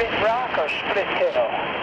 split rock or split tail?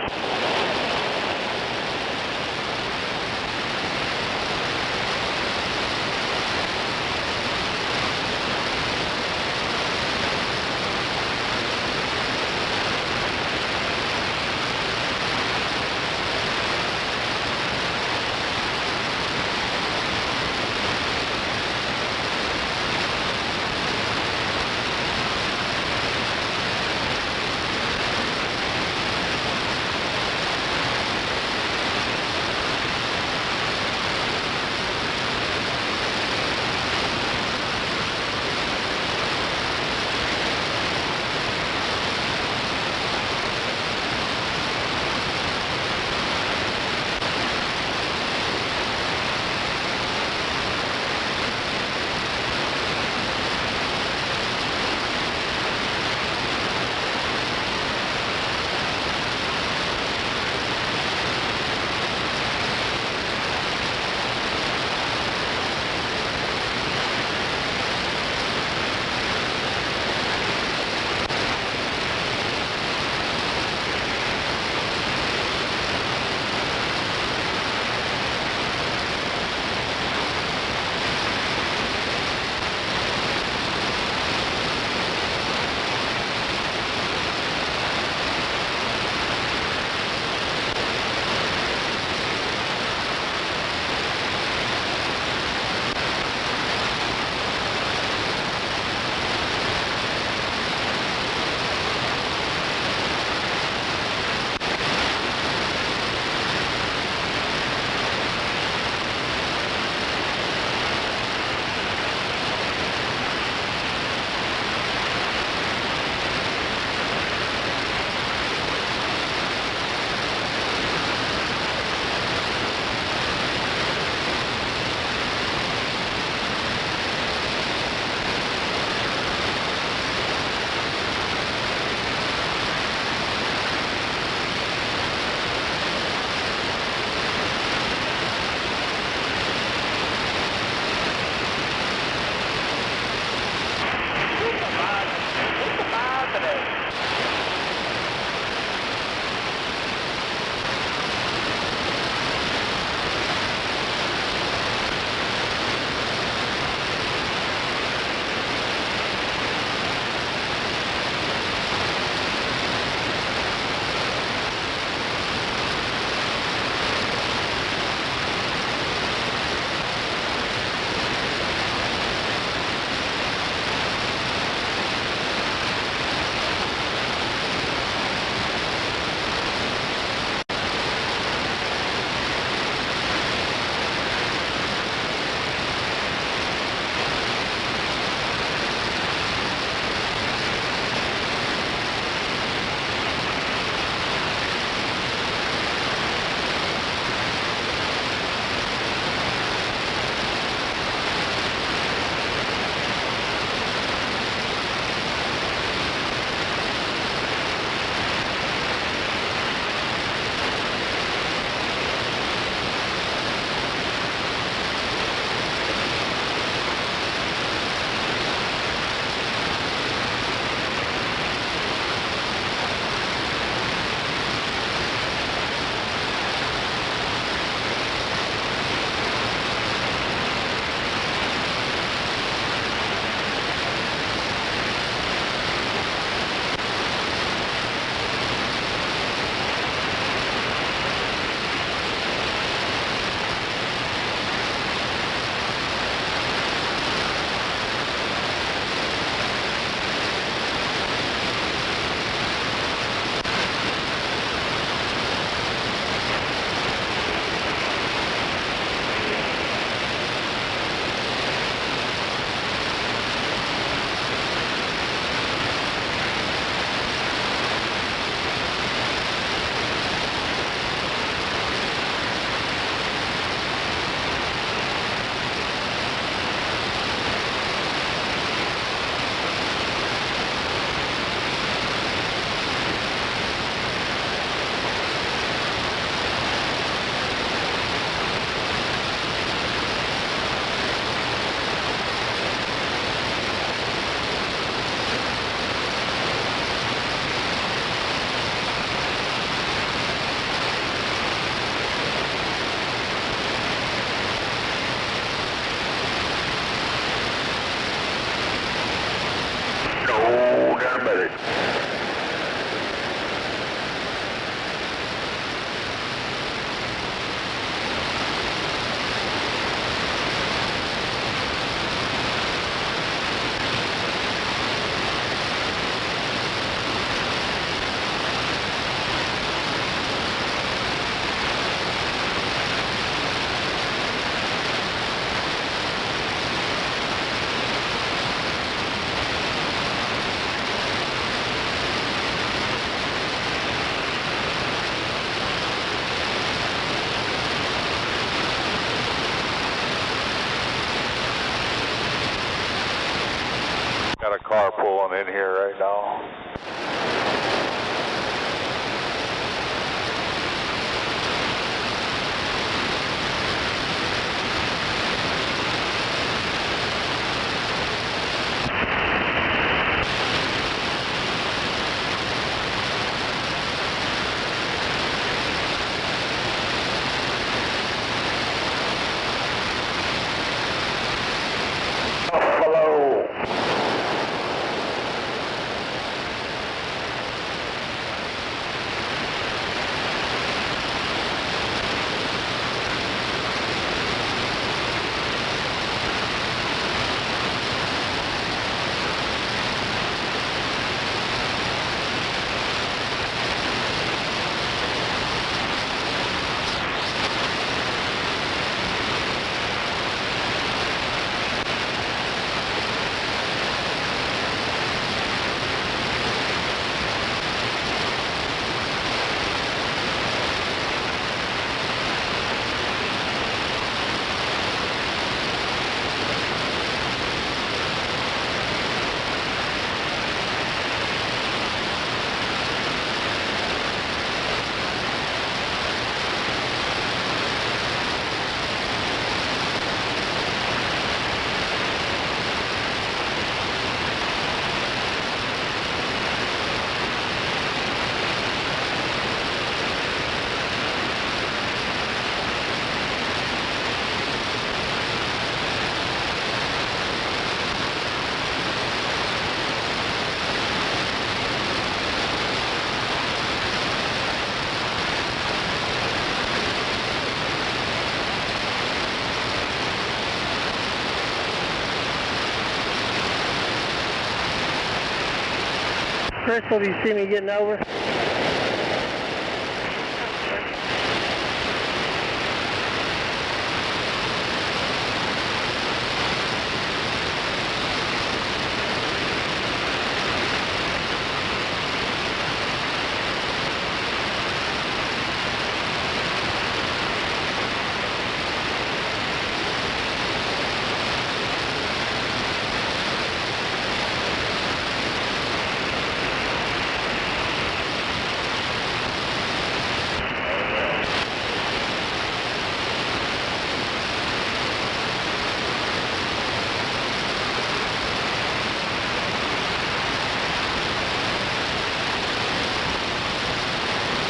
Crystal, do you see me getting over?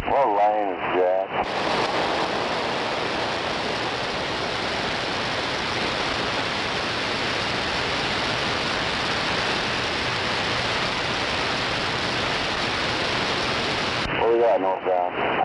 What lane is that? What we got northbound?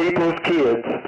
people's kids.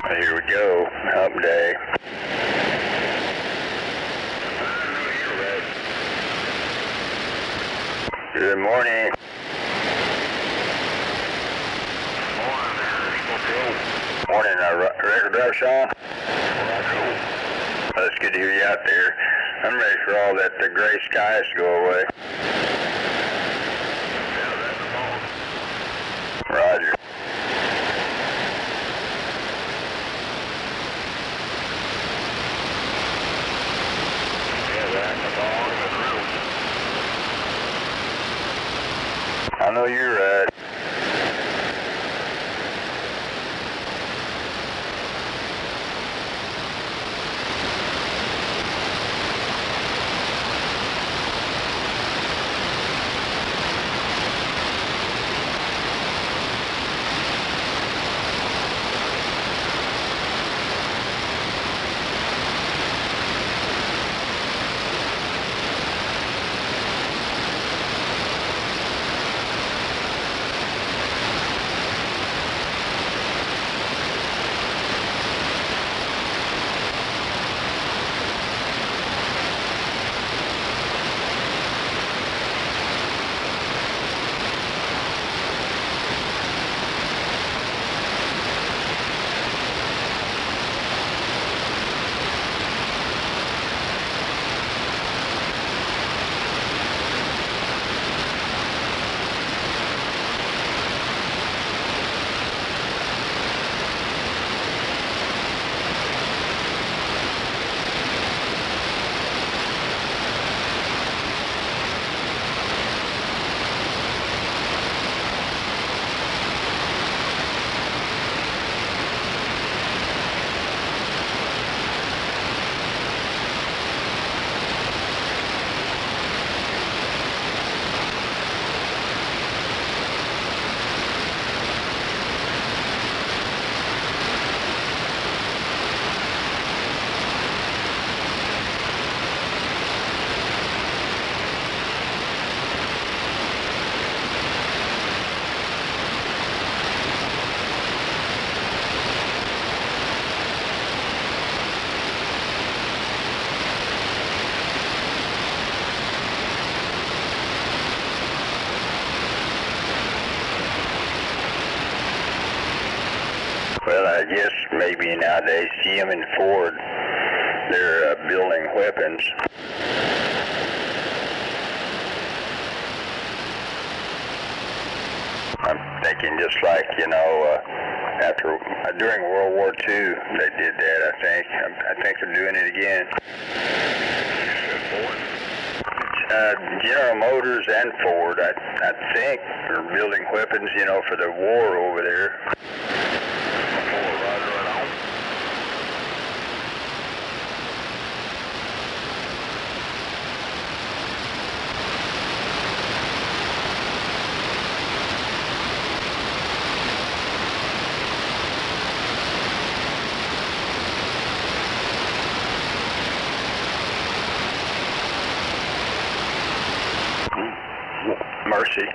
Here we go, hump day. Good morning. Morning, record driver Sean. That's good to hear you out there. I'm ready for all that the gray skies to go away. Roger. I know you're right. Well, I guess maybe nowadays GM and Ford, they're building weapons. I'm thinking just like, during World War II, they did that, I think. I think they're doing it again. General Motors and Ford, I think, are building weapons, for the war over there. Mercy.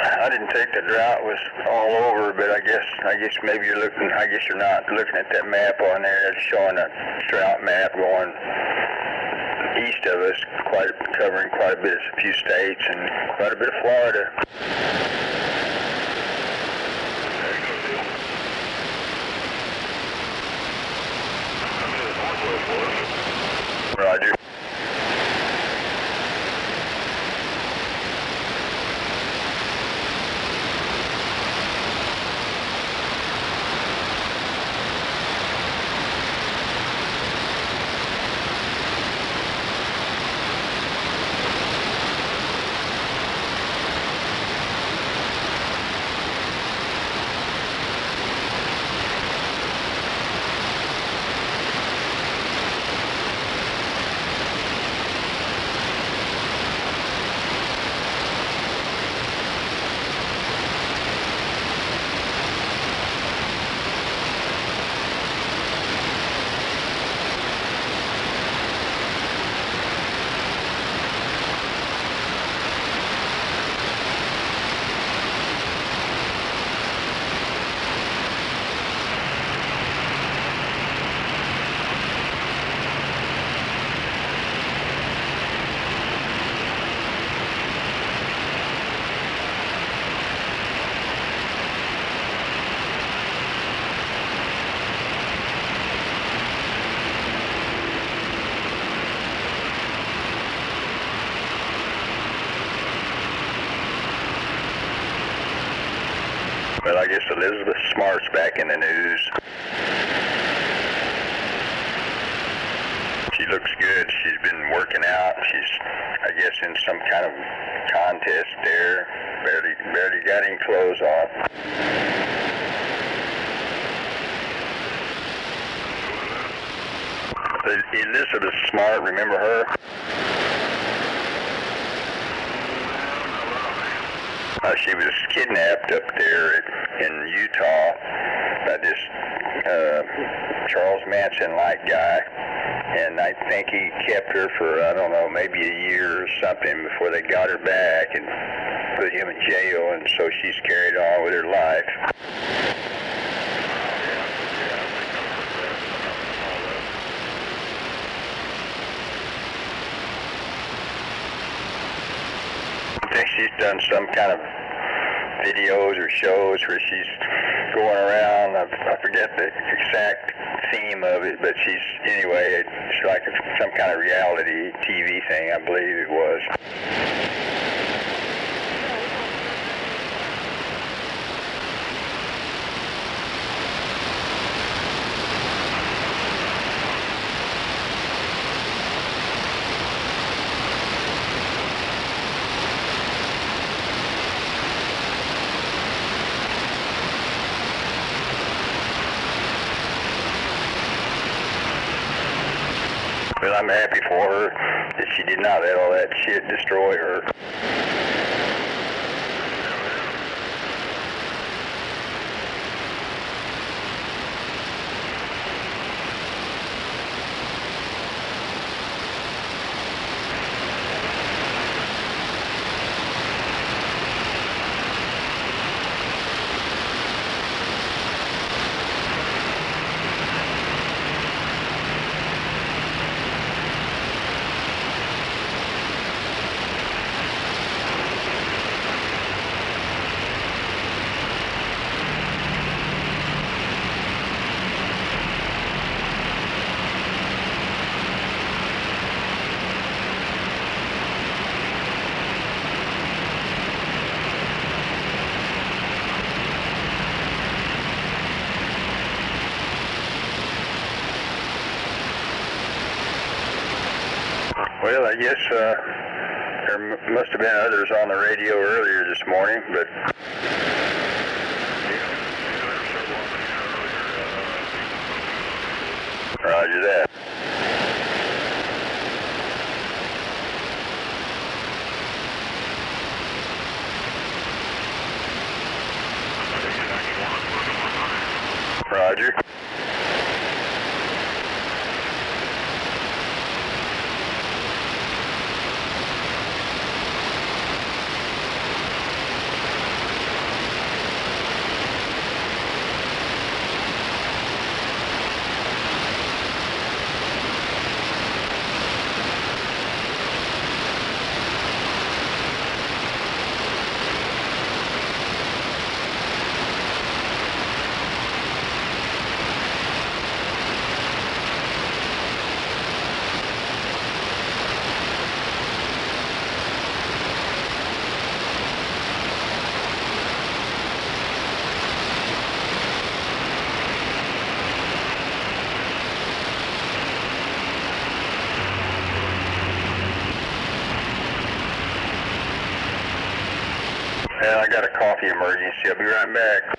I didn't think the drought was all over, but I guess maybe you're looking. I guess you're not looking at that map on there. It's showing a drought map going east of us, covering quite a bit, a few states, and quite a bit of Florida. Roger. Smart's back in the news. She looks good. She's been working out. She's, I guess, in some kind of contest there. Barely got any clothes on. Elizabeth Smart, remember her? She was kidnapped up there in Utah by this Charles Manson-like guy, and I think he kept her for, I don't know, maybe a year or something before they got her back and put him in jail, and so she's carried on with her life. I think she's done some kind of videos or shows where she's going around. I forget the exact theme of it, but anyway, it's like some kind of reality TV thing, I believe it was. Well, I'm happy for her that she did not let all that shit destroy her. Well, I guess there must have been others on the radio earlier this morning, but roger that. Roger. Well, I got a coffee emergency. I'll be right back.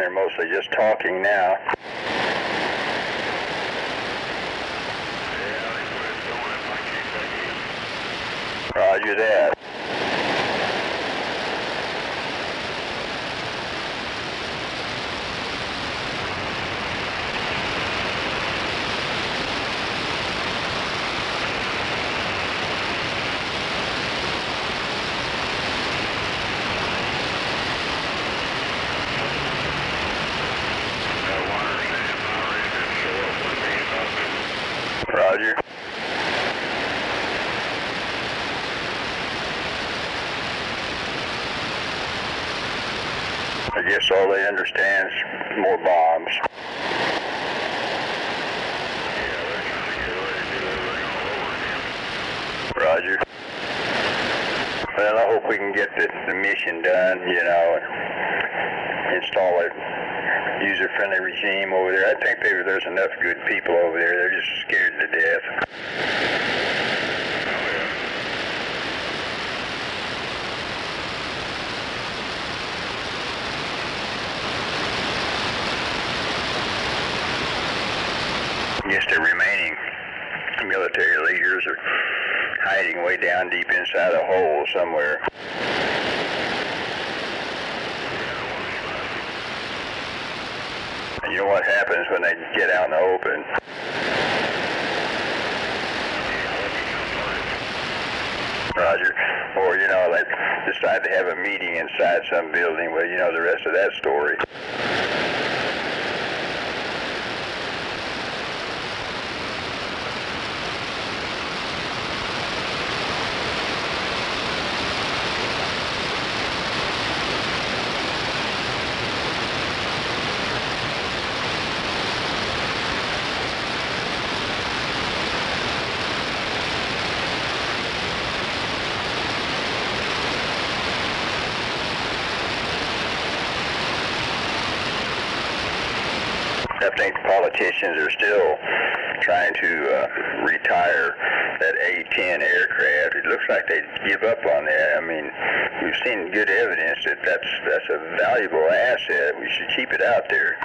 they're mostly just talking now. Roger that. Roger. I guess all they understand is more bombs. Roger. Well, I hope we can get the mission done, you know, and install a user-friendly regime over there. I think there's enough good people over there. They're just scared to death. I guess the remaining military leaders are hiding way down deep inside a hole somewhere. And you know what happens when they get out in the open? Roger. Or, you know, they decide to have a meeting inside some building. Well, you know the rest of that story. I think politicians are still trying to retire that A-10 aircraft. It looks like they give up on that. I mean, we've seen good evidence that that's a valuable asset. We should keep it out there.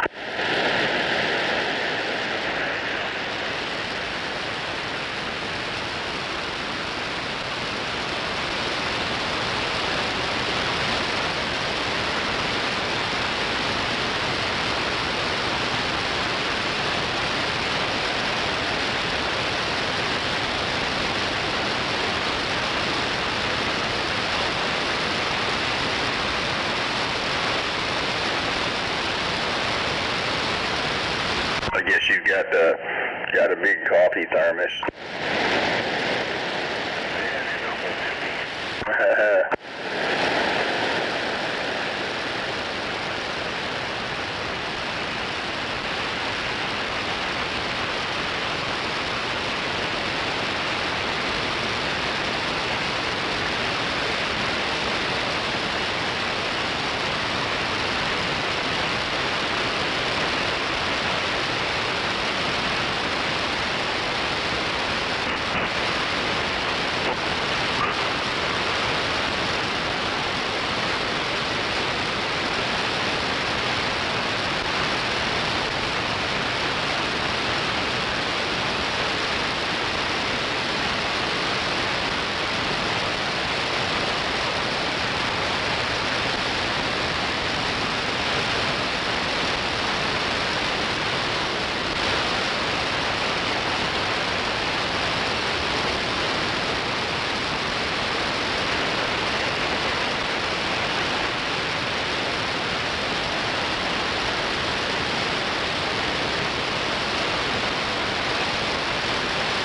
I guess you've got a big coffee thermos.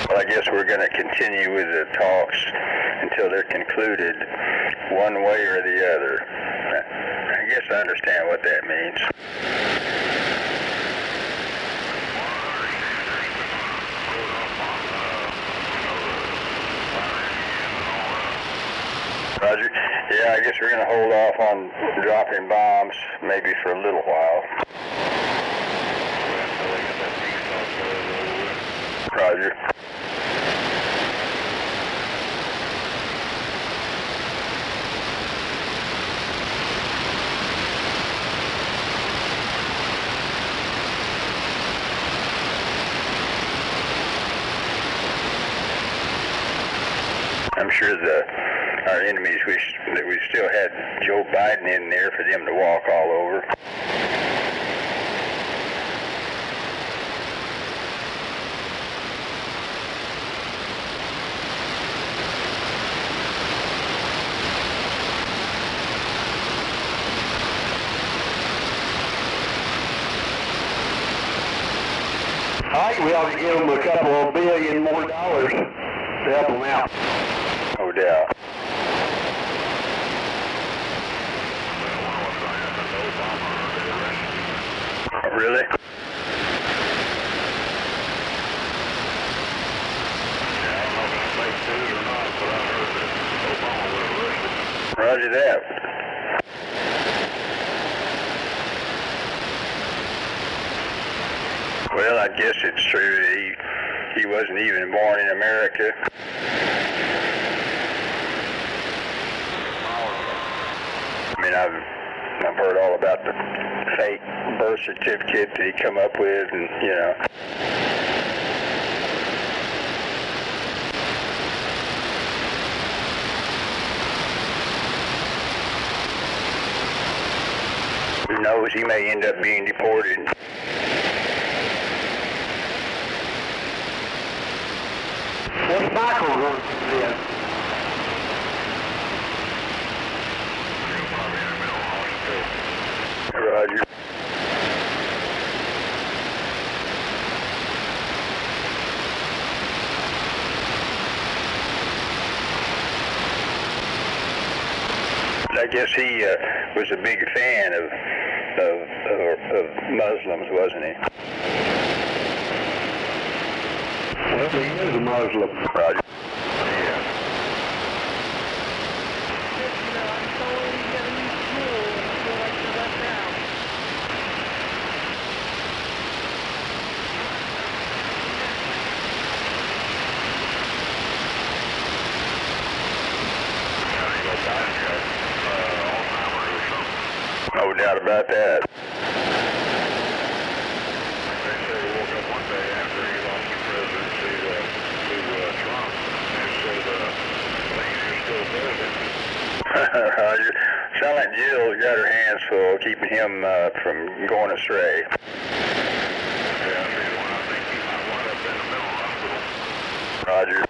Well, I guess we're going to continue with the talks until they're concluded one way or the other. I guess I understand what that means. Roger. Yeah, I guess we're going to hold off on dropping bombs maybe for a little while. Roger. I'm sure our enemies wish that we still had Joe Biden in there for them to walk all over. I think we ought to give them a couple of billion more dollars to help them out. No doubt. Really? Roger that. Well, I guess it's true that he wasn't even born in America. I mean, I've heard all about the fake birth certificate that he come up with, and you know. Who knows? He may end up being deported. What's Michael going to do? Roger. I guess he was a big fan of Muslims, wasn't he? Well, he is a Muslim. Roger. No doubt about that. Roger. Sound like Jill's got her hands full keeping him from going astray. Roger.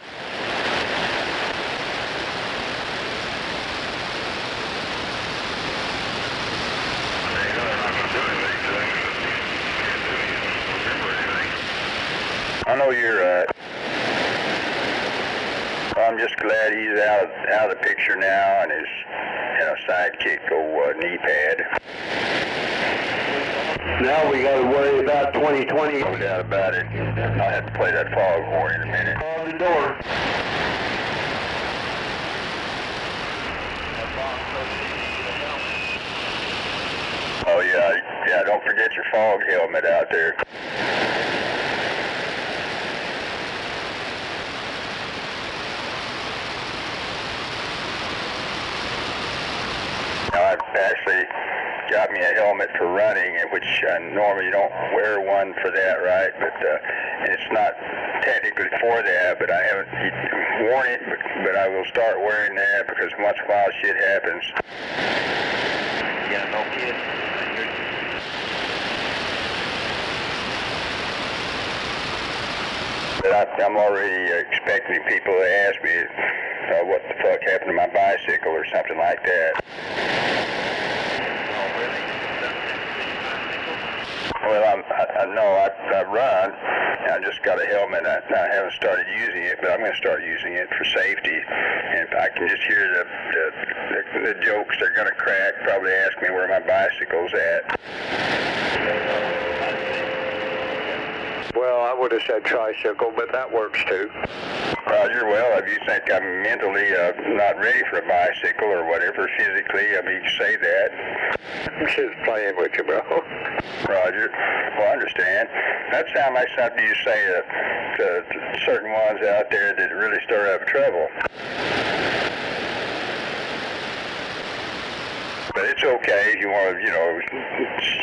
I know you're right. I'm just glad he's out of the picture now, and his sidekick, old knee pad. Now we got to worry about 2020. No doubt about it. I'll have to play that foghorn in a minute. On the door. Oh yeah, don't forget your fog helmet out there. I've actually got me a helmet for running, which normally you don't wear one for that, right? But it's not technically for that, but I haven't worn it, but I will start wearing that because once in a while shit happens. You got no kids? But I'm already expecting people to ask me what the fuck happened to my bicycle or something like that. Well, I run. I just got a helmet. I haven't started using it, but I'm going to start using it for safety. And I can just hear the jokes they're going to crack, probably ask me where my bicycle's at. Well, I would have said tricycle, but that works too. Roger, well, if you think I'm mentally not ready for a bicycle or whatever, physically, I mean, you can say that. I'm just playing with you, bro. Roger. Well, I understand. That sounds like something you say to certain ones out there that really stir up trouble. But it's okay if you want to,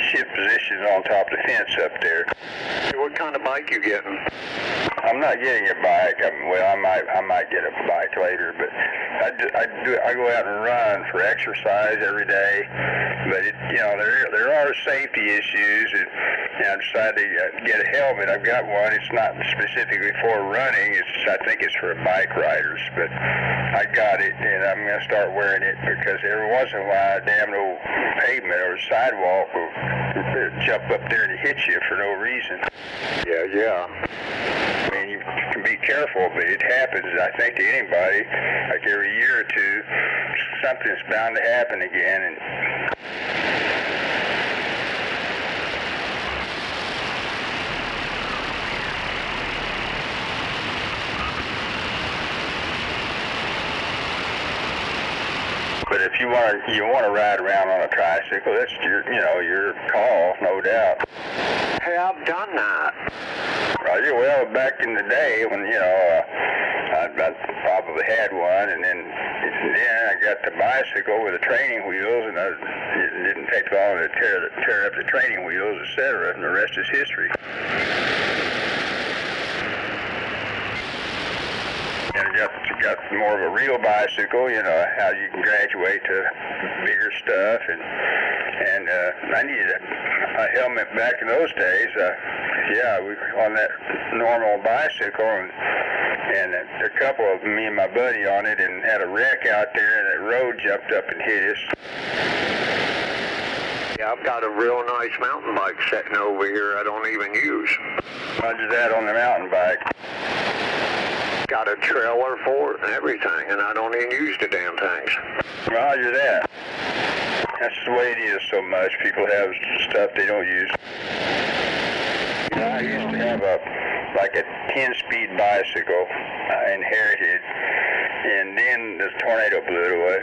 shift positions on top of the fence up there. What kind of bike you getting? I'm not getting a bike. Well, I might get a bike later, but I go out and run for exercise every day. But there are safety issues, and I decided to get a helmet. I've got one. It's not specifically for running. I think it's for bike riders. But I got it, and I'm going to start wearing it because every once in a while, a damn old pavement or sidewalk will jump up there and hit you for no reason. Yeah. I mean, you can be careful, but it happens, I think, to anybody. Like every year or two, something's bound to happen again. And but if you want to ride around on a tricycle, that's your call, no doubt. Hey, I've done that. Roger. Well, back in the day when I probably had one, and then I got the bicycle with the training wheels, and it didn't take long to tear up the training wheels, etc. And the rest is history. And I got more of a real bicycle, how you can graduate to bigger stuff, and I needed a helmet back in those days. We on that normal bicycle, and a couple of me and my buddy on it, and had a wreck out there, and that road jumped up and hit us. Yeah, I've got a real nice mountain bike sitting over here I don't even use. Roger that on the mountain bike. Got a trailer for it and everything, and I don't even use the damn things. Roger that. That's the way it is so much. People have stuff they don't use. I used to have a 10-speed bicycle I inherited, and then the tornado blew it away.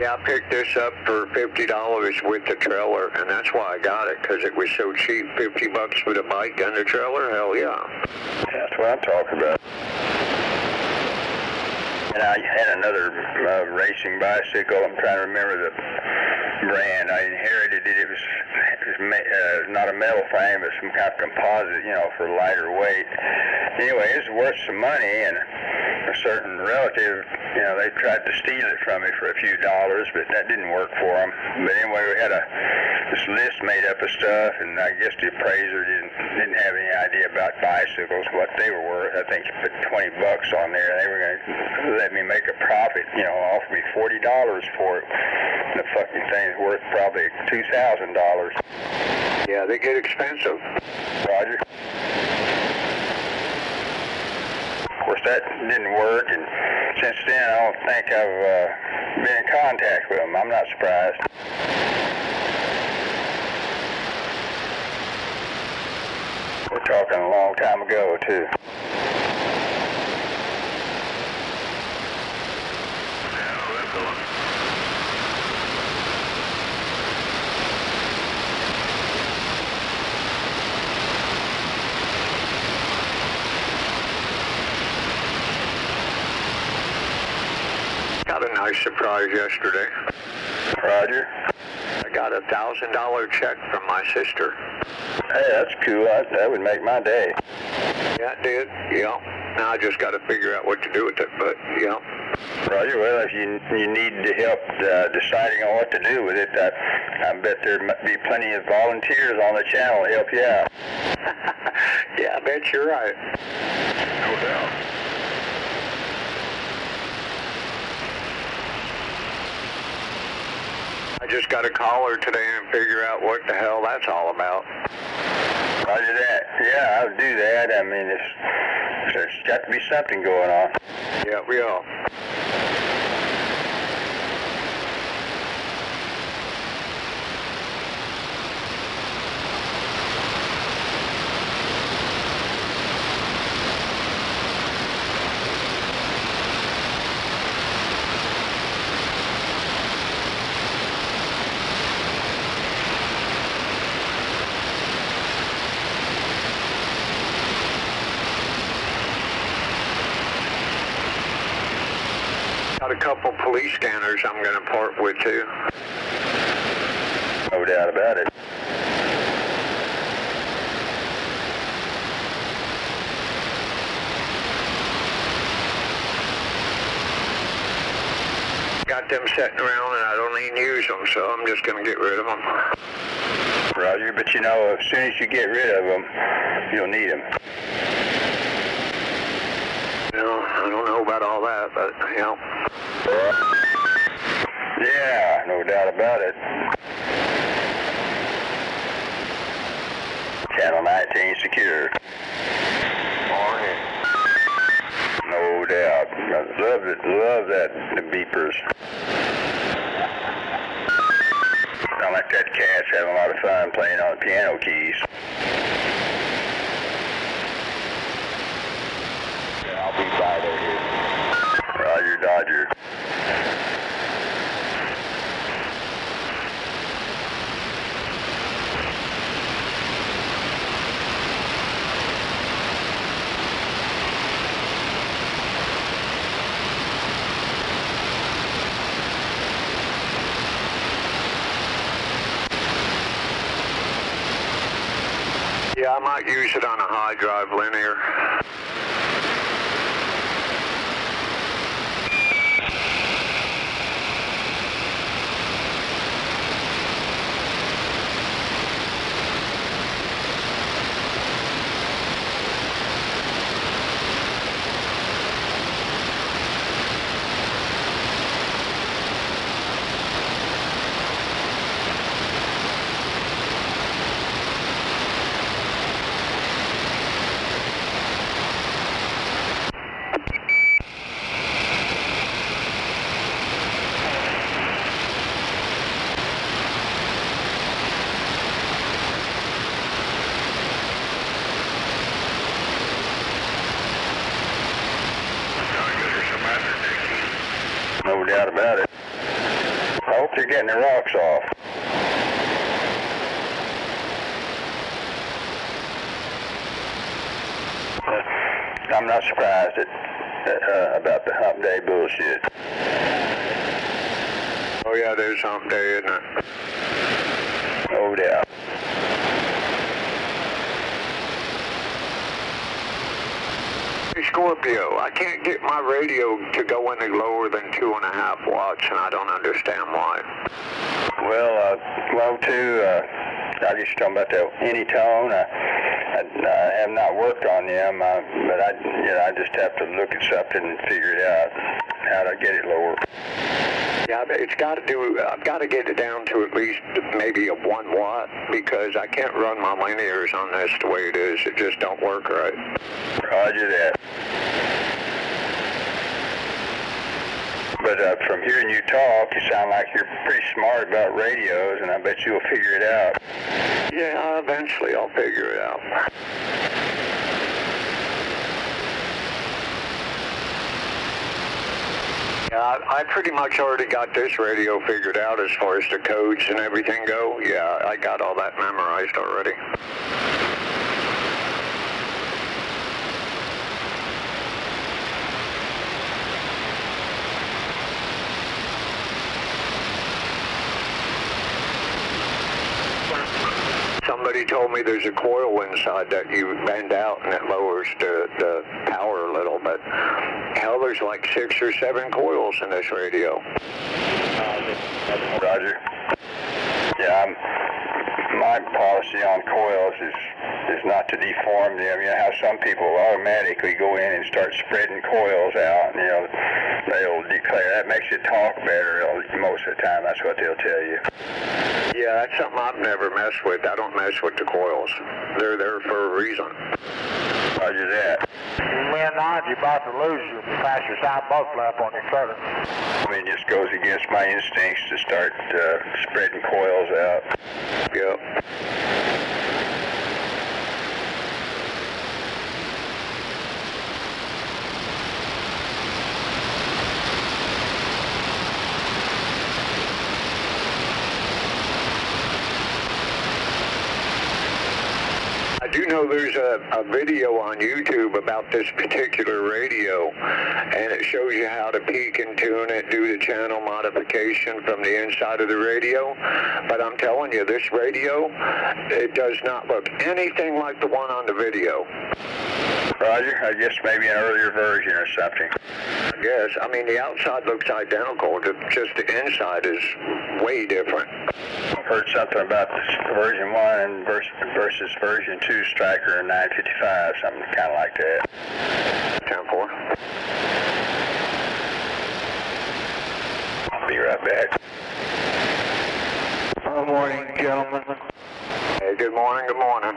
Yeah, I picked this up for $50 with the trailer, and that's why I got it, because it was so cheap. $50 for the bike and the trailer? Hell yeah. That's what I'm talking about. And I had another racing bicycle. I'm trying to remember the brand. I inherited it. It was not a metal frame, but some kind of composite, for lighter weight. Anyway, it was worth some money, and a certain relative, they tried to steal it from me for a few dollars, but that didn't work for them. But anyway, we had this list made up of stuff, and I guess the appraiser didn't have any idea about bicycles, what they were worth. I think he put $20 on there, and they were going to let me make a profit, offer me $40 for it. And the fucking thing's worth probably $2,000. Yeah, they get expensive. Roger. Of course, that didn't work, and since then I don't think I've been in contact with them. I'm not surprised. We're talking a long time ago, too. Got a nice surprise yesterday. Roger. I got a $1,000 check from my sister. Hey, that's cool. That would make my day. Yeah, it did. Yeah. Now I just got to figure out what to do with it, but yeah. Roger. Well, if you need help deciding on what to do with it, I bet there might be plenty of volunteers on the channel to help you out. Yeah, I bet you're right. No doubt. I just got to call her today and figure out what the hell that's all about. Roger that. Yeah, I'll do that. I mean, there's got to be something going on. Yeah, we are. Got a couple police scanners I'm going to part with too. No doubt about it. Got them sitting around and I don't even use them, so I'm just going to get rid of them. Roger, but you know, as soon as you get rid of them, you'll need them. No, I don't know about all that, but, you know. Yeah, no doubt about it. Channel 19 secure. Morning. No doubt. I love it. Love that, the beepers. Sound like that cat's having a lot of fun playing on the piano keys. Yeah, I'll be by there. Roger, Dodger. Yeah, I might use it on a high drive linear. No doubt about it. I hope you're getting the rocks off. I'm not surprised about the hump day bullshit. Oh yeah, it is hump day, isn't it? No doubt. Hey, Scorpio, I can't get my radio to go any lower than 2.5 watts, and I don't understand why. Well, I was talking about the Anytone. I have not worked on them, but I just have to look at something and figure it out how to get it lower. Yeah, I've got to get it down to at least maybe a 1 watt because I can't run my linears on this the way it is. It just don't work right. Roger that. But from hearing you talk, you sound like you're pretty smart about radios, and I bet you'll figure it out. Yeah, eventually I'll figure it out. Yeah, I pretty much already got this radio figured out as far as the codes and everything go. Yeah, I got all that memorized already. Somebody told me there's a coil inside that you bend out and it lowers the power a little, but hell, there's like 6 or 7 coils in this radio. Roger. Yeah, my policy on coils is not to deform them. You know how some people automatically go in and start spreading coils out, and, they'll declare that makes it talk better. Most of the time, that's what they'll tell you. Yeah, that's something I've never messed with. I don't mess with the coils. They're there for a reason. Roger that. Man, now you're about to lose your faster side bug flap on your cutter. I mean, it just goes against my instincts to start spreading coils out. Yep. I do know know, there's a video on YouTube about this particular radio, and it shows you how to peak and tune it, do the channel modification from the inside of the radio. But I'm telling you, this radio, it does not look anything like the one on the video. Roger, I guess maybe an earlier version or something. I guess. I mean, the outside looks identical, just the inside is way different. Heard something about this version 1 versus version 2 Striker 955, something kind of like that. 10-4. I'll be right back. Good morning, gentlemen. Hey, good morning, good morning.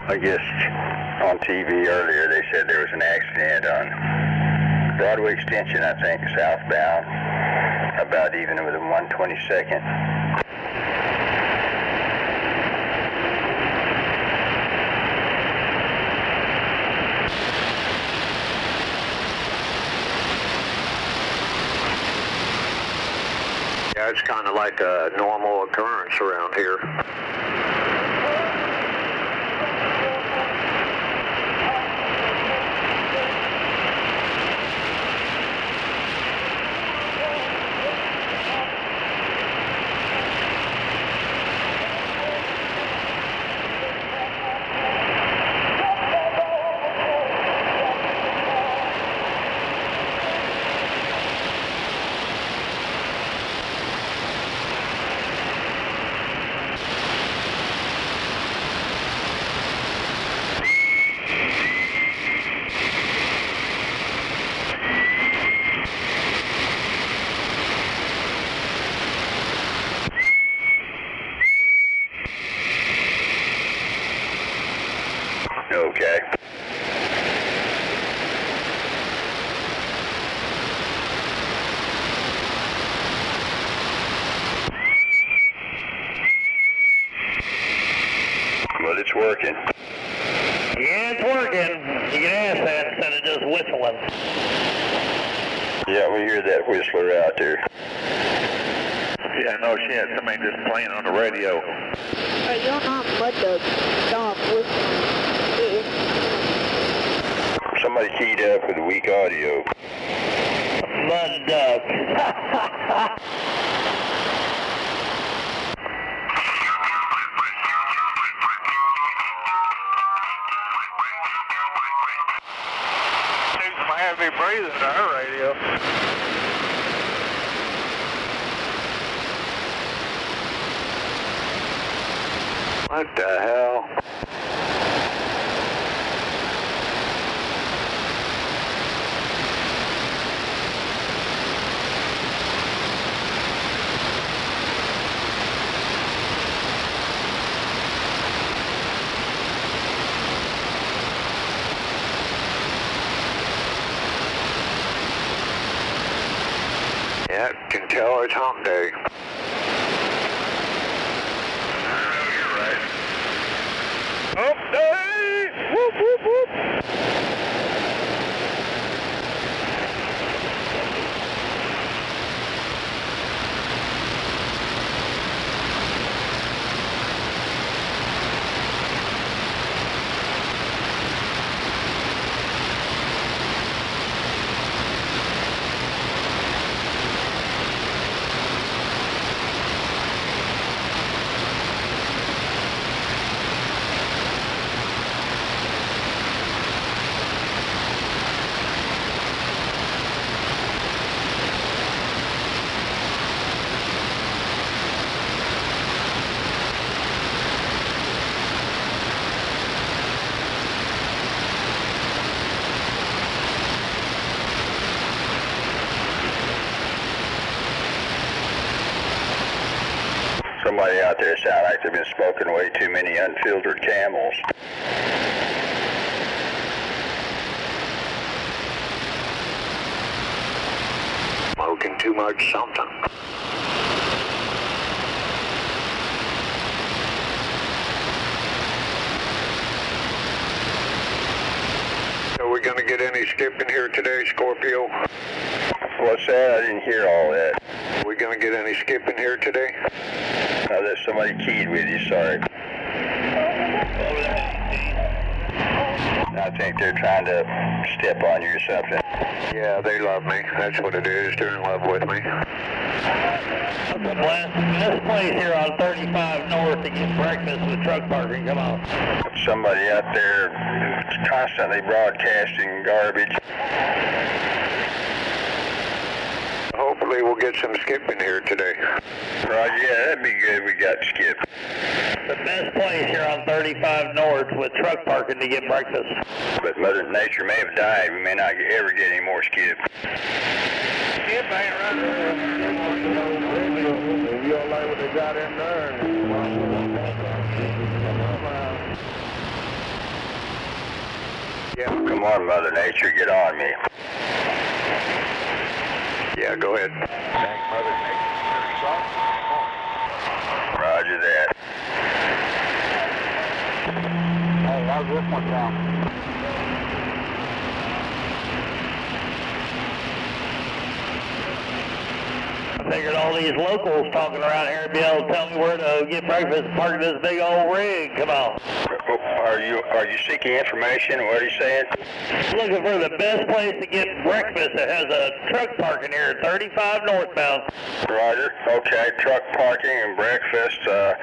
I guess on TV earlier they said there was an accident on Broadway Extension, I think, southbound, about even with a 122nd. Yeah, it's kind of like a normal occurrence around here. Yeah, we hear that whistler out there. Yeah, no shit. Somebody just playing on the radio. Hey, you're not but the dog whistling. Somebody keyed up with weak audio. Mud duck. She's some heavy breathing to her radio. What the hell? Yeah, can tell it's hump day. Hump day! Whoop, whoop, whoop! Somebody out there sound like they've been smoking way too many unfiltered Camels. Smoking too much something. Are we going to get any skipping here today, Scorpio? What's that? I didn't hear all that. Are we going to get any skipping here today? Oh, there's somebody keyed with you, sorry. I think they're trying to step on you or something. Yeah, they love me. That's what it is. They're in love with me. This place here on 35 North to get breakfast with truck parking. Come on. Somebody out there constantly broadcasting garbage. Hopefully we'll get some skipping here today. Roger, yeah, that'd be good. We got skip. The best place here on 35 North with truck parking to get breakfast. But Mother Nature may have died. We may not ever get any more skip. Skip ain't running. You don't like what they got in there. Yeah. Come on, Mother Nature, get on me. Yeah, go ahead. Thank Mother Nature. Roger that. Hey, how's this one down? I figured all these locals talking around here would be able to tell me where to get breakfast and park this big old rig. Come on. Are you seeking information? What are you saying? Looking for the best place to get breakfast that has a truck parking here at 35 northbound. Roger. Okay, truck parking and breakfast. Well,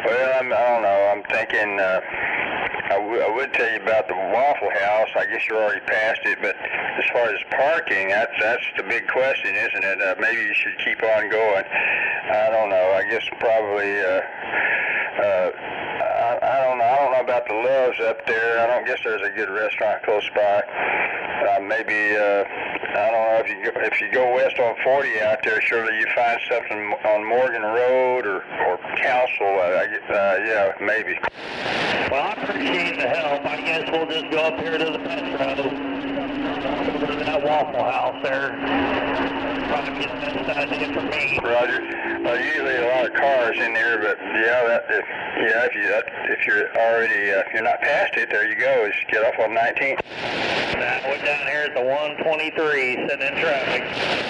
I don't know. I'm thinking I would tell you about the Waffle House. I guess you're already past it, but as far as parking, that's the big question, isn't it? Maybe you should keep on going. I don't know. I guess probably. I don't know about the Loves up there. I don't guess there's a good restaurant close by. Maybe I don't know if you go west on 40 out there. Surely you find something on Morgan Road or Council. Yeah, maybe. Well, I appreciate the help. I guess we'll just go up here to the Metro, over to that Waffle House there. Probably be the best idea for me. Roger. Usually a lot of cars in there, but if you're already if you're not past it, there you go. Just get off on 19th. We're down here at the 123, sitting in traffic.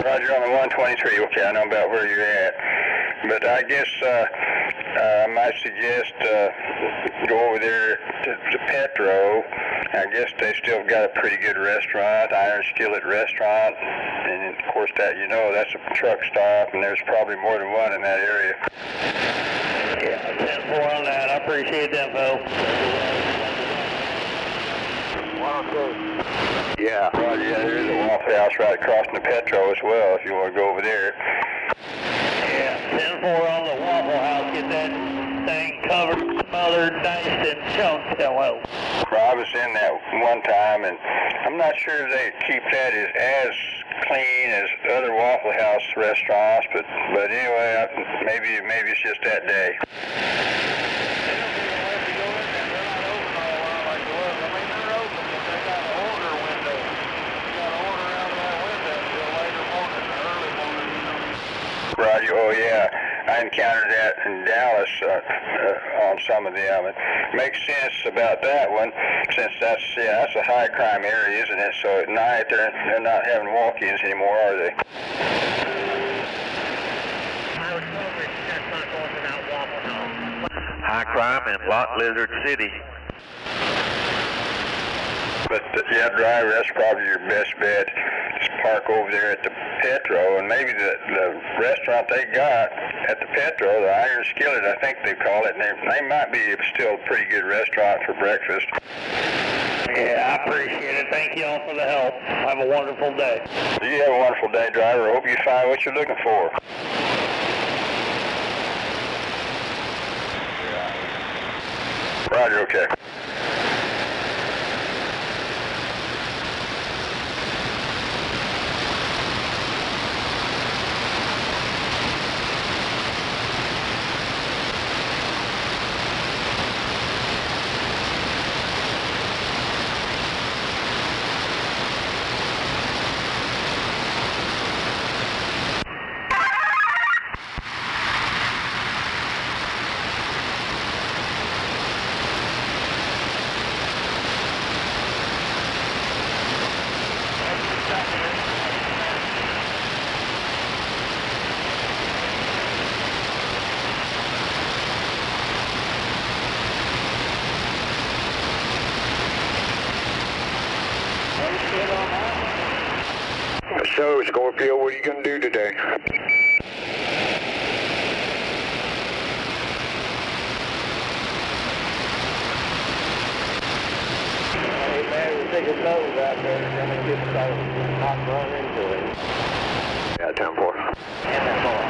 Roger on the 123. Okay, I know about where you're at. But I guess I might suggest go over there to Petro. I guess they still got a pretty good restaurant, Iron Skillet Restaurant, and of course that's a truck stop, and there's probably more than one in that area. Yeah, 10-4 on that. I appreciate the info. Yeah. Well, yeah, there's a Waffle House right across from the Petro as well, if you want to go over there. Yeah, 10-4 on the Waffle House. Get that thing covered, smothered, diced, and shown. Well, I was in that one time, and I'm not sure if they keep that as clean as other Waffle House restaurants, but anyway, maybe it's just that day. Roger, oh yeah, I encountered that in Dallas on some of them. It makes sense about that one, since that's a high crime area, isn't it? So at night they're not having walk-ins anymore, are they? High crime in Lot Lizard City. But yeah, driver, that's probably your best bet. Just park over there at the Petro, and maybe the restaurant they got at the Petro, the Iron Skillet, I think they call it. They might be still a pretty good restaurant for breakfast. yeah, I appreciate it. Thank you all for the help. Have a wonderful day. You have a wonderful day, driver. Hope you find what you're looking for. Roger, okay. So, Scorpio, what are you going to do today? Hey man, we're taking those out there and then it gets not run into it. Yeah, 10-4. And that's all.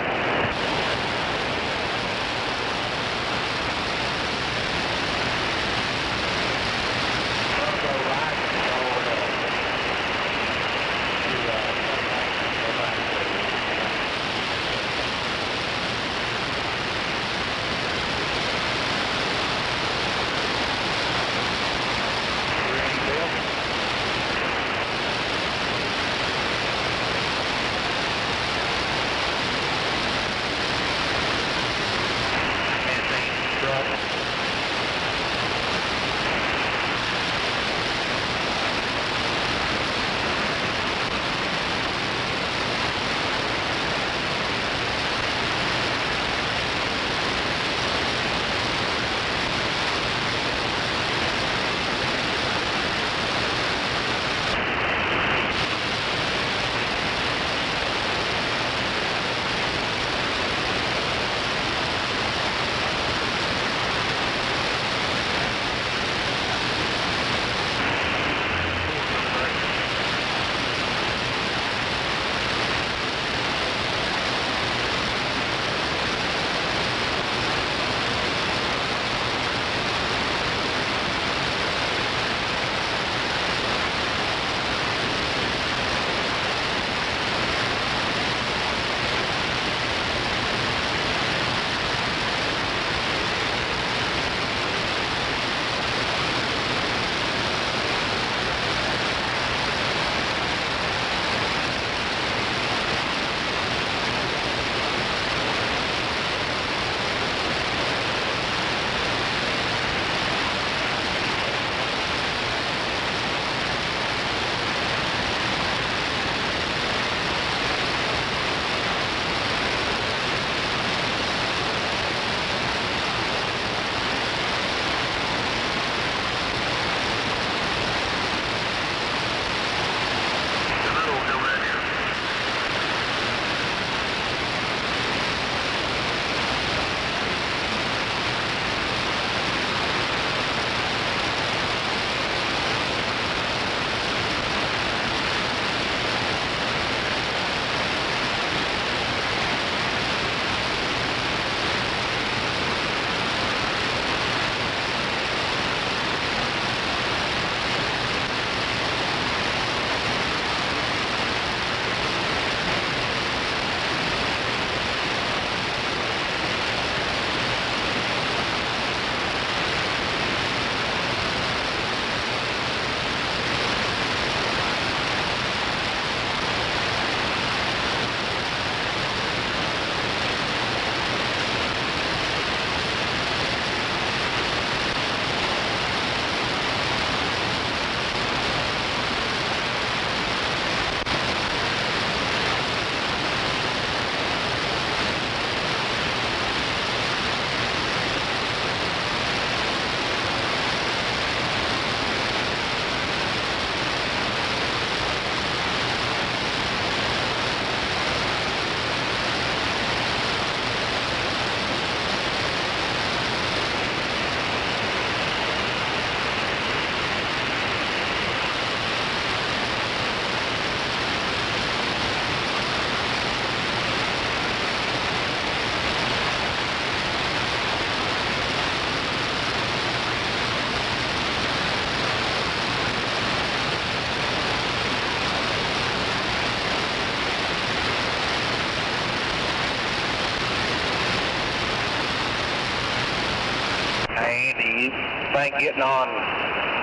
think getting on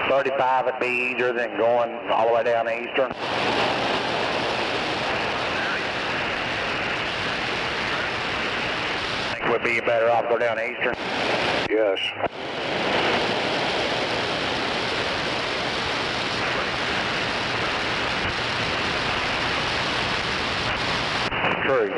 35 would be easier than going all the way down Eastern? Think we'd be better off go down Eastern? Yes. True.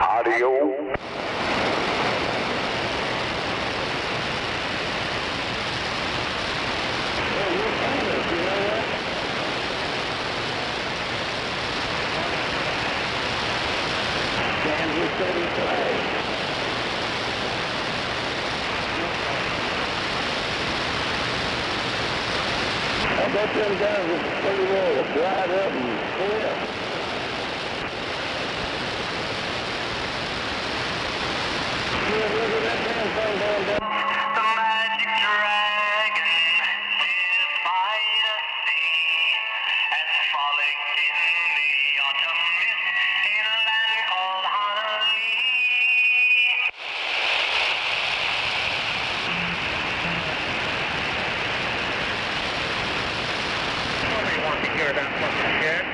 Audio. I bet them guys are pretty well dried up and clear. Yeah, look at that damn thing going down. The magic dragon lives by the sea, as frolic in the autumn mist in a land called Honolulu. Nobody wants to hear that fucking shit.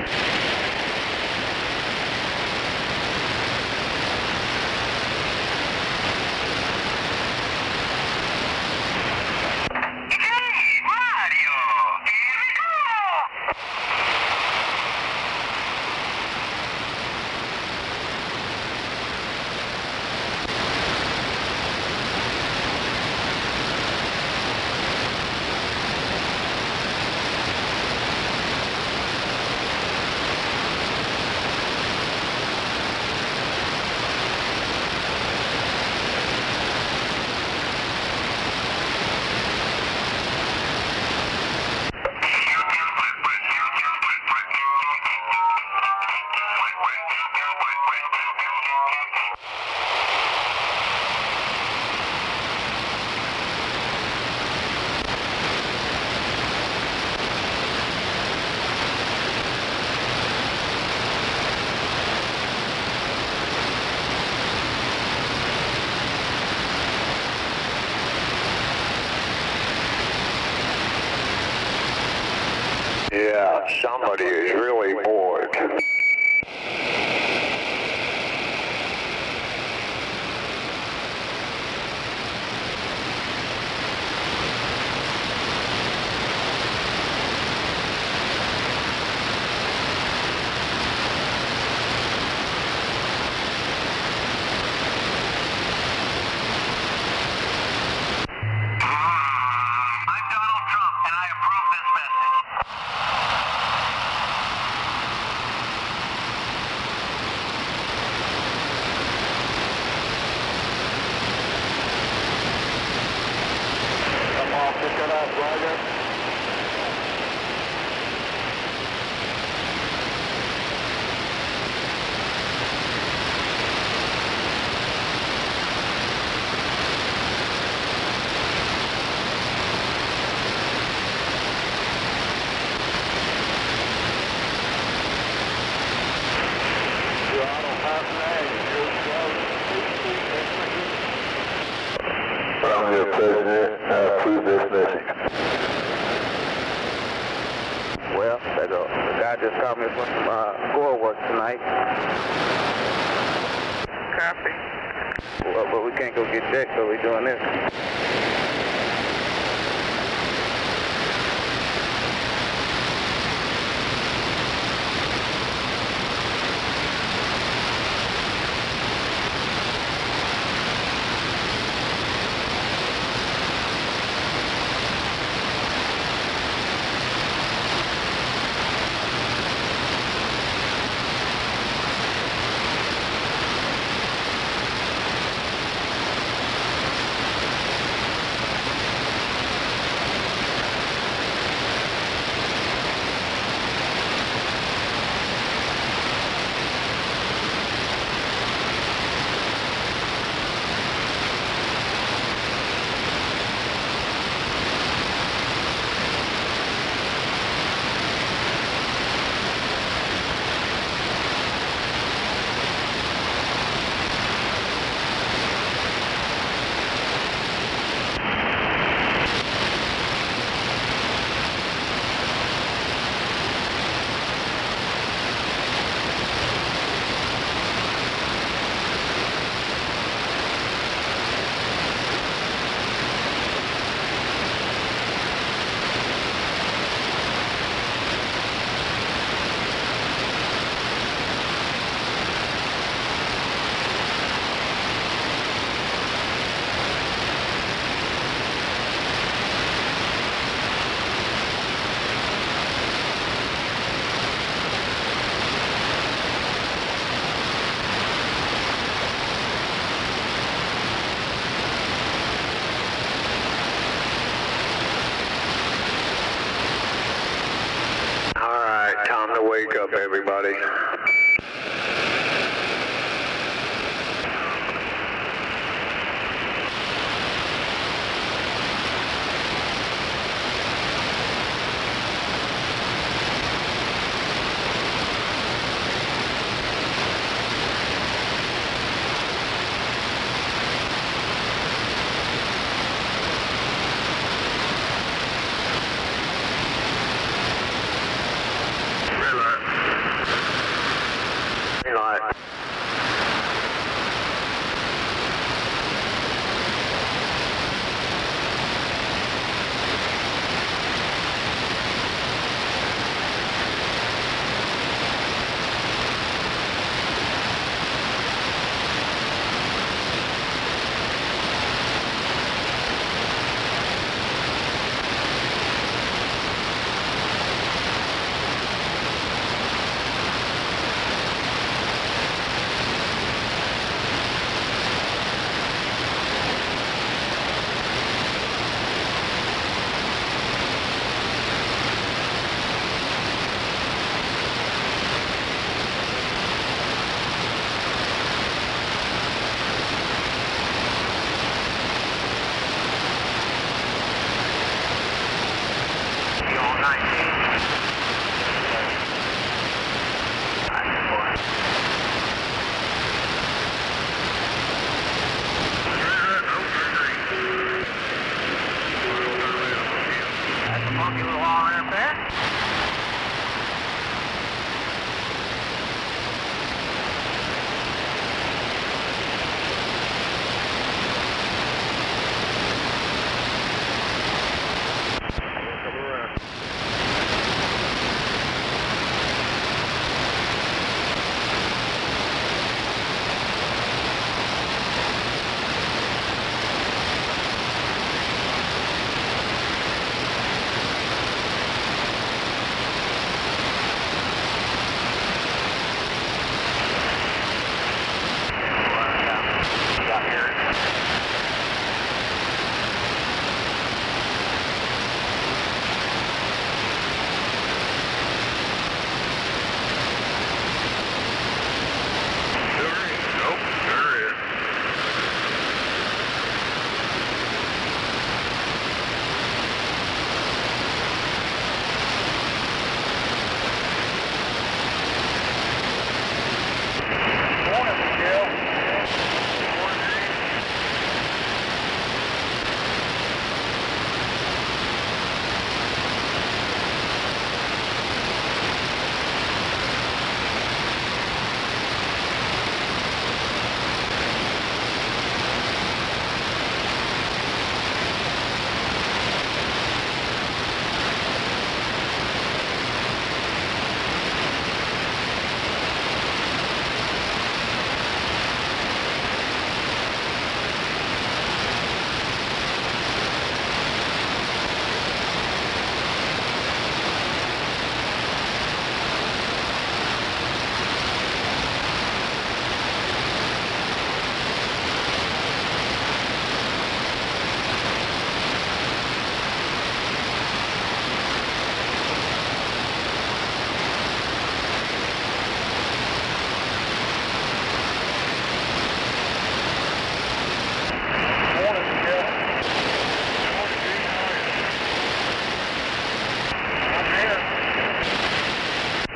Yeah, somebody is really bored. I'm Donald Trump, and I approve this message. Come on, pick it up, Roger. I'm your president. I approve this message. Well, the guy just called me for some gore work tonight. Copy. Well, but we can't go get checked, so we're doing this. wake up everybody.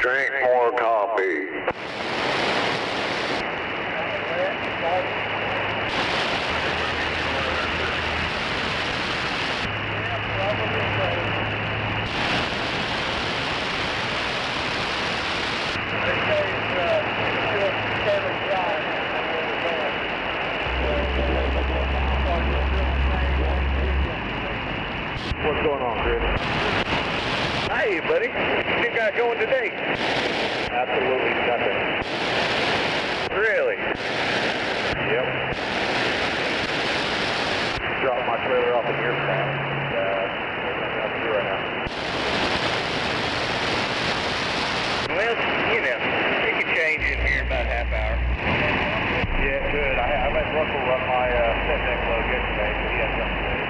Drink more coffee. What's going on, Chris? Hey, buddy. What you got going today? Absolutely nothing. Really? Yep. Dropped my trailer off in your spot. Nothing to do right now. Well, you know, it could change in here in about a half hour. Yeah, it could. I let Russell run my set deck load yesterday, so he had something to do.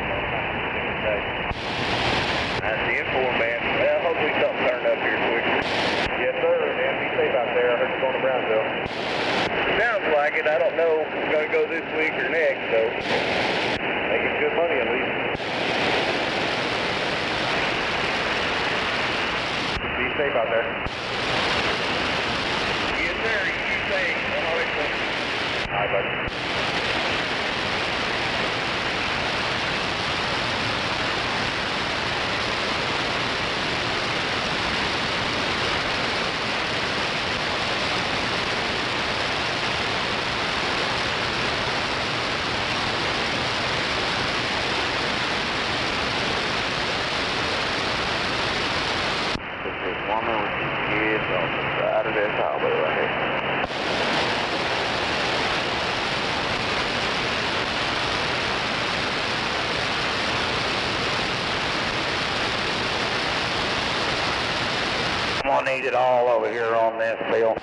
That's the info, man. Well, hopefully something turned up here quick. Yes, sir. I don't know if it's going to go this week or next, so making good money at least. Be safe out there. Yes, sir. You safe. All right, buddy. Woman with these kids on the side of this highway right here. I'm gonna need it all over here on this, Bill.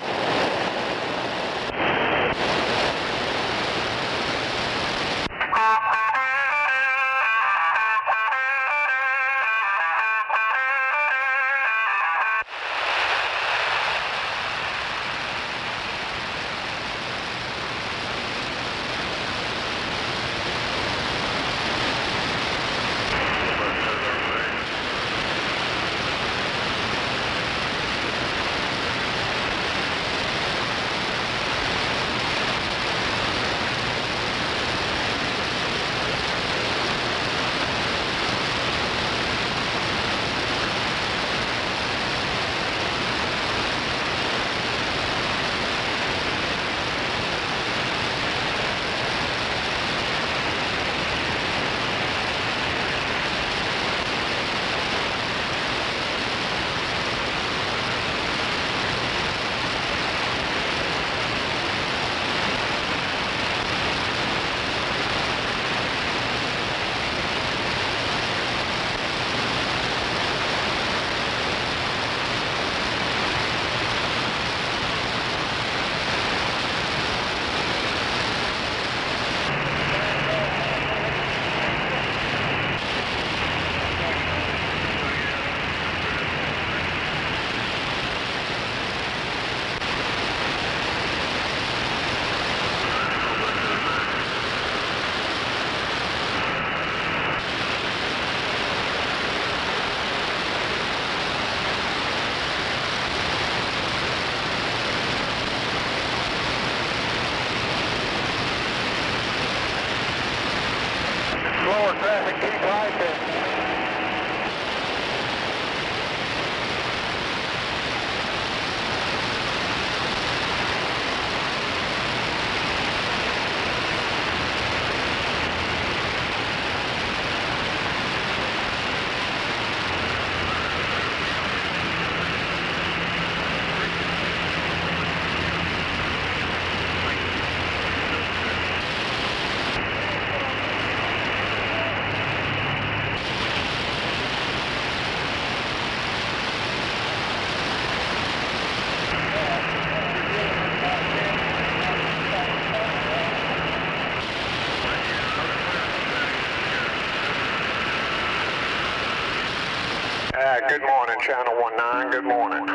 Slower traffic, keep right. Good morning, Channel 19. Good morning.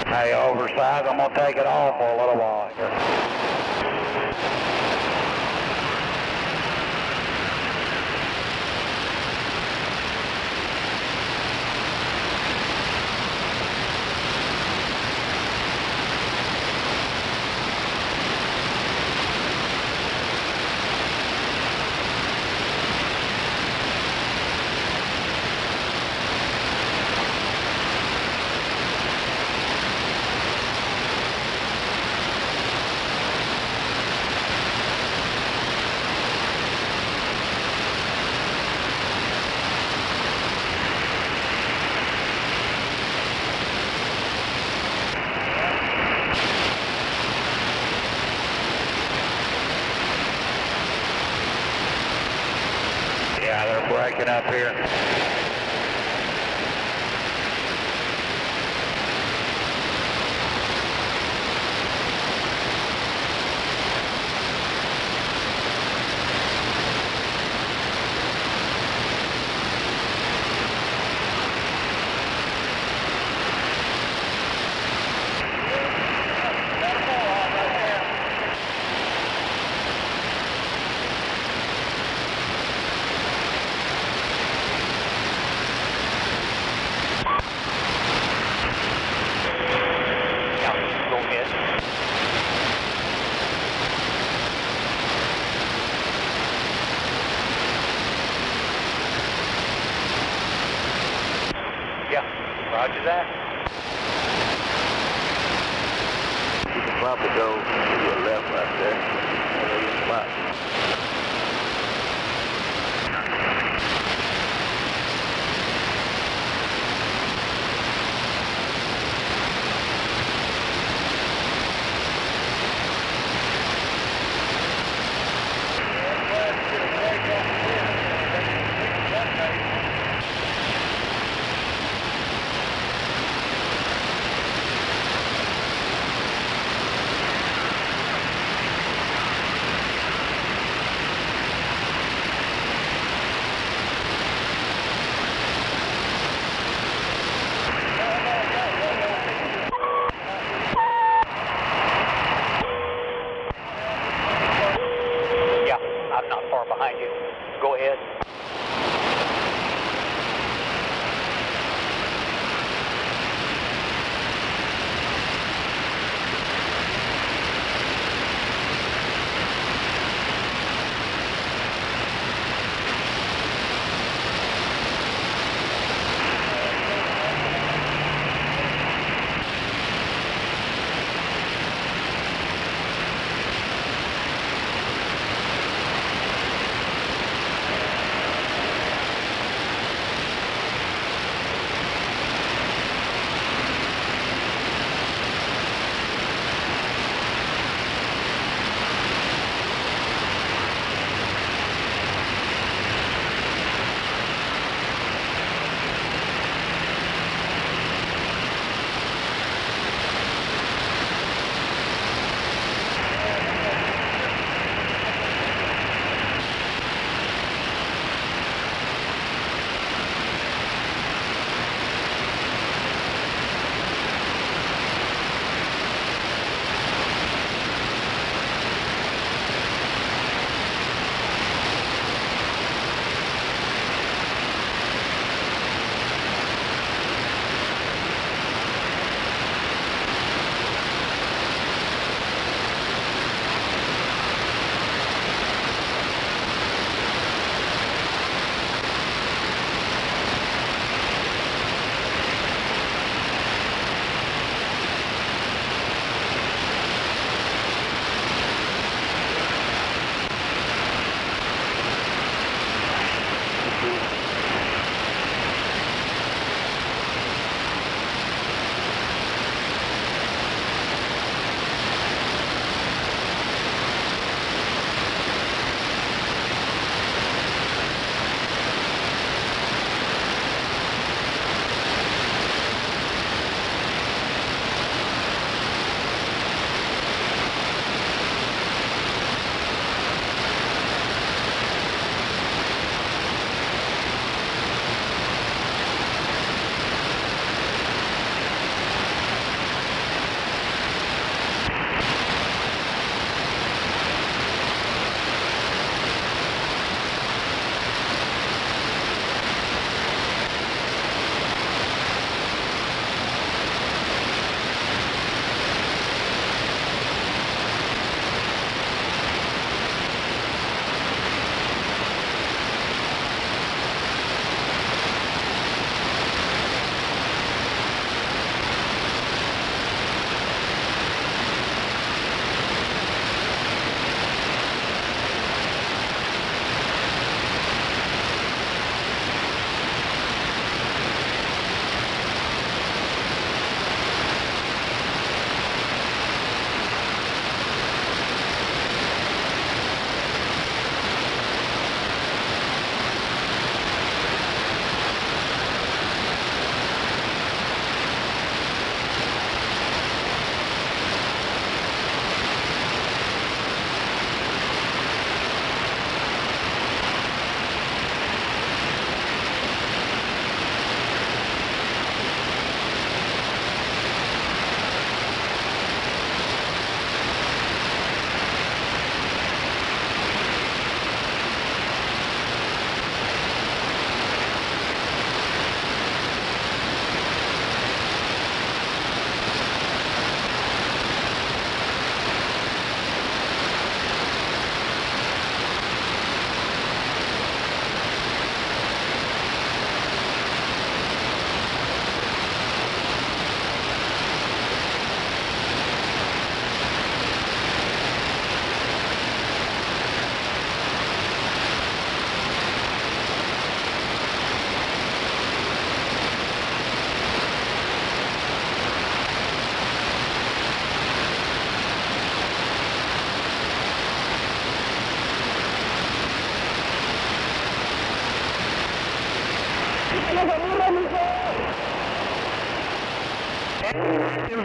Hey, oversized, I'm going to take it off for a little while here. backing up here. Roger that. You can probably go to your left right there. There your spot. Behind you. Go ahead.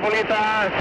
Bolitas.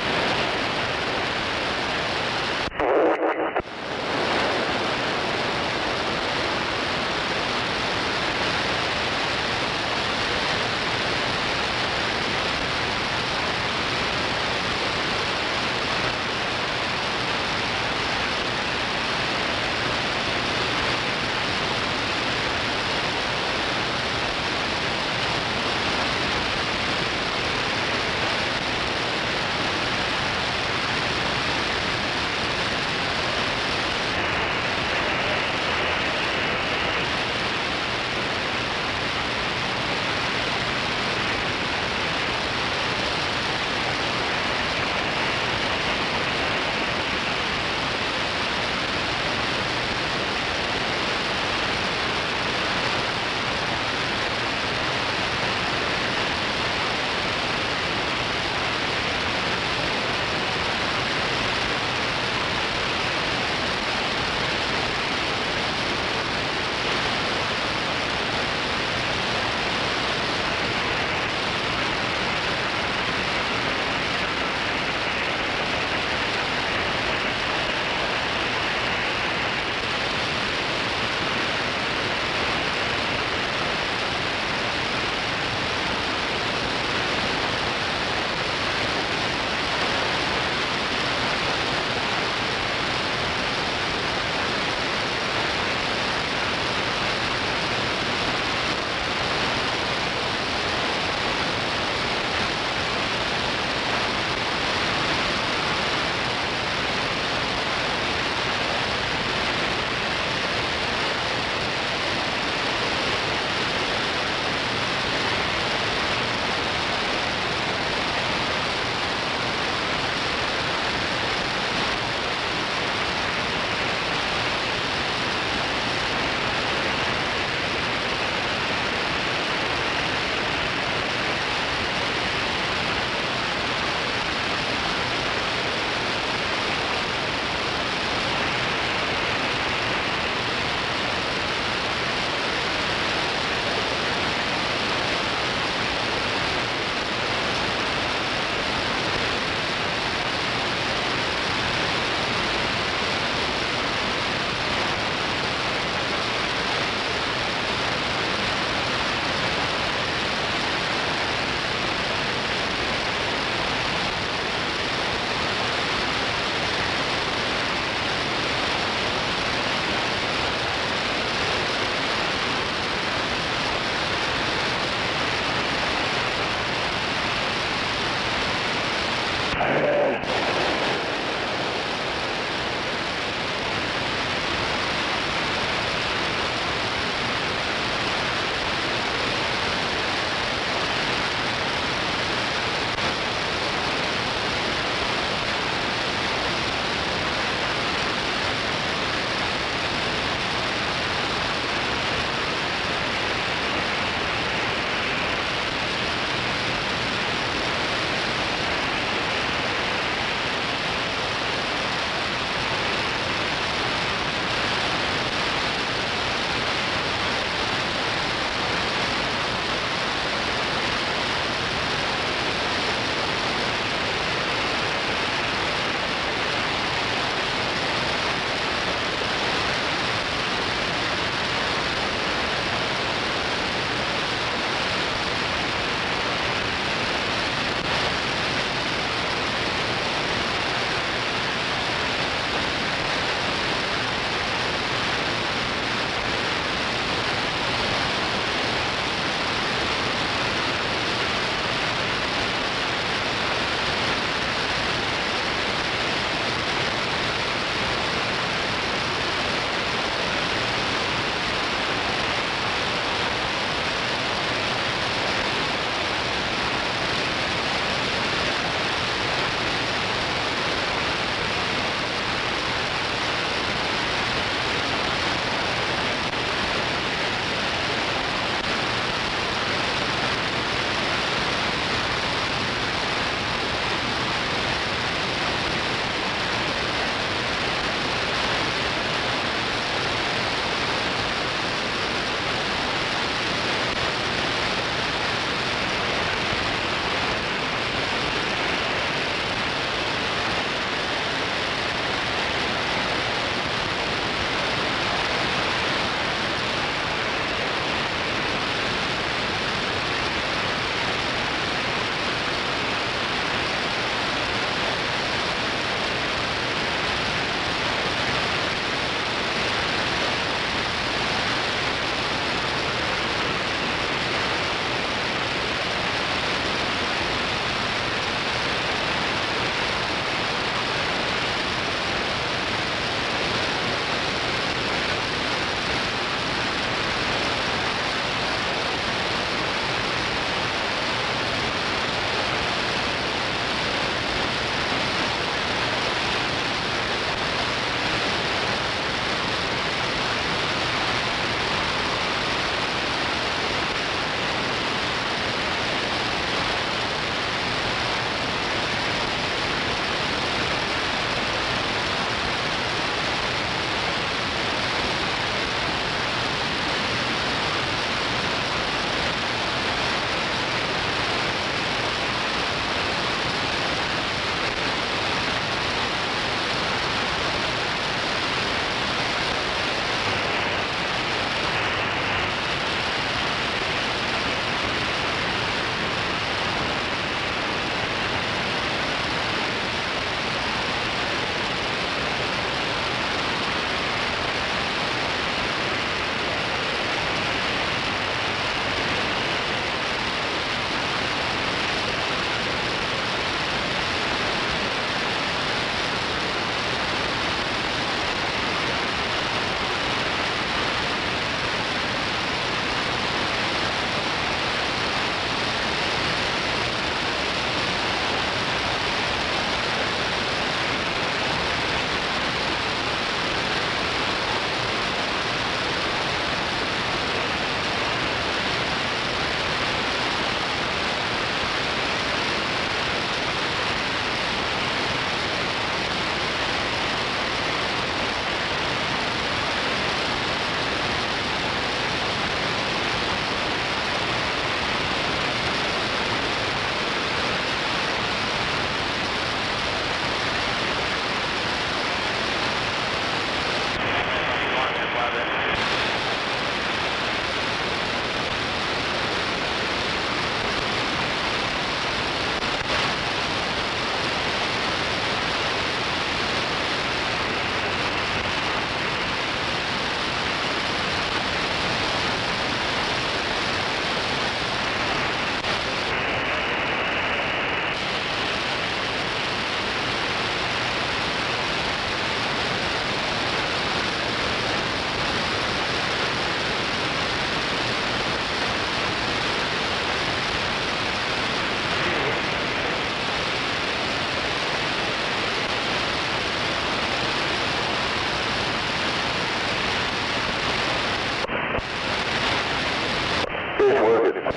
with it.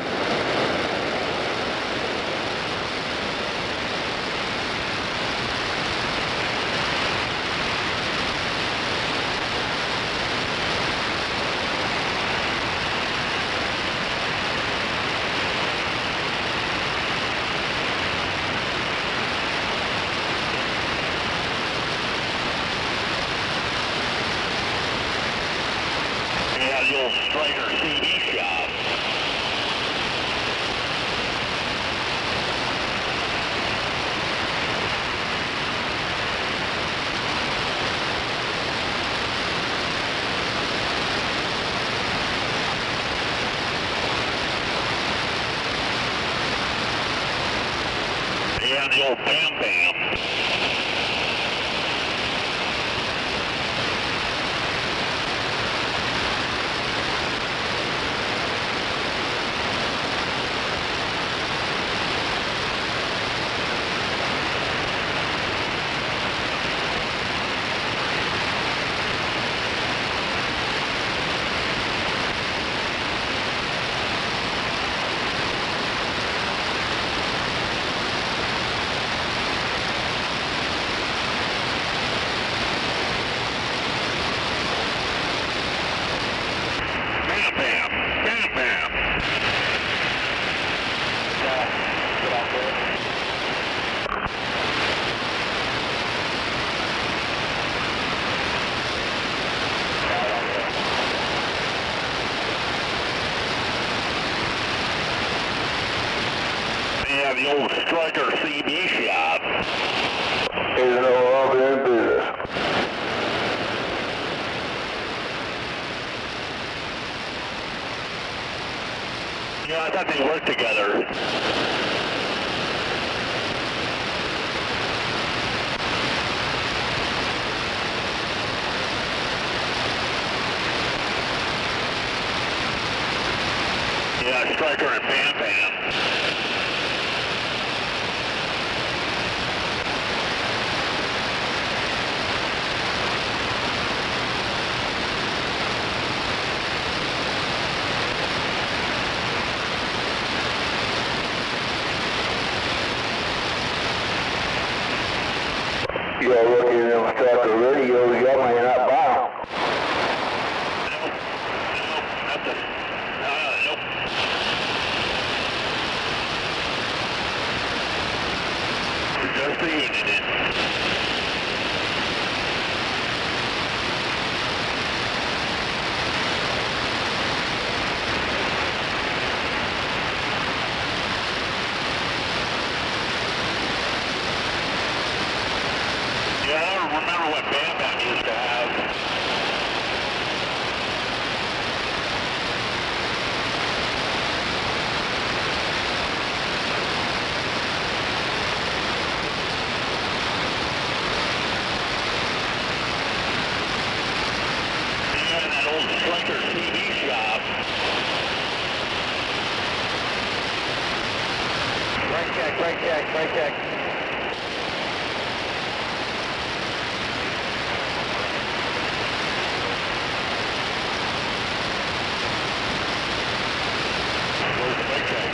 Yeah, the old Striker CD shop. Yeah, the old Bam Bam. Yeah, the old Striker CD shop. Is no longer in business. Yeah, I thought they worked together. Yeah, Striker and Bam Bam. Y'all looking at them Striker radios, y'all may not buy them. Nope. Just the unit. Yeah, I don't remember what Bam Bam used to have. Yeah, that old Striker CD shop. Brake check. Where's the brake check?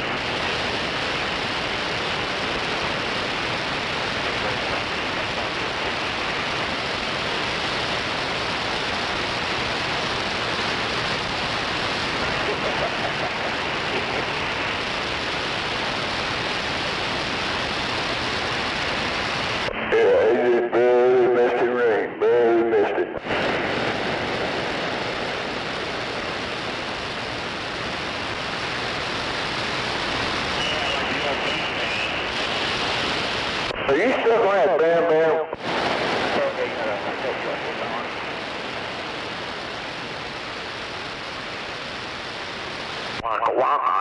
Yeah, barely missed it rain, barely missed it. Are you stuck on that Bam Bam? Waka waka.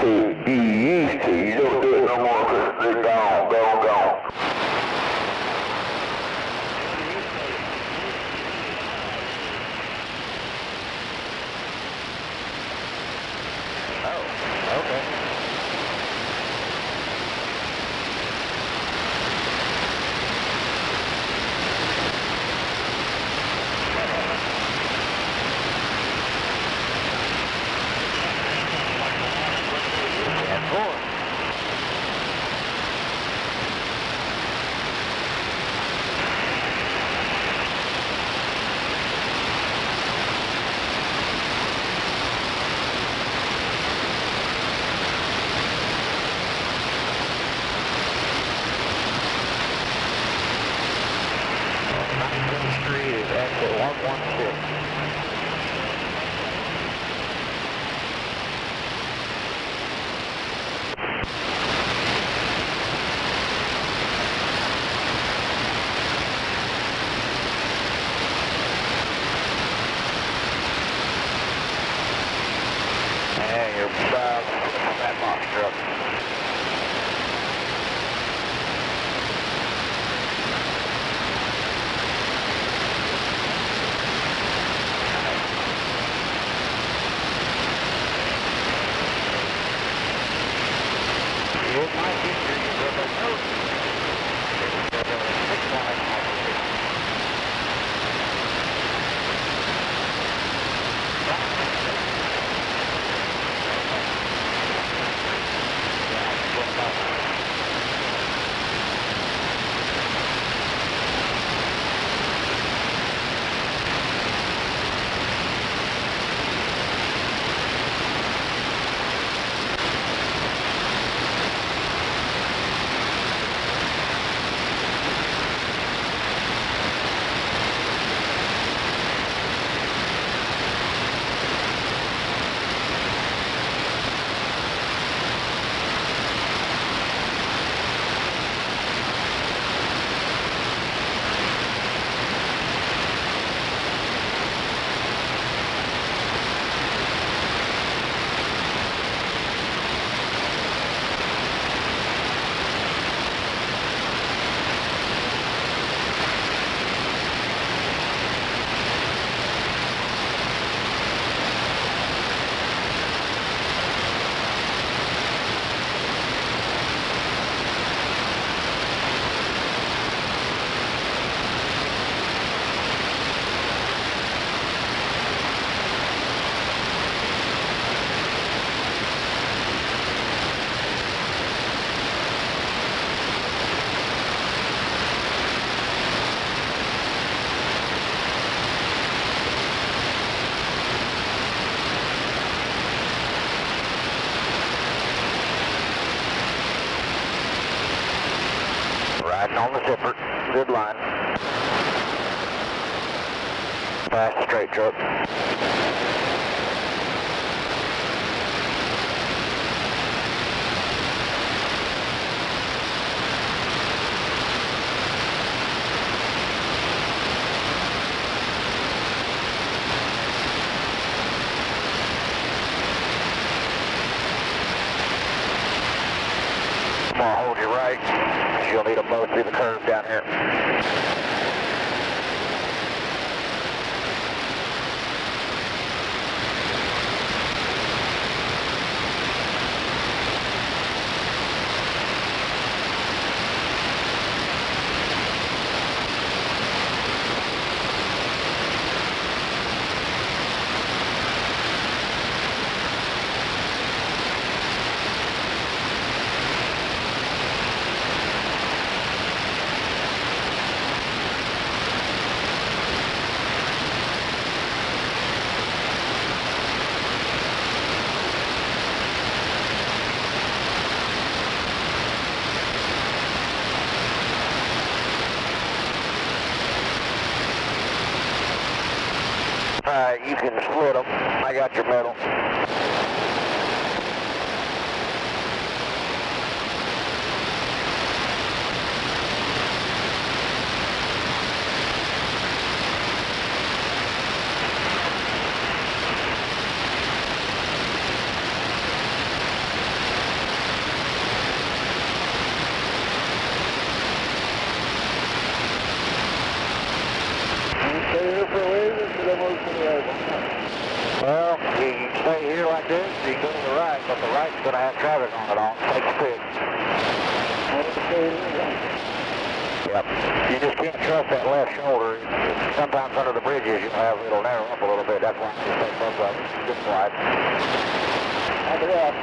easy. You don't do it no more because they're gone. Oh, okay. Street is exit 116. And you're proud from that box truck. It might be serious, but I know riding on the zipper, good line. Past the straight truck. Come on, hold your right. You'll need them both through the curve down here. Alright, you can split them. I got your metal. is, you can go to the right, but the right's going to have traffic on it all. Take your pick. Yep. You just can't trust that left shoulder. Sometimes under the bridges it'll narrow up a little bit. That's why I just take both of them. Good slide. Back it up.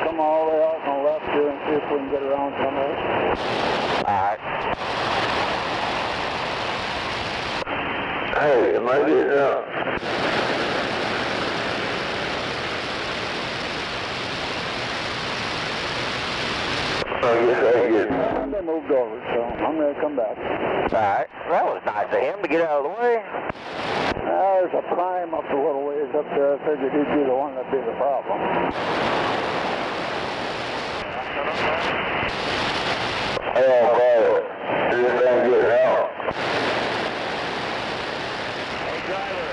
Come all the way off on the left here and see if we can get around some of it. Alright. Hey, am I getting out? I guess I get. They moved over, so I'm going to come back. Alright. That was nice of him to get out of the way. There's a prime up a little ways up there. I figured he'd be the one that'd be the problem. Oh, brother. This ain't getting out. Hey, driver.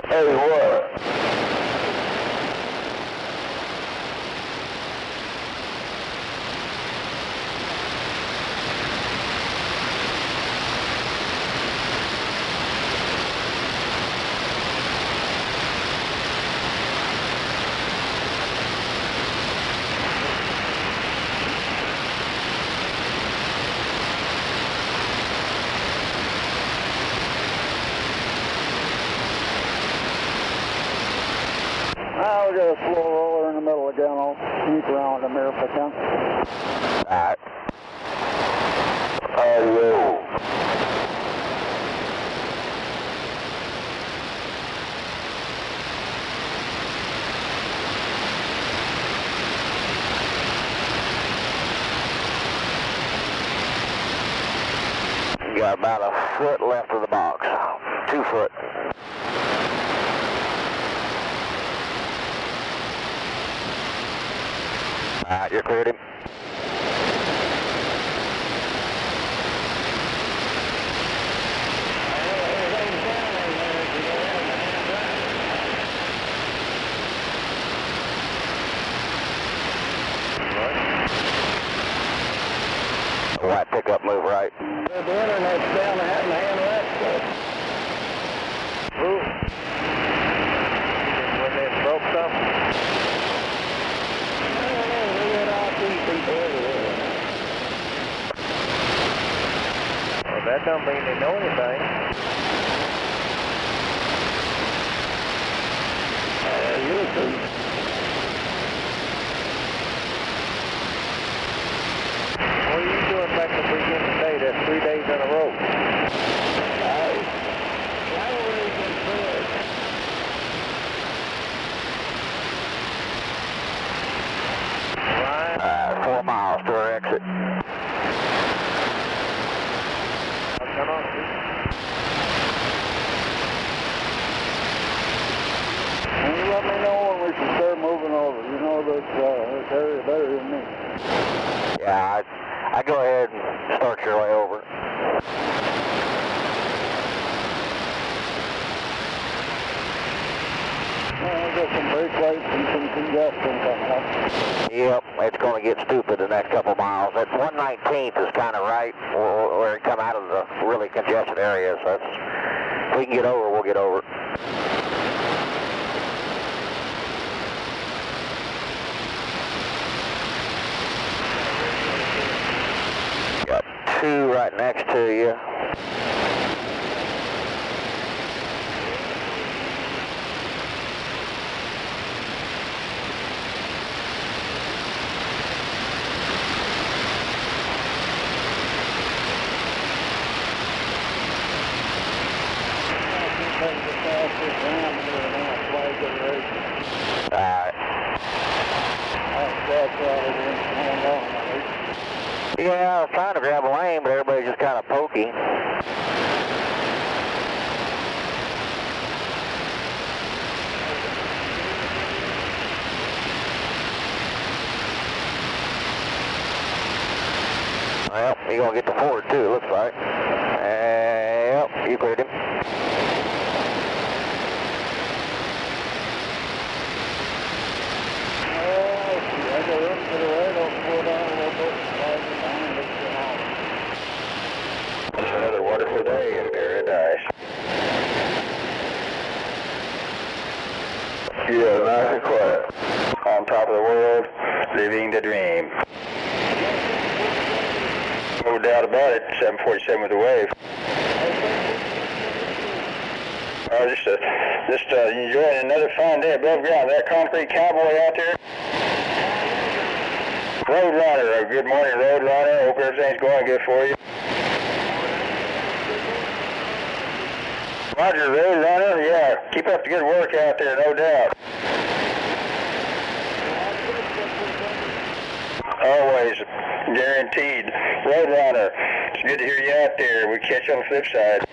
Hey, what? Now we got a slow roller in the middle again. I'll sneak around the mirror if I can. Alright. Yo. You got about a foot left of the box. 2 foot. Alright, you cleared him. White pickup, move right. The internet's down. I had to handle that stuff. Ooh. When they broke something? Well, that don't mean they know anything. What are you doing back at the beginning of the day? That's 3 days in a row. Alright, 4 miles to our exit. Come on, and you let me know when we should start moving over. You know this area better than me. Yeah, I go ahead and start your way over. Well, got some brake lights and some congestion coming up. Yep, it's going to get stupid the next couple miles. That 119th is kind of right where it come out of the really congested area. So if we can get over, we'll get over. to you. Yeah, I was trying to grab a lane, but everybody's just kind of pokey. Well, you're going to get the Ford too, it looks like. Yep, you cleared him. It's another wonderful day in paradise. Yeah, nice and quiet. On top of the world, living the dream. No doubt about it, 747 with a wave. Just enjoying another fine day above ground. That concrete cowboy out there. Roadrunner, good morning, Roadrunner. Hope everything's going good for you. Roger, Roadrunner. Yeah, keep up the good work out there, no doubt. Always, guaranteed. Roadrunner, it's good to hear you out there. We catch you on the flip side.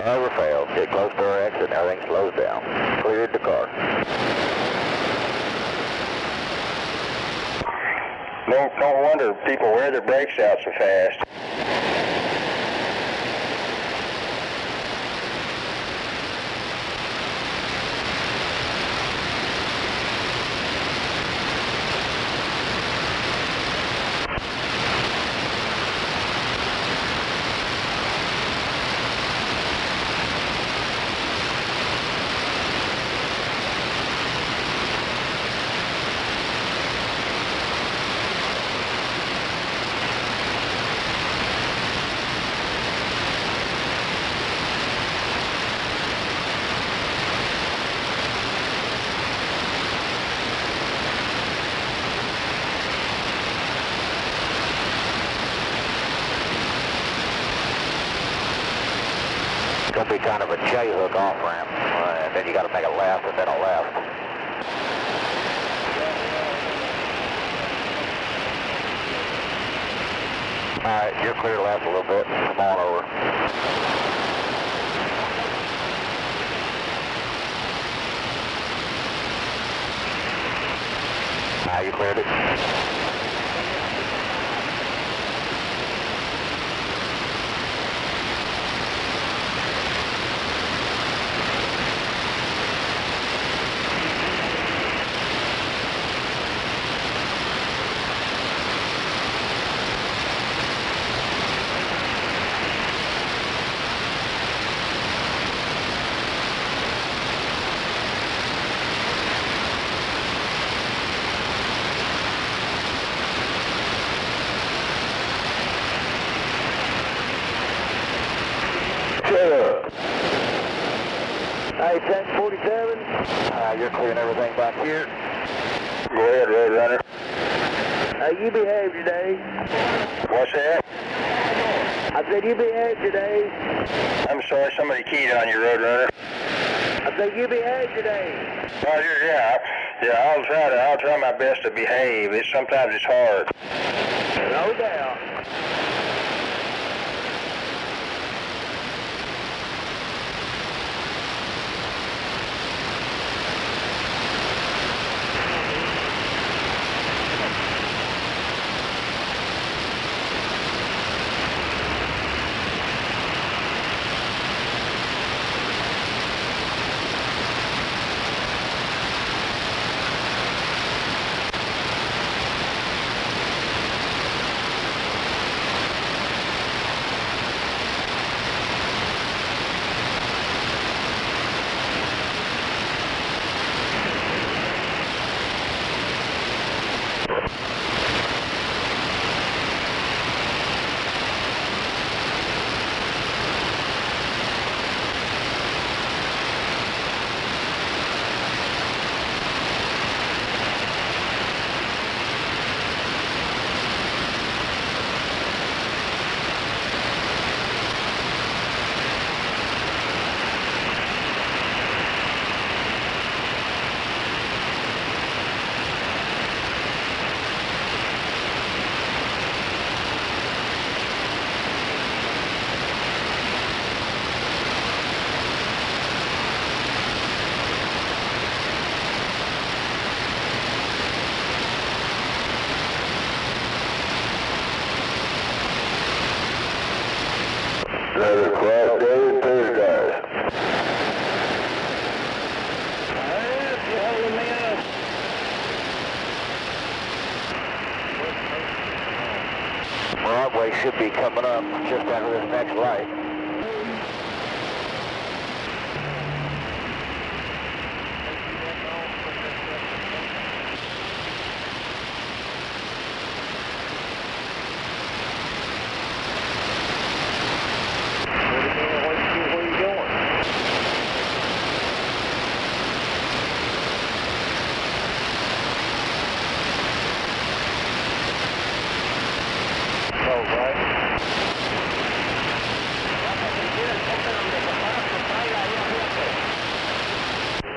Never fails. Get close to our exit and everything slows down. Cleared the car. No wonder people wear their brakes out so fast. It's going to be kind of a J-hook off-ramp, and then you got to make a left and then a left. Alright, you're clear left a little bit. Come on over. You cleared it. Hey, 1047. You're clearing everything back here. Go ahead, Roadrunner. You behaved today. What's that? I said you behaved today. I'm sorry, somebody keyed on you, Roadrunner. I said you behaved today. Roger, yeah, I'll try my best to behave. Sometimes it's hard. No doubt. coming up just after this next light.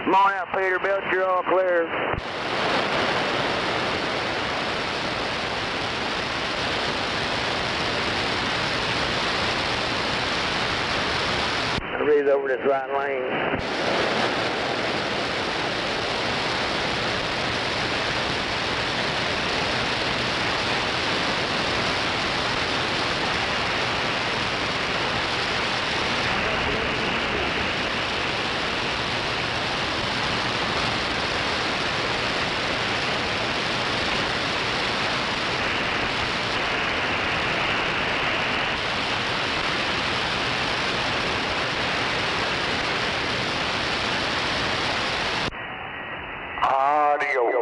Come on out, Peterbilt, you're all clear. I breathe over this right lane. Audio.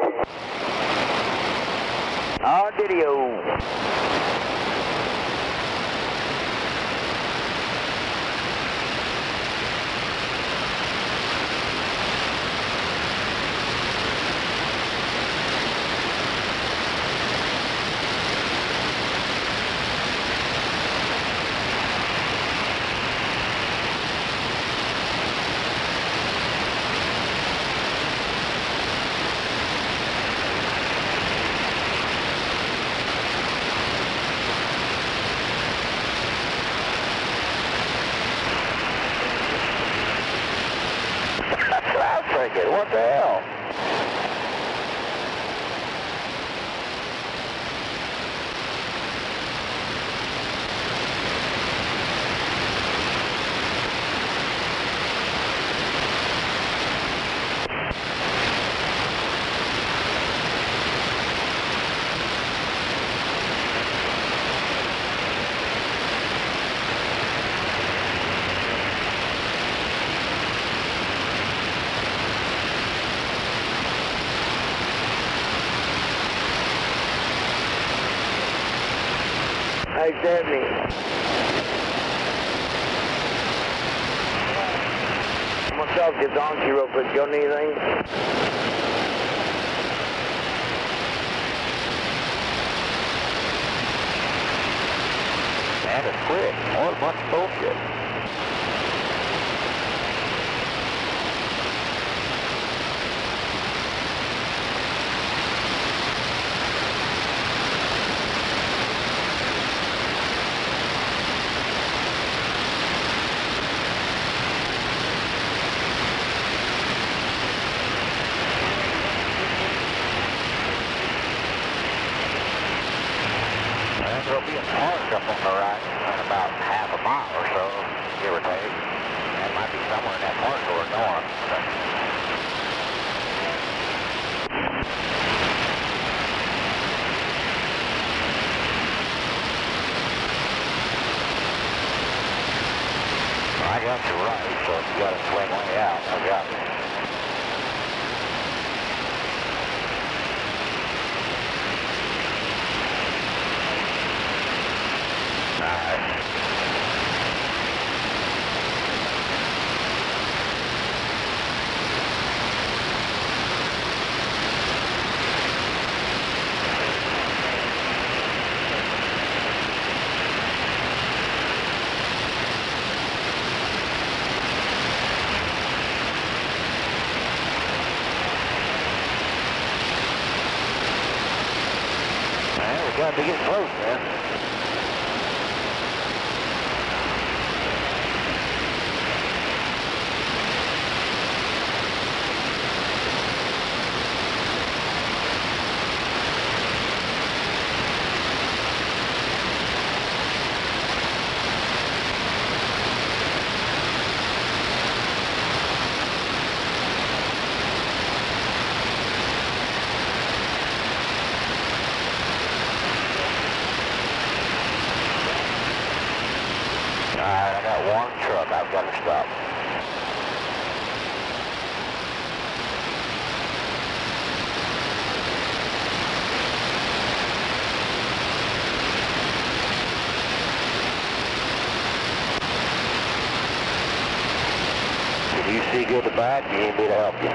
What the hell? Hey, Stephanie. I'm gonna talk to Donkey real quick. You need anything? Man, it's quick. More bunch of bullshit. There'll be a park up on the right in about half a mile or so, give or take. That might be somewhere in that park or north. I got you right, so if you got to swing way out, I got you. We got to get close, man. I've got to stop. If you see good to back, you need me to help you.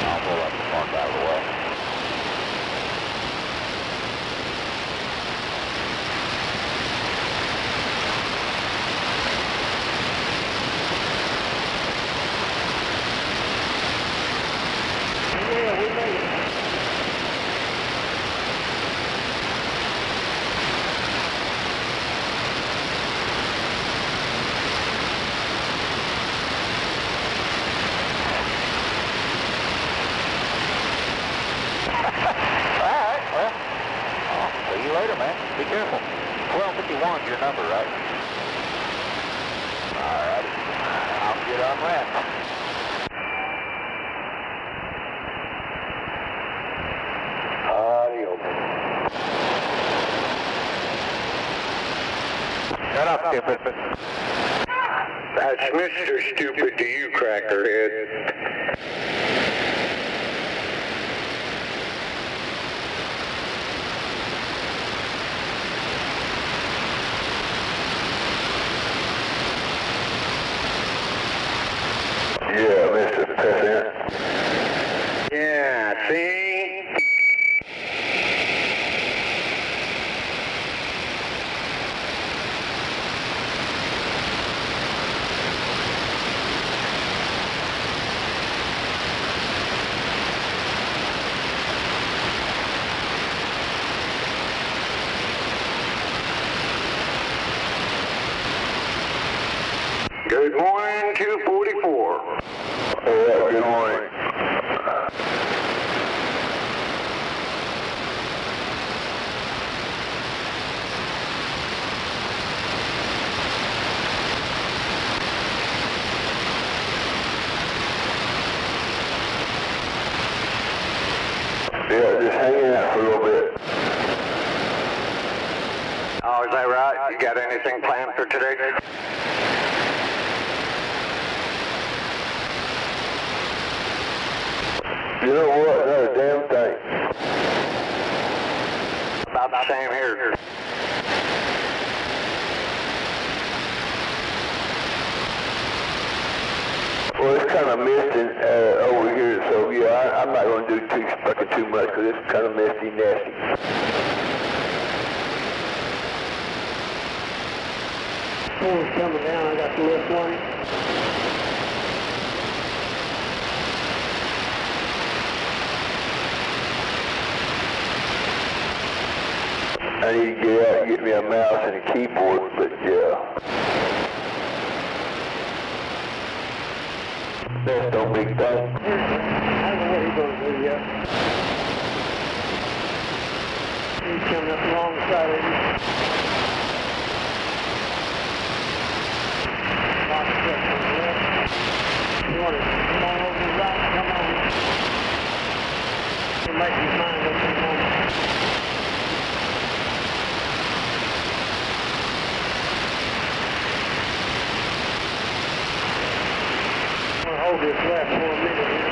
I'll pull up the front out of the way. Yeah, we made it. See you later, man. Be careful. 1251's your number, right? All right. I'll get on that. Adios. Shut up, stupid. That's Mr. Stupid to you, crackerhead. Yeah, Mr. President. Yeah, see? Good morning, 244. Yeah, good morning. Yeah, just hanging out for a little bit. Oh, is that right? You got anything planned for today? You know what? Not a damn thing. About the same here. Well, it's kind of misting over here, so yeah, I'm not going to do too much because it's kind of misty, nasty. Storm's coming down. I got the left one. I need to get out and get me a mouse and a keyboard, but yeah. That's no big thing. I don't know what he's going to do yet. He's coming up the wrong side of you. You want to come on over to the right? Come on. He'll make his mind up in a moment. I'm going to hold this left for a minute here.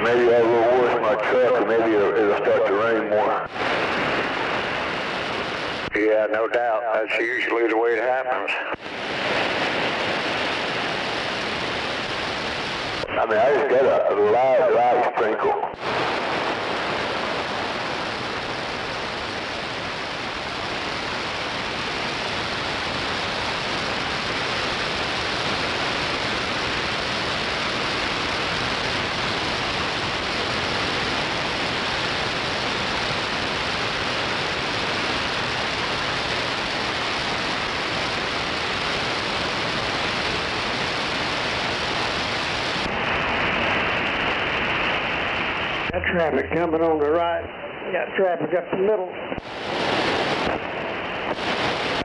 Maybe I'll go wash my truck, and maybe it'll start to rain more. Yeah, no doubt. That's usually the way it happens. I mean, I just got a light sprinkle. Got traffic coming on the right. Got traffic up the middle.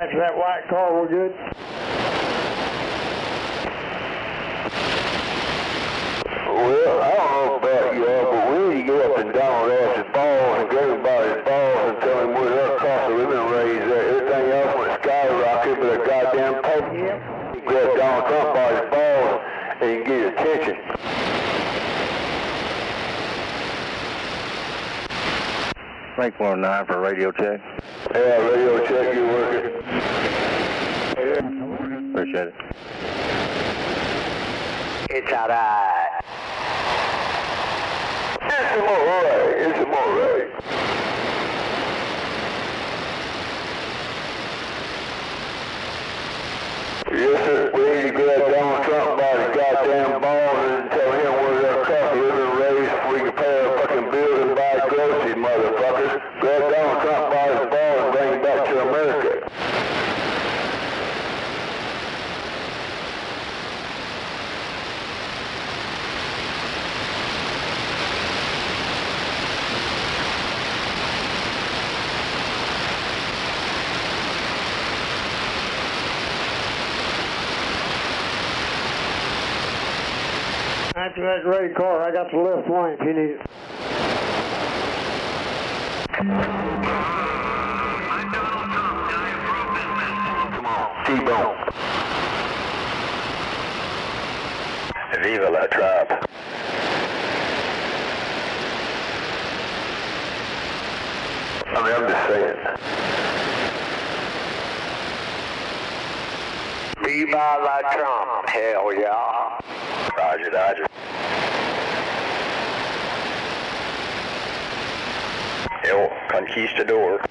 After that white car, we're good. Well, I don't know about y'all, but we need to go up and down Ross's balls and grab everybody's balls and tell him where their cost of living raise there. Everything else went skyrocketed, but a goddamn pope. Yep. You grab Donald Trump by his balls and you get his attention. Frank 109 for radio check. Yeah, radio check, you working? Appreciate it. It's alright. It's alright. It's alright. Yes, sir. We need to grab Donald Trump by the goddamn balls and tell him where their cost of living raise so we can pay our fucking bills and buy groceries, motherfuckers. Grab Donald Trump by his balls and bring him back to America. After that gray car, I got the left lane if you need it. Come on, T-Bone. Viva la Trump. I mean, I'm just saying. Viva la Trump, hell yeah. Roger, Dodger. El Conquistador.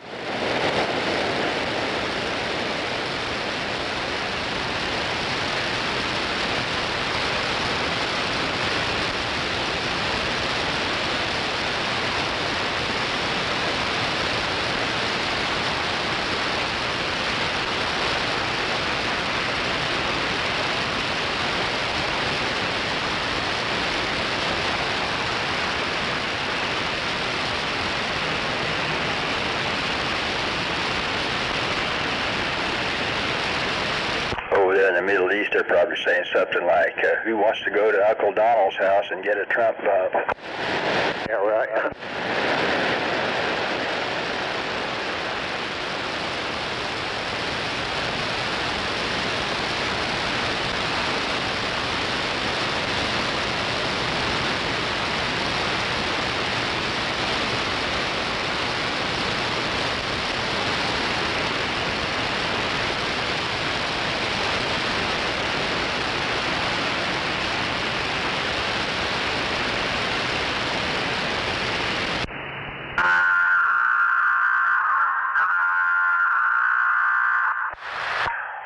Over there in the Middle East, they're probably saying something like, who wants to go to Uncle Donald's house and get a Trump bump? Yeah, right.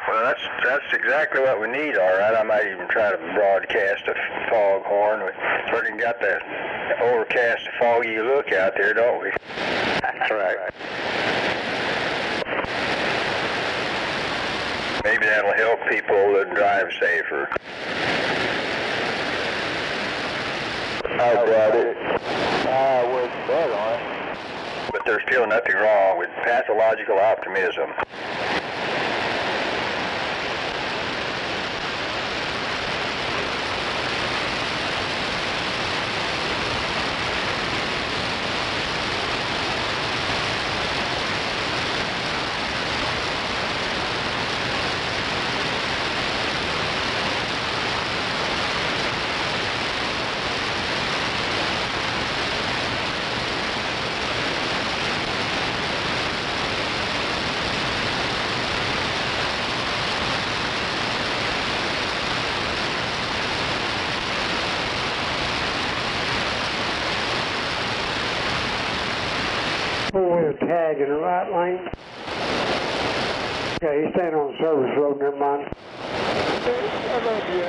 Well, that's exactly what we need, all right. I might even try to broadcast a foghorn. We certainly got the overcast, foggy look out there, don't we? That's right. Maybe that'll help people drive safer. I doubt it. I wouldn't bet on it. But there's still nothing wrong with pathological optimism. 4-wheel tag in the right lane. Okay, he's staying on the service road, never mind. I love you.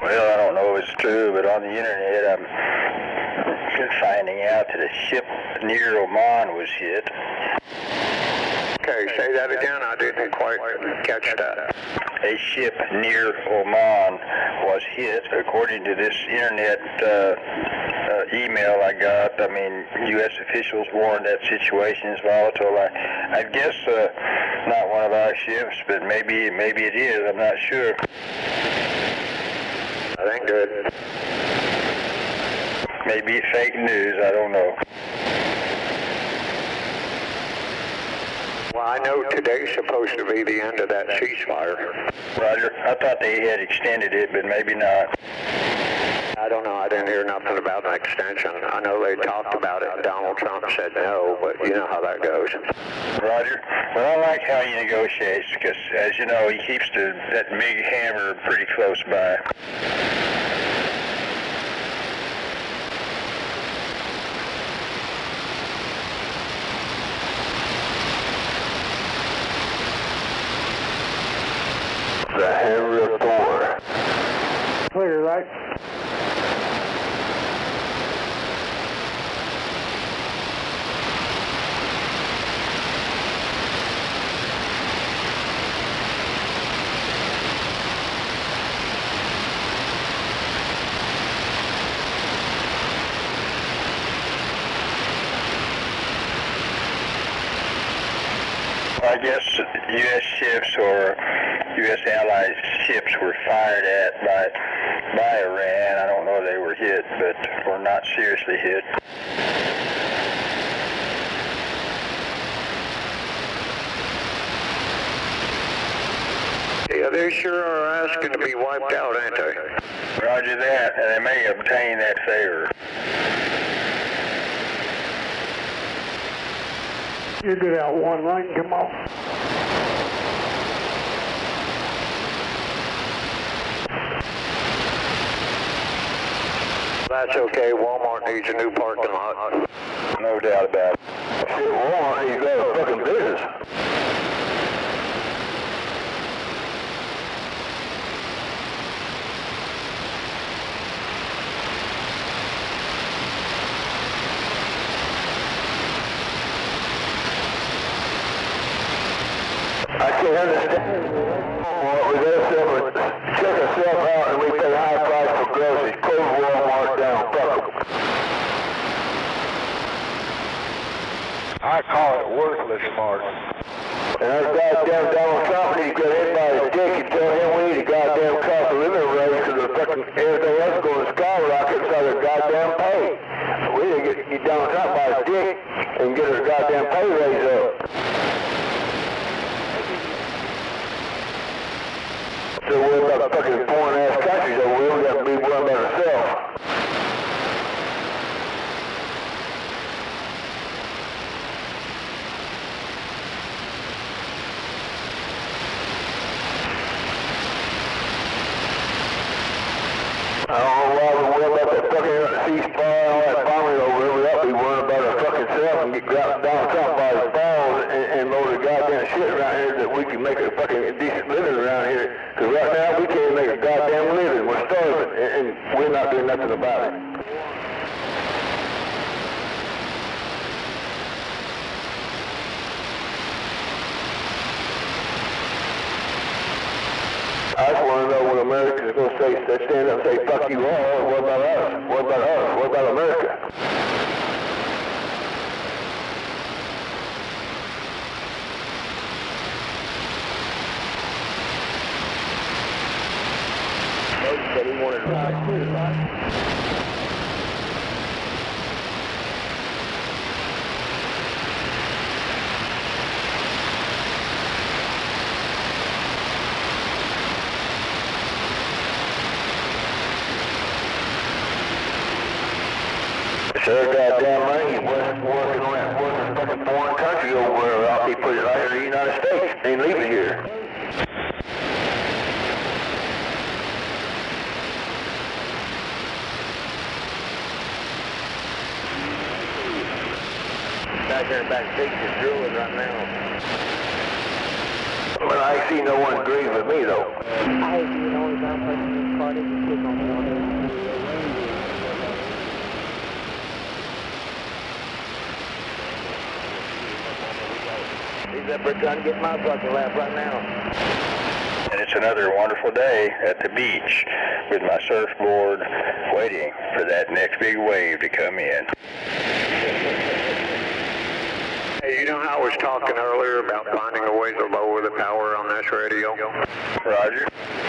Well, I don't know if it's true, but on the internet I'm finding out that a ship near Oman was hit. Okay, say that again. I didn't quite catch that. A ship near Oman was hit, according to this internet email I got. I mean, U.S. officials warned that situation is volatile. I guess not one of our ships, but maybe it is. I'm not sure. That ain't good. Maybe it's fake news. I don't know. Well, I know today's supposed to be the end of that ceasefire. Roger. I thought they had extended it, but maybe not. I don't know. I didn't hear nothing about an extension. I know they talked about it, and Donald Trump said no, but you know how that goes. Roger. Well, I like how he negotiates, because, as you know, he keeps that big hammer pretty close by. The hammer of Thor. Clear, right? I guess U.S. ships or U.S. allied ships were fired at by Iran. I don't know if they were hit, but were not seriously hit. Yeah, they sure are asking to be wiped out, ain't they? Roger that, and they may obtain that favor. You're good out one lane, come on. That's okay. Walmart needs a new parking lot. No doubt about it. Shit, Walmart needs a fucking business. I can't understand. We gotta check ourselves out and we pay high price for groceries. Close Walmart down. Fuck 'em. I call it worthless, Mark. And that goddamn Donald Trump needs to get hit by his dick and tell him we need a goddamn cost of living raise because the fucking everything else going to skyrocket so their goddamn pay. We need to get Donald Trump by his dick and get his goddamn pay raise up. So worry about fucking foreign ass countries over here, we got to be worried about ourselves. I don't know why we worry about that fucking ceasefire and all that bombing over here. We ought to be worrying about our fucking self and get Donald Trump by his balls and load of goddamn shit around here that we can make a fucking decent living around here. Because right now we can't make a goddamn living. We're starving and we're not doing nothing about it. I just want to know when America's going to stand up and say, fuck you all. What about us? What about us? What about America? Said he wanted to ride too, right? Sure goddamn right working on that fucking foreign country over there. I'll be putting it out here in the United States. Ain't leaving here. Back there in back six is drilling right now. But I ain't seen no one agreeing with me though. I hate being always out pushing this car. They just kick on me all day. He's up there trying to get my fucking lap right now. And it's another wonderful day at the beach with my surfboard waiting for that next big wave to come in. Hey, you know how I was talking earlier about finding a way to lower the power on this radio? Roger.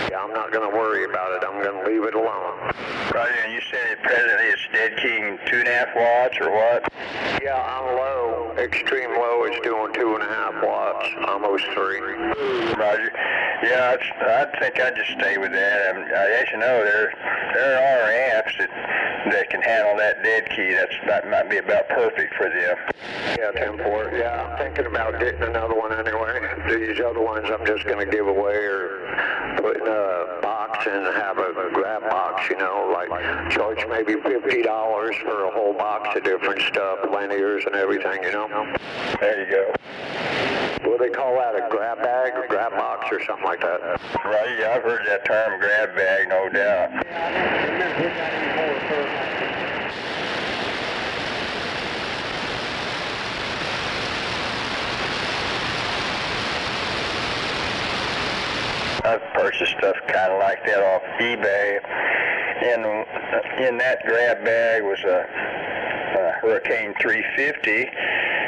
Yeah, I'm not going to worry about it. I'm going to leave it alone. Roger, and you said presently it's dead king 2.5 watts or what? Yeah, on low, extreme low, it's doing 2.5 watts, almost 3. Roger. Yeah, I think I'd just stay with that. As you know, there are amps that can handle that dead key. That might be about perfect for them. Yeah, 10-4. Yeah, I'm thinking about getting another one anyway. These other ones I'm just going to give away or put in a box and have a grab box, you know, like charge maybe $50 for a whole box of different stuff, linears and everything, you know. There you go. What do they call that, a grab bag or grab box or something like that? Right, yeah, I've heard that term, grab bag, no doubt. I've purchased stuff kind of like that off eBay, and in that grab bag was a Hurricane 350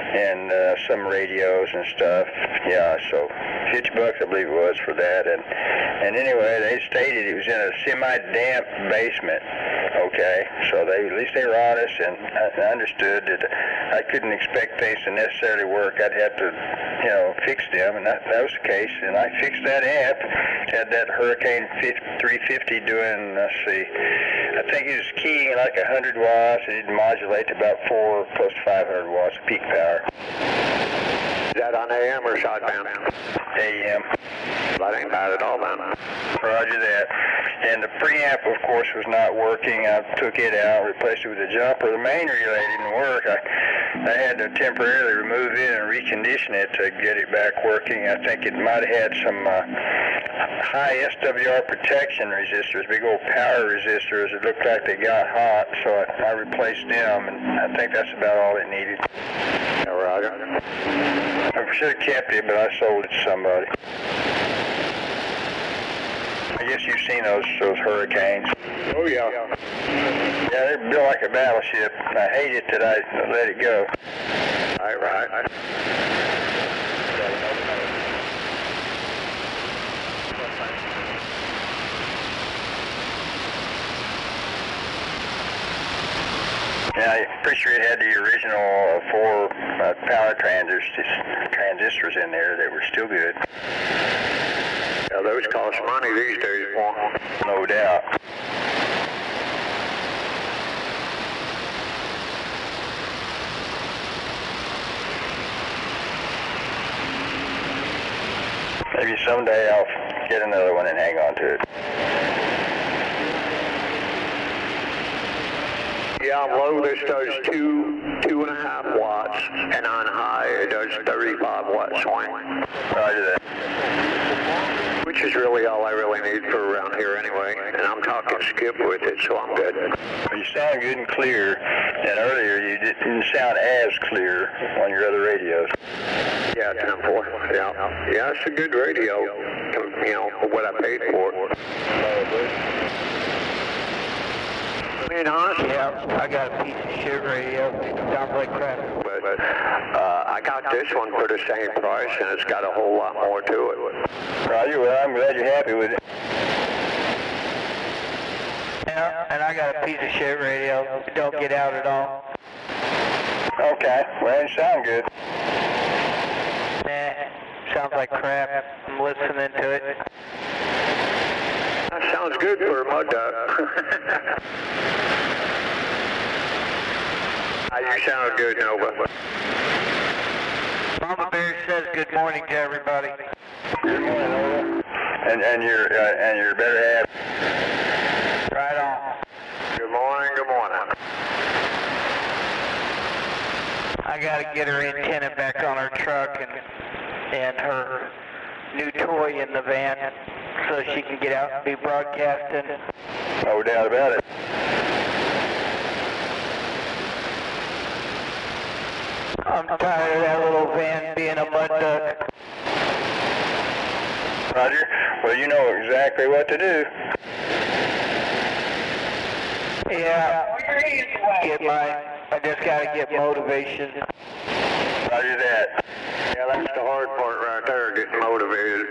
and some radios and stuff. Yeah, so $50 I believe it was for that. And anyway, they stated it was in a semi-damp basement. Okay, so at least they were honest, and I understood that I couldn't expect things to necessarily work. I'd have to, you know, fix them, and that was the case. And I fixed that amp. Had that Hurricane 350 doing, let's see, I think it was keying like 100 watts, and it'd modulate to about 4 close to 500 watts of peak power. Is that on AM or sideband? AM. That ain't bad at all, man. Roger that. And the preamp, of course, was not working. I took it out, replaced it with a jumper. The main relay didn't work. I had to temporarily remove it and recondition it to get it back working. I think it might have had some high SWR protection resistors, big old power resistors. It looked like they got hot, so I replaced them, and I think that's about all it needed. Yeah, Roger. I should have kept it, but I sold it to somebody. I guess you've seen those Hurricanes. Oh, yeah. Yeah, they're built like a battleship. I hate it that I let it go. Right. Yeah, I'm pretty sure it had the original 4 power transistors in there that were still good. Yeah, those cost money these days, boy. No doubt. Maybe someday I'll get another one and hang on to it. Yeah, on low this does 2.5 watts, and on high it does 35 watt swing. Roger that. Which is really all I really need for around here anyway, and I'm talking skip with it, so I'm good. You sound good and clear, and earlier you didn't sound as clear on your other radios. Yeah, 10-4. Yeah, it's a good radio, you know, for what I paid for it. I mean, honestly, I got a piece of shit radio. Sounds like crap. But I got this one for the same price, and it's got a whole lot more to it. Roger, well, I'm glad you're happy with it. Yeah, and I got a piece of shit radio. It don't get out at all. Okay, well, it sounds good. Nah, sounds like crap. I'm listening to it. That sounds good for a mud duck. You sound good, Nova. Mama Bear says good morning to everybody. Good morning, Nova. And your better half. Right on. Good morning, good morning. I gotta get her antenna back on her truck and her new toy in the van so she can get out and be broadcasting. No doubt about it. I'm tired of that little van being a mud duck. Roger. Well, you know exactly what to do. Yeah. I just gotta get motivation. Roger that. Yeah, that's the hard part right there, getting motivated.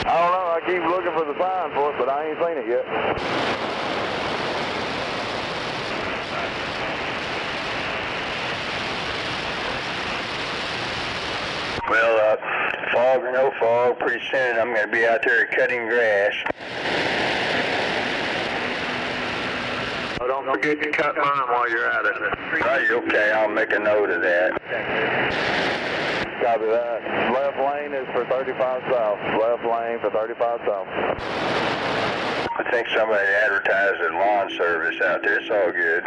I don't know. I keep looking for the sign for it, but I ain't seen it yet. Well, fog or no fog, pretty soon I'm going to be out there cutting grass. Oh, don't forget to cut mine while you're at it. Right, okay, I'll make a note of that. Copy that. Left lane is for 35 south. Left lane for 35 south. I think somebody advertised a lawn service out there. It's all good.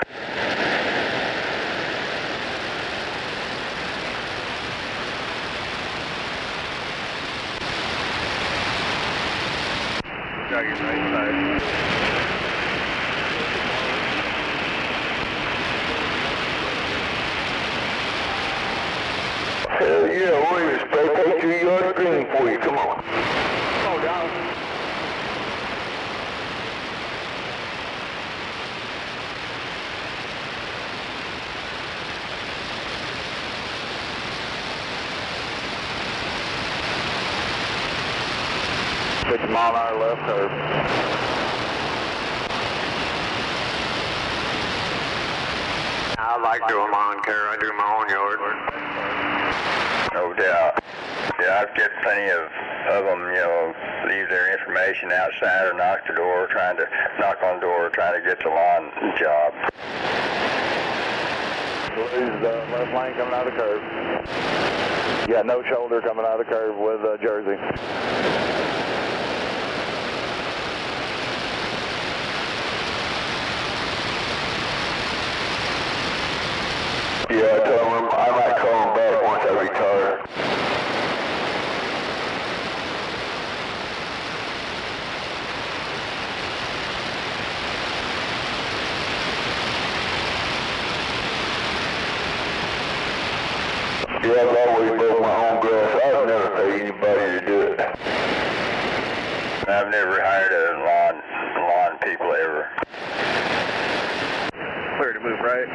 Got your right side. Hell yeah, we're spray 2 yard green for you. Come on. Oh, down. $6-mile-an-hour left curve. I like doing lawn care. I do my own yard. No doubt. Yeah, I've got plenty of them, you know, leave their information outside or knock on the door, trying to get the lawn job. Lose the left lane coming out of the curve. Yeah, no shoulder coming out of the curve with Jersey. Yeah, I told him I might call him back once I retire. Yeah, I've always mowed my own grass. I've never paid anybody to do it. I've never hired a lawn people ever. Clear to move right.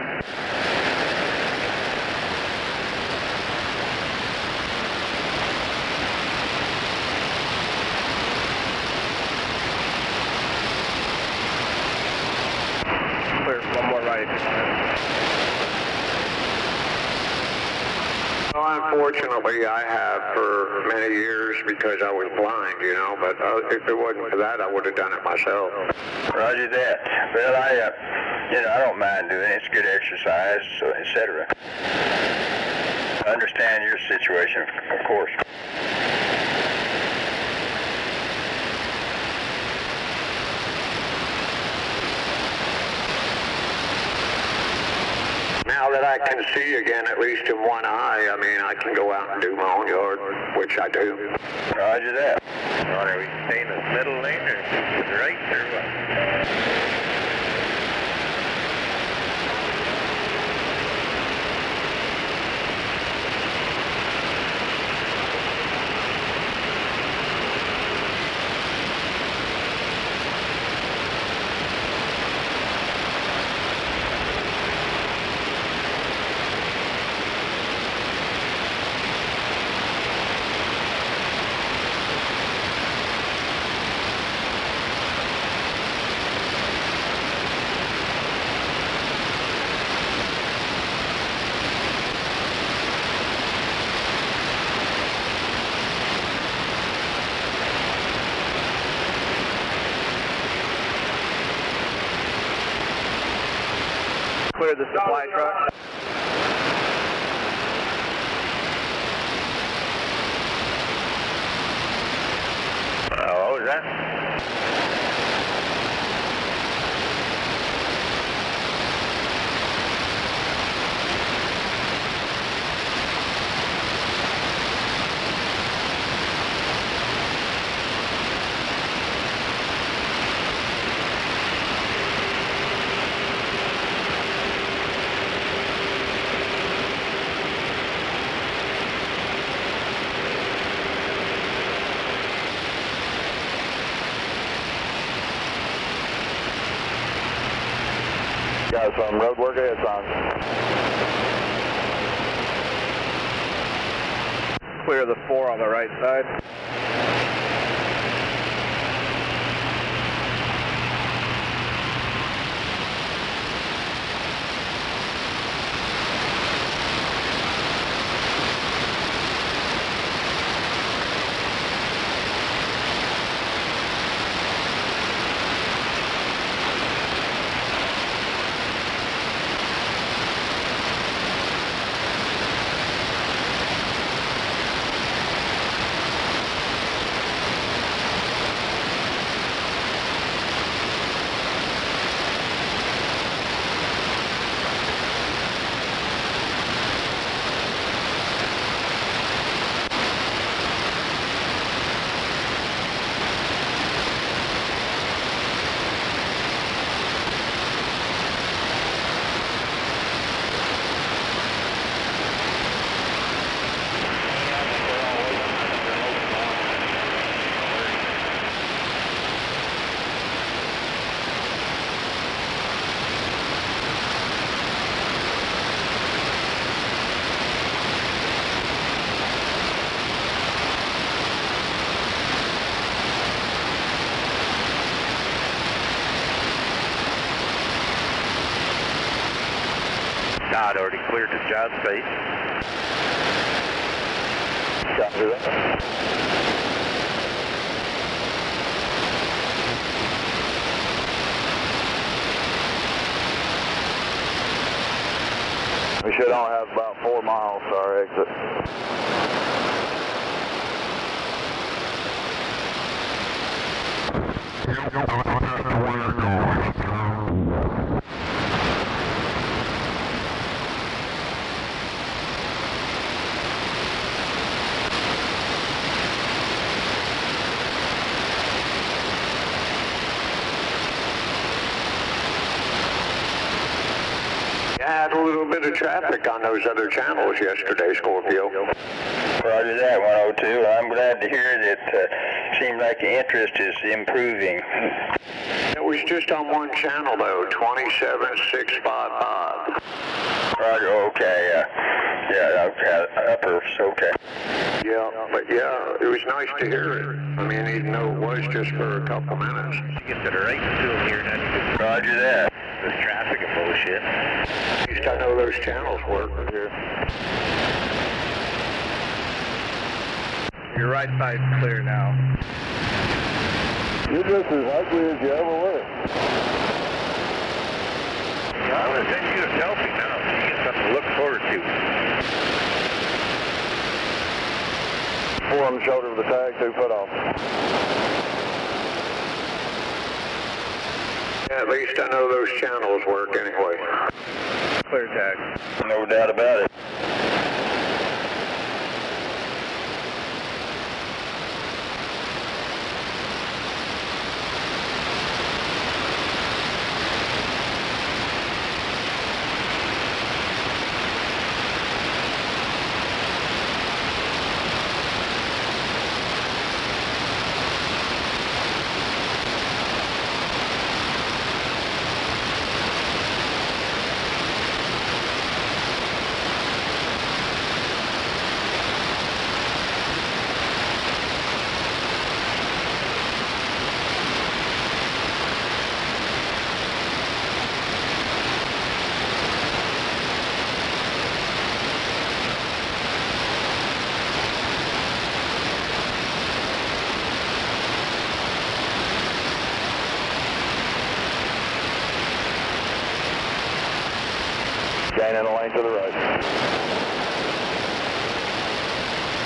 Clear, one more right. Well, unfortunately, I have for many years because I was blind, you know, but if it wasn't for that, I would have done it myself. Roger that. Well, I don't mind doing it. It's good exercise, so etc. I understand your situation, of course. Now that I can see again, at least in one eye, I mean, I can go out and do my own yard, which I do. Roger that. Or are we staying in the middle lane or to the right or what? Clear the supply truck. What was that? Got some road work ahead, son. Clear the 4 on the right side. Todd already cleared the job site. Copy that. We should only have about 4 miles to our exit. Had a little bit of traffic on those other channels yesterday, Scorpio. Roger that, 102. I'm glad to hear that seems like the interest is improving. It was just on one channel, though, 27655. Roger, okay, yeah, okay, upper, okay. Yeah, but yeah, it was nice to hear it. I mean, even though it was just for a couple minutes. You get to the right still here, that's good. Roger that. This traffic and bullshit. At least I know those channels work here. Your right side's clear now. You're just as ugly as you ever were. Yeah, I'm going to send you a selfie now so you get something to look forward to. Four on the shoulder of the tag, 2 foot off. Yeah, at least I know those channels work anyway. Clear tag. No doubt about it.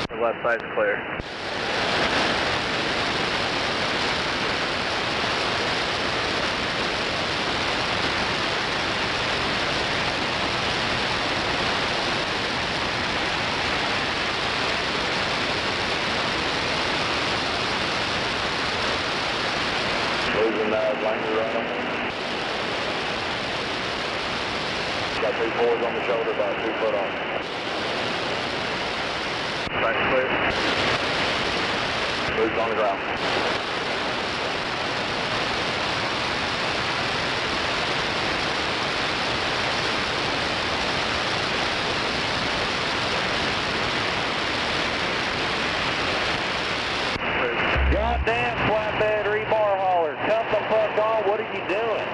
The left side's clear. Losing Langer right on. Got 3 4s on the shoulder, about 2 foot on. Side's clear. Moves on the ground. Goddamn flatbed rebar hauler. Come the fuck on. What are you doing?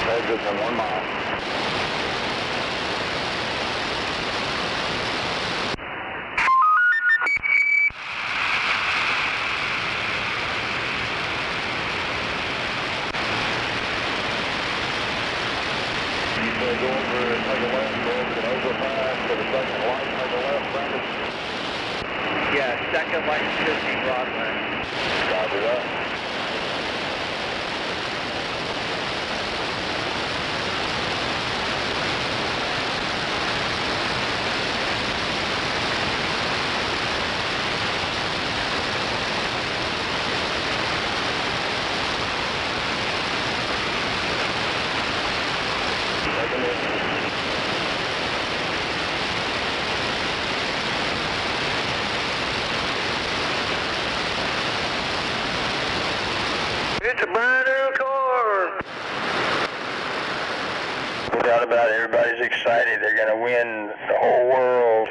Exits in 1 mile. Go over, take a left, go over to overpass to the second light, take a left, Brandon. Yeah, second light 50 Broadway. Copy that. It's a brand new car. No doubt about it, everybody's excited. They're going to win the whole world.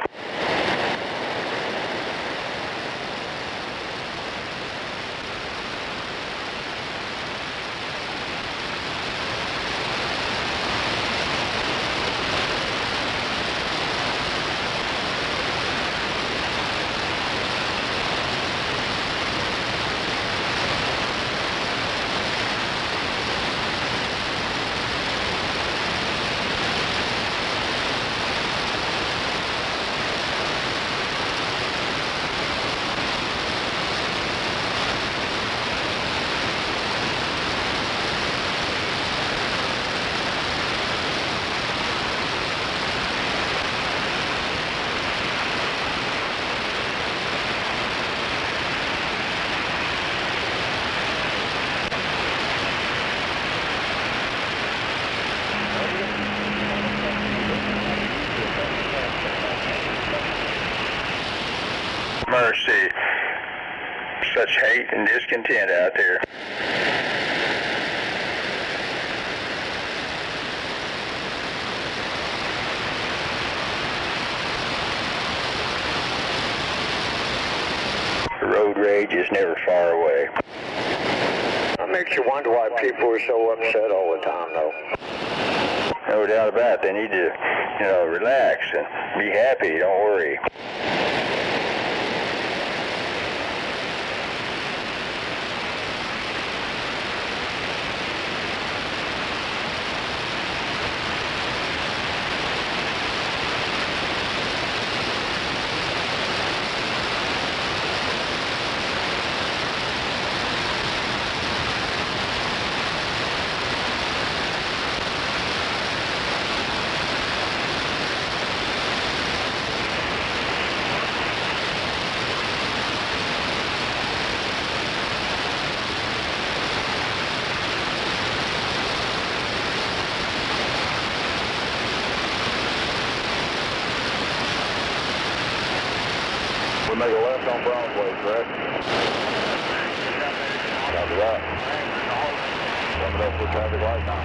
Mercy. Such hate and discontent out there. The road rage is never far away. That makes you wonder why people are so upset all the time, though. No doubt about it. They need to, relax and be happy. Don't worry. We make a left on Broadway, correct? Copy that. Coming up for traffic light now.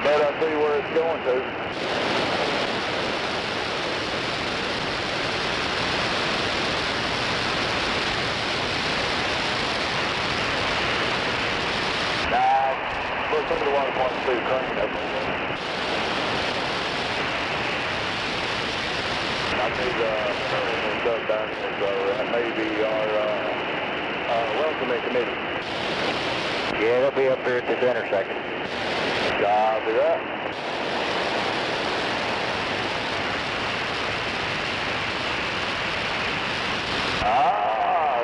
bet I see where it's going to. Look into the water point and see the crane up there. I see the stuff down here, so that may be our welcoming committee. Yeah, they'll be up here at this intersection. Copy that.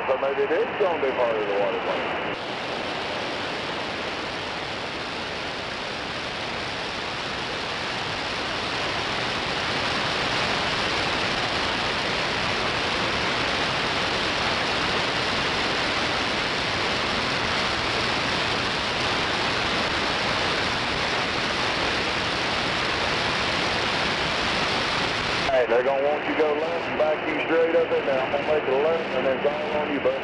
So maybe it is going to be part of the water plant. They're going to want you to go left and back you straight up in there. I'm going to make it a left and then it's all on you, bud.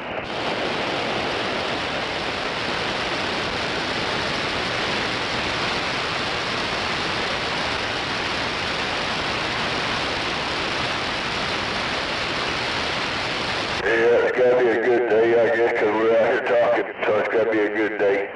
Yeah, it's got to be a good day, I guess, because we're out here talking, so it's got to be a good day.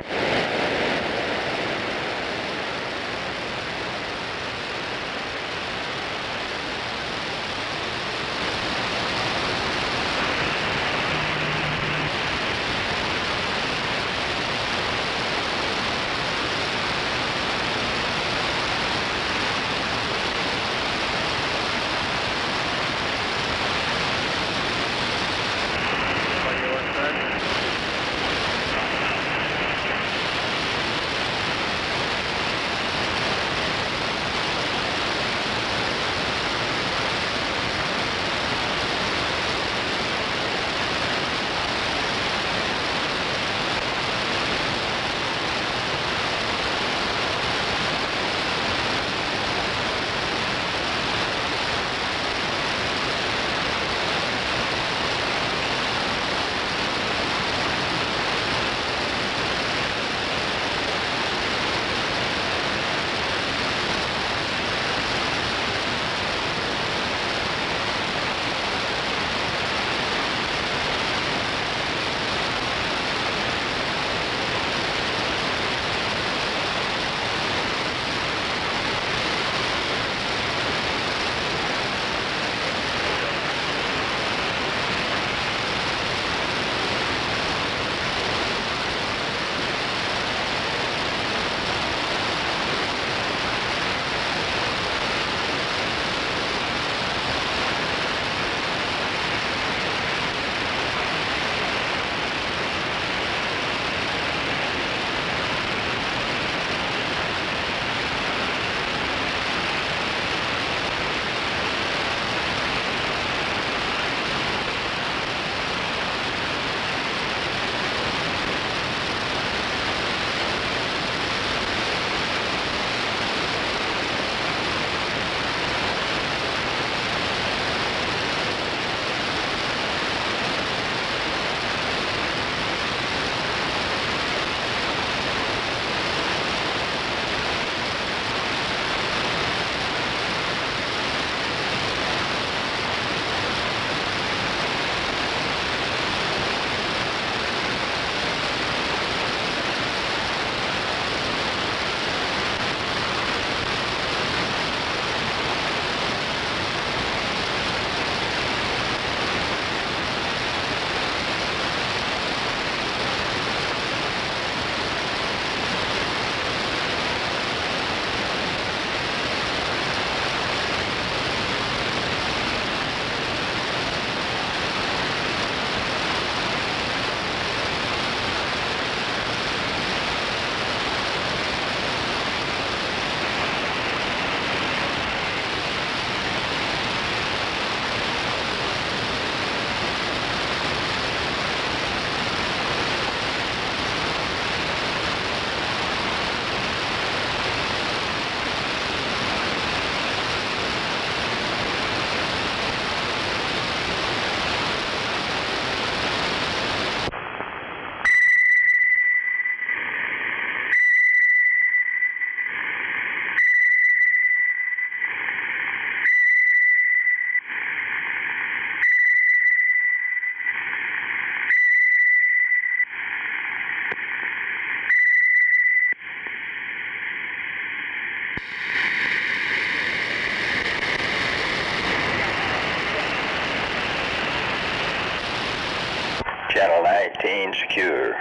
19 secure.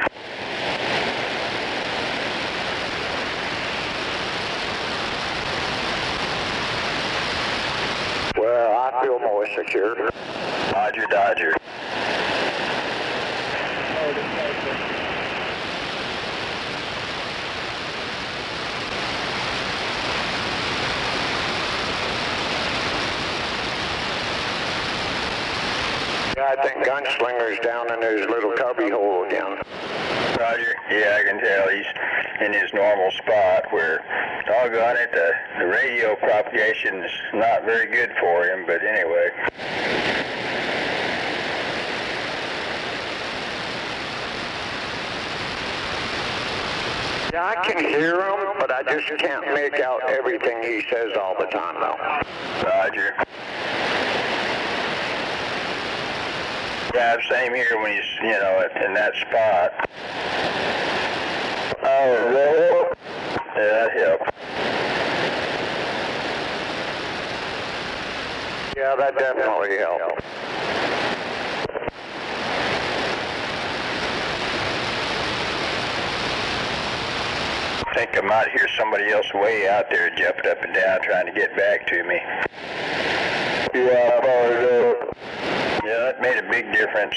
Well, I feel more secure. Roger, Dodger. Yeah, I think Gunslinger's down in his little cubby hole again. Roger. Yeah, I can tell he's in his normal spot where, doggone it, the radio propagation's not very good for him, but anyway. Yeah, I can hear him, but I just can't make out everything he says all the time, though. Roger. Yeah, same here when he's, you know, in that spot. Oh, really? Yeah, that helped. Yeah, that definitely helped. I think I might hear somebody else way out there jumping up and down trying to get back to me. Yeah, probably do. Yeah, that made a big difference.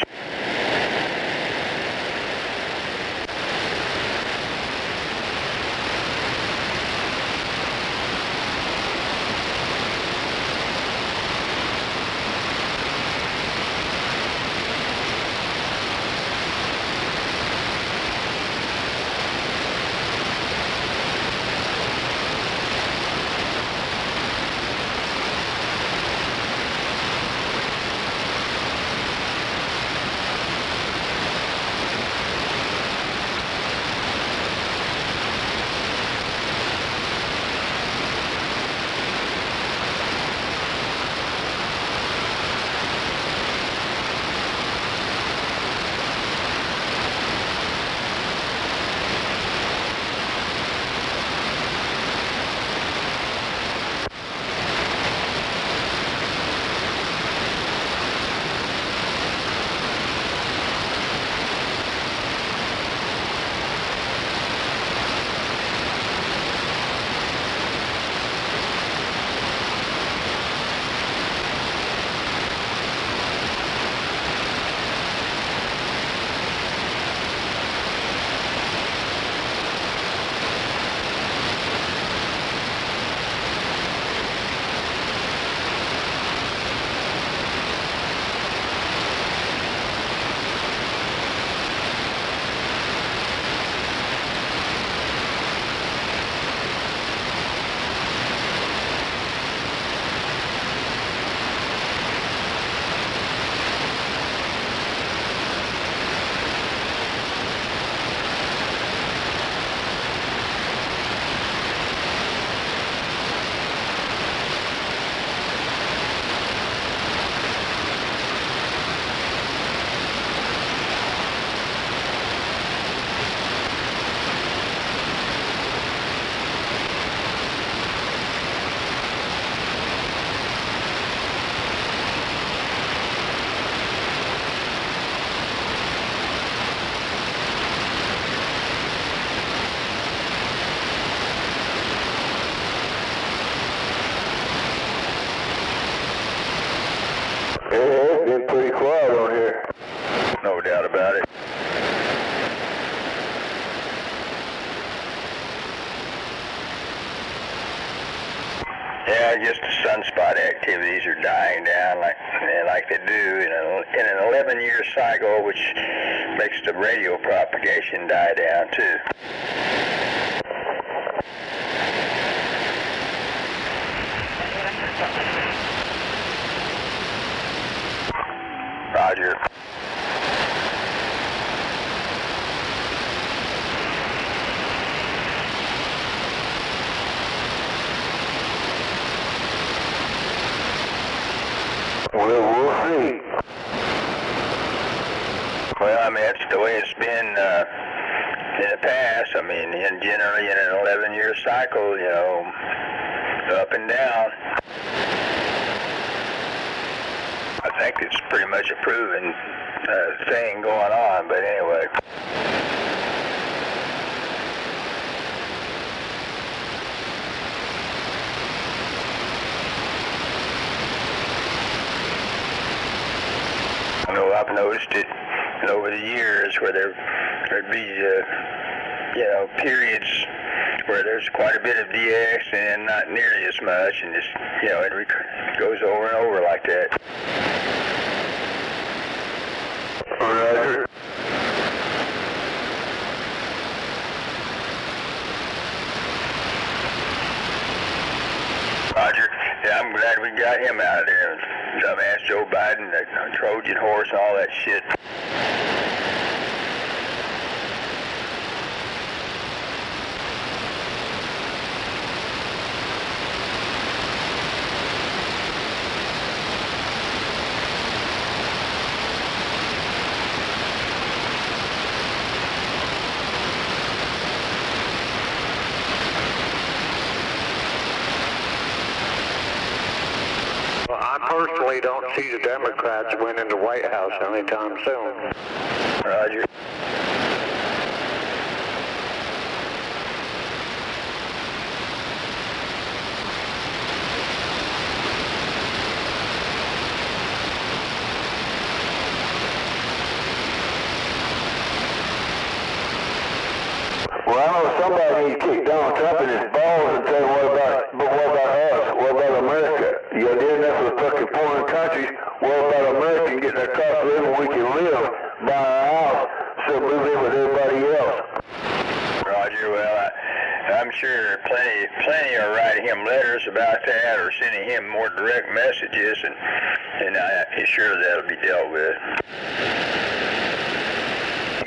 It's been pretty quiet on here. No doubt about it. Yeah, just the sunspot activities are dying down like they do in an 11-year cycle, which makes the radio propagation die down too. Roger. Well, we'll see. Well, I mean, that's the way it's been in the past. I mean, generally in an 11-year cycle, you know, up and down. I think it's pretty much a proven thing going on, but anyway. I know I've noticed it over the years where there'd be, periods where there's quite a bit of DX and not nearly as much, and just, it goes over and over like that. Roger. Roger. Yeah, I'm glad we got him out of there. Dumbass Joe Biden, that Trojan horse, and all that shit. I personally don't see the Democrats winning the White House anytime soon. Roger. Well, I know somebody needs to kick Donald Trump in his balls and say, what about us? What about America? You're doing that for the fucking foreign countries. What about America getting their cost of living we can live, buy our house, so move in with everybody else? Roger, well, I'm sure plenty are writing him letters about that or sending him more direct messages, and I'm sure that'll be dealt with.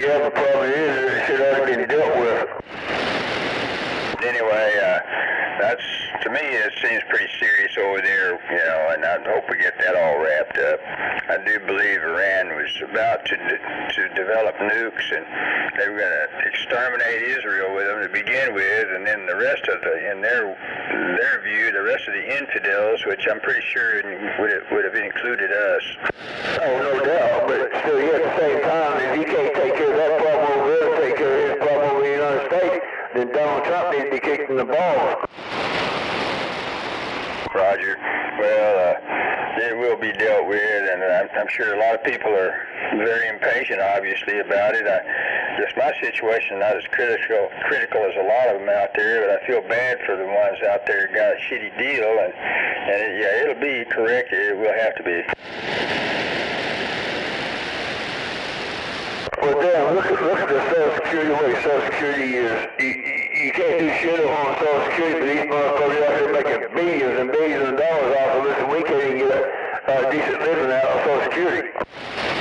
Yeah, the problem is it should have been dealt with. Anyway, to me, it seems pretty serious over there, and I hope we get that all wrapped up. I do believe Iran was about to develop nukes, and they were going to exterminate Israel with them to begin with, and then the rest of in their view, the rest of the infidels, which I'm pretty sure would have included us. Oh, no doubt, but still, at the same time, if you can't take care of that problem over there, take care of his problem over the United States, then Donald Trump needs to be kicked in the balls. Roger. Well, it will be dealt with, and I'm sure a lot of people are very impatient, obviously, about it. Just my situation not as critical as a lot of them out there, but I feel bad for the ones out there who got a shitty deal, and it'll be corrected. It will have to be. Well, damn, look at the Social Security, what Social Security is. You can't do shit on Social Security, but these motherfuckers out here making billions and billions of dollars off of us, and we can't even get a decent living out of Social Security.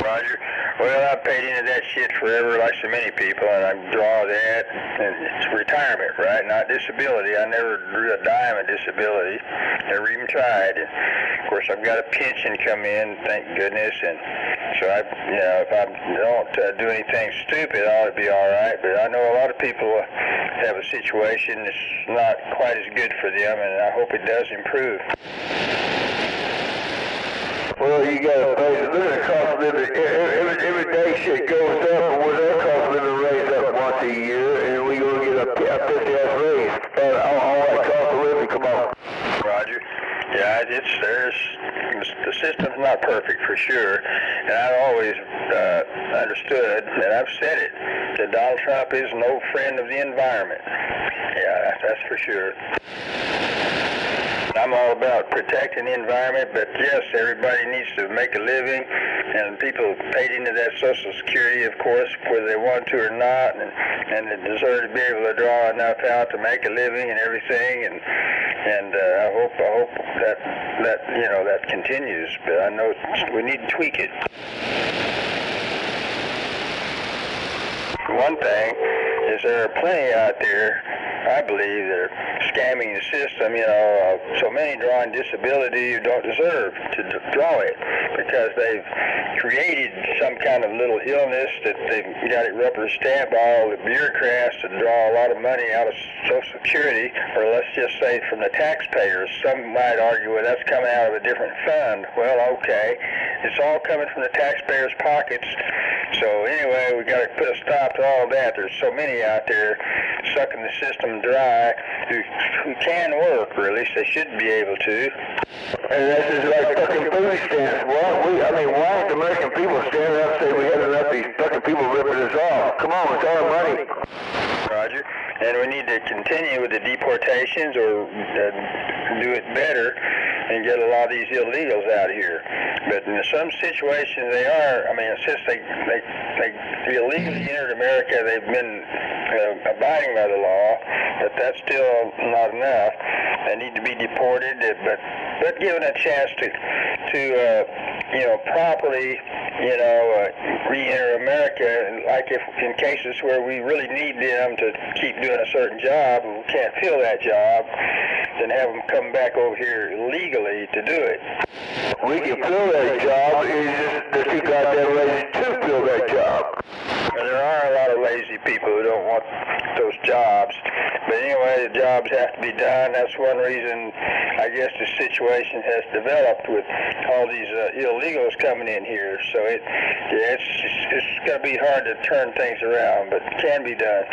Roger. Well, I've paid into that shit forever, like so many people, and I draw that, and it's retirement, right? Not disability. I never drew a dime of disability. Never even tried. And of course, I've got a pension come in, thank goodness, and so if I don't do anything stupid, I ought to be all right. But I know a lot of people have a situation that's not quite as good for them, and I hope it does improve. Well, you gotta pay. Look at the cost of living. Every day shit goes up, and with that cost of living raised up once a year, and we gonna get a 50-ass raise. All that cost of living, come on. Roger. Yeah, the system's not perfect for sure, and I've always understood, and I've said it, that Donald Trump is no friend of the environment. Yeah, that's for sure. I'm all about protecting the environment, but yes, everybody needs to make a living, and people paid into that Social Security, of course, whether they want to or not, and they deserve to be able to draw enough out to make a living and everything, and I hope that continues, but I know we need to tweak it. One thing is there are plenty out there I believe, that are scamming the system. So many drawing disability who don't deserve to draw it because they've created some kind of little illness that they've got it rubber stamped by all the bureaucrats to draw a lot of money out of Social Security, or let's just say from the taxpayers. Some might argue, well, that's coming out of a different fund. Well, okay. It's all coming from the taxpayers' pockets. So anyway, we got to put a stop to all that. There's so many out there sucking the system dry who can work, or at least they should be able to. And this is like fucking food stamps. Why ain't the American people standing up and saying we had enough of these fucking people ripping us off? Come on, it's our money. Roger. And we need to continue with the deportations or do it better and get a lot of these illegals out here. But in some situations they are, since they illegally entered America, they've been abiding by the law, but that's still not enough. They need to be deported, but given a chance to properly, re-enter America, like if in cases where we really need them to keep doing a certain job and we can't fill that job, then have them come back over here legally to do it. We can fill that job, it's just that you got that lazy to fill that job. Well, there are a lot of lazy people who don't want those jobs. But anyway, the jobs have to be done. That's one reason, I guess, the situation has developed with all these illegals coming in here. So it's going to be hard to turn things around, but it can be done.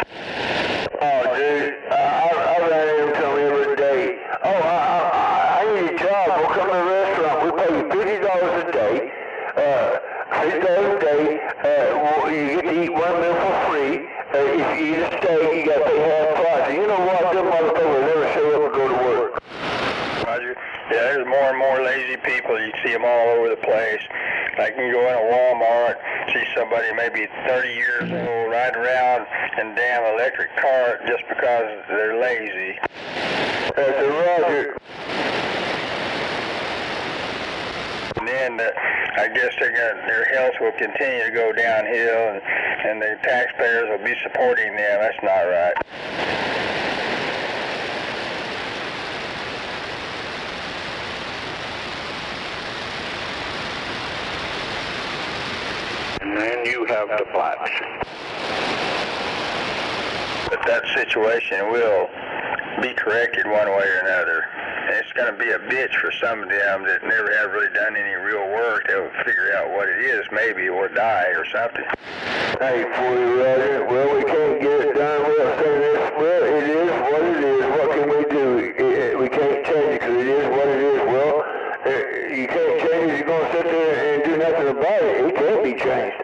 Oh, dude, I run into them every day. Oh, I need a job. We'll come to the restaurant. We pay you $50 a day. $50 a day. You get to eat one meal for free. If you eat a steak, you got to pay half price. And you know what? Them motherfuckers never show up and go to work. Roger. Yeah, there's more and more lazy people. You see them all over the place. Like you can go in a Walmart, see somebody maybe 30 years old riding around in a damn electric cart just because they're lazy. That's a Roger. And then I guess their health will continue to go downhill, and the taxpayers will be supporting them. That's not right. And then you have the blacks. But that situation will be corrected one way or another. And it's going to be a bitch for some of them that never have really done any real work. They'll figure out what it is, maybe, or die or something. Hey, fully Roger. Well, we can't get it done. We'll say this. Well, it is what it is. What can we do? We can't change it because it is what it is. Well, you can't change it. You're going to sit there and do nothing about it. It can't be changed.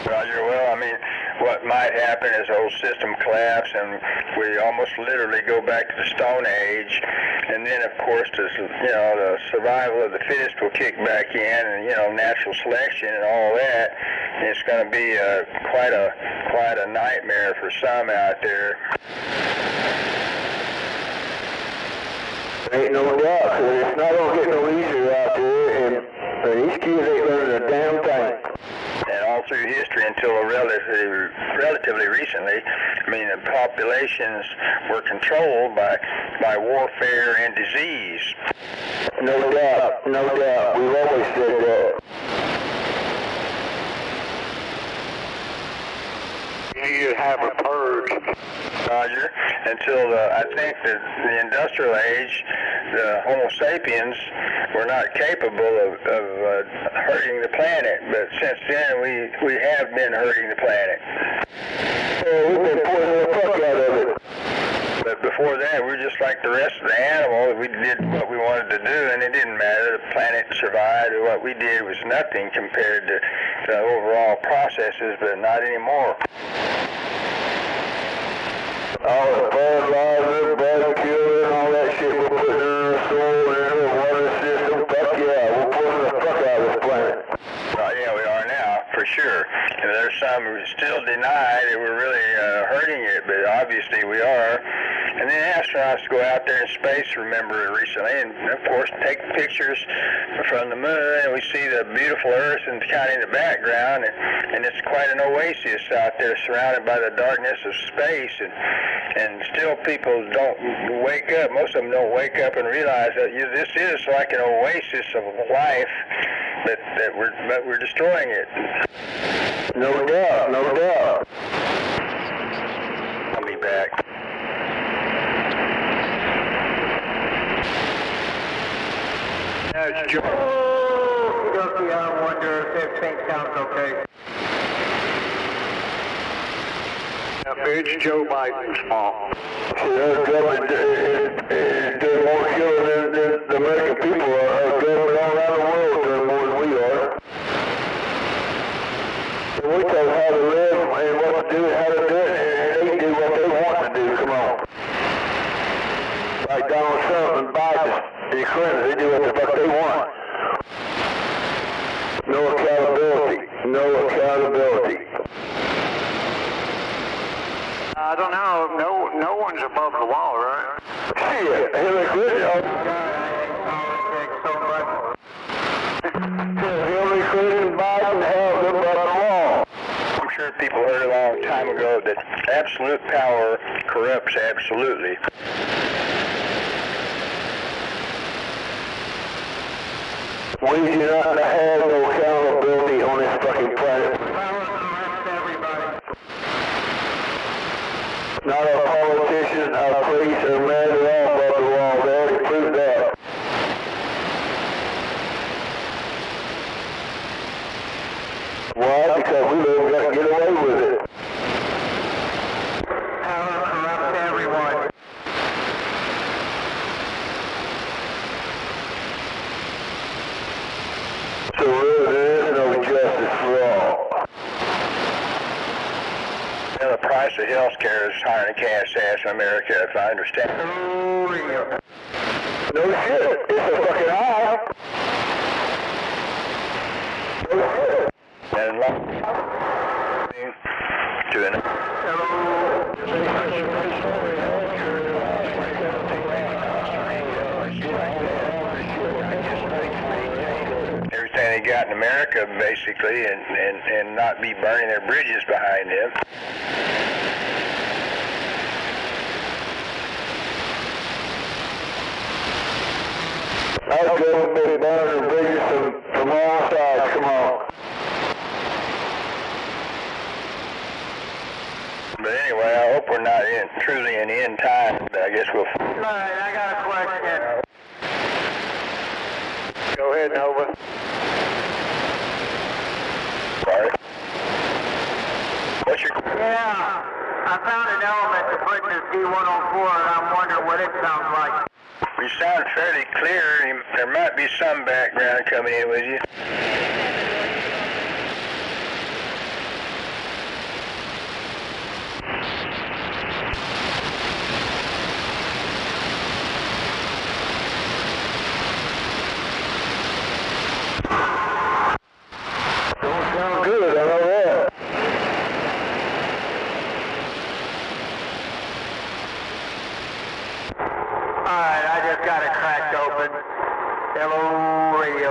Roger, well, what might happen is the whole system collapse and we almost literally go back to the Stone Age, and then of course the survival of the fittest will kick back in, and natural selection and all that. And it's going to be quite a nightmare for some out there. Ain't no doubt, cause it's not going to get no easier out there, and these kids ain't learning a damn thing. And all through history until relatively recently, the populations were controlled by warfare and disease. No doubt, no doubt. We've always said that. You have a purge. Roger. Until I think that the industrial age, the Homo sapiens were not capable of hurting the planet. But since then, we have been hurting the planet. We've been poisoning the fuck out of it. But before that, we were just like the rest of the animals. We did what we wanted to do, and it didn't matter. The planet survived, and what we did was nothing compared to the overall processes, but not anymore. All the fertilizer, barbecue, and all that shit we're putting in our soil and in our water system, fuck yeah, we're poisoning the fuck out of this planet. Yeah, we are now, for sure. And there's some who still deny that we're really hurting it, but obviously we are. And then astronauts go out there in space, remember recently, and of course take pictures from the moon, and we see the beautiful Earth and kind of in the background, and it's quite an oasis out there surrounded by the darkness of space, and still people don't wake up. Most of them don't wake up and realize that this is like an oasis of life, but we're destroying it. No doubt, no doubt. I'll be back. That's Joe. I wonder if everything sounds okay. It's Joe Biden, small. See, our government is doing more killing than the American people are. Our government all around the world doing more than we are. And we tell them how to live and what to do and how to do it, and they do what they want to do. Come on. Like Donald Trump and Biden and Clinton, they do what the fuck they want. No accountability. No accountability. I don't know. No one's above the law, right? Shit, Hillary Clinton. Hillary Clinton, Biden, hell, they're above the law. I'm sure people heard a long time ago that absolute power corrupts absolutely. We do not have no accountability on this fucking planet. Not our politicians, our police, or men at all above the law. They already proved that. Why? Because we don't got to get away with it. Power corrupts everyone. So really there is no justice for all. The price of health care is higher than cash ass in America, if I understand. No shit. It's a fucking eye. No shit. And to an everything they got in America, basically, and not be burning their bridges behind them. Our government burning bridges from all sides. Come on. But anyway, I hope we're not truly in end time, but I guess we'll... All right, I got a question. Go ahead, Nova. Sorry. What's your... Yeah, I found an element to put in this D104, and I'm wondering what it sounds like. You sound fairly clear. There might be some background coming in with you. Don't sound good, I know that. Alright, I just got it cracked open. Hello, radio.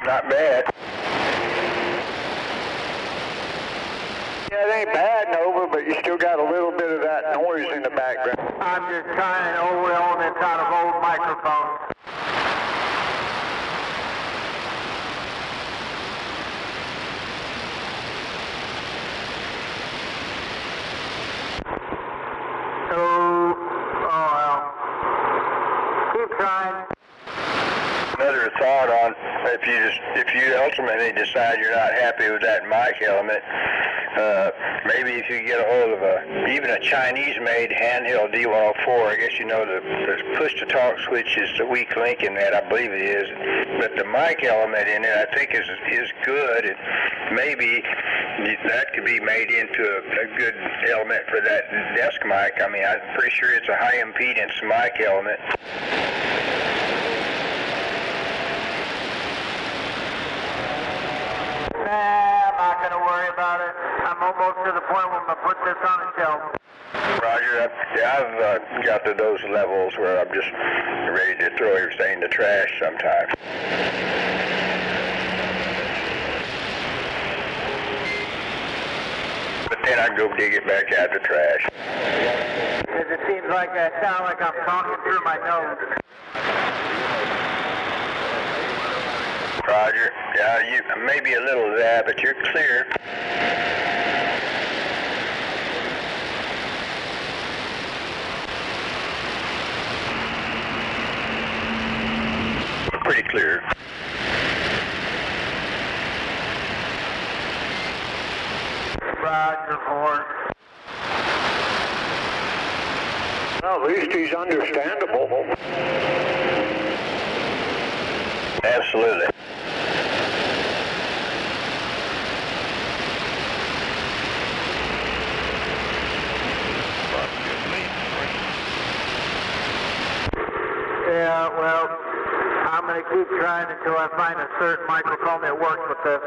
Not bad. Yeah, it ain't bad, Nova, but you still got a little bit of that noise in the background. I'm just trying old elements out of old microphones. Another thought on if you ultimately decide you're not happy with that mic element, maybe if you get a hold of even a Chinese-made handheld D104, I guess you know the push-to-talk switch is the weak link in that, I believe it is. But the mic element in it, I think, is good. And maybe that could be made into a good element for that desk mic. I mean, I'm pretty sure it's a high impedance mic element. I'm not going to worry about it. I'm almost to the point where I'm going to put this on the shelf. Roger. I've got to those levels where I'm just ready to throw everything in the trash sometimes. But then I go dig it back out the trash. Because it seems like I sound like I'm talking through my nose. Roger. Yeah, you maybe a little of that, but you're clear. Pretty clear. Roger, Ford. Well, at least he's understandable. Absolutely. Yeah, well, I'm going to keep trying until I find a certain microphone that works with this.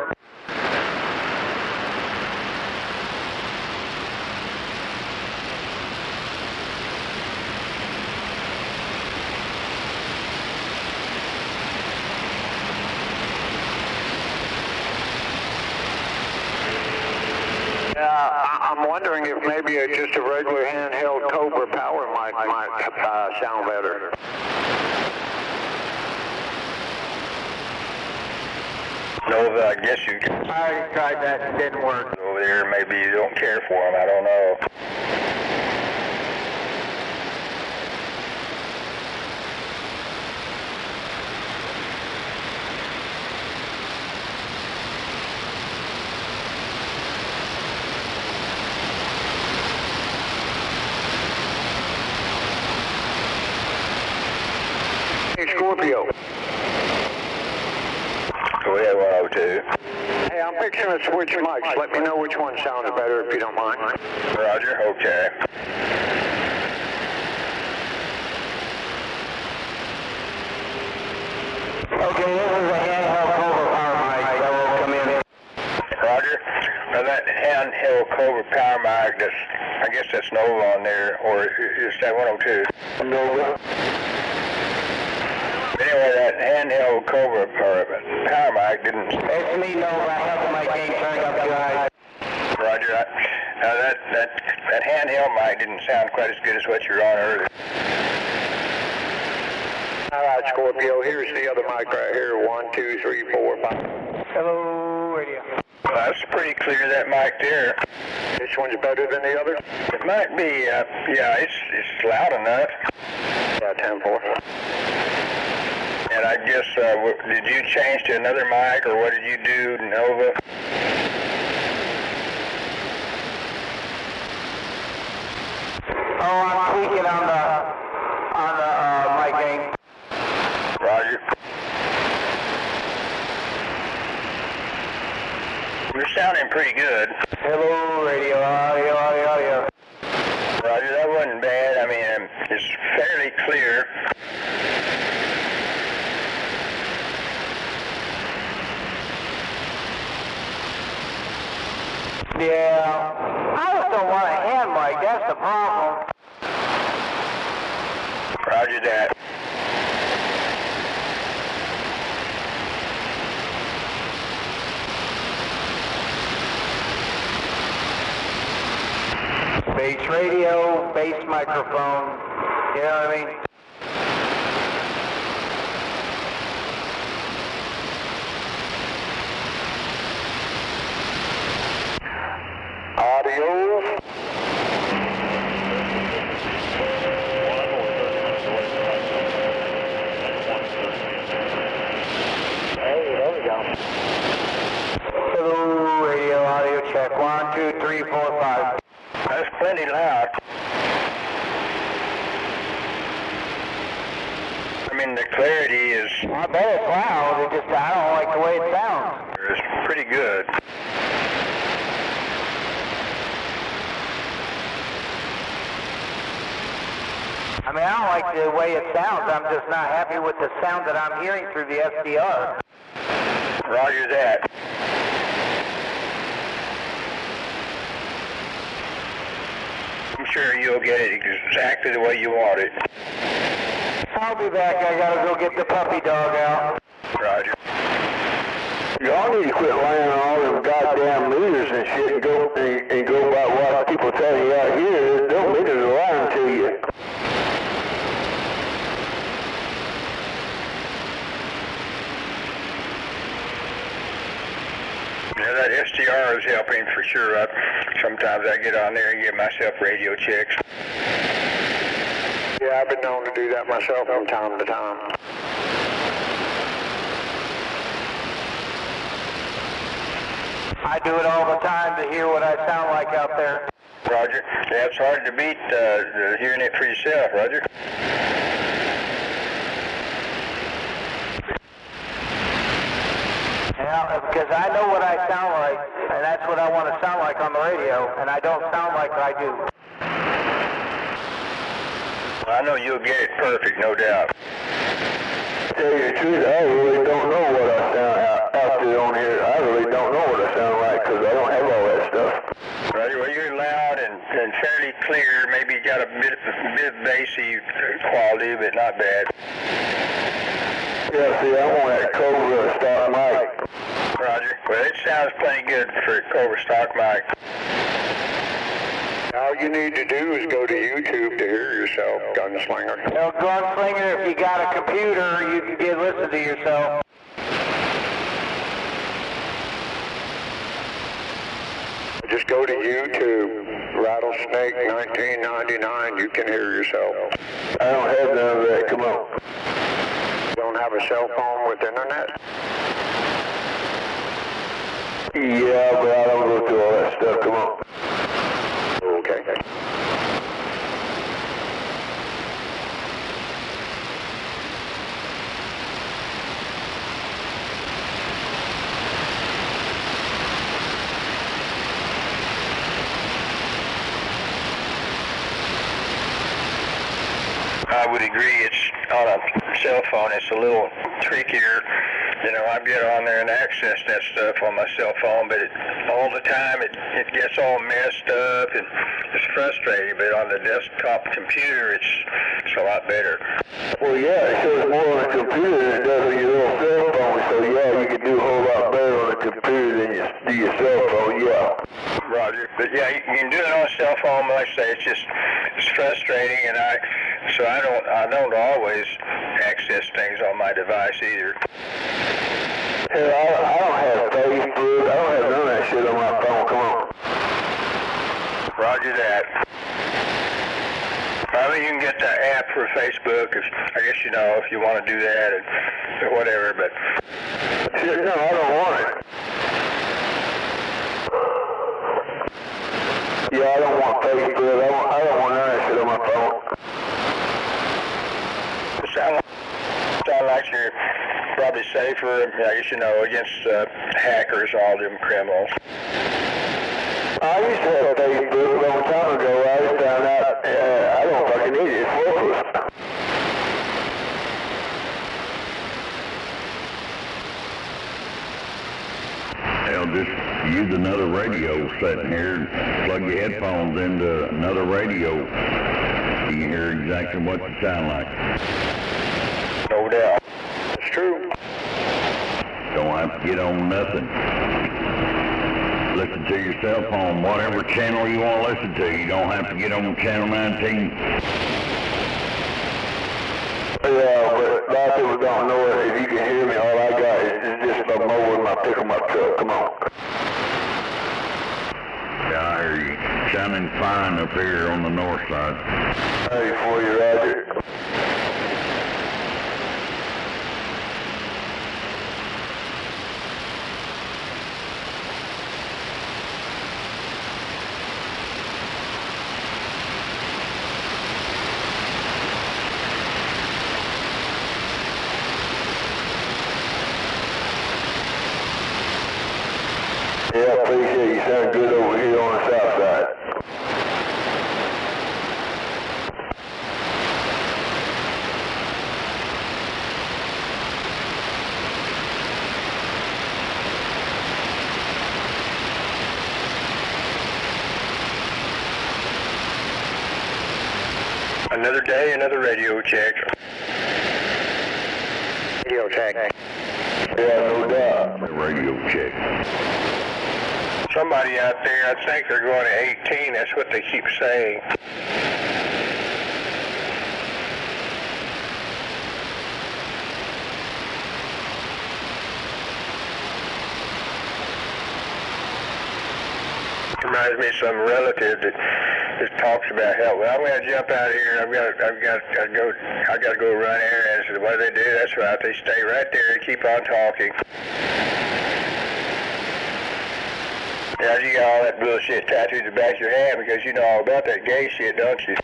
I'm wondering if maybe just a regular handheld Cobra power mic might sound better. Nova, I guess you I already tried that, it didn't work. over there. Maybe you don't care for them. I don't know. Hey, Scorpio. Go ahead, 102. Hey, I'm fixing to switch mics. Let me know which one sounds better if you don't mind. Roger, okay. Okay, this is a handheld Cobra power mic that will come in. Roger. Now that handheld Cobra power mic, I guess that's Nova on there, or is that 102? Nova. Anyway, that handheld Cobra power mic didn't... It's me, Nova. I have my gain turned up too high. Roger. Now that handheld mic didn't sound quite as good as what you're on earlier. All right, Scorpio, here's the other mic right here. 1, 2, 3, 4, 5. Hello, radio. Well, that's pretty clear, that mic there. This one's better than the other? It might be, yeah, it's loud enough. Yeah, 10-4. And I guess, did you change to another mic, or what did you do, Nova? Oh, I'm tweaking on the mic gain. Roger. You're sounding pretty good. Hello, radio, audio. Roger, that wasn't bad. I mean, it's fairly clear. Yeah, I just don't want a hand mic, that's the problem. Roger that. Bass radio, bass microphone, you know what I mean? Audio. Hey, there we go. Hello, radio, audio check. 1, 2, 3, 4, 5. That's plenty loud. I mean, the clarity is... I bet it's loud, it's just I don't like the way it sounds. It's pretty good. I mean, I don't like the way it sounds. I'm just not happy with the sound that I'm hearing through the SDR. Roger that. I'm sure you'll get it exactly the way you want it. I'll be back. I gotta go get the puppy dog out. Roger. Y'all need to quit laying on all them goddamn meters and shit and go by what people tell you out here. Them meters are lying to you. Yeah, that SDR is helping for sure. Sometimes I get on there and give myself radio checks. Yeah, I've been known to do that myself from time to time. I do it all the time to hear what I sound like out there. Roger. Yeah, it's hard to beat hearing it for yourself, Roger. Yeah, because I know what I sound like, and that's what I want to sound like on the radio, and I don't sound like I do. Well, I know you'll get it perfect, no doubt. Tell you the truth, I really don't know what I sound out there on here. I really don't know what I sound like because I don't have all that stuff. Right, well, you're loud and fairly clear. Maybe you got a bit of bassy quality, but not bad. Yeah, see, I want that Cobra stock mic. Roger. Well, it sounds plenty good for a Cobra stock mic. All you need to do is go to YouTube to hear yourself, Gunslinger. Well, Gunslinger, if you got a computer, you can listen to yourself. Just go to YouTube, Rattlesnake 1999, you can hear yourself. I don't have none of that, come on. You don't have a cell phone with internet? Yeah, but I don't go through all that stuff, come on. Okay. I would agree. It's on a cell phone. It's a little trickier. You know, I get on there and access that stuff on my cell phone, but all the time it gets all messed up and it's frustrating. But on the desktop computer, it's a lot better. Well, yeah, it shows more on the computer than it does on your little cell phone. So yeah, you can do a whole lot better on the computer than you do your cell phone. Yeah. Roger. But yeah, you can do it on a cell phone. But like I say, it's frustrating, and I don't always access things on my device either. Hell, I don't have Facebook. I don't have none of that shit on my phone. Come on. Roger that. I mean, you can get the app for Facebook, I guess you know, if you want to do that or whatever, but... Shit, no, I don't want it. Yeah, I don't want Facebook. I don't want none of that shit on my phone. Sound like you're probably safer, I guess you know, against hackers, all them criminals. I used to have Facebook a long time ago. I just found out I don't fucking need it. It's worthless. Hell, just use another radio sitting here. Plug your headphones into another radio. You can hear exactly what you sound like. No doubt. It's true. Don't have to get on nothing. Listen to your cell phone, whatever channel you want to listen to. You don't have to get on channel 19. Yeah, but a lot of people don't know it. If you can hear me, all I got is just a mower in my pickup my truck. Come on. Yeah, I hear you. Sounding fine up here on the north side. Hey, for you, Roger. Yeah, I appreciate you. Sound good over here on the south side. Another day, another radio check. Radio check. Yeah, no doubt. Radio check. Somebody out there, I think they're going to 18. That's what they keep saying. Reminds me of some relative that just talks about hell. Well, I'm going to jump out of here. I got to go run errands. What do they do? That's right. They stay right there and keep on talking. Yeah, you got all that bullshit tattooed to the back of your hand because you know all about that gay shit, don't you?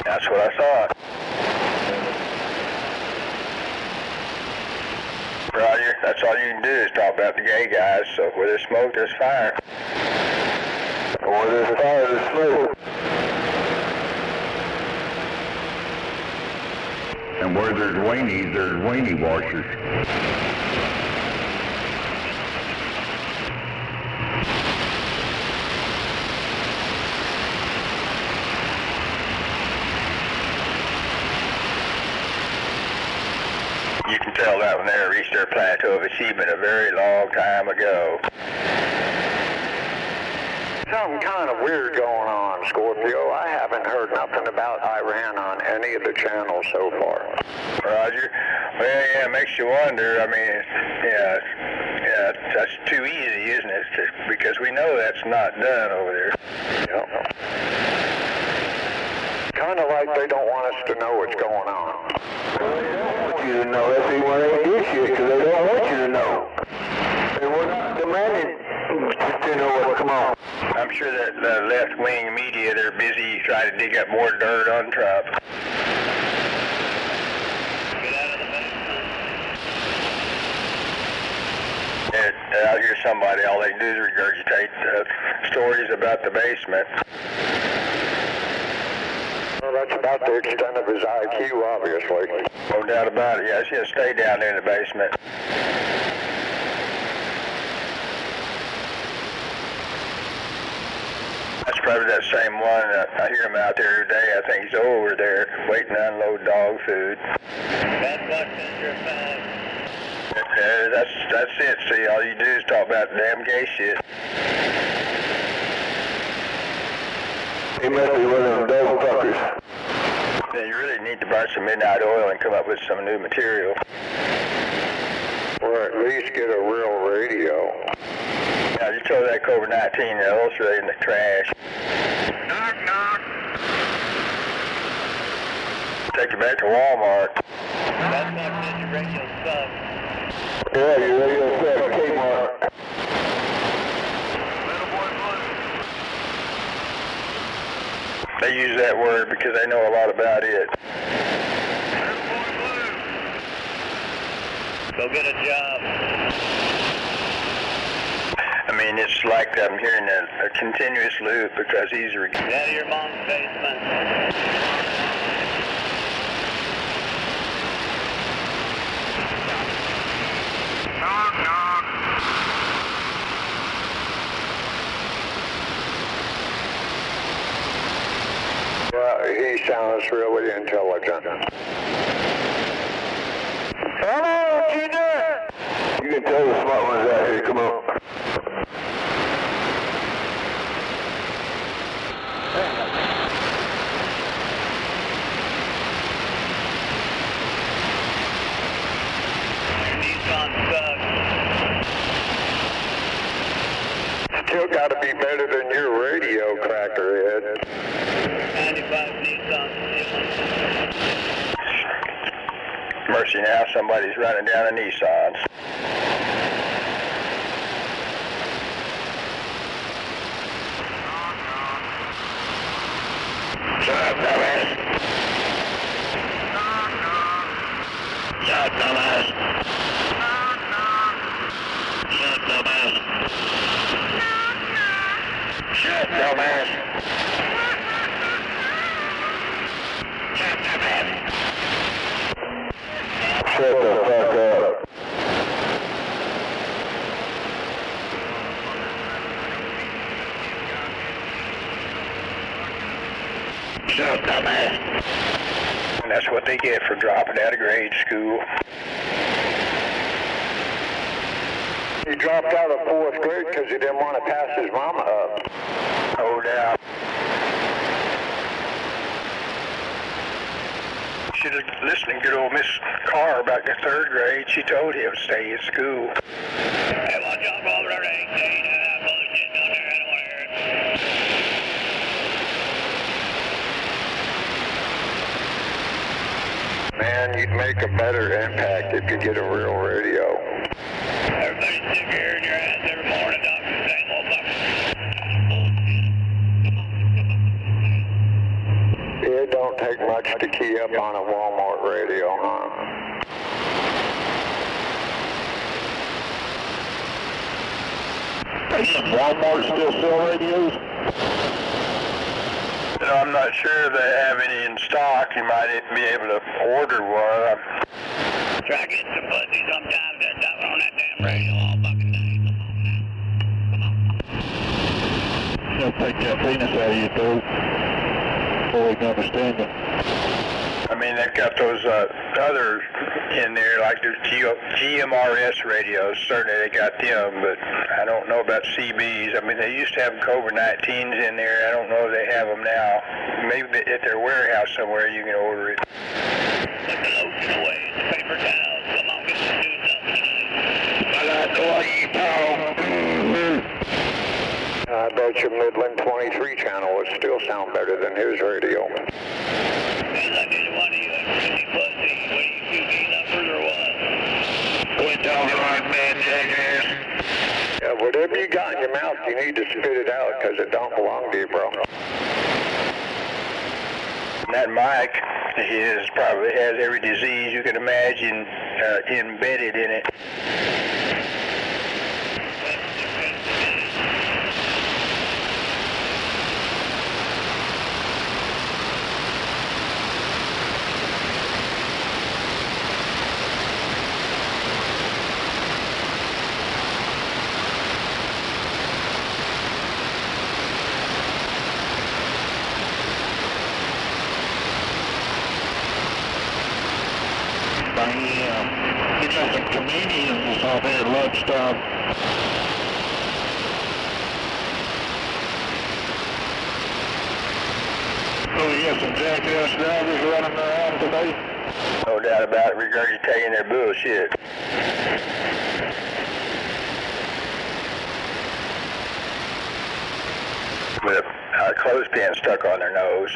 That's what I saw. Roger, that's all you can do is talk about the gay guys, so where there's smoke, there's fire. Where there's fire, there's smoke. And where there's weenies, there's weenie washers. You can tell that when they reached their plateau of achievement a very long time ago. Something kind of weird going on, Scorpio. I haven't heard nothing about Iran on any of the channels so far. Roger. Well, yeah, it makes you wonder. I mean, that's too easy, isn't it? Because we know that's not done over there. Yep. Kind of like they don't want us to know what's going on. You to know. That's why they do shit, because they don't want you to know. And we're not demanding to know what's come on. I'm sure that the left-wing media, they're busy trying to dig up more dirt on Trump. Get out of the basement. Out here, somebody, all they do is regurgitate stories about the basement. Well, that's about the extent of his IQ, obviously. No doubt about it. Yeah, she'll stay down there in the basement. That's probably that same one. I hear him out there every day. I think he's over there waiting to unload dog food. Bad passenger 5. That's it. See, all you do is talk about damn gay shit. He must be one of them devil fuckers. Yeah, you really need to burn some midnight oil and come up with some new material. Or at least get a real radio. Yeah, just throw that COVID-19 Ultra in the trash. Knock, knock. Take it back to Walmart. Bad passenger radio sucks. Yeah, your radio sucks, Kmart. They use that word because they know a lot about it. Go get a job. I mean, it's like I'm hearing a continuous loop because he's... Get out of your mom's basement. Knock, knock. He sounds really intelligent. Hello, Junior! You can tell the smart ones out here, come on. Nissan sucks. Still got to be better than your radio, crackerhead. 95 Nissan. Mercy now, somebody's running down the Nissans. Shut up, dumbass. Shut up, dumbass. Shut up, dumbass. Shut up, dumbass. Shut the fuck up. dumbass. And that's what they get for dropping out of grade school. He dropped out of 4th grade because he didn't want to pass his mama up. No doubt. Should have listened to good old Miss Carr back in 3rd grade. She told him to stay in school. Hey, watch out over there, ain't that bullshit down there? I don't want to hear it. Man, you'd make a better impact if you get a real radio. Everybody's sick of hearing your ass every morning, Dr. Same old It don't take much to key up on a Walmart radio, huh? Walmart still sell radios? I'm not sure if they have any in stock. You might be able to order one. Try getting some pussy sometimes. They're talking on that damn radio all fucking day. They'll take that penis out of your throat before we can understand it. I mean, they've got those other in there, like the GMRS radios. Certainly they got them, but I don't know about CBs. I mean, they used to have COVID-19s in there. I don't know if they have them now. Maybe at their warehouse somewhere you can order it. Put the lotion away, the paper towels. Come on, get to do something tonight. I like the way you talk. I bet your Midland 23 channel would still sound better than his radio. Yeah, whatever you got in your mouth, you need to spit it out because it don't belong to you, bro. That mic probably has every disease you can imagine embedded in it. You got some comedians out there at lunchtime. So you got some jackass drivers running around today? No doubt about it, regurgitating their bullshit. With a clothespin stuck on their nose.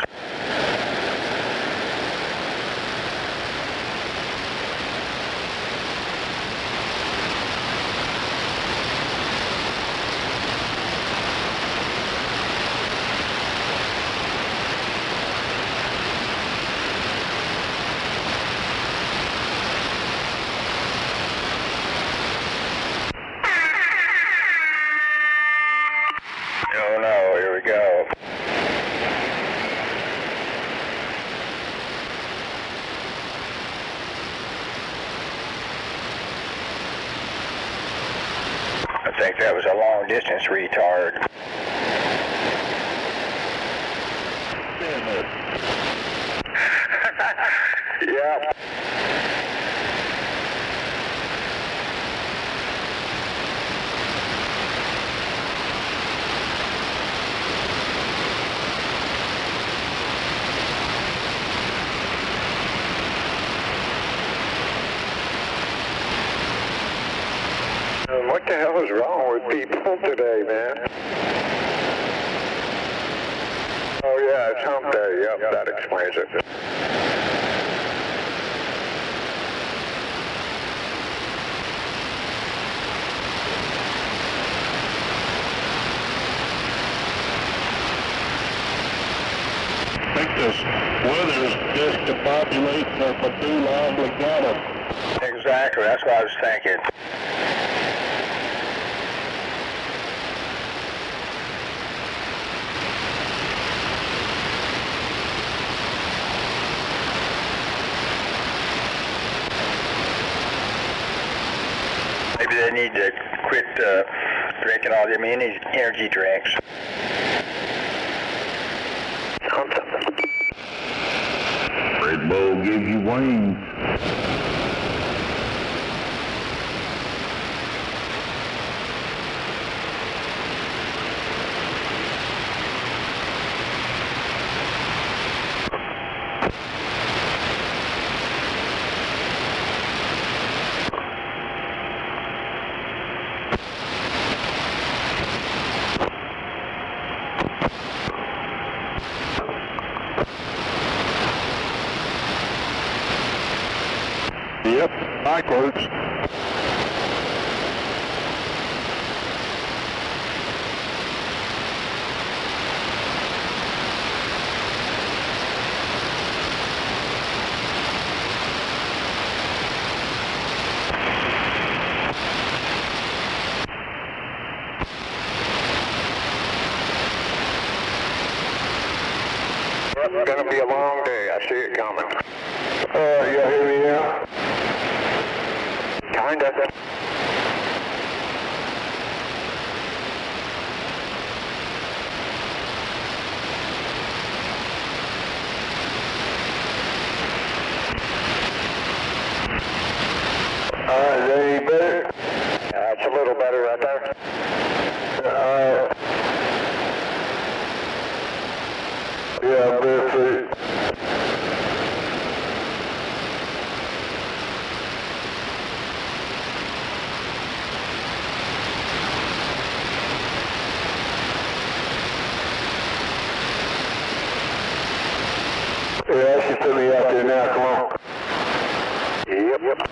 Oh no, here we go. I think that was a long distance retard. Yeah. What the hell is wrong with people today, man? Oh yeah, it's hump day. Yep, that explains it. I think this weather is discombobulating the medulla oblongata. Exactly, that's what I was thinking. Maybe they need to quit drinking all them energy drinks. Bull gives you wings. Yep, backwards. It's gonna be a long day. I see it coming. You hear me now? Kinda. Is that any better? That's a little better right there. Yeah, barefoot. Yeah, that should put me out there now, come on. Yep.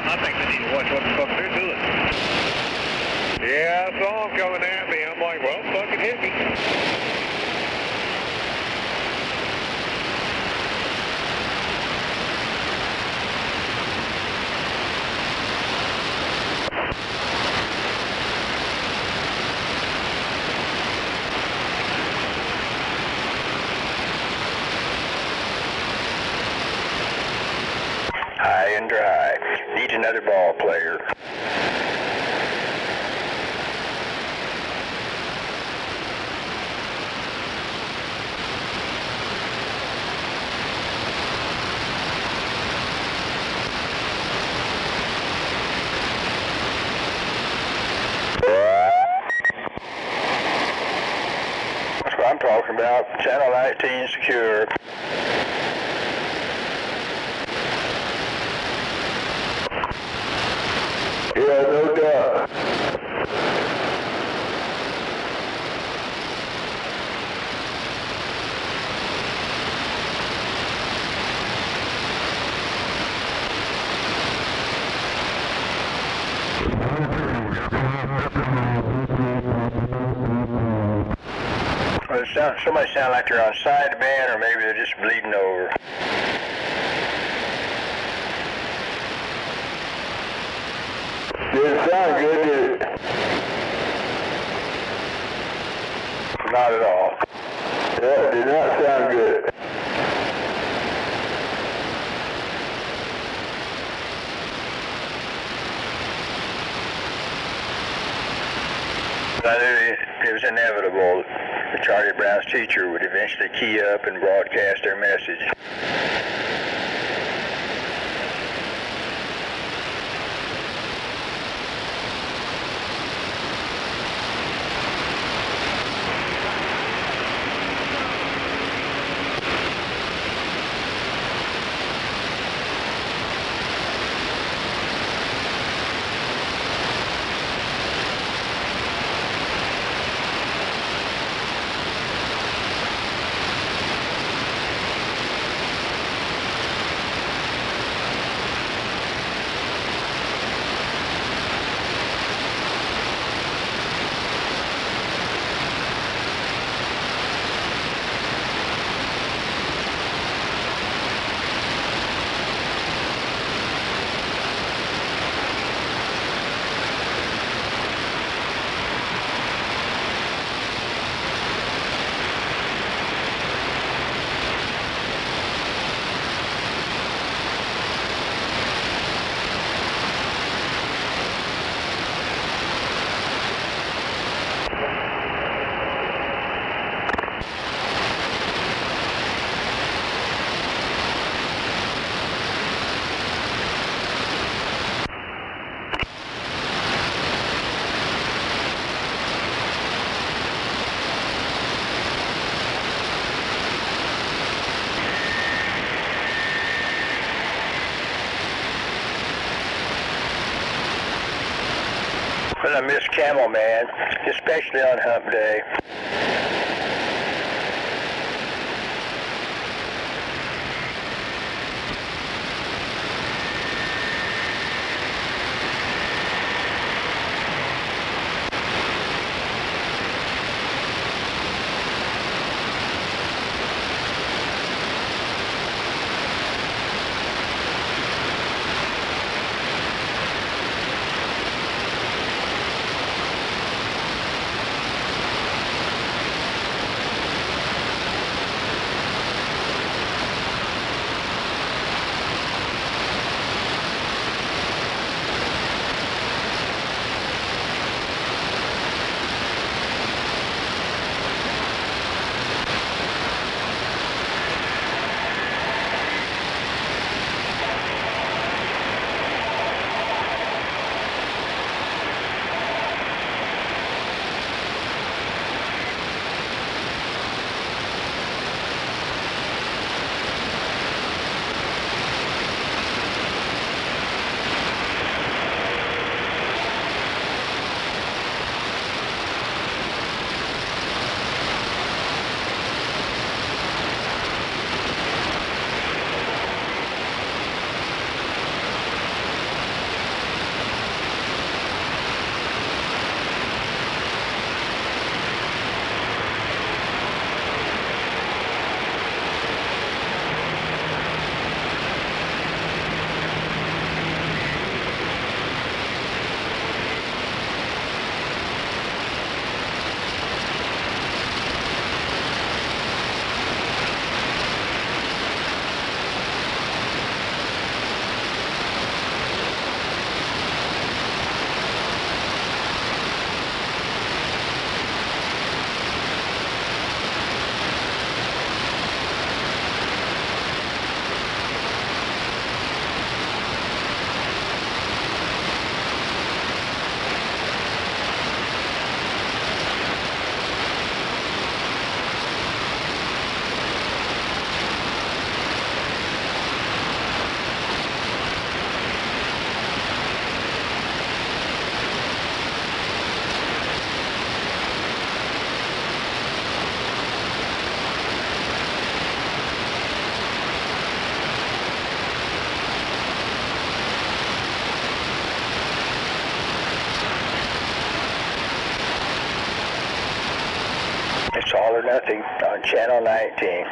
I think they need to watch what the fuck they're doing. Yeah, I saw them coming at me. I'm like, well, fucking hit me. High and dry. Needs another ball player. That's what I'm talking about. Channel 19 secure. Yeah, no doubt. Well, somebody sound like they're on sideband, or maybe they're just bleeding over. Didn't sound good, did it? Not at all. Yeah, it did not sound good. I knew it was inevitable that Charlie Brown's teacher would eventually key up and broadcast their message. Well, I miss Camel Man, especially on hump day. nothing on channel 19.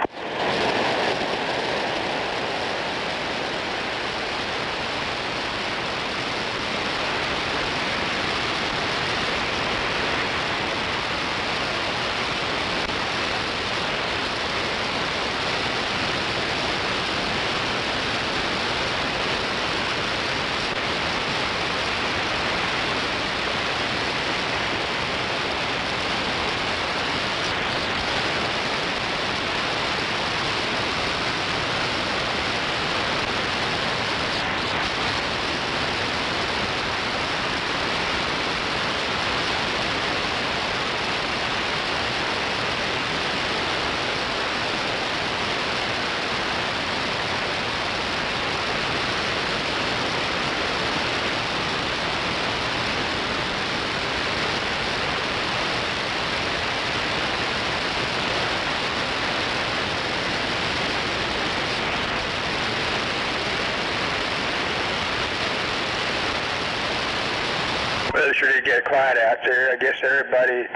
Well, it sure did get quiet out there. I guess everybody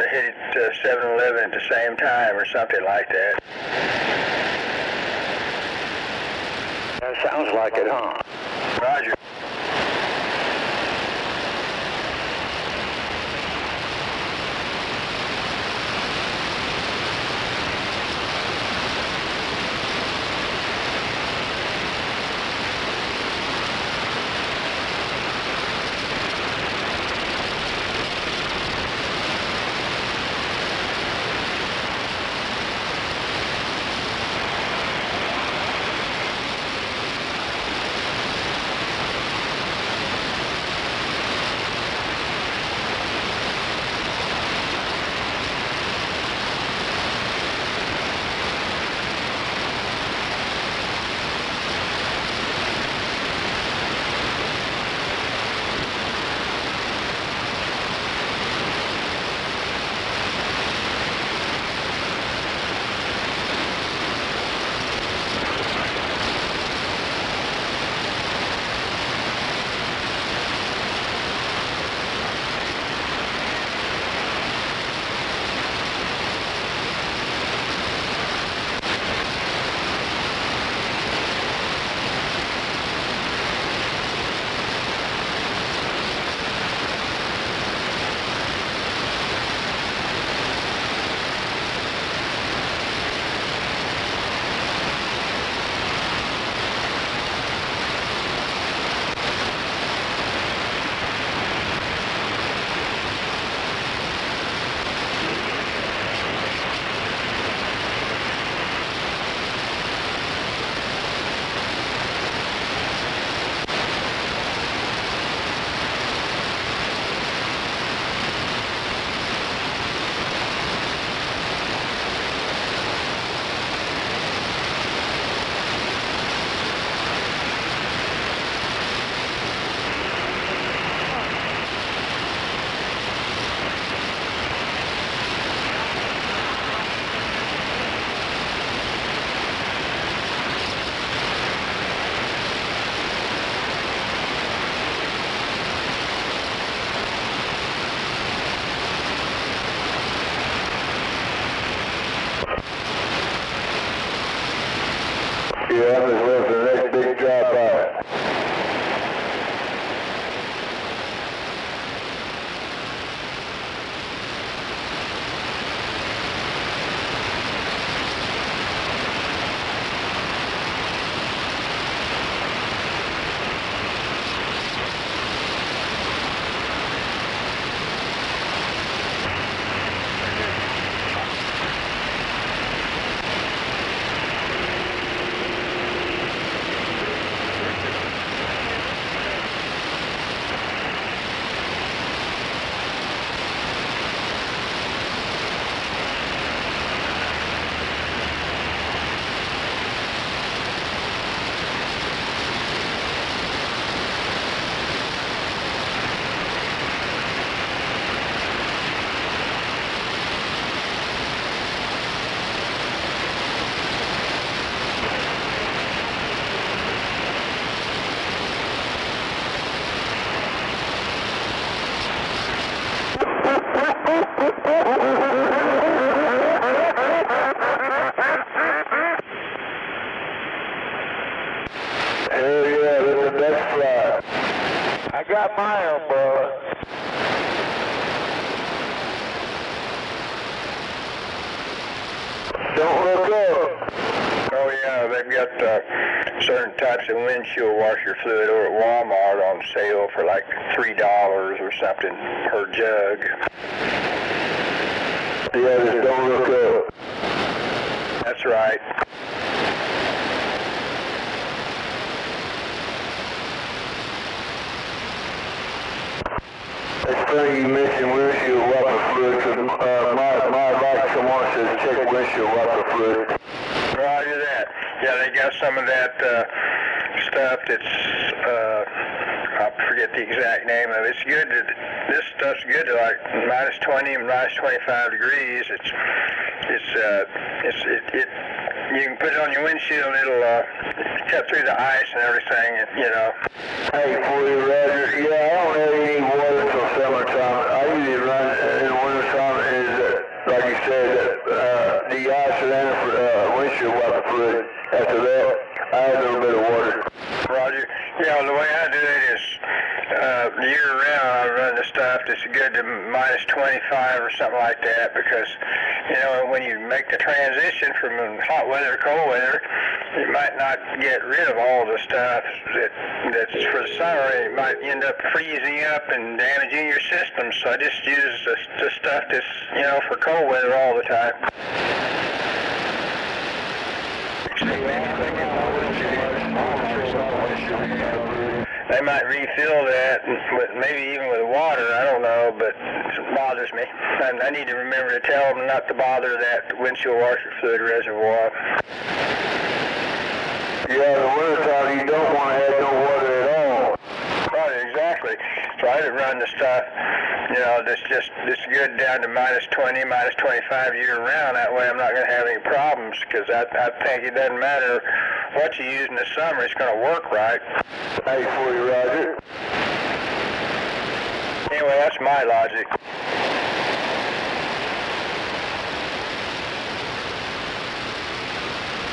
headed to 7-Eleven at the same time or something like that. That sounds like it, huh? Roger. Yeah, I'm just waiting for the next big drop-by. got my umbrella. Don't look up. Oh yeah, they've got certain types of windshield washer fluid over at Walmart on sale for like $3 or something per jug. Yeah, just don't look up. That's right. It's funny you mentioned windshield wiper fluid, because my bike, someone says check windshield wiper fluid. Roger that. Yeah, they got some of that stuff that's, I forget the exact name of it. It's good to, this stuff's good to like minus 20, minus 25 degrees. You can put it on your windshield, it'll cut through the ice and everything, you know. Hey, for you, Roger. Yeah, I don't have any water until summertime. I usually run in the wintertime, like you said, de-icer and windshield wiper fluid. After that, I add a little bit of water. Roger. Yeah, the way I do it is year-round I run the stuff that's good to minus 25 or something like that, because, you know, when you make the transition from hot weather to cold weather, you might not get rid of all the stuff that's for the summer. It might end up freezing up and damaging your system, so I just use the stuff that's, you know, for cold weather all the time. They might refill that, maybe even with water, I don't know, but it bothers me. I need to remember to tell them not to bother that windshield washer fluid reservoir. Yeah, the wintertime you don't want to add no water at all. Right, exactly. So I run the stuff, you know, this good down to minus 20, minus 25 year-round. That way I'm not going to have any problems, because I think it doesn't matter what you use in the summer, it's going to work right. Hey, for you, Roger. Anyway, that's my logic.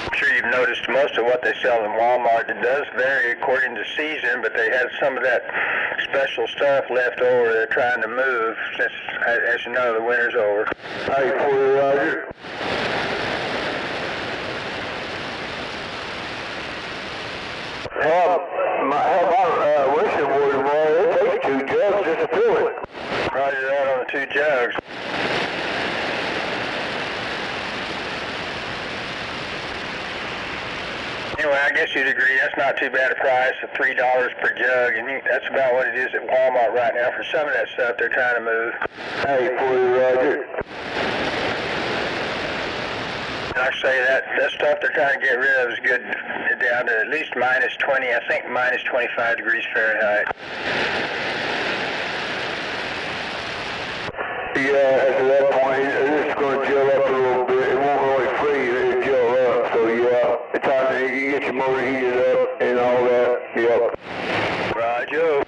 I'm sure you've noticed most of what they sell in Walmart. It does vary according to season, but they have some of that special stuff left over they're trying to move since, as you know, the winter's over. Hey, for you, Roger. How about windshield water, boy? It takes 2 jugs just to fill it. Roger that on the 2 jugs. Anyway, I guess you'd agree that's not too bad a price of $3 per jug, and that's about what it is at Walmart right now for some of that stuff they're trying to move. Hey, for you, Roger. I say that stuff they're trying to get rid of is good down to at least minus 20, I think minus 25 degrees Fahrenheit. Yeah, at that point, it's going to gel up a little bit. It won't really freeze, it'll gel up. So yeah, it's time to you get your motor heated up and all that. Yep. Roger.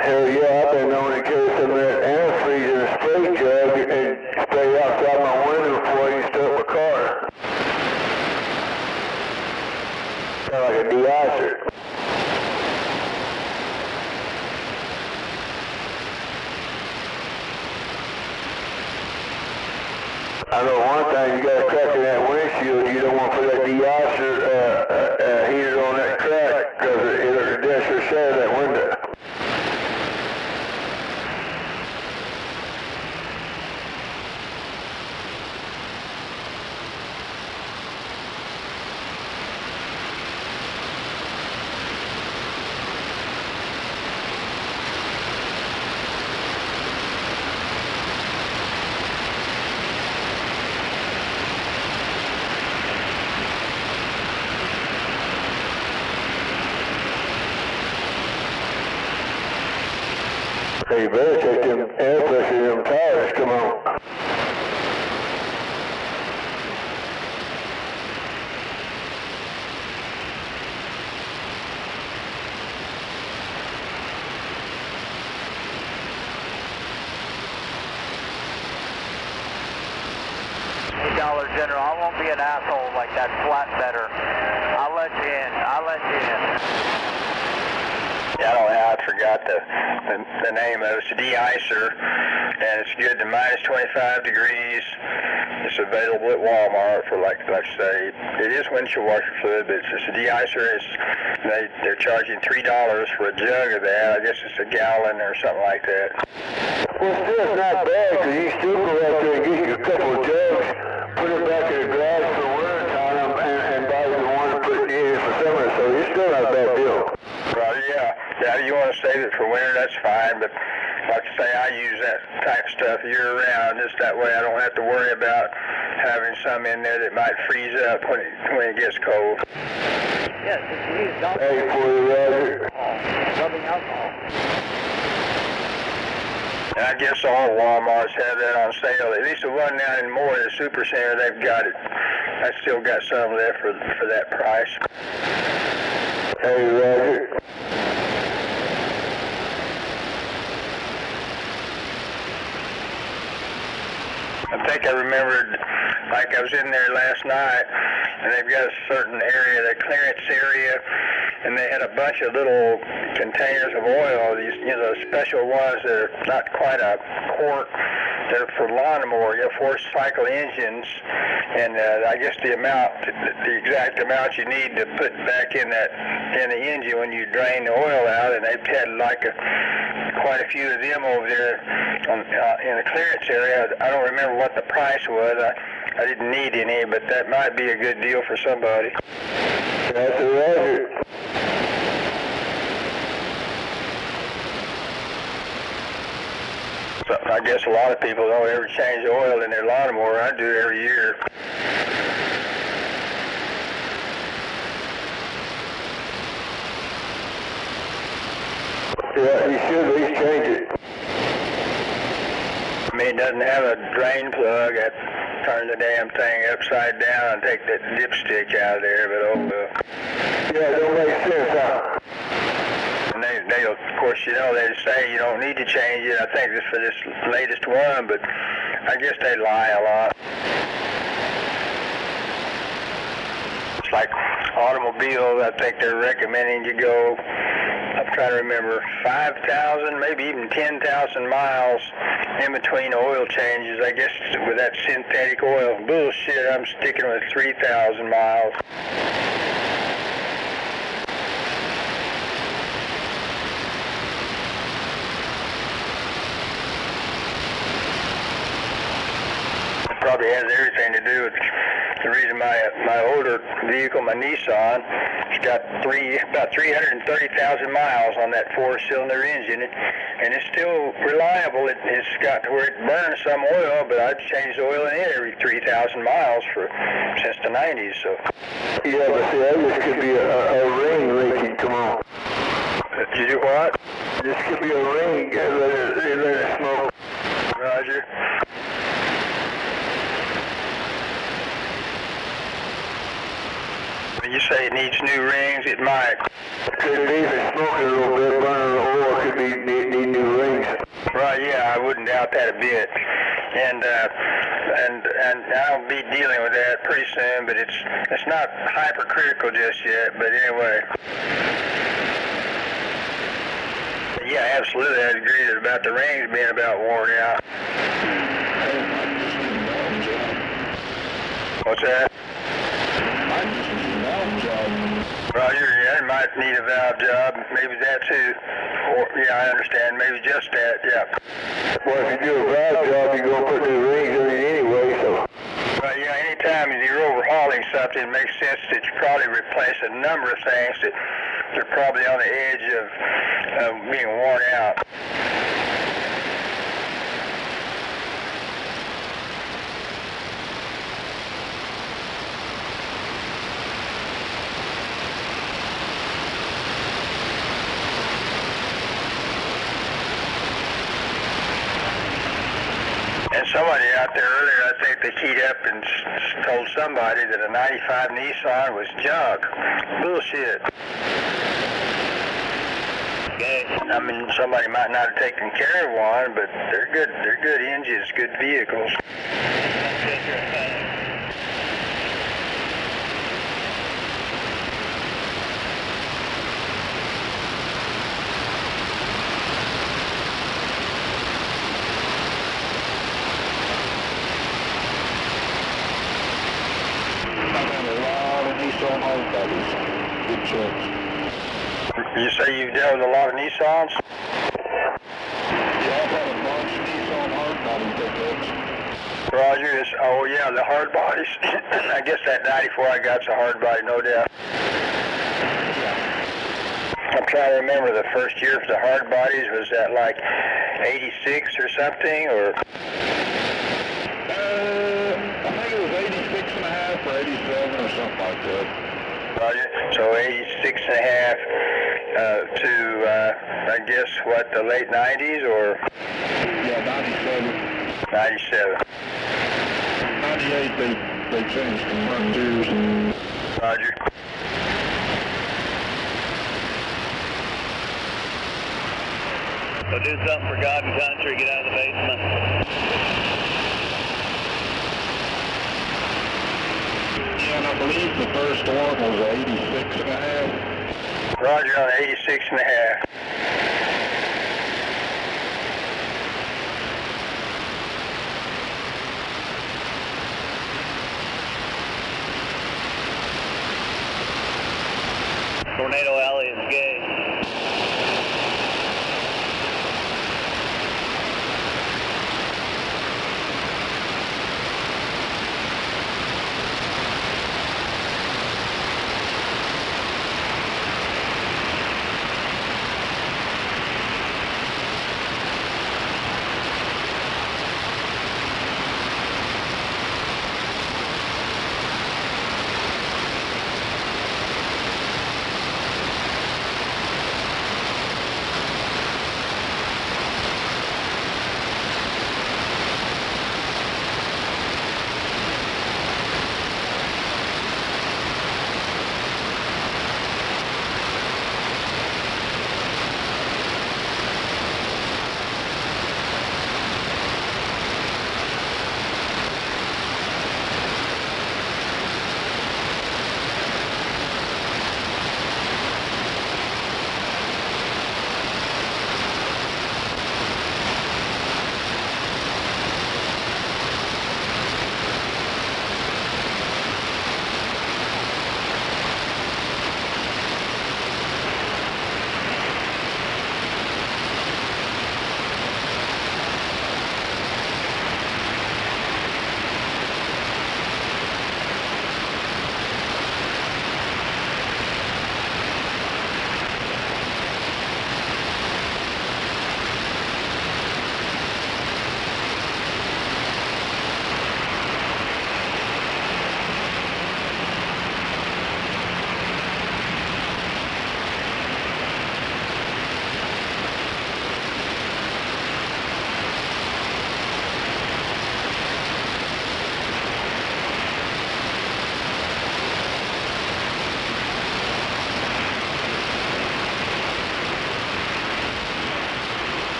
Hell yeah, I've been known to carry some of that antifreeze in a spray jug and spray outside my window before I used to start my car. Kind of like a de-icer. I know one thing, you got a crack in that windshield, you don't want to put that de-icer heater on that crack, because it'll just shatter that window. Hey, you better check them air pressure in them tires, come on. Dollar General, I won't be an asshole like that flatbedder. I'll let you in. I'll let you in. Yeah, I don't know how I forgot the name of it. It's a de-icer, and it's good to minus 25 degrees. It's available at Walmart for like I say, it is windshield washer fluid, but it's a de-icer. They're charging $3 for a jug of that. I guess it's a gallon or something like that. Well, still, it's not bad, because you still go out there and get you a couple of jugs, put it back in the garage for winter time, and buy the one and put it in for summer, so it's still not a bad deal. Right, yeah. Yeah, you want to save it for winter, that's fine, but like I say, I use that type of stuff year-round, just that way I don't have to worry about having some in there that might freeze up when it gets cold. Yes, it's used alcohol. Hey, for you, Roger. Rubbing alcohol. And I guess all Walmarts have that on sale. At least the one down in Moore, the Super Center, they've got it. I still got some left for that price. Hey, Roger. I think I remembered, like I was in there last night, and they've got a certain area, the clearance area, and they had a bunch of little containers of oil, these, special ones that are not quite a quart. They're for lawnmower, 4-cycle engines, and I guess the exact amount you need to put back in the engine when you drain the oil out, and they've had like quite a few of them over there in the clearance area. I don't remember what the price was. I didn't need any, but that might be a good deal for somebody. That's a Roger. So I guess a lot of people don't ever change the oil in their lawnmower. I do every year. Yeah, you should at least change it. I mean, it doesn't have a drain plug. I turn the damn thing upside down and take that dipstick out of there, but oh well. Yeah, it don't make sense, huh? And they of course, they say you don't need to change it. I think this for this latest one, but I guess they lie a lot. It's like automobiles, I think they're recommending you go, I'm trying to remember, 5,000, maybe even 10,000 miles in between oil changes. I guess with that synthetic oil. Bullshit, I'm sticking with 3,000 miles. Probably has everything to do with the reason my older vehicle, my Nissan, it's got about 330,000 miles on that 4-cylinder engine, and it's still reliable. It's got to where it burns some oil, but I've changed oil in it every 3,000 miles since the 90s. So. Yeah, but see, this could be a ring leaking. Come on. Did you do what? This could be a ring. Let it smoke. Roger. When you say it needs new rings, it might. Could be if it's smoking a little bit, burning the oil, could need new rings. Right, yeah, I wouldn't doubt that a bit. And I'll be dealing with that pretty soon, but it's not hypercritical just yet, but anyway. Yeah, absolutely, I agree about the rings being about worn out. What's that? Roger, yeah, it might need a valve job, maybe that too. Or, yeah, I understand, maybe just that, yeah. Well, if you do a valve job, you're going to put new rings in it anyway, so. Right, yeah, anytime you're overhauling something, it makes sense that you probably replace a number of things that they're probably on the edge of being worn out. somebody out there earlier, I think they keyed up and told somebody that a 95 Nissan was junk. Bullshit. Okay. I mean, somebody might not have taken care of one, but they're good engines, good vehicles. Good choice. You say you've dealt with a lot of Nissans? Yeah, I've had a bunch of Nissan hard body pickups. Roger, oh yeah, the hard bodies. I guess that 94 I got's a hard body, no doubt. I'm trying to remember the first year for the hard bodies. Was that like 86 or something, or? I think it was 86 and a half or 87 or something like that. Roger. So 86 and a half to, I guess, what, the late 90s, or? Yeah, 97. 97. 98, they changed the frontiers. Roger. So do something for God and country, get out of the basement. Yeah, and I believe the first one was 86 and a half. Roger on 86 and a half. Tornado Alley is gay.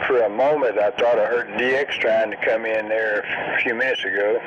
For a moment, I thought I heard DX trying to come in there a few minutes ago.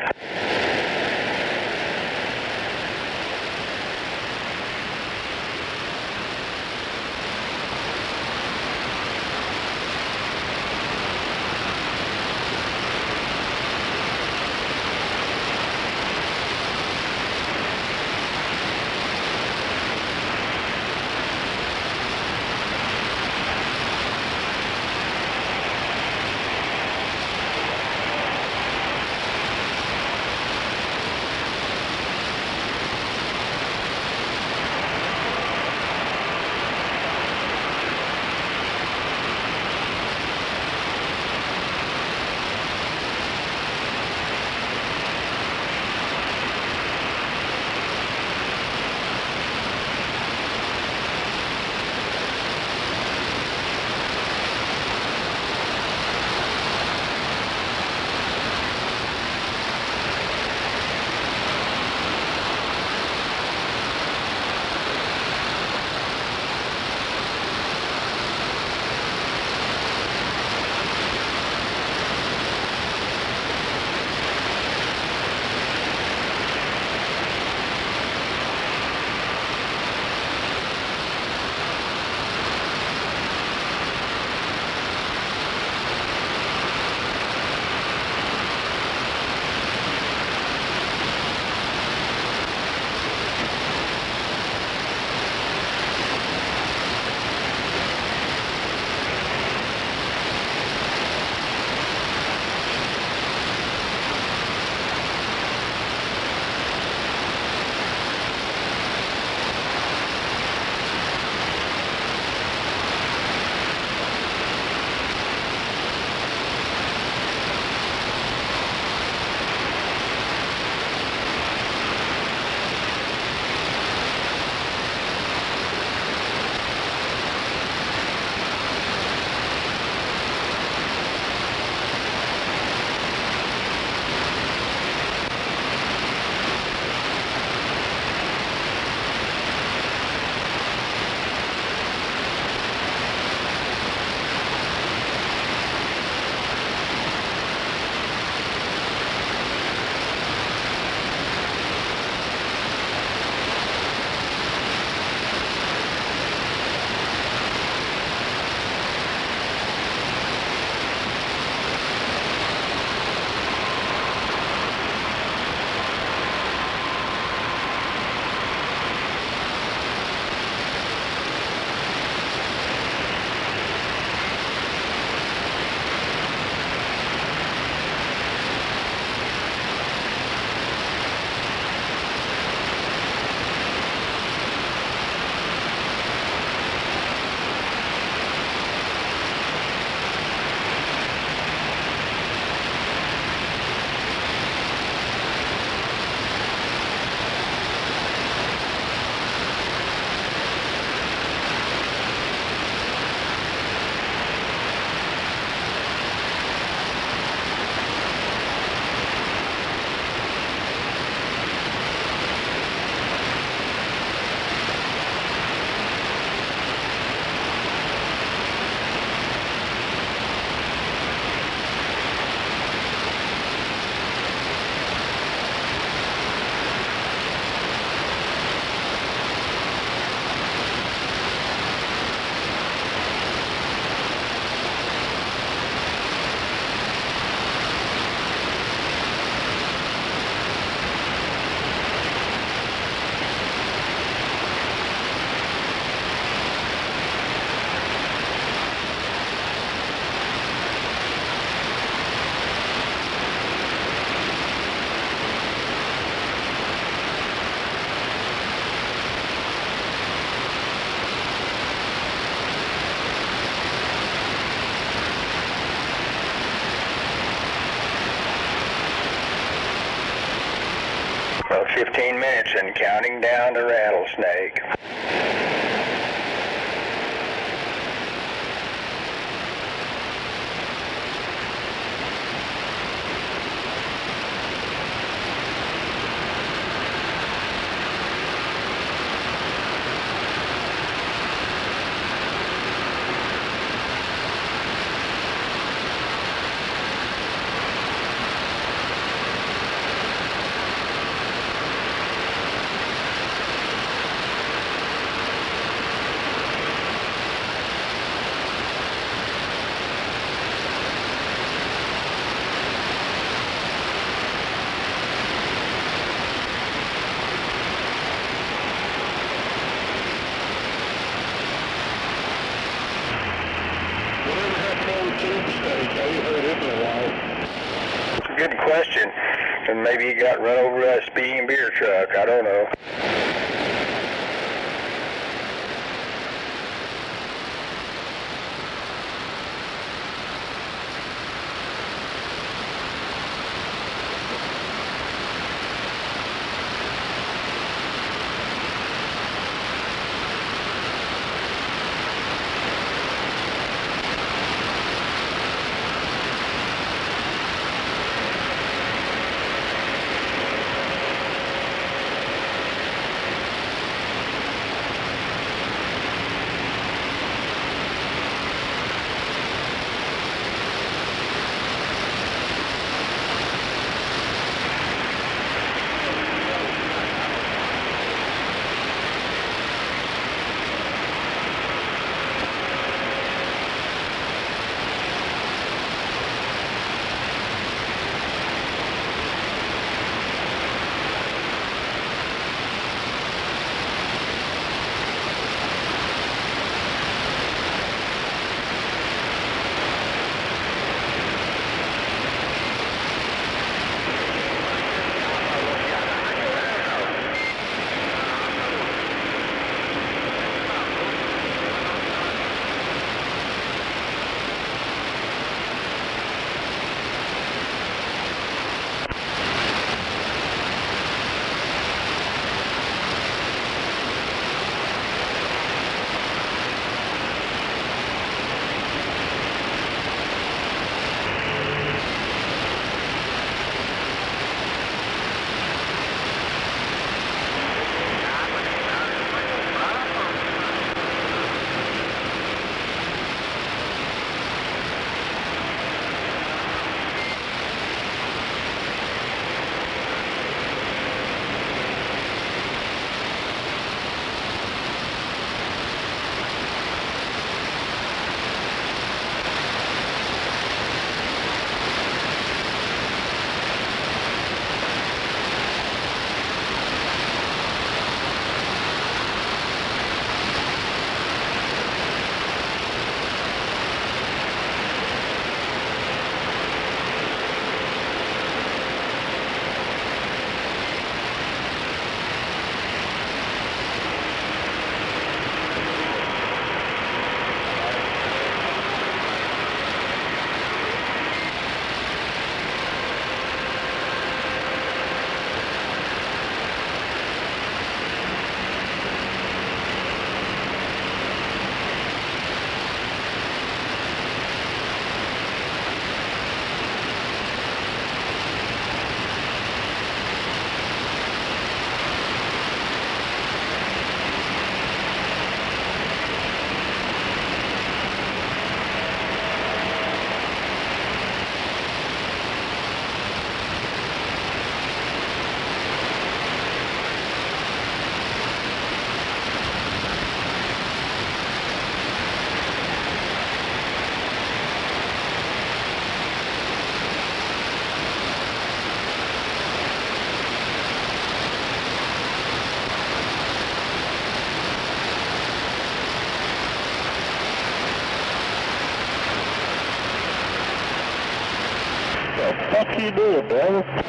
15 minutes and counting down to Rattlesnake. Good question. And maybe he got run over by a speeding beer truck. I don't know. Fuck you doing, brother?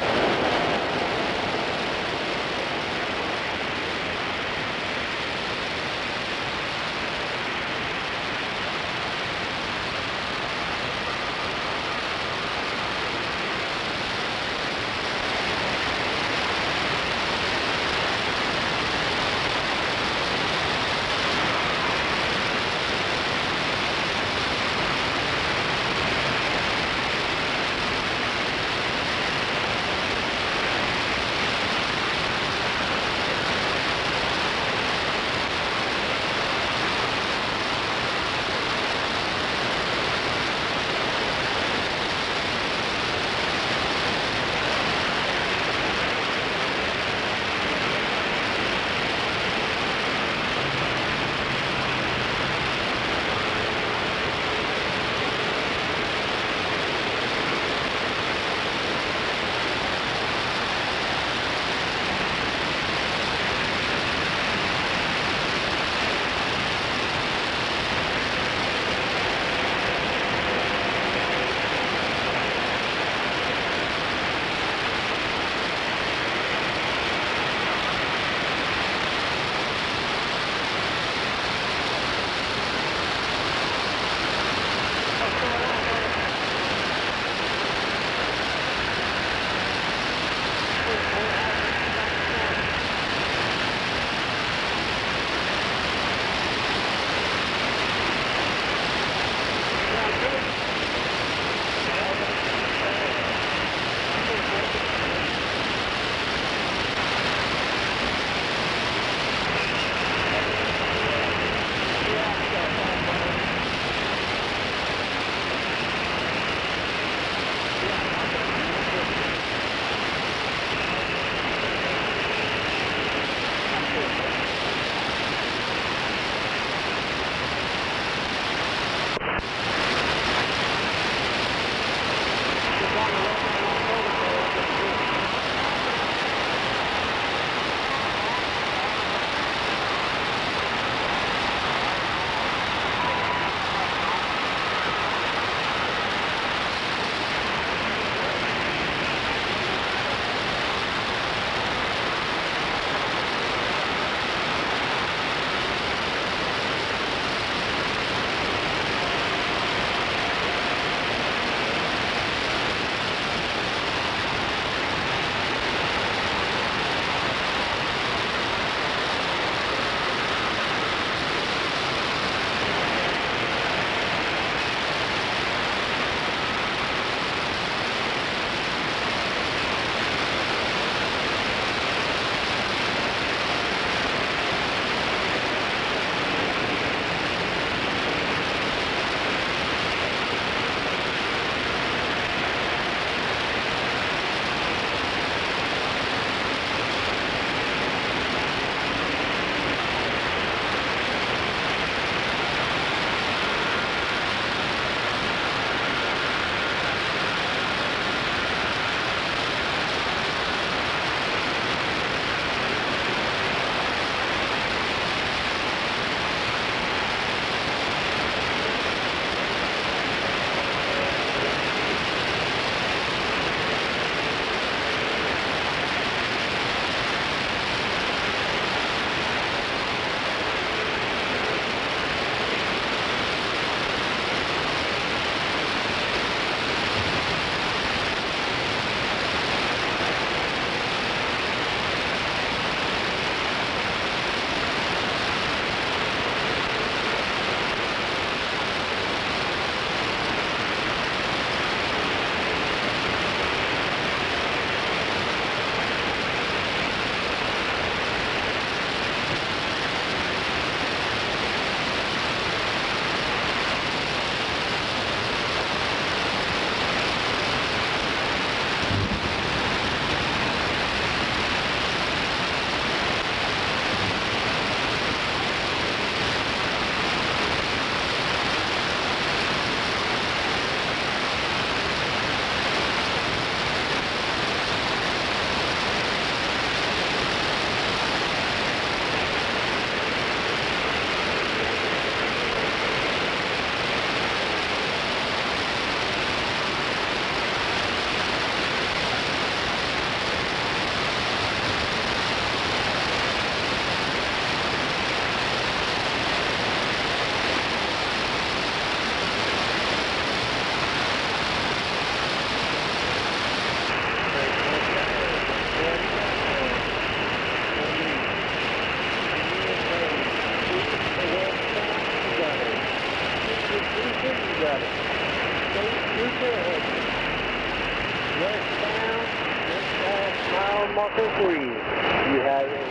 marker 3. You have a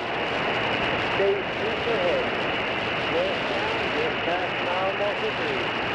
space just ahead. Westbound, just past mile marker 3.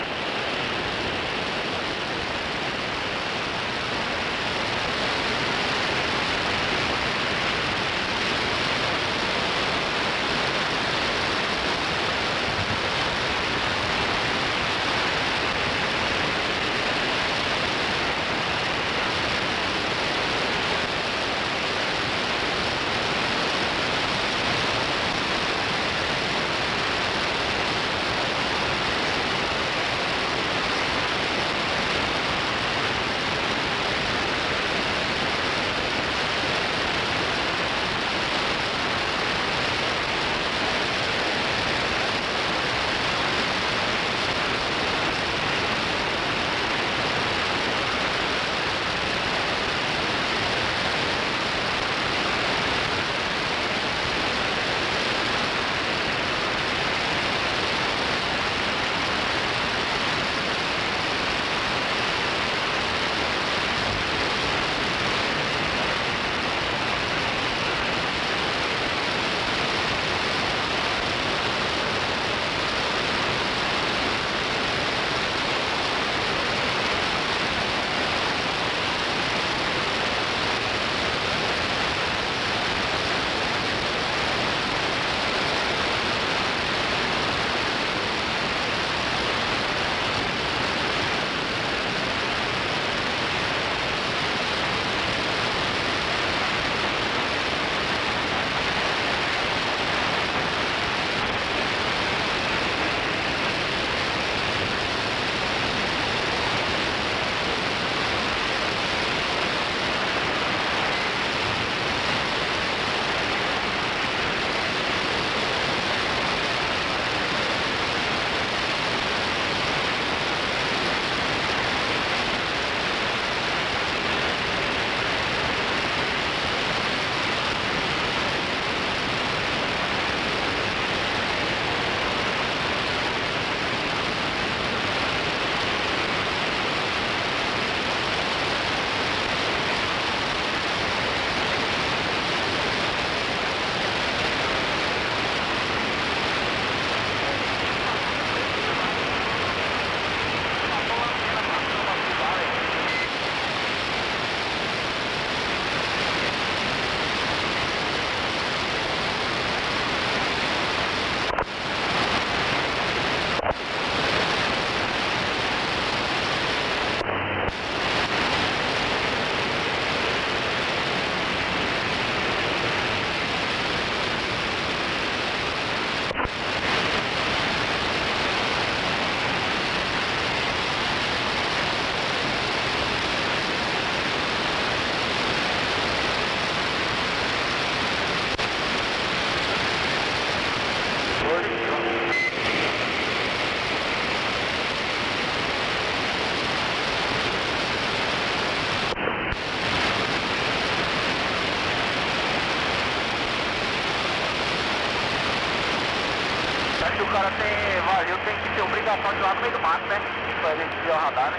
O cara tem vazio, tem que ter obrigação de ir lá no meio do mato, né? Pra ele desviar o radar, né?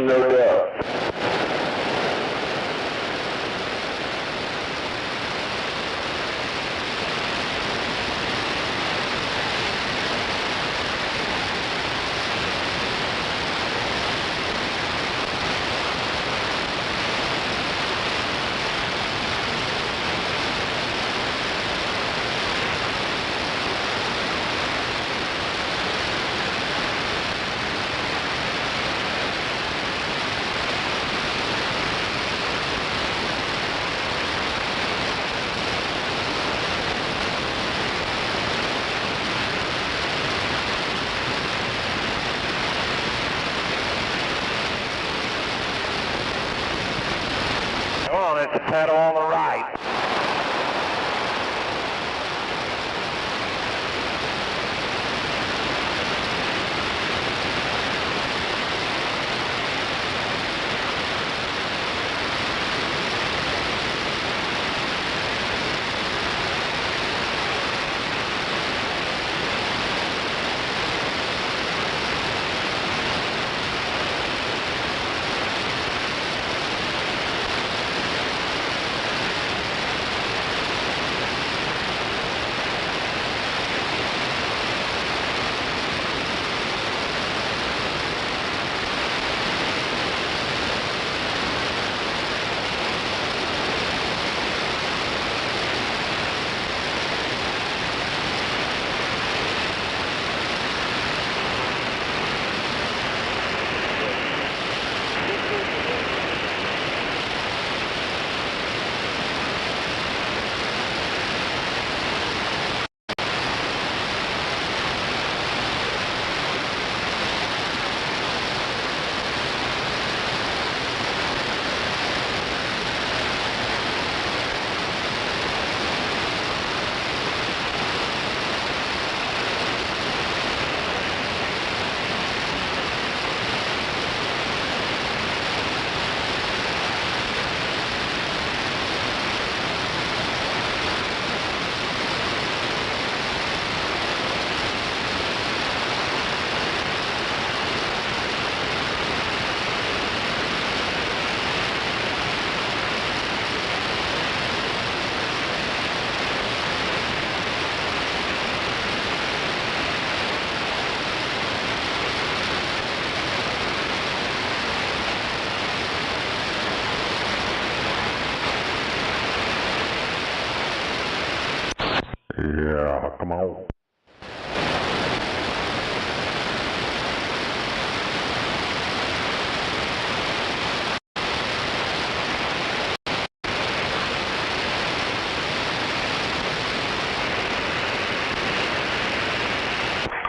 No doubt. with the pedal on the right. Yeah, come on.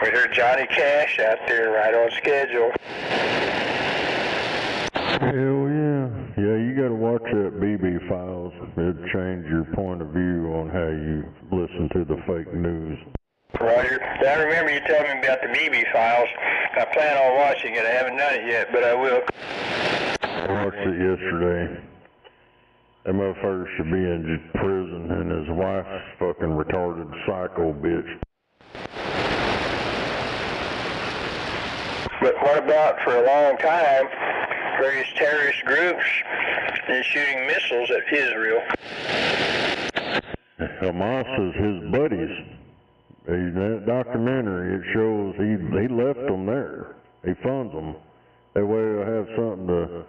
We heard Johnny Cash out there right on schedule. Hell yeah. Yeah, you gotta watch that BB Files. It'll change your point of view on how you listen to the fake news. Roger. I remember you telling me about the BB Files. I plan on watching it. I haven't done it yet, but I will. I watched it yesterday. That motherfucker should be in prison, and his wife's fucking retarded psycho bitch. But what about for a long time, various terrorist groups is shooting missiles at Israel? Hamas is his buddies. In that documentary, it shows he left them there. He funds them. That way they'll have something to...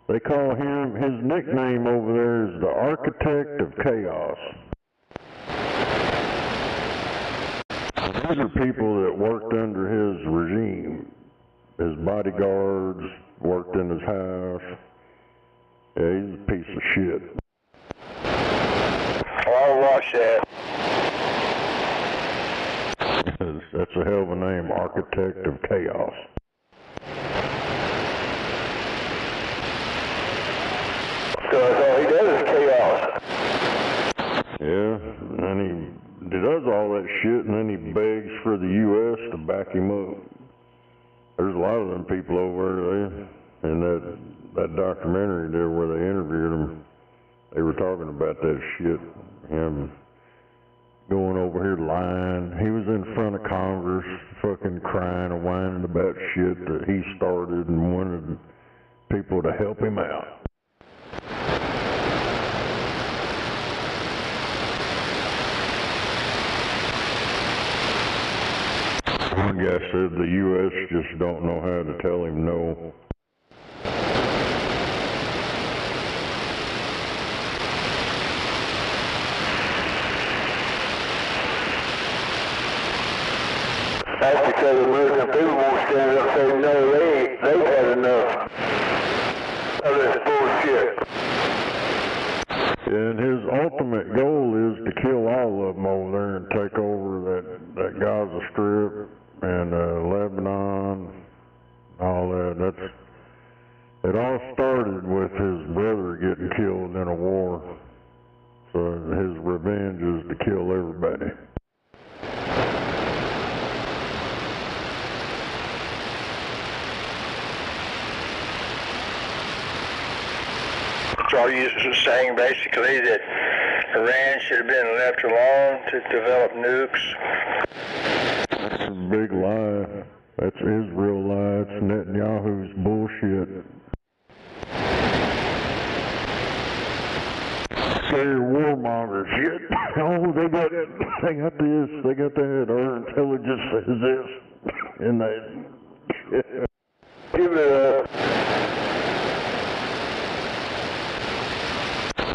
They call him, his nickname over there is the Architect of Chaos. These are people that worked under his regime. His bodyguards worked in his house. Yeah, he's a piece of shit. I'll watch that. That's a hell of a name, Architect of Chaos. So that's all he does is chaos. Yeah, and he does all that shit, and then he begs for the U.S. to back him up. There's a lot of them people over there, in that documentary there where they interviewed him. They were talking about that shit, him going over here lying. He was in front of Congress, fucking crying and whining about shit that he started and wanted people to help him out. One guy said the U.S. just don't know how to tell him no. That's because the American people won't stand up and say, no, they've had enough of this bullshit. And his ultimate goal is to kill all of them over there and take over that Gaza Strip and Lebanon, all that. It all started with his brother getting killed in a war. So his revenge is to kill everybody. So are you saying basically that Iran should have been left alone to develop nukes? That's a big lie. That's Israel lie. It's Netanyahu's bullshit. Scary warmonger shit. Oh, they got this, they got that. Our intelligence says this, and that. Give it up.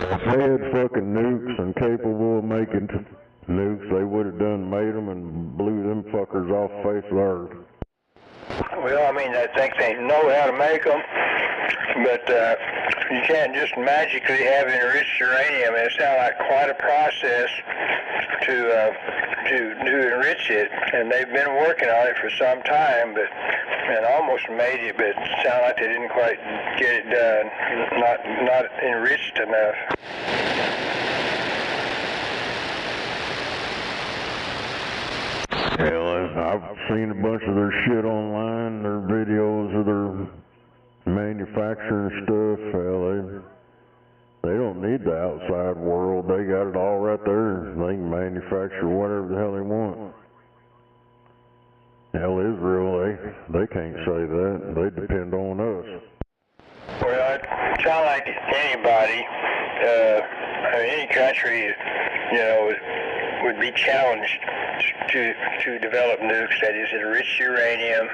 If they had fucking nukes and capable of making nukes, they would have made them and blew them fuckers off the face of the earth. Well, I mean, I think they know how to make them, but you can't just magically have enriched uranium. It sounds like quite a process to enrich it, and they've been working on it for some time, and almost made it, but it sounds like they didn't quite get it done, not enriched enough. Hell, I've seen a bunch of their shit online, their videos of their manufacturing stuff. Hell, they don't need the outside world. They got it all right there. They can manufacture whatever the hell they want. Hell, Israel, they can't say that. They depend on us. Well, it sounds like anybody, any country, would be challenged to develop nukes, that is, enriched uranium.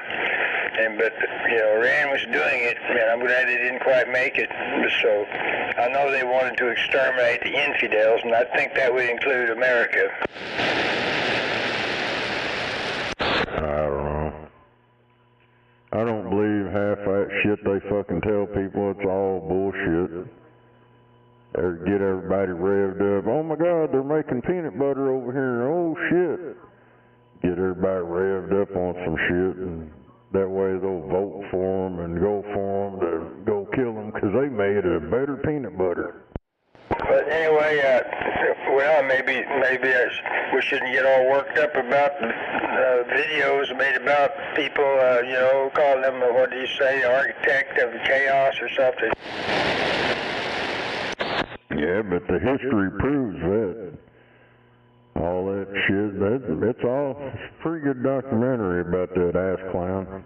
But Iran was doing it, and I'm glad they didn't quite make it. So I know they wanted to exterminate the infidels, and I think that would include America. I don't know. I don't believe half that shit they fucking tell people. It's all bullshit. Or get everybody revved up. Oh my God, they're making peanut butter over here. Oh shit. Get everybody revved up on some shit, and that way they'll vote for them and go for them to go kill them because they made a better peanut butter. But anyway, well, maybe we shouldn't get all worked up about videos made about people, calling them, what do you say, architect of chaos or something. Yeah, but the history proves that. All that shit, it's a pretty good documentary about that ass clown.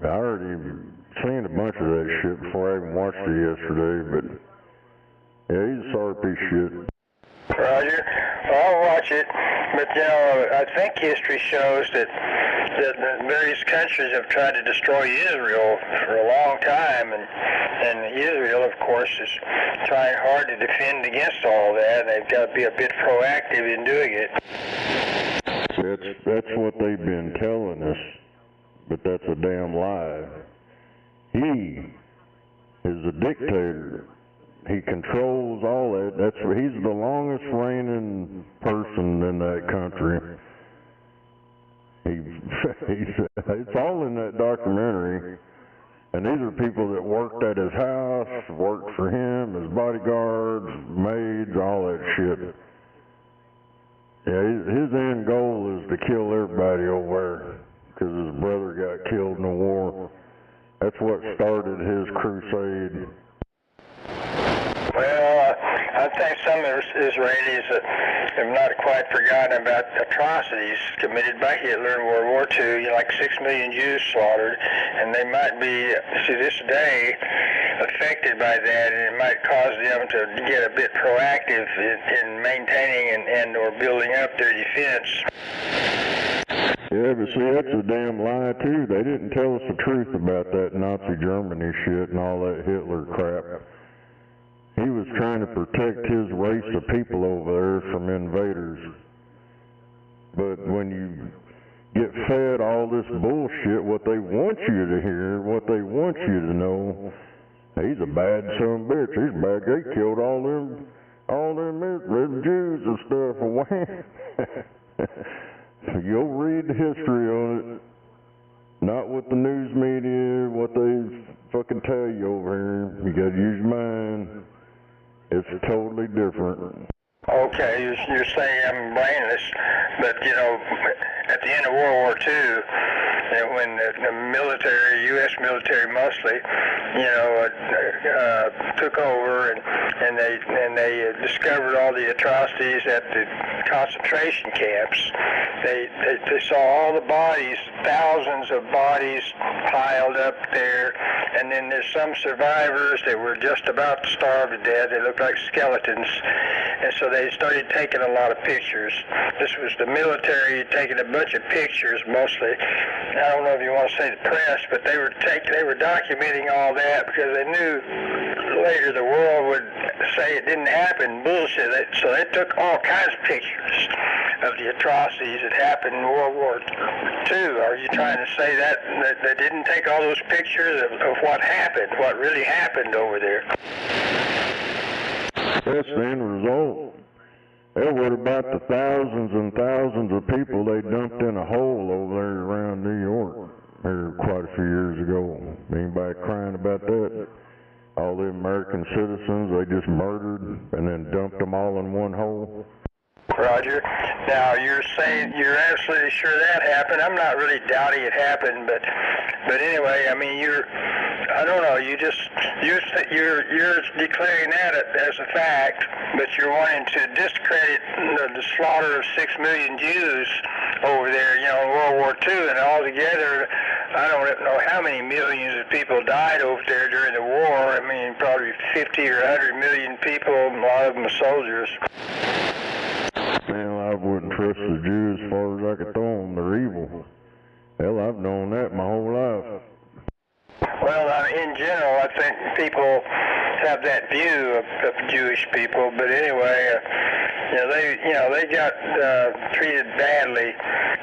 I already seen a bunch of that shit before I even watched it yesterday, but yeah, he's a sorry piece of shit. Roger. Well, I'll watch it, but I think history shows that various countries have tried to destroy Israel for a long time, and Israel, of course, is trying hard to defend against all that, and they've got to be a bit proactive in doing it. That's what they've been telling us, but that's a damn lie. He is a dictator. He controls all that. He's the longest reigning person in that country. It's all in that documentary. And these are people that worked at his house, worked for him, his bodyguards, maids, all that shit. Yeah, his end goal is to kill everybody over there because his brother got killed in the war. That's what started his crusade. Well, I think some Israelis have not quite forgotten about atrocities committed by Hitler in World War II, like 6 million Jews slaughtered, and they might be, to this day, affected by that, and it might cause them to get a bit proactive in maintaining and or building up their defense. Yeah, but see, that's a damn lie, too. They didn't tell us the truth about that Nazi Germany shit and all that Hitler crap. He was trying to protect his race of people over there from invaders. But when you get fed all this bullshit, what they want you to hear, what they want you to know, he's a bad son of a bitch. He's a bad guy. He killed all them Jews and stuff. You'll read the history on it. Not with the news media, what they fucking tell you over here. You gotta use your mind. It's totally different. Okay, you're saying I'm brainless, but you know, at the end of World War II, when the military, U.S. military mostly, you know, took over and they discovered all the atrocities at the concentration camps. They saw all the bodies, thousands of bodies piled up there, and then there's some survivors that were just about to starve to death. They looked like skeletons, and so they started taking a lot of pictures. This was the military taking a bunch of pictures, mostly. I don't know if you want to say the press, but they were documenting all that because they knew later the world would say it didn't happen, bullshit. So they took all kinds of pictures of the atrocities that happened in World War II. Are you trying to say that they didn't take all those pictures of what happened, what really happened over there? That's the end result. They worried about the thousands and thousands of people they dumped in a hole over there around New York here quite a few years ago. Anybody crying about that? All the American citizens they just murdered and then dumped them all in one hole. Roger. Now you're saying you're absolutely sure that happened. I'm not really doubting it happened, but anyway, I mean I don't know. You're declaring that as a fact, but you're wanting to discredit the slaughter of 6 million Jews over there, you know, in World War II, and altogether, I don't know how many millions of people died over there during the war. I mean, probably 50 or 100 million people, a lot of them were soldiers. Man, I wouldn't trust the Jews as far as I could throw them. They're evil. Hell, I've known that my whole life. Well, in general, I think people have that view of Jewish people, but anyway, they got treated badly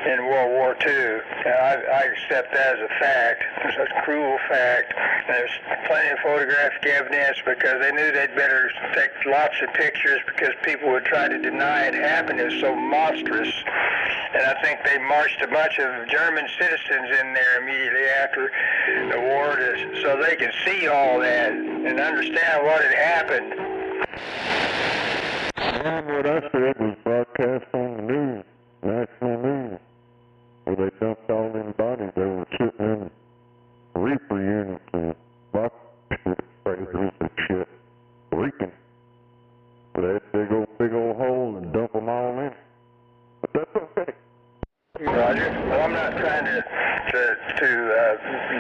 in World War II. I accept that as a fact. It's a cruel fact. There's plenty of photographic evidence because they knew they'd better take lots of pictures because people would try to deny it happened. It was so monstrous. And I think they marched a bunch of German citizens in there immediately after the war so they could see all that and understand what had happened. And what I said was broadcast on the news, national news, where they dumped all them bodies. They were sitting in reaper units and box trailers and shit, leaking. They had to big old hole and dump them all in. But that's okay. Roger. Well, I'm not trying to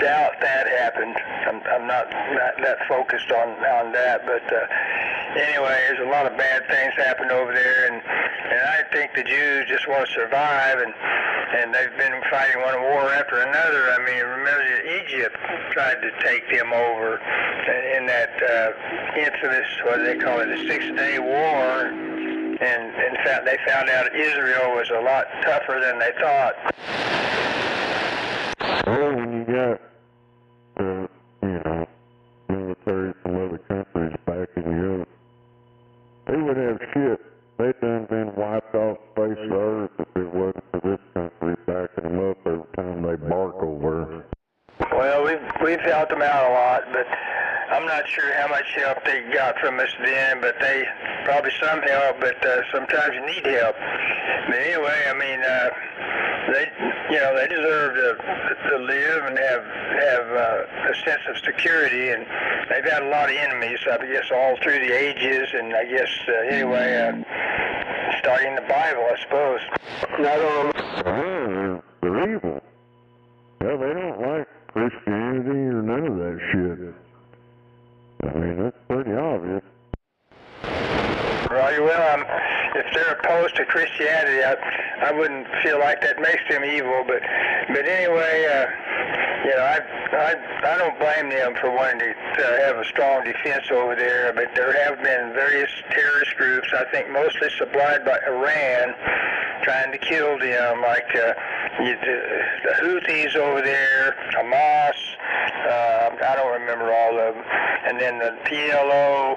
doubt that happened. I'm not that focused on that, but anyway, there's a lot of bad things happened over there, and I think the Jews just want to survive, and they've been fighting one war after another. I mean, remember Egypt tried to take them over in that infamous, what do they call it, the 6-Day War. And in fact, they found out Israel was a lot tougher than they thought. Well, when you got, military from other countries backing you up, they would have shit. They'd done been wiped off the face of the earth if it wasn't for this country backing them up every time they bark over. Well, we've helped them out a lot, but I'm not sure how much help they got from us then, but they probably some help, but sometimes you need help. But anyway, I mean, they deserve to live and have a sense of security, and they've had a lot of enemies, I guess, all through the ages, and I guess, starting the Bible, I suppose. They're evil. Yeah, they don't like Christianity or none of that shit. I mean, that's pretty obvious. Roger, well, if they're opposed to Christianity, I wouldn't feel like that makes them evil, but anyway, I don't blame them for wanting to have a strong defense over there, but there have been various terrorist groups, I think mostly supplied by Iran, trying to kill them, like the Houthis over there, Hamas, I don't remember all of them, and then the PLO,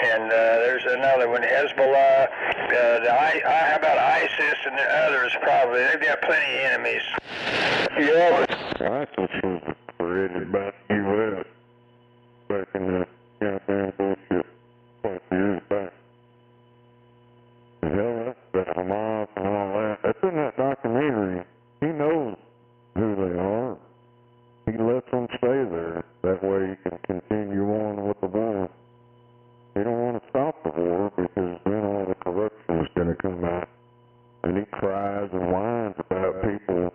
and there's another one, Hezbollah, how about ISIS and the others probably. They've got plenty of enemies. Yeah, license was created by the U.S. back in the goddamn bullshit 20 years back. The hell, that's been a mob and all that. That's in that documentary. He knows who they are. He lets them stay there. That way he can continue on with the war. He don't want to stop the war because then all the corruption is going to come out. And he cries and whines about people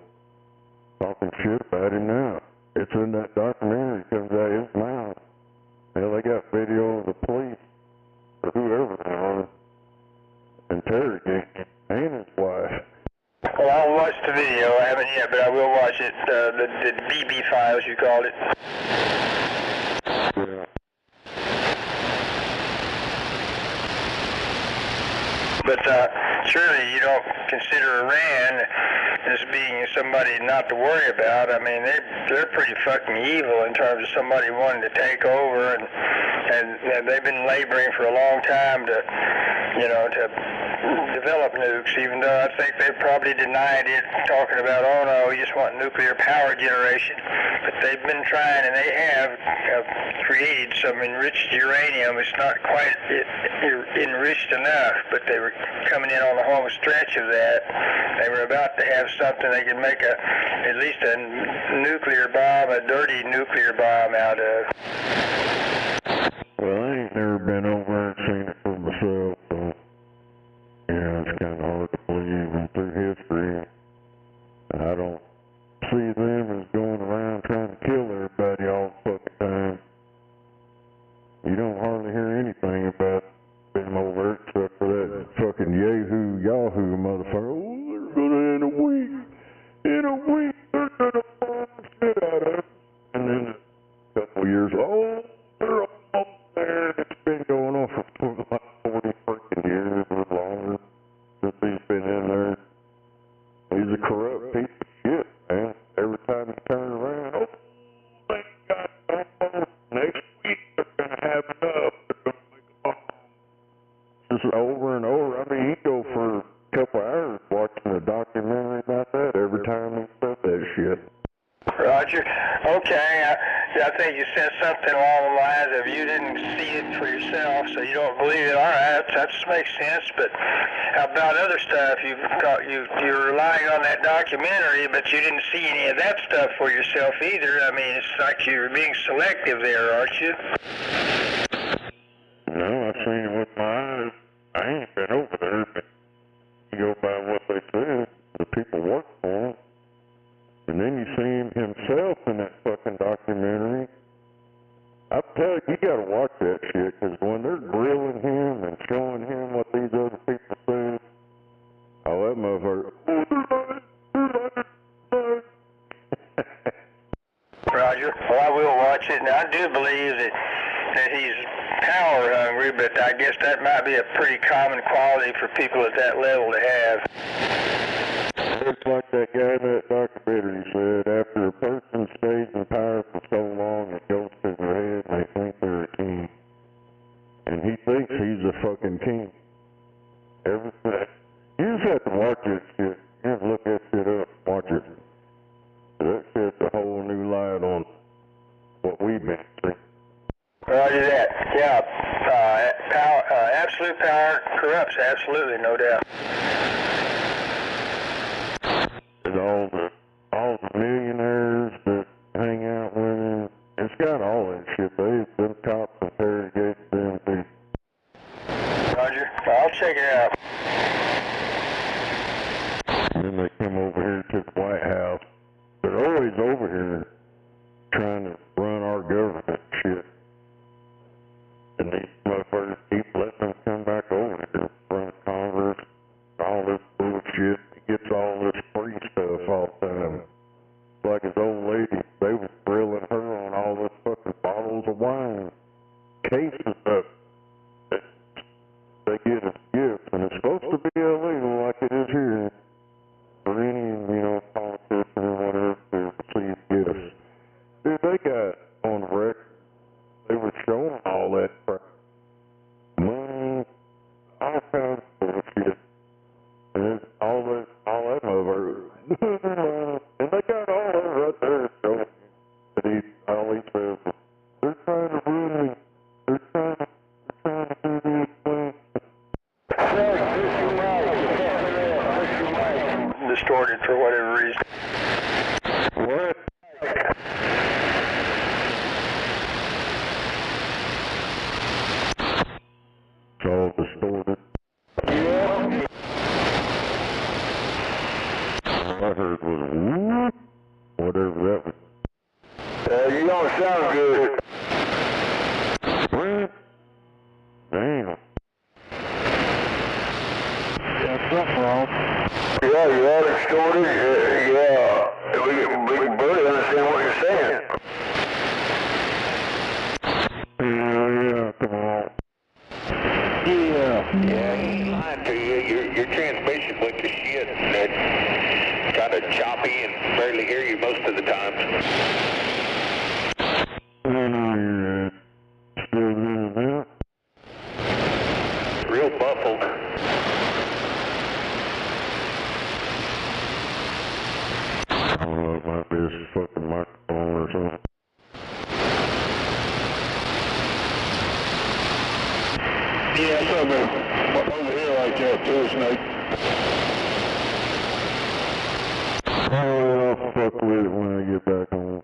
talking shit about him now. It's in that documentary. It comes out his mouth. Hell, they got video of the police or whoever they are interrogating him and his wife. Well, I'll watch the video. I haven't yet, but I will watch it. The BB files, you called it. Yeah. But surely you don't consider Iran as being somebody not to worry about. I mean, they're pretty fucking evil in terms of somebody wanting to take over, and they've been laboring for a long time to, you know, to develop nukes, even though I think they probably denied it, talking about, oh no, we just want nuclear power generation. But they've been trying, and they have created some enriched uranium. It's not quite enriched enough, but they were coming in on the home stretch of that. They were about to have something they could make at least a nuclear bomb, a dirty nuclear bomb out of. Well, I ain't never been over and seen it for myself, so yeah, it's kind of hard to believe. And through history, I don't see them as going around trying to kill everybody all the fucking time. You don't hardly hear anything about them over except for that fucking Yahoo motherfucker. Oh, they're gonna in a week they're gonna bomb the shit out of us. And then a couple of years, oh, they're all there. It's been going on for like 40 freaking years or longer since he's been in there. He's a corrupt piece of shit, man. Every time you turn around, oh, thank God, next week they're gonna have it up. They're gonna make a bomb. Just over and over. I mean, you go for a couple hours watching a documentary about that every time he said that shit. Roger. Okay, I think you said something along the lines of you didn't see it for yourself, so you don't believe it. All right, that just makes sense. But how about other stuff? You're relying on that documentary, but you didn't see any of that stuff for yourself either. I mean, it's like you're being selective there, aren't you? No, I've seen it with my eyes. I ain't been over there, but you go by what they said. The people work for him. And then you see him himself in that fucking documentary. I tell you, you gotta watch that shit, because when they're grilling him and showing him what these other people say, oh, that motherfucker. Roger. Well, I will watch it, and I do believe that he's power hungry, but I guess that might be a pretty common quality for people at that level to have. It's like that guy in that documentary said, after a person stays in power for so long, it goes to their head and they think they're a king. And he thinks he's a fucking king. Everything. You just have to watch that shit. You have to look that shit up, watch it. That shit's a whole new light on what we've been seeing. Roger that. Yeah. Absolute power corrupts, absolutely, no doubt. And all the millionaires that hang out with him, it's got all that shit. Them cops interrogate them too. Roger. I'll check it out. And then they come over here to the White House. They're always over here trying to run our government shit. And these motherfuckers keep letting them come back over here, run Congress, all this bullshit. He gets all this free stuff all the time. Like his old lady, they was grilling her on all this fucking bottles of wine, cases of it. They get as gifts, and it's supposed to be illegal like it is here for any, politician or whatever to receive gifts. Dude, they got on record, they were showing all that crap. Money, all kinds of bullshit. And all that over. And they got all that right there. all he says is, they're trying to ruin me. They're trying to do these things. Distorted for whatever reason. What? It's all distorted. Yeah. All I heard was whoop, whatever that was. You don't sound good. What? Damn. That's something wrong. Yeah, you are distorted. Yeah. We can barely understand what you're saying. Yeah, come on. Yeah. Yeah, he's lying to you. Your transmission went to shit. It's kind of choppy and barely hear you most of the time. Real muffled. I don't know, it might be this fucking microphone or something. Yeah, something over here like that too, Snake. I'll fuck with it when I get back home.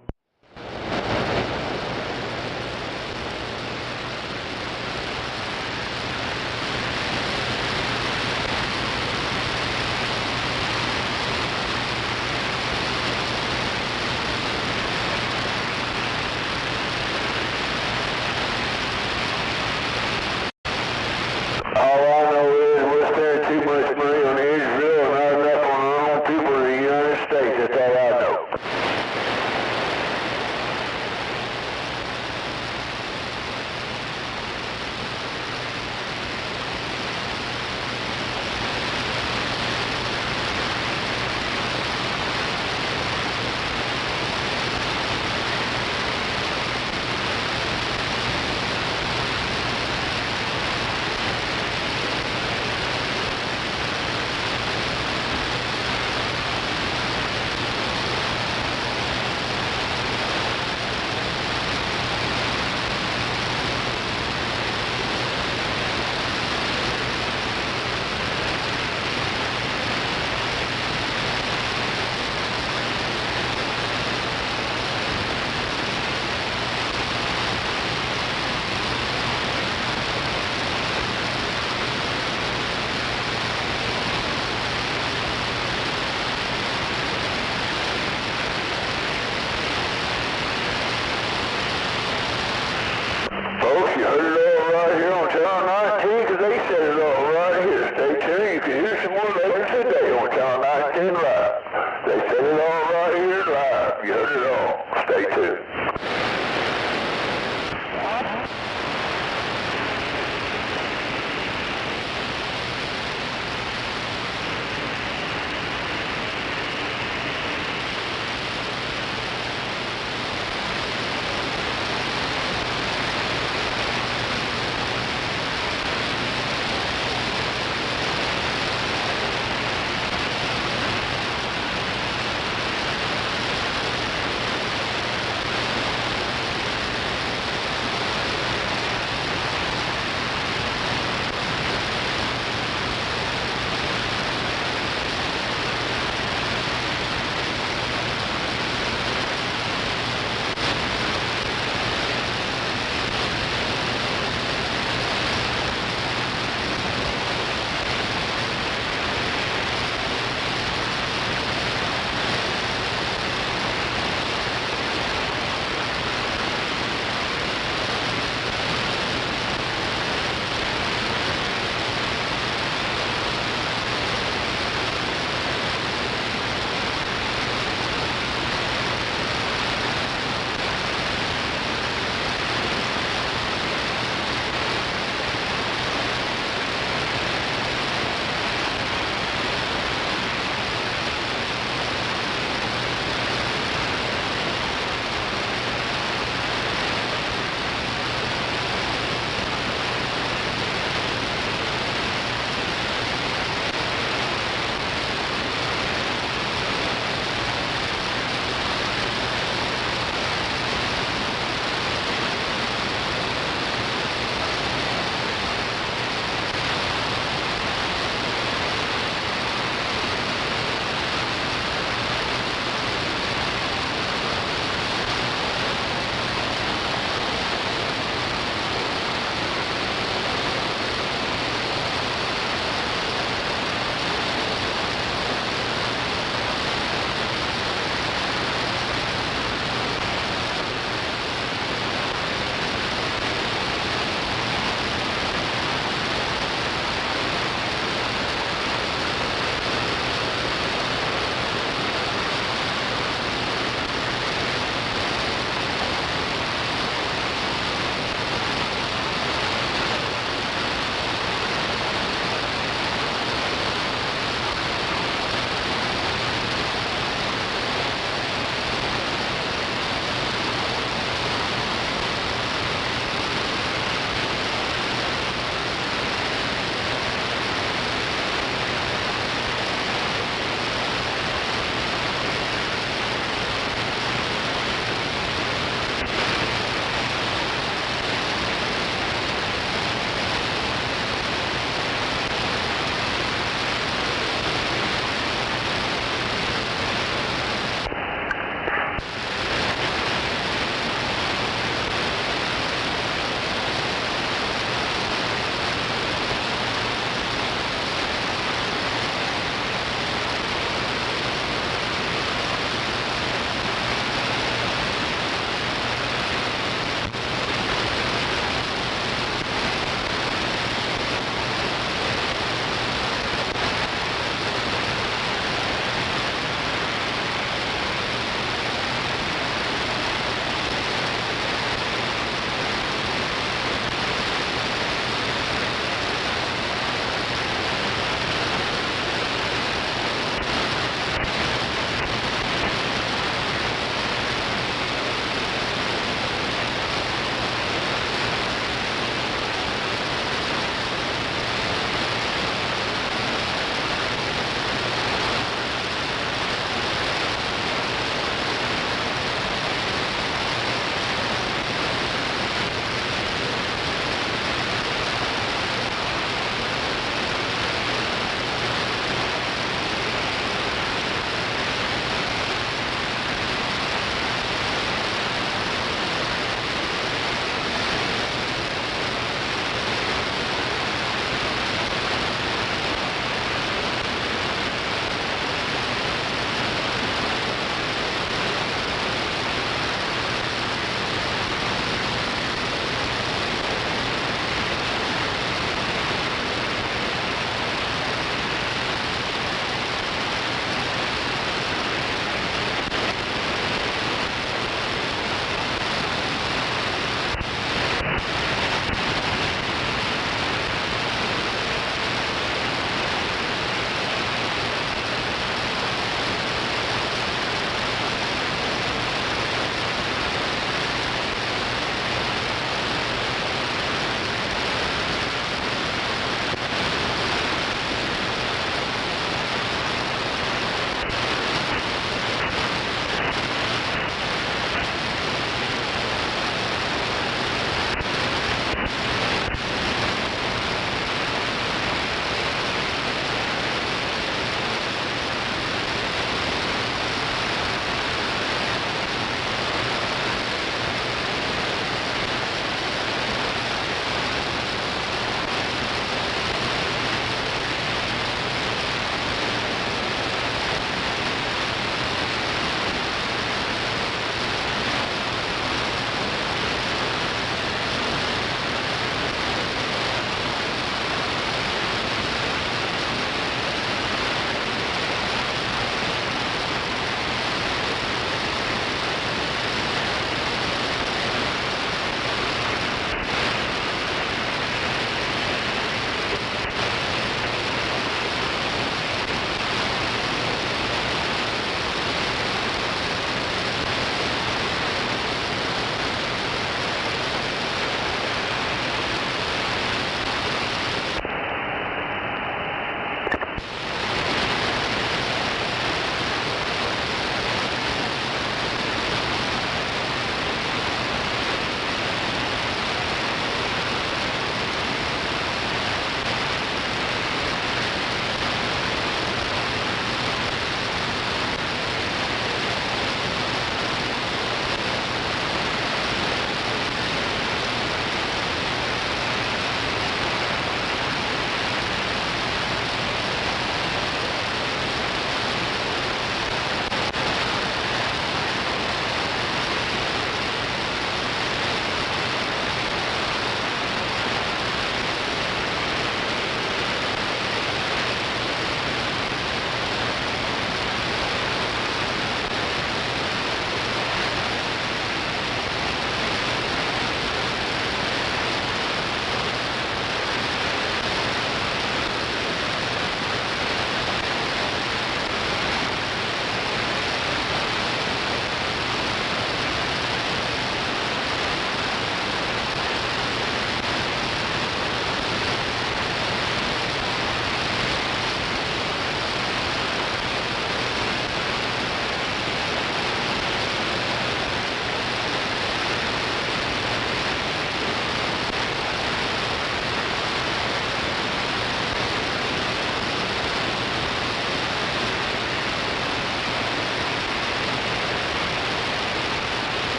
All I know is we're spending too much money on Israel and not enough on our own people in the United States. That's all I know.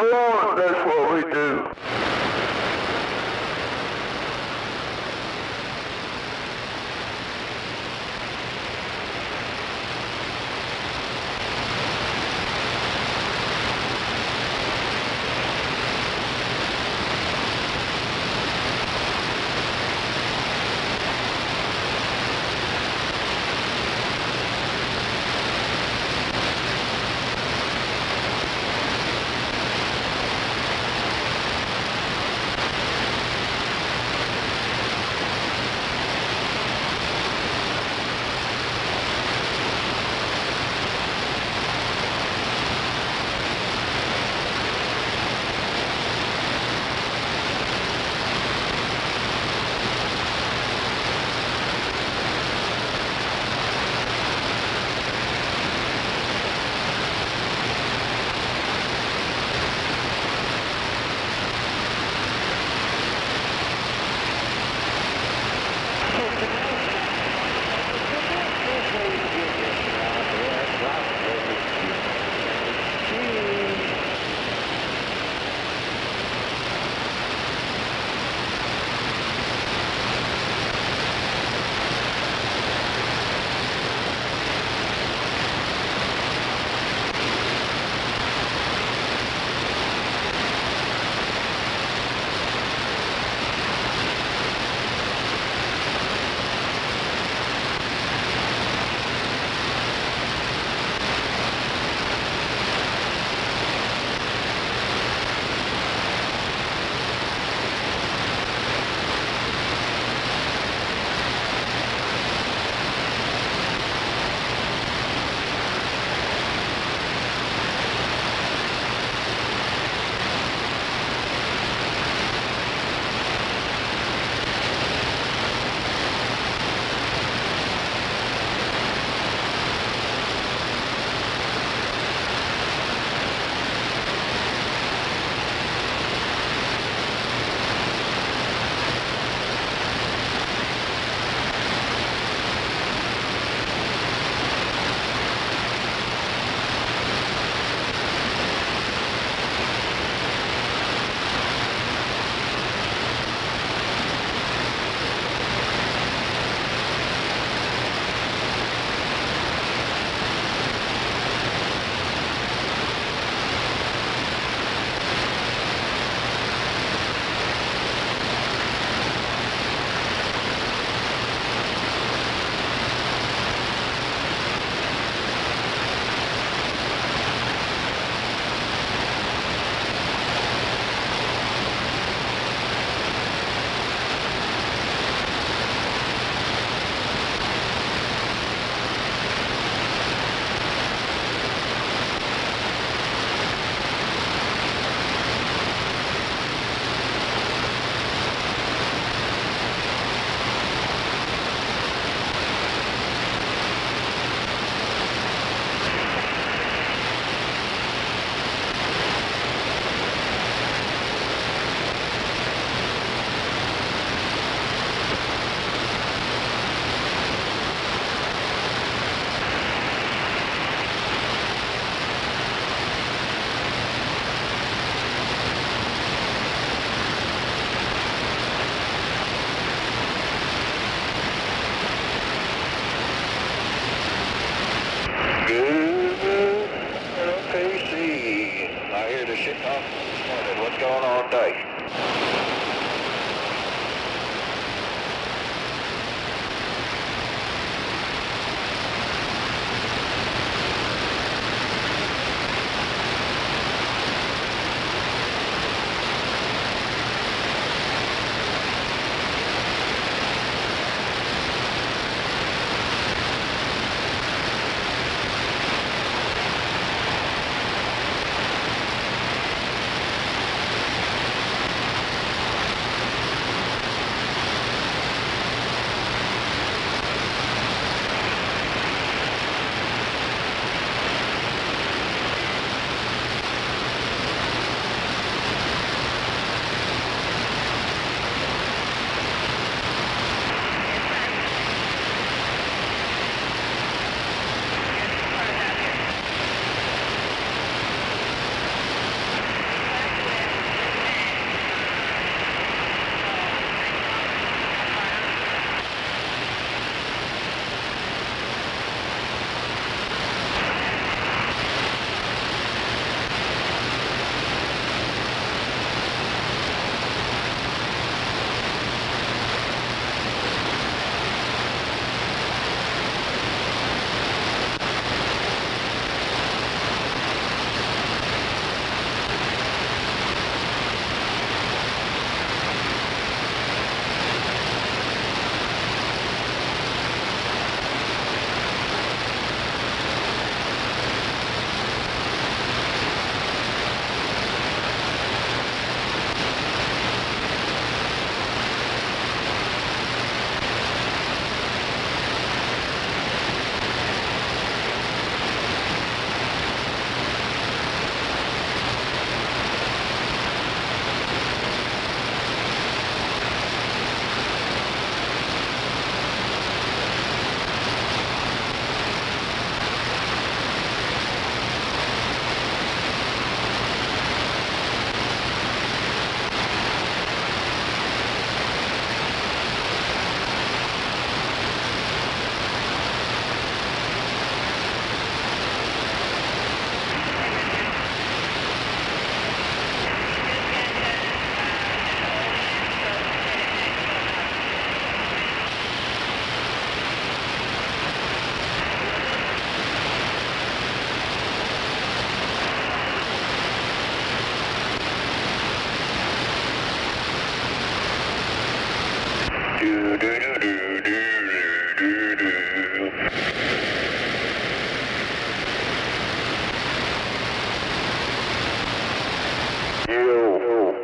want, that's what we do. What's going on today? Do do do do do do do. Yo.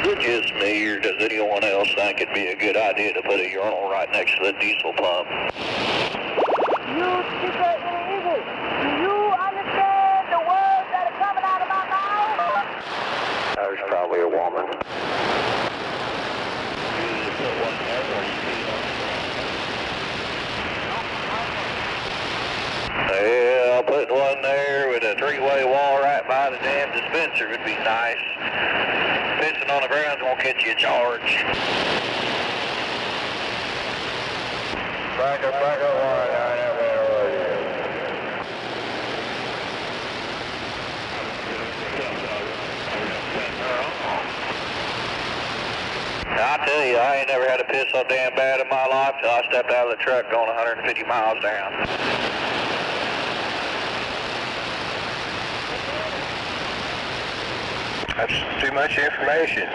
Is it just me, or does anyone else think it'd be a good idea to put a urinal right next to the diesel pump? You speaker in English, do you understand the words that are coming out of my mouth? There's probably a woman. Yeah, putting one there with a three-way wall right by the damn dispenser would be nice. Pissing on the ground won't get you a charge. Back up, I tell you, I ain't never had to piss so damn bad in my life till I stepped out of the truck going 150 miles down. That's too much information.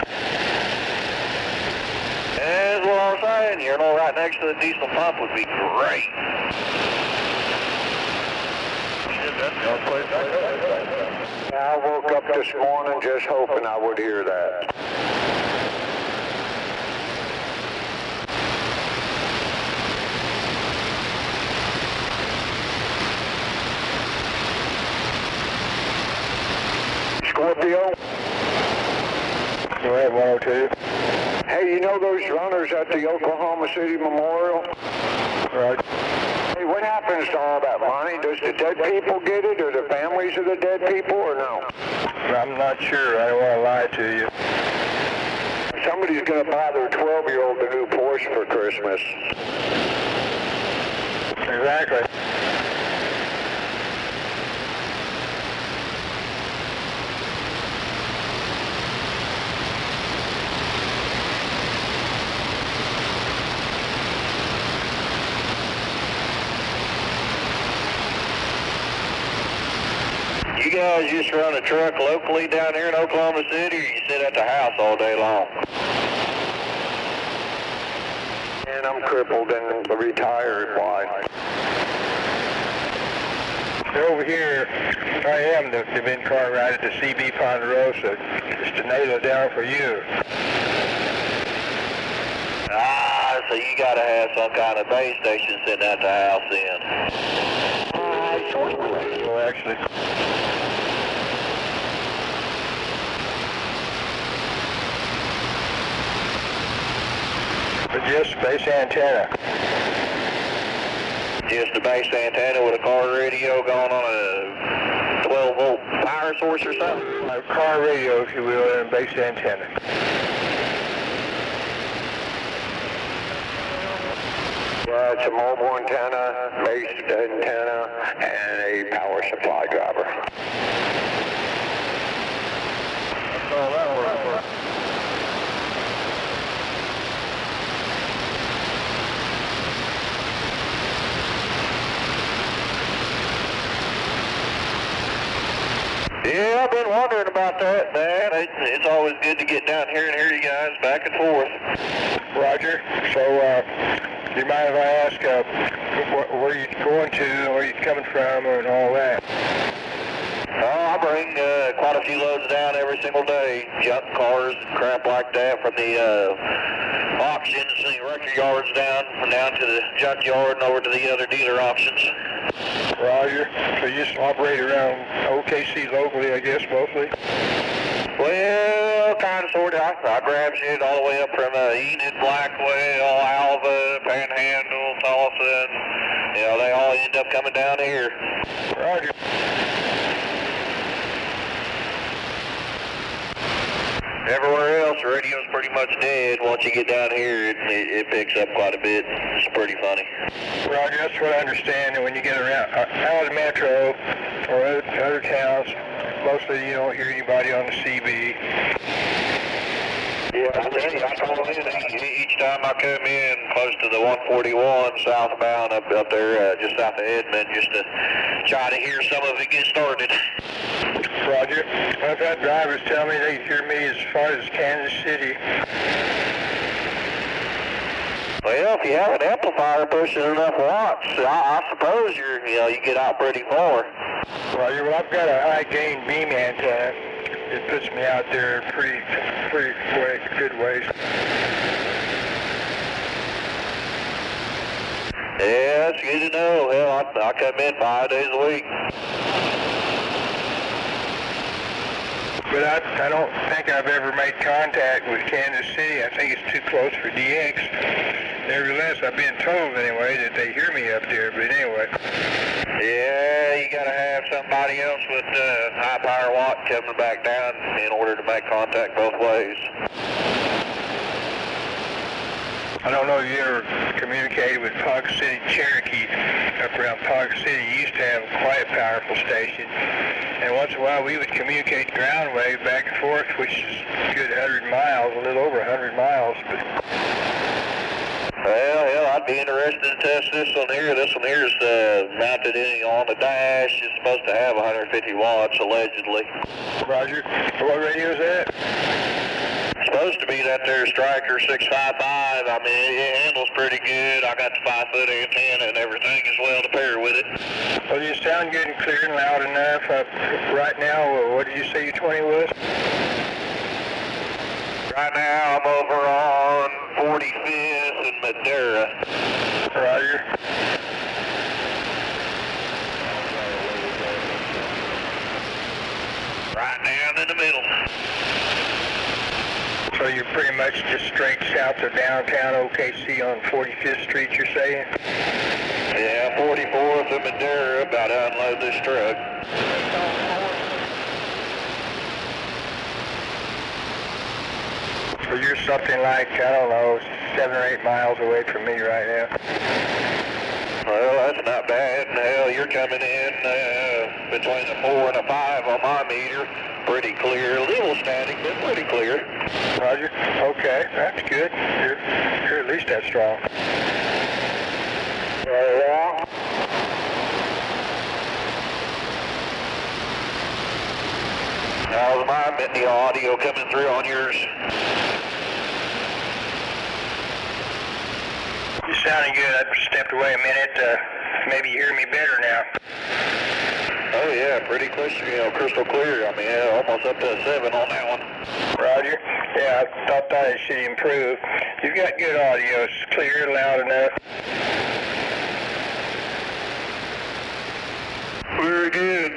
That's what I'm saying. You know, right next to the diesel pump would be great. I woke up this morning just hoping I would hear that. Scorpio? Go ahead, 102. Hey, you know those runners at the Oklahoma City Memorial? Right. Hey, what happens to all that money? Does the dead people get it, or the families of the dead people, or no? I'm not sure. I don't want to lie to you. Somebody's going to buy their 12-year-old a new Porsche for Christmas. Exactly. You guys just run a truck locally down here in Oklahoma City, or you sit at the house all day long? And I'm crippled and retired. Why? Over here, I am the event car ride at the CB Ponderosa. Just to nail it down for you. Ah, so you gotta have some kind of base station sitting at the house then. Well, actually. But just base antenna. Just a base antenna with a car radio going on a 12-volt power source or something? A car radio, if you will, and a base antenna. Yeah, it's a mobile antenna, base antenna, and a power supply driver. That's all that works for. Yeah, I've been wondering about that, man. It's always good to get down here and hear you guys back and forth. Roger. So, do you mind if I ask where you're going to, where you're coming from, and all that? Oh, I bring quite a few loads down every single day. Junk cars and crap like that from the auctions and the record yards down to the junkyard and over to the other dealer auctions. Roger. So you just operate around OKC locally, I guess, mostly? Well, kind of, sort of. I grab shit all the way up from Enid, Blackwell, Alva, Panhandle, Tulsa, and, you know, they all end up coming down here. Roger. Everywhere else, the radio's pretty much dead. Once you get down here, it picks up quite a bit. It's pretty funny. Roger, that's what I understand. And when you get around out of the metro or other towns, Mostly you don't hear anybody on the CB. Yeah, I tell you, I call in each time I come in close to the 141 southbound up there just south of Edmond, just to try to hear some of it get started. Roger. I've had drivers tell me they hear me as far as Kansas City. Well, if you have an amplifier pushing enough watts, I suppose you get out pretty far. Roger. Well, I've got a high gain beam antenna. It puts me out there pretty good ways. Yeah, that's good to know. Hell, I come in 5 days a week. But I don't think I've ever made contact with Kansas City. I think it's too close for DX. Nevertheless, I've been told anyway that they hear me up there, but anyway. Yeah, you gotta have somebody else with high power watt coming back down in order to make contact both ways. I don't know if you ever communicated with Park City, Cherokee. Up around Park City, you used to have quite a powerful station. And once in a while, we would communicate ground wave back and forth, which is a good 100 miles, a little over 100 miles. But well, hell, I'd be interested to test this one here. This one here is mounted in on the dash. It's supposed to have 150 watts, allegedly. Roger. What radio is that? It's supposed to be that there Striker 655. I mean, it handles pretty good. I got the 5-foot antenna and everything as well to pair with it. Well, you sound good and clear and loud enough. Right now, what did you say your 20 was? Right now, I'm over on 45th and Madera. Roger. Right down in the middle. So you're pretty much just straight south of downtown OKC on 45th Street, you're saying? Yeah, 44th and Madera, about to unload this truck. So you're something like, I don't know, 7 or 8 miles away from me right now. Well, that's not bad. Hell, you're coming in between a 4 and a 5 on my meter. Pretty clear. A little static, but pretty clear. Roger. Okay, that's good. You're at least that strong. How's the audio coming through on yours? You're sounding good. I stepped away a minute. Maybe you hear me better now. Oh yeah, pretty crystal clear. I mean, almost up to a 7 on that one. Roger. Yeah, I thought it should improve. You've got good audio. It's clear, loud enough. Very good.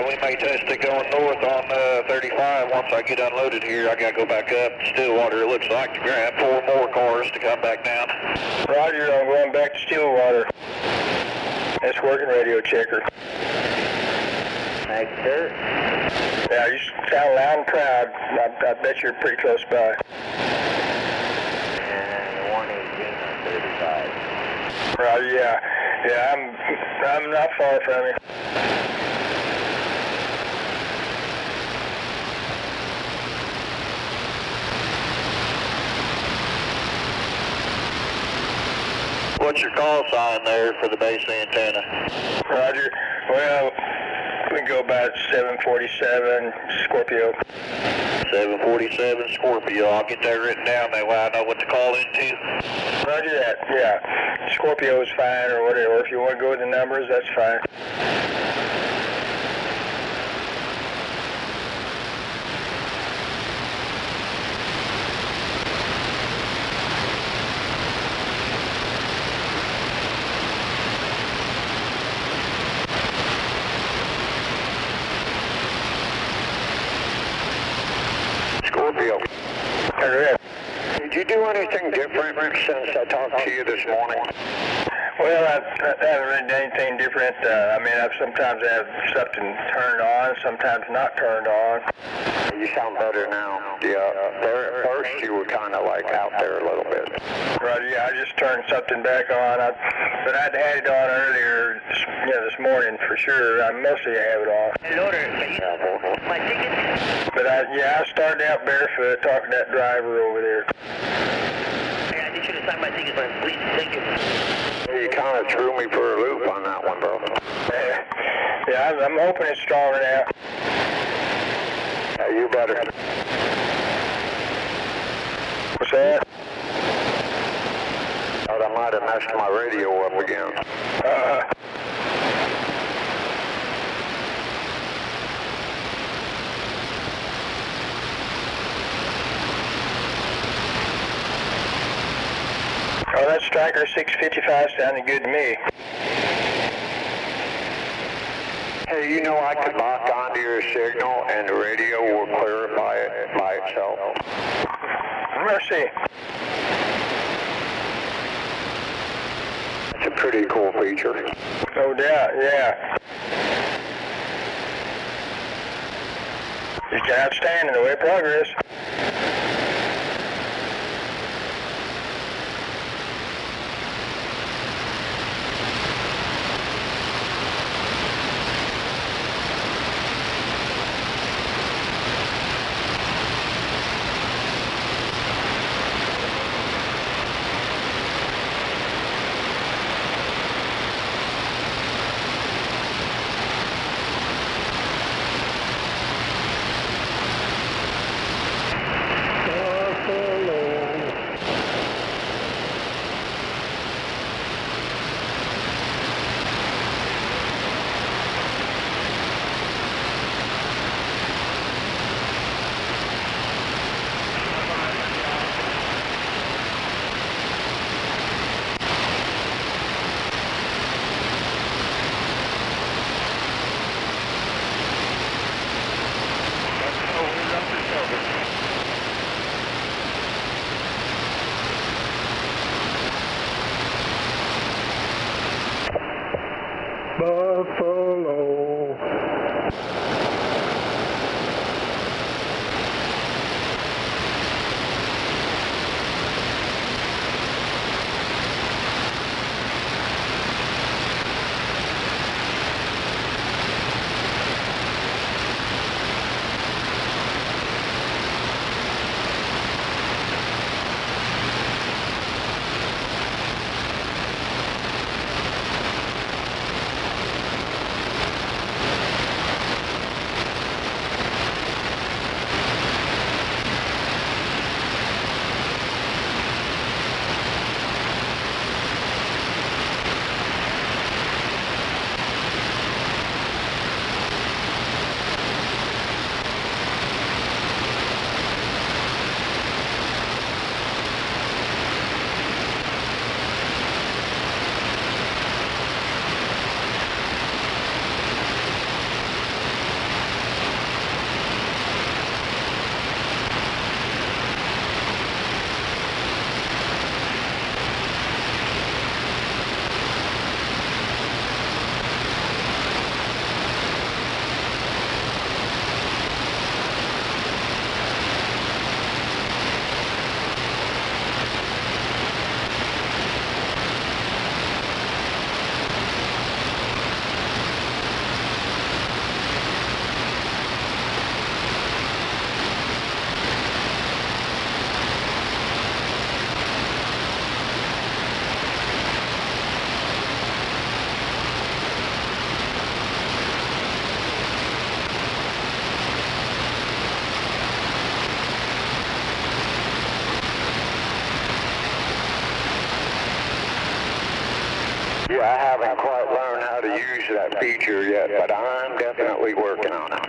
We may test it going north on 35 once I get unloaded here. I gotta go back up to Stillwater. It looks like to grab 4 more cars to come back down. Roger, I'm going back to Stillwater. That's working radio checker. Thanks, sir. Yeah, you sound loud and proud. I bet you're pretty close by. And 118 on 35. Roger, yeah. Yeah, I'm not far from you. What's your call sign there for the base antenna? Roger. Well, we go about 747 Scorpio. 747 Scorpio. I'll get that written down. That way I know what to call into. Roger that. Yeah. Scorpio is fine or whatever. If you want to go with the numbers, that's fine. Scorpio. Correct. Did you do anything different since I talked to you this morning? Well, I haven't really done anything different. I mean, sometimes I have something turned on, sometimes not turned on. You sound better now. Yeah, there at first you were kind of like out there a little bit. Right, yeah, I just turned something back on. But I'd had it on earlier, this morning for sure. I mostly have it on. My ticket? But I started out barefoot talking to that driver over there. Hey, I need you to sign my ticket, man. Please, thank you. You kind of threw me for a loop on that one, bro. Yeah, I'm hoping it's stronger now. Yeah, you better. What's that? Thought I might have messed my radio up again. Oh, that Striker 655 sounded good to me. Hey, you know I could lock onto your signal and the radio will clear it by itself. Mercy. It's a pretty cool feature. No doubt, yeah. It's outstanding the way progress. Buffalo. Yeah, I haven't quite learned how to use that feature yet, but I'm definitely working on it.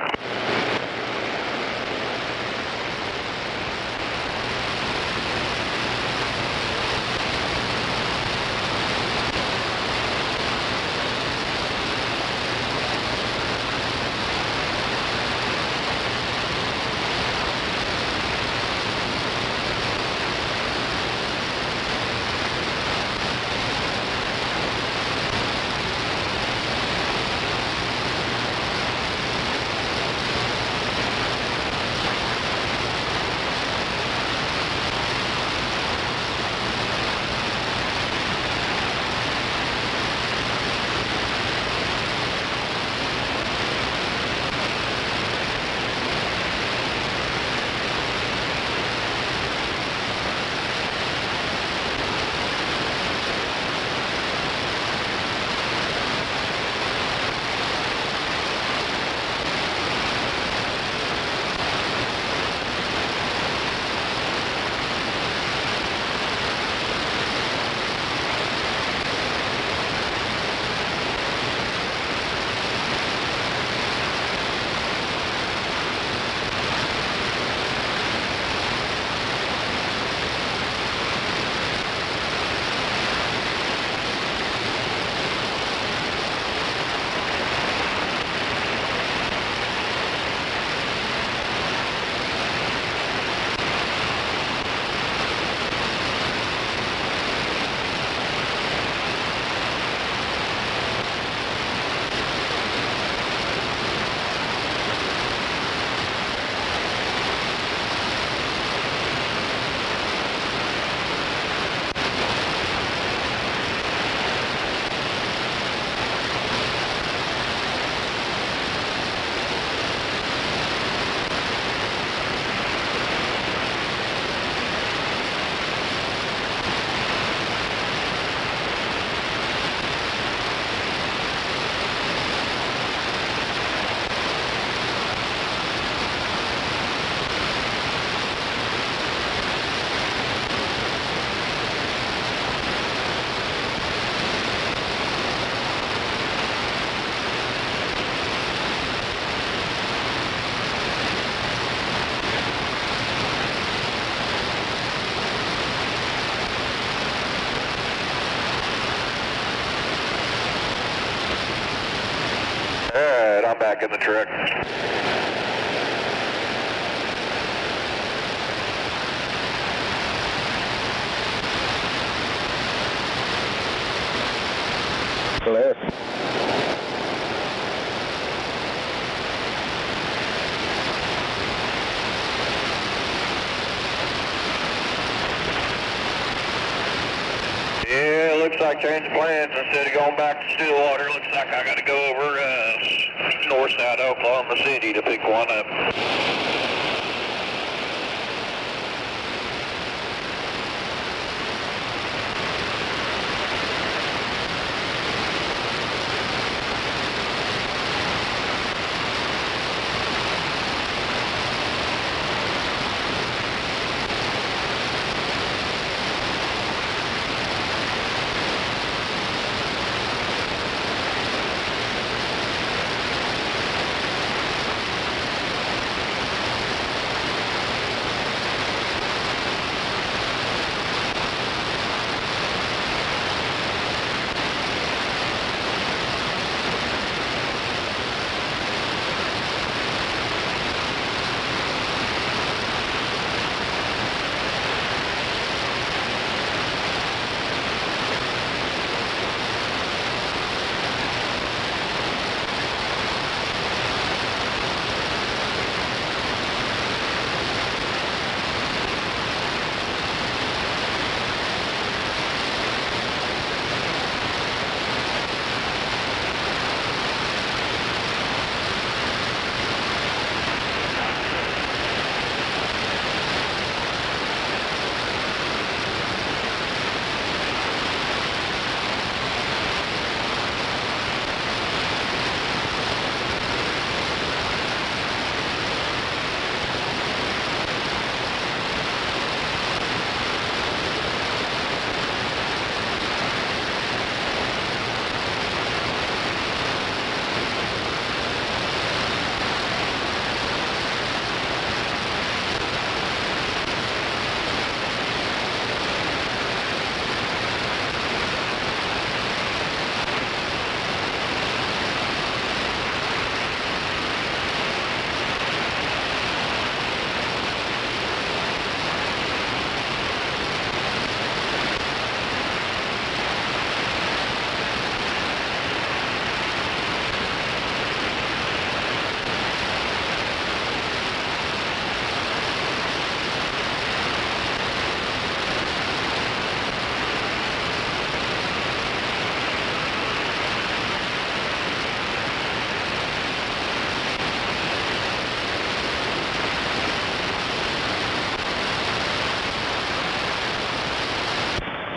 Alright, I'm back in the truck. Clear. Yeah, looks like change of plans. Instead of going back to Stillwater, looks like I got to go over north side of Oklahoma City to pick one up.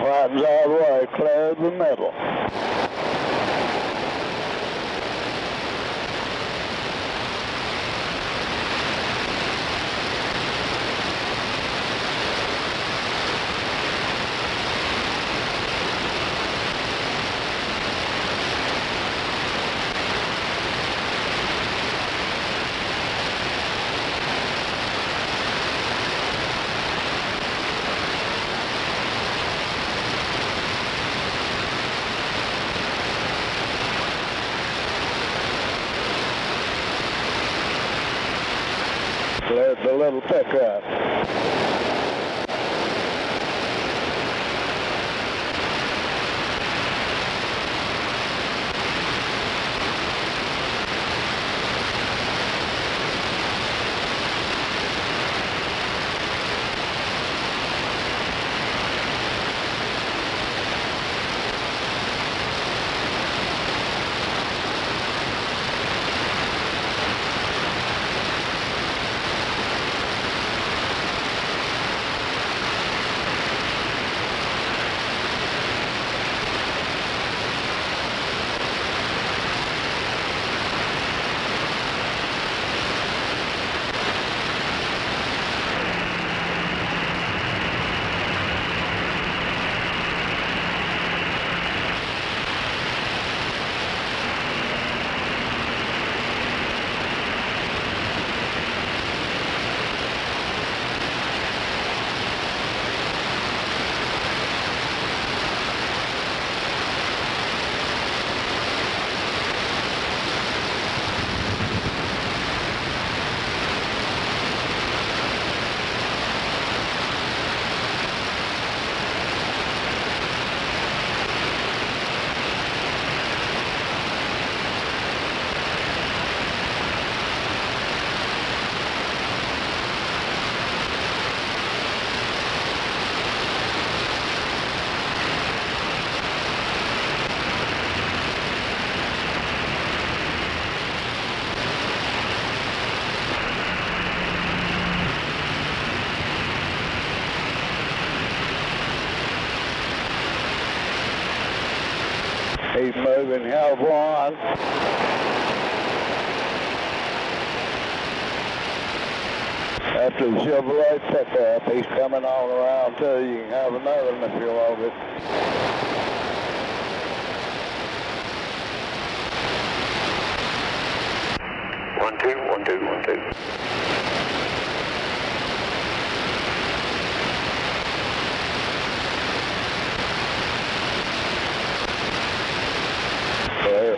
Flattens all the way, clear the middle. Cleared the little pickup. in California. After the Chevrolet pickup, he's coming on around too. You can have another one if you want it. 1 2 1 2 1 2. Clear.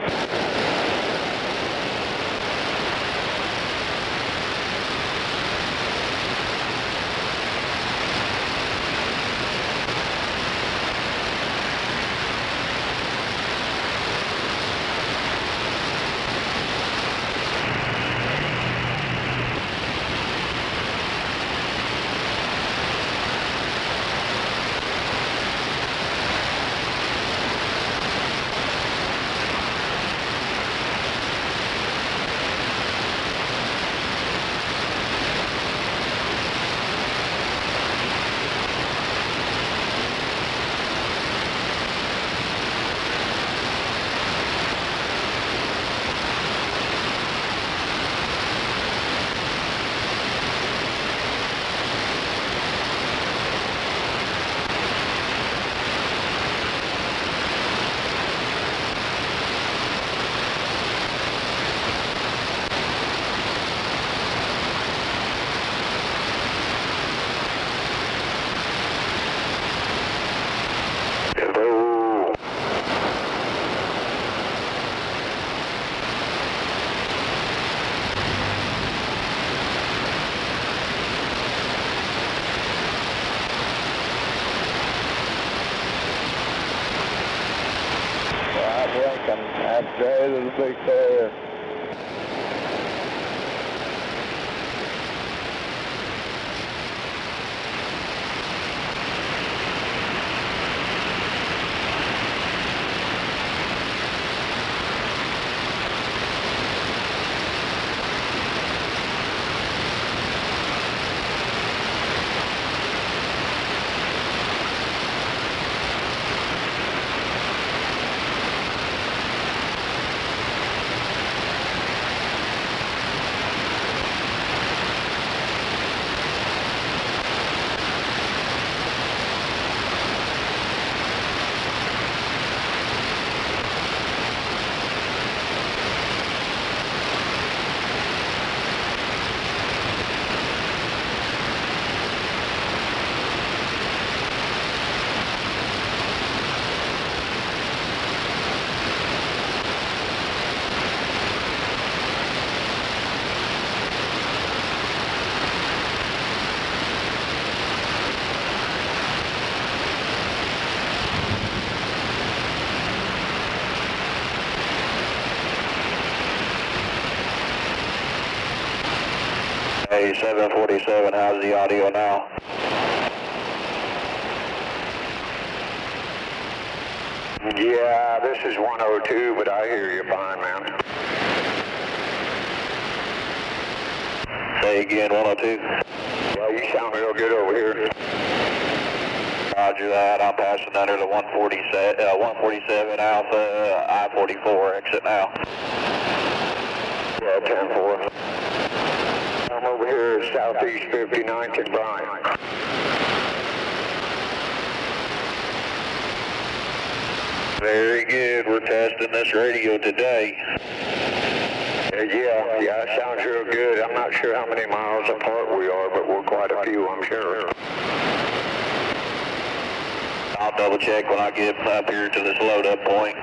After it'll be clear. Hey, 747, how's the audio now? Yeah, this is 102, but I hear you fine, man. Say again, 102. Well, you sound real good over here. Roger that. I'm passing under the 147 Alpha I-44 exit now. Yeah, 10-4. I'm over here at Southeast 59th and Bryant. Very good. We're testing this radio today. Yeah, it sounds real good. I'm not sure how many miles apart we are, but we're quite a few, I'm sure. I'll double check when I get up here to this load up point.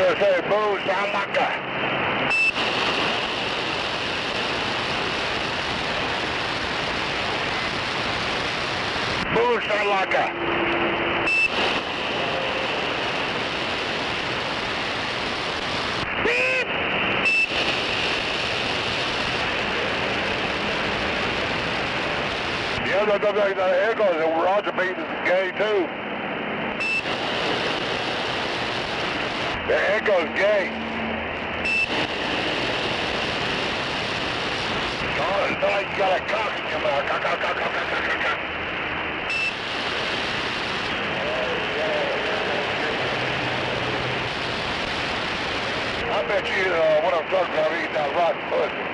sure say, boo, Salaka. Boo, Salaka. Beep. Yeah, the echoes, Roger beat is gay too. The echo's gay. Oh, it's like you got a cock in your mouth. Cock, cock, cock, cock, cock, cock, cock. I bet you what I'm talking about, eating that rotten pussy.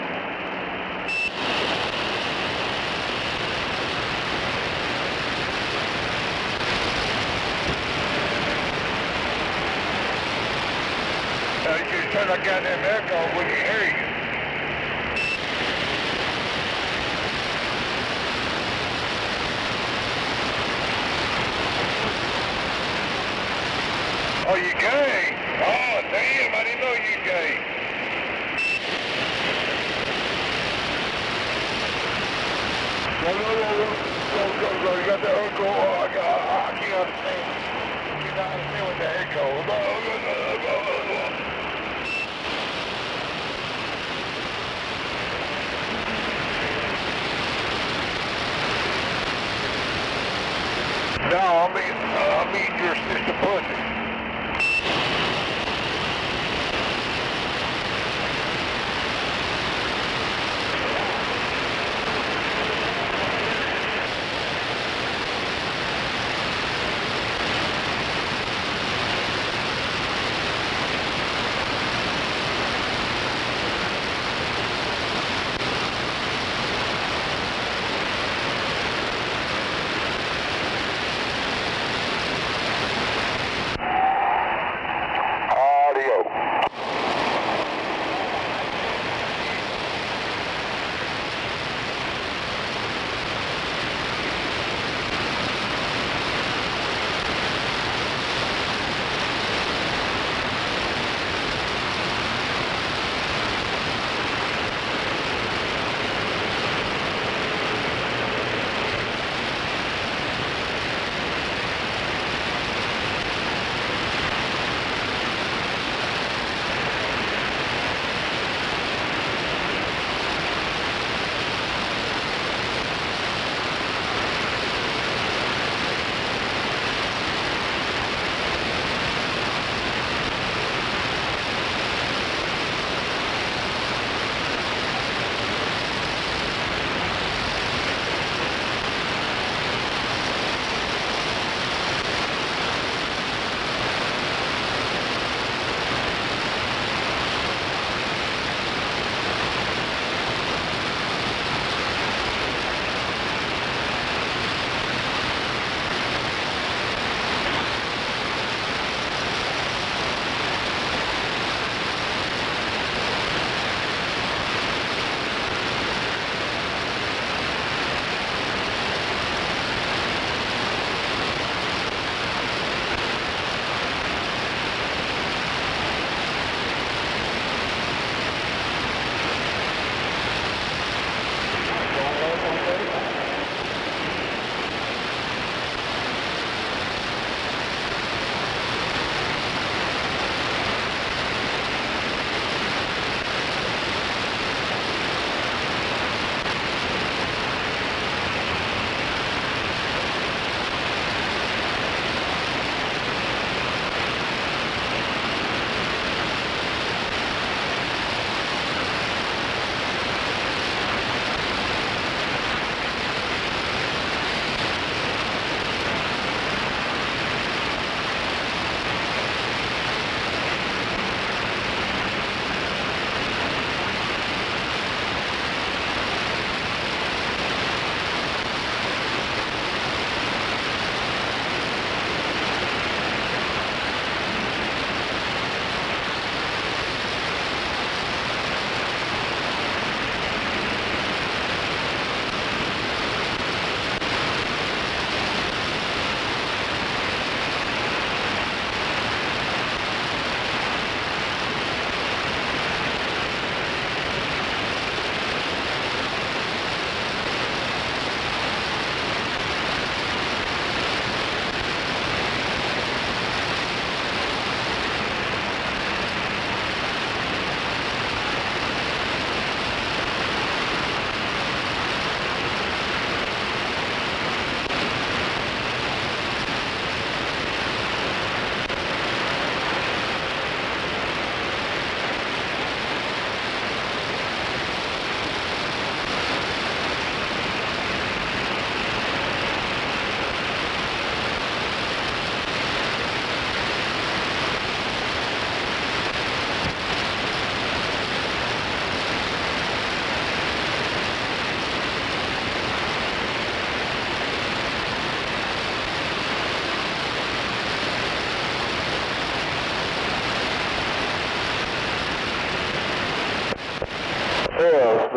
You just turn that goddamn echo when you hear you. Oh, you gay? Oh, damn, I didn't know you gay. Go, you got the echo. Oh, I can't understand. I cannot understand what the echo. No, I mean your sister pussy.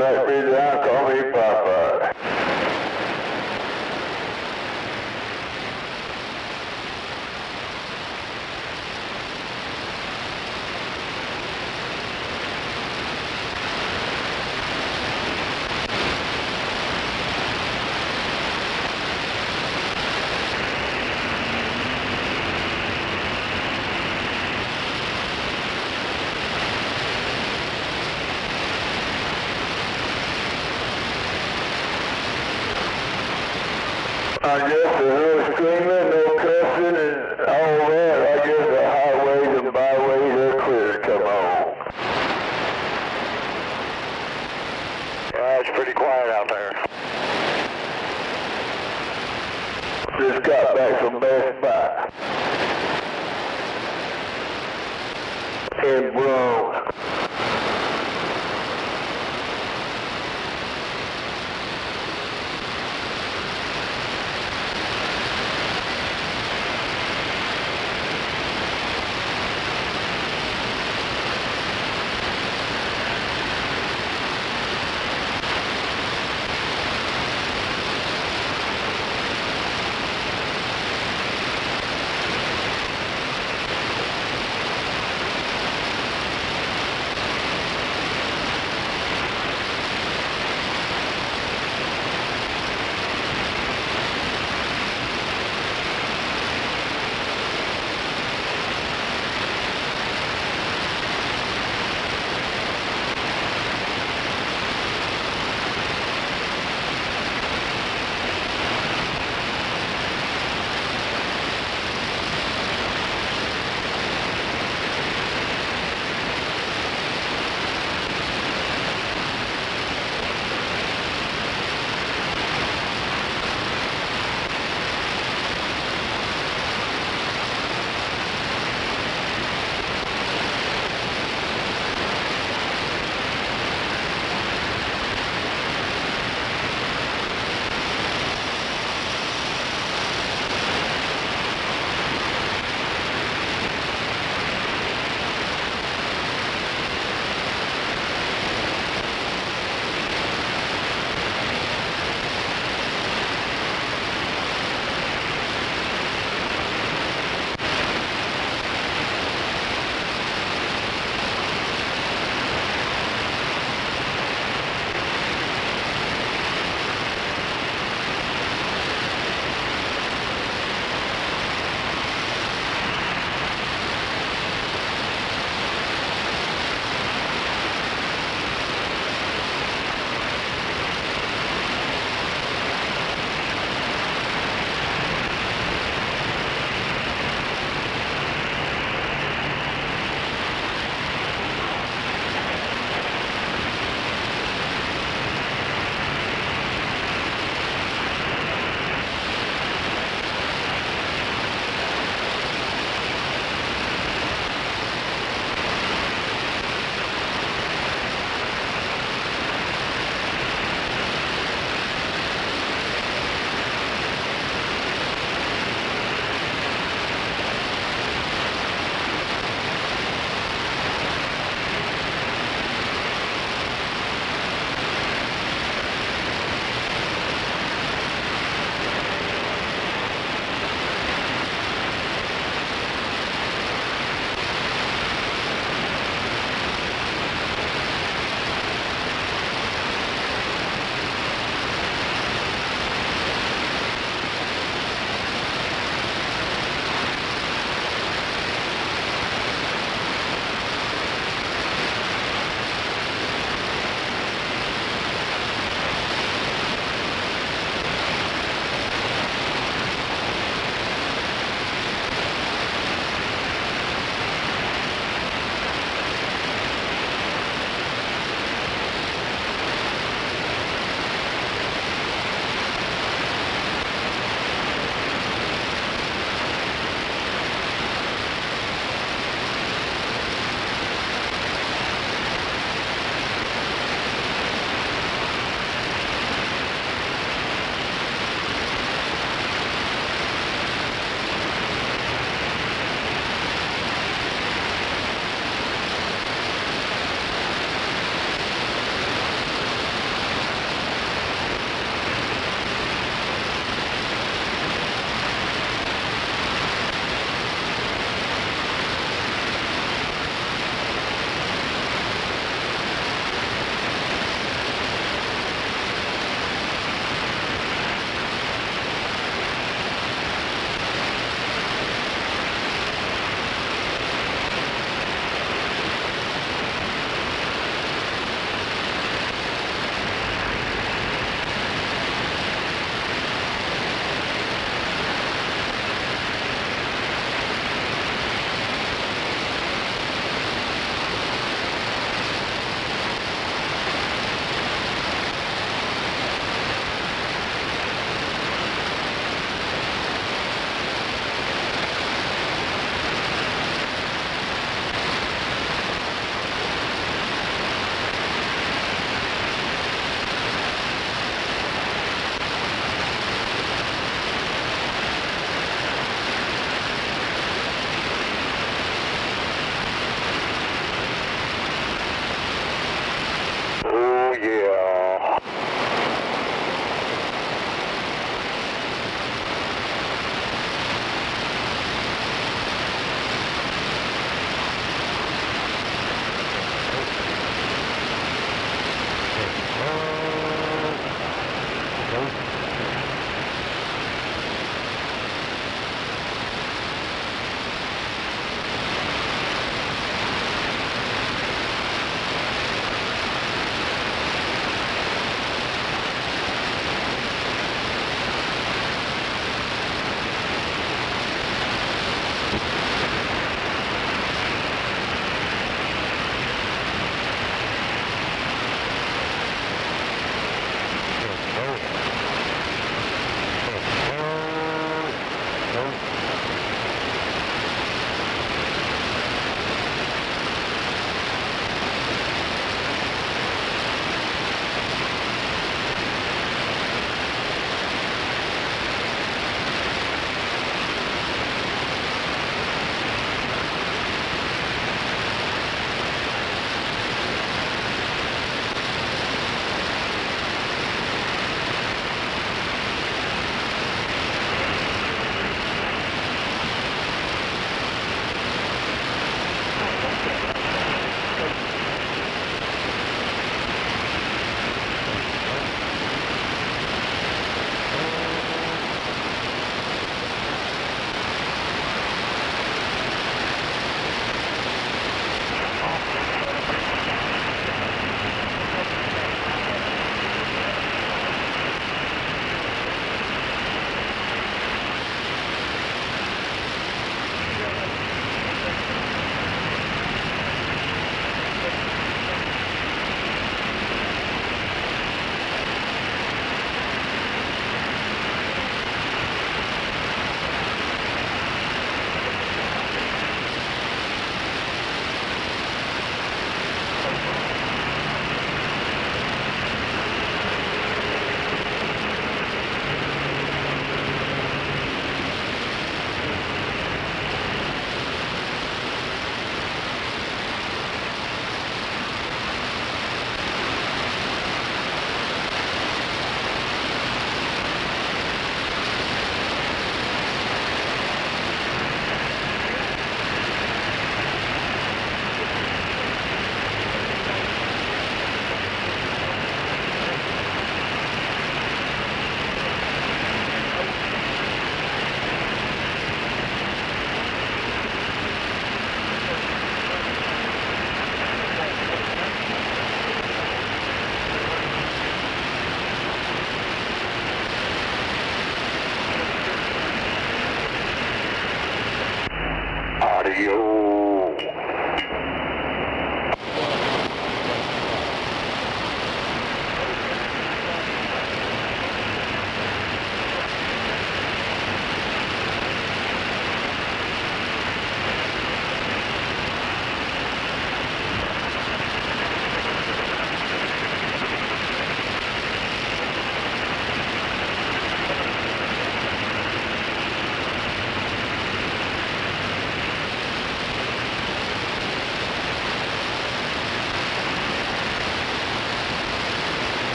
Nake Vi Ion, call me Popeye. I guess there's no screaming, no cussing, and all that. I guess the highways and byways are clear to come on. It's pretty quiet out there. Just got back from Best Buy. In Bronx.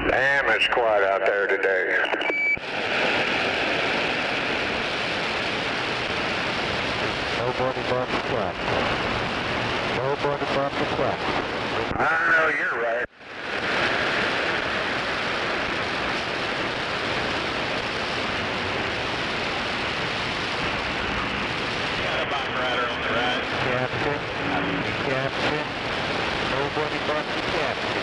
Damn, it's quiet out there today. Nobody but the truck. Nobody but the truck. I know you're right. Got a bomb rider on the right. Captain. Nobody but the captain.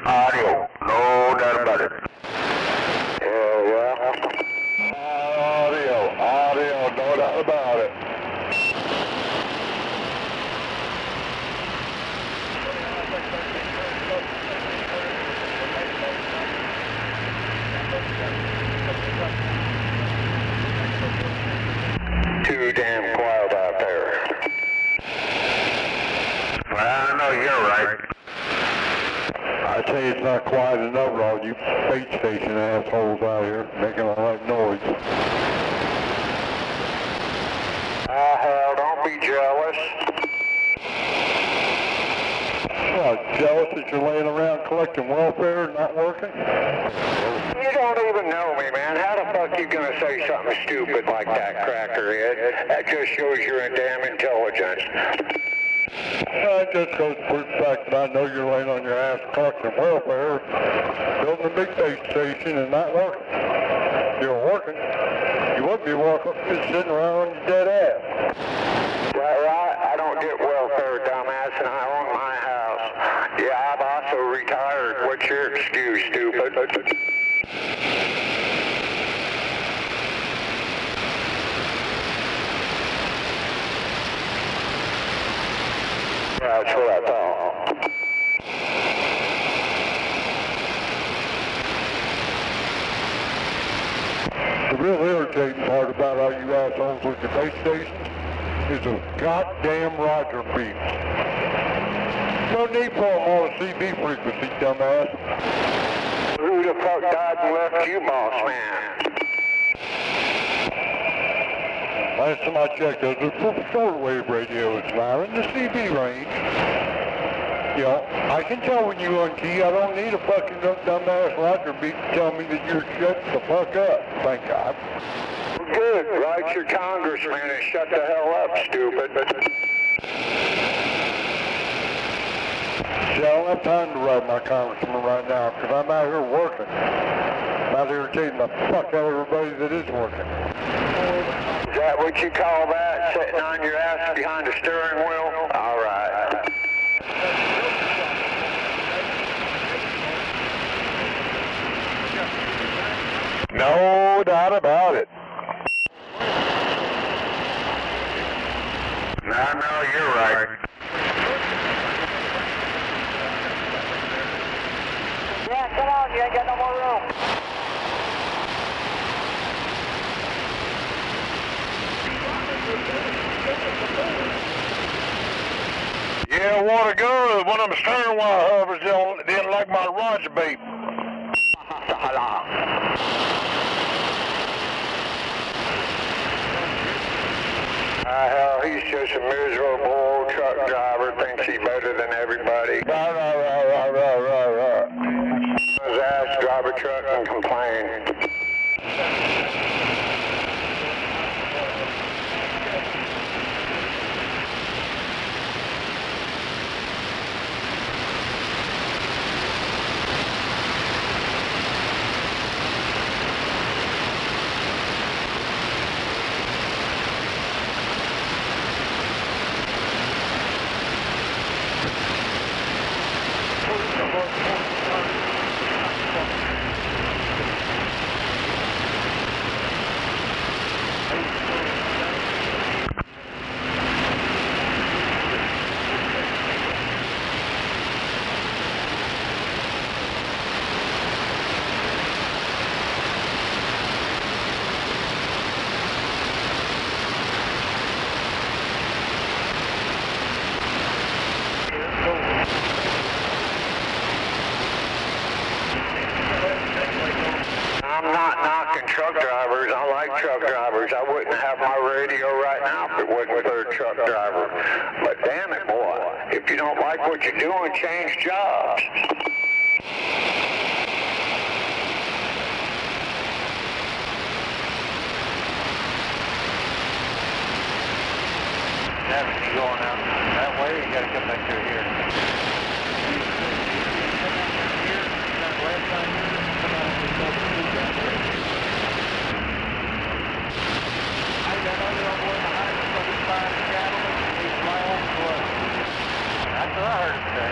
Audio, no doubt about it. Yeah. Audio, no doubt about it. Too damn quiet out there. Well, I know you're right. I tell you, it's not quiet enough for all you bait station assholes out here making a lot of noise. Hell, don't be jealous. What, jealous that you're laying around collecting welfare and not working? You don't even know me, man. How the fuck you gonna say something stupid like that, crackerhead? that just shows you're in damn intelligence. It just goes to prove the fact that I know you're laying on your ass collecting welfare, building a big base station and not working. If you were working, you wouldn't be working, just sitting around on your dead ass. Right, I don't get welfare, dumbass, and I own my house. Yeah, I've also retired. What's your excuse, stupid? That's what I thought. The real irritating part about all you assholes with your base stations is a goddamn Roger beats. No need for them on a CB frequency, dumbass. Who the fuck died and left you, boss man? Last time I checked, those are for shortwave radios, now in the CB range. You know, I can tell when you unkey. I don't need a fucking dumbass Roger beat to tell me that you're shut the fuck up, thank God. Good, write your congressman and shut the hell up, stupid. See, I don't have time to write my congressman right now, because I'm out here working. I'm out here irritating the fuck out of everybody that is working. Is that what you call that, sitting on your ass behind the steering wheel? All right. No doubt about it. No, you're right. Yeah, come on, you ain't got no more room. Yeah, water goes. One of them stern wire hovers didn't like my Roger beat. Hell, he's just a miserable old truck driver, thinks he's better than everybody. Right. His ass drive a truck and complain. I'm not knocking truck drivers. I like truck drivers. I wouldn't have my radio right now if it wasn't for a truck driver. But damn it, boy, if you don't like what you're doing, change jobs. Navigate going out that way, you gotta come back through here. That's what I heard him say.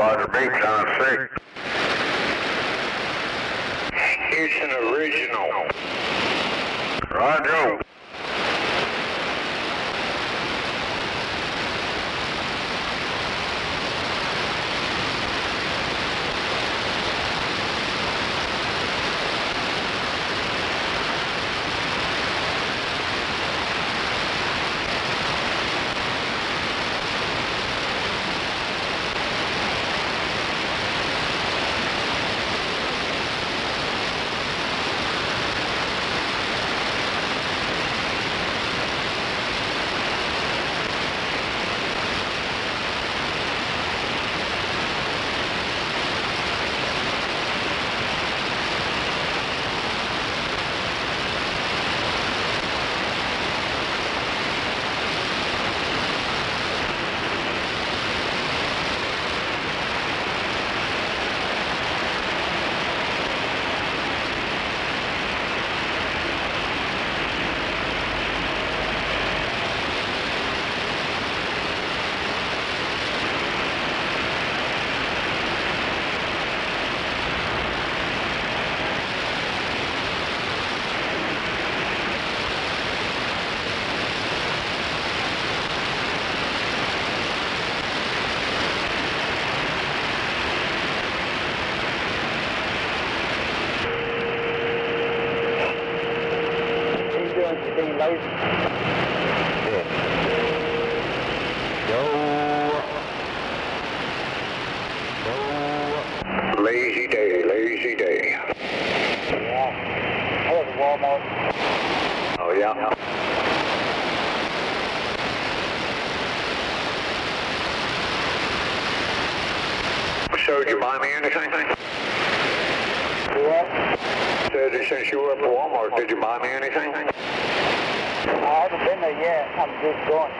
Roger, beep sounds sick. It's an original. Roger. Lazy day, lazy day. Yeah. I was at Walmart. Oh, yeah. So, did you buy me anything? What? Said since you were up at Walmart, did you buy me anything? I haven't been there yet. I'm just going.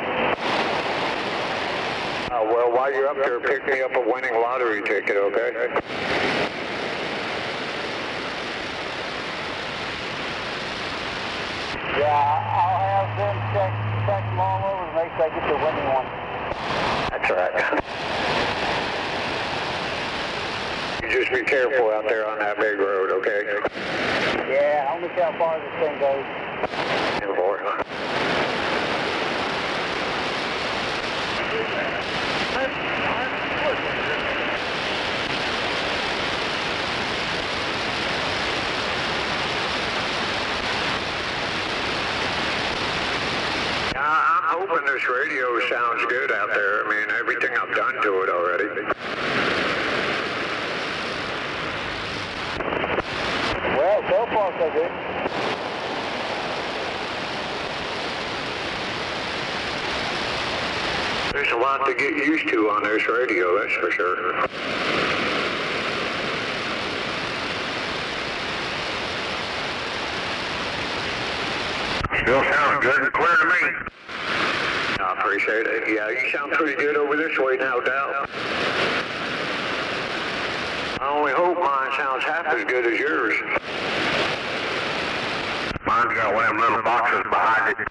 Well, while you're up there, pick me up a winning lottery ticket, okay? Yeah, I'll have them check them all over to make sure I get the winning one. That's right. You just be careful out there on that big road, okay? Yeah, I only see how far this thing goes. Important. I'm hoping this radio sounds good out there. I mean, everything I've done to it already. Well, so far so good. There's a lot to get used to on this radio, that's for sure. Still sounds good and clear to me. I appreciate it. Yeah, you sound pretty good over this way, no doubt. I only hope mine sounds half as good as yours. Mine's got one of them little boxes behind it.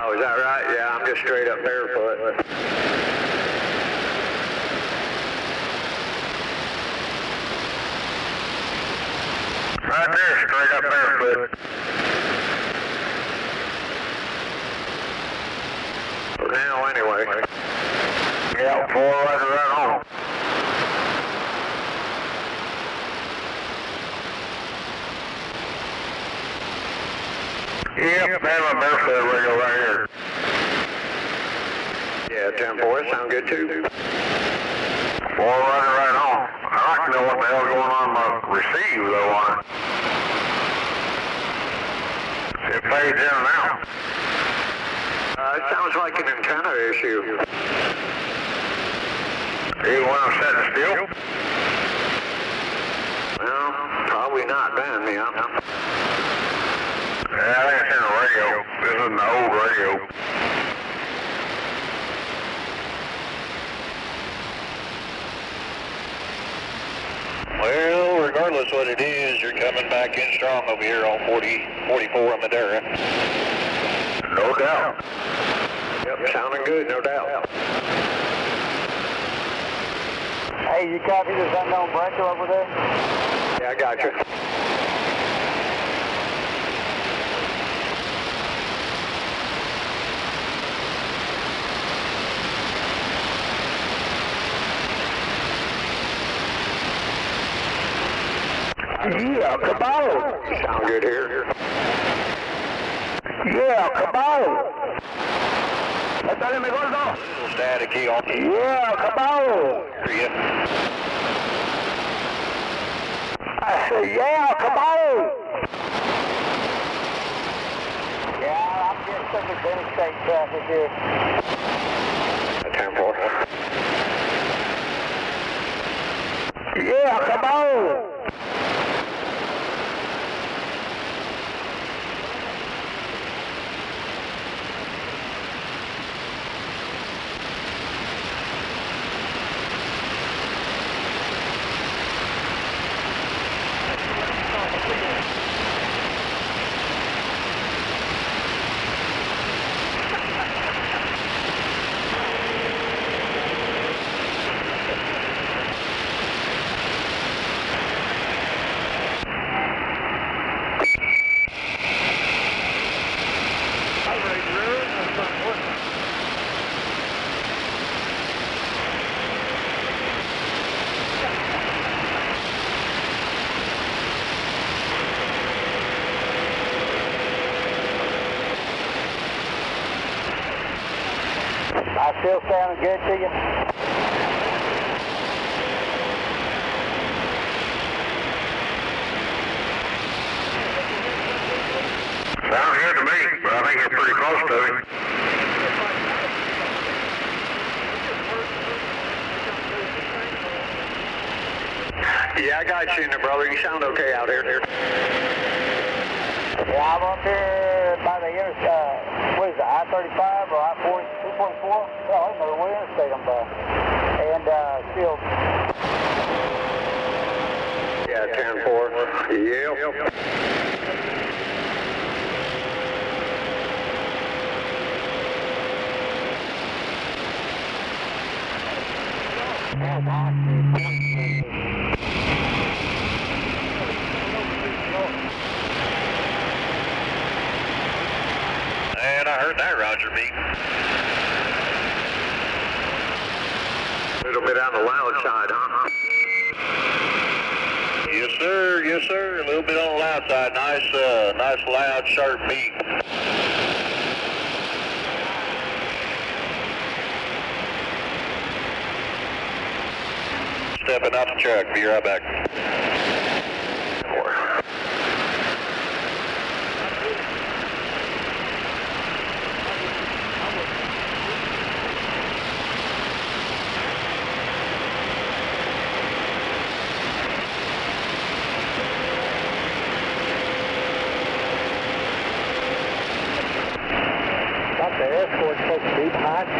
Oh, is that right? Yeah, I'm just straight up barefoot. Right there, straight up barefoot. For now, anyway. Yeah, 4 right home. Yep, that's my barefoot radio right here. Yeah, 10-4, sound good too? 4 right home. I'd like to know what the hell's going on my receive though on it. It fades in and out. It sounds like an antenna issue. Even when I'm sitting still? Well, probably not then, yeah. Yeah, I think it's in the radio. This is an old radio. Well, regardless what it is, you're coming back in strong over here on 44 Madera. No doubt. Yep, sounding good, no doubt. Hey, you copy this unknown breaker over there? Yeah, I got you. Yeah, come on. You sound good here. Yeah, come on. Dale, mi gordo. Staticky on. Yeah, come on. I said, yeah, come on. Yeah, I'm getting such a interstate traffic here. 10-4. Yeah, come on. I still sounding good to you? Sounds good to me, but I think you're pretty close to it. Yeah, I got you in there, brother. You sound okay out here. Yeah, I'm up here by the what is it, I-35 or I-40, 244? Oh, I don't know what interstate I'm by. And still. Yeah, 10-4. Yep. And I heard that, Roger B. A little bit on the loud side, huh? Yes, sir. Yes, sir. A little bit on the loud side. Nice loud, sharp beat. Stepping off the truck. Be right back. The escort's supposed to be behind you.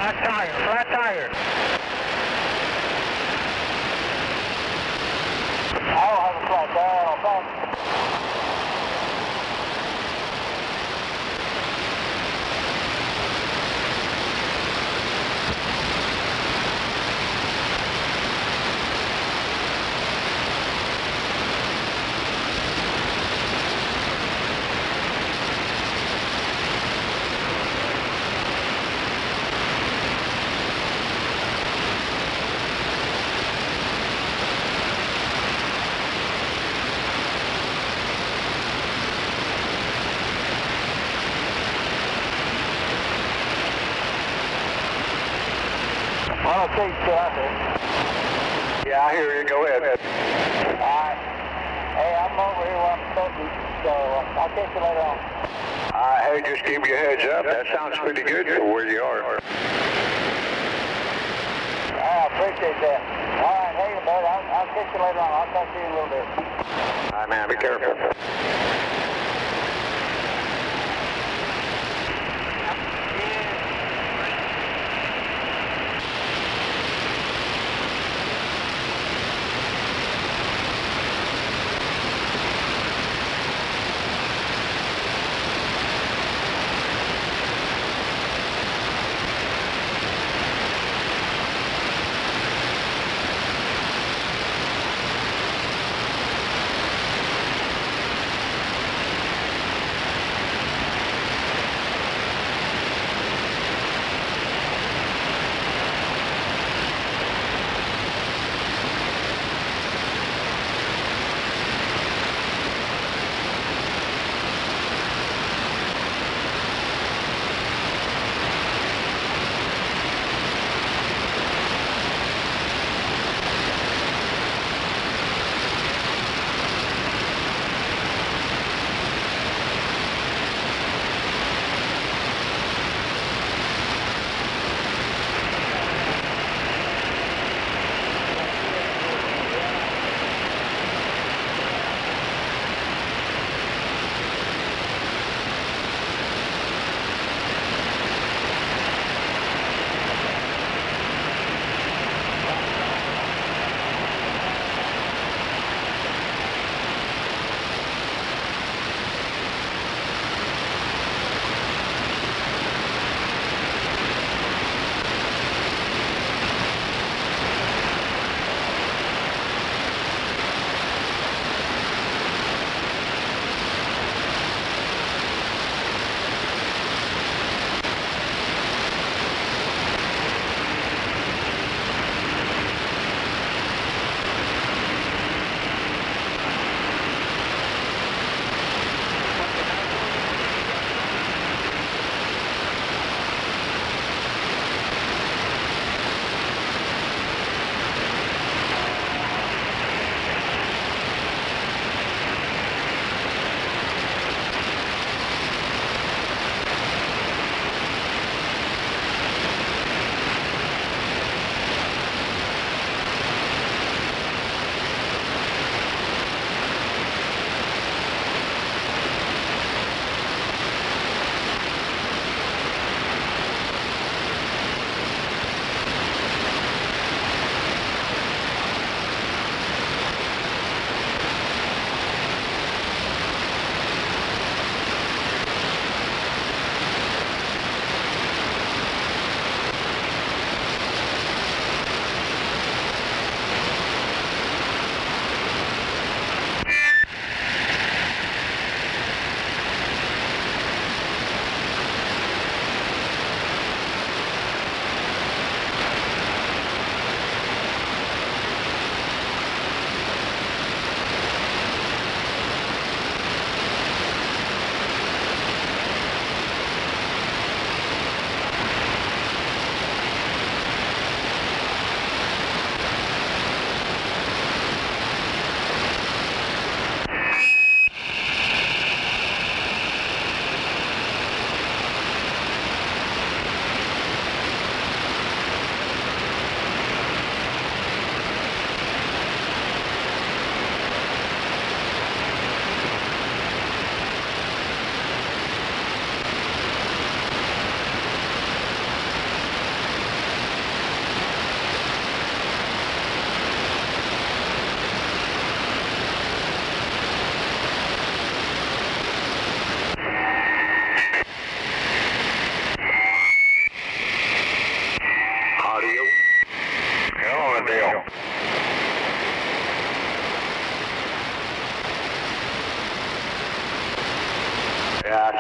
Flat tire. I don't have a flat tire, I don't think. I don't think so out there. Yeah, I hear you. Go ahead. All right. turkey. So I'll catch you later on. Hey, just give you a heads up. That sounds pretty good for where you are. I appreciate that. All right, hey, bud. I'll catch you later on. I'll talk to you in a little bit. All right, man. Be careful.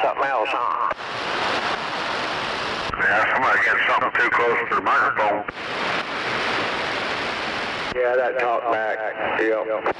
Something else, huh? Yeah, somebody got something too close to the microphone. Yeah, that talk back. Yep. Yeah.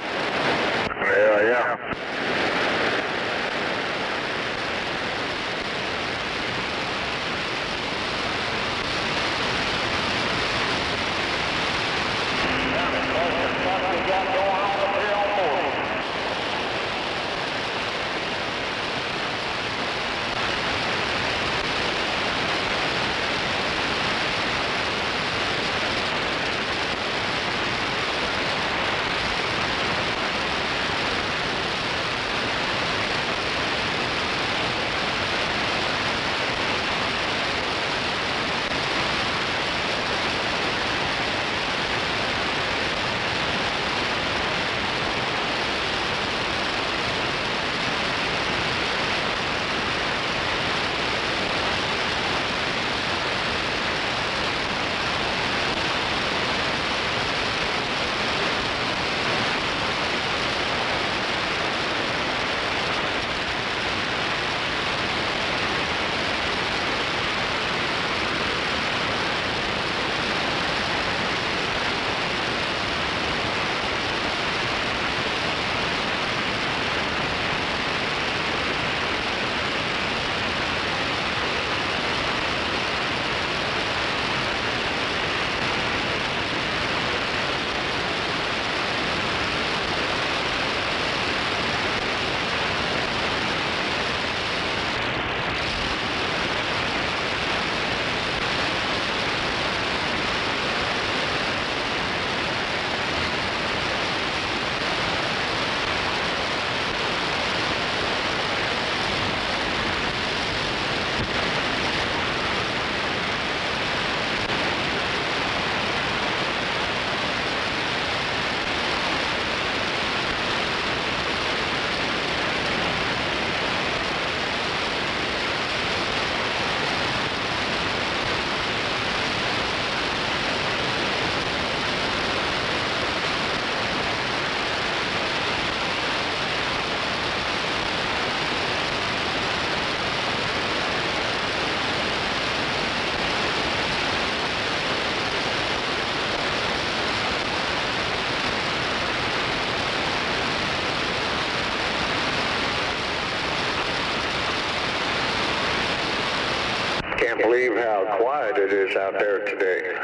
can't believe how quiet it is out there today.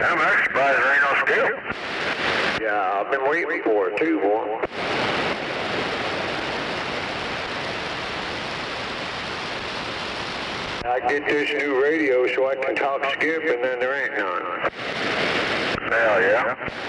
I'm surprised there ain't no skip. Yeah, I've been waiting for it too, boy. I get this new radio so I can talk skip, and then there ain't none. Hell yeah.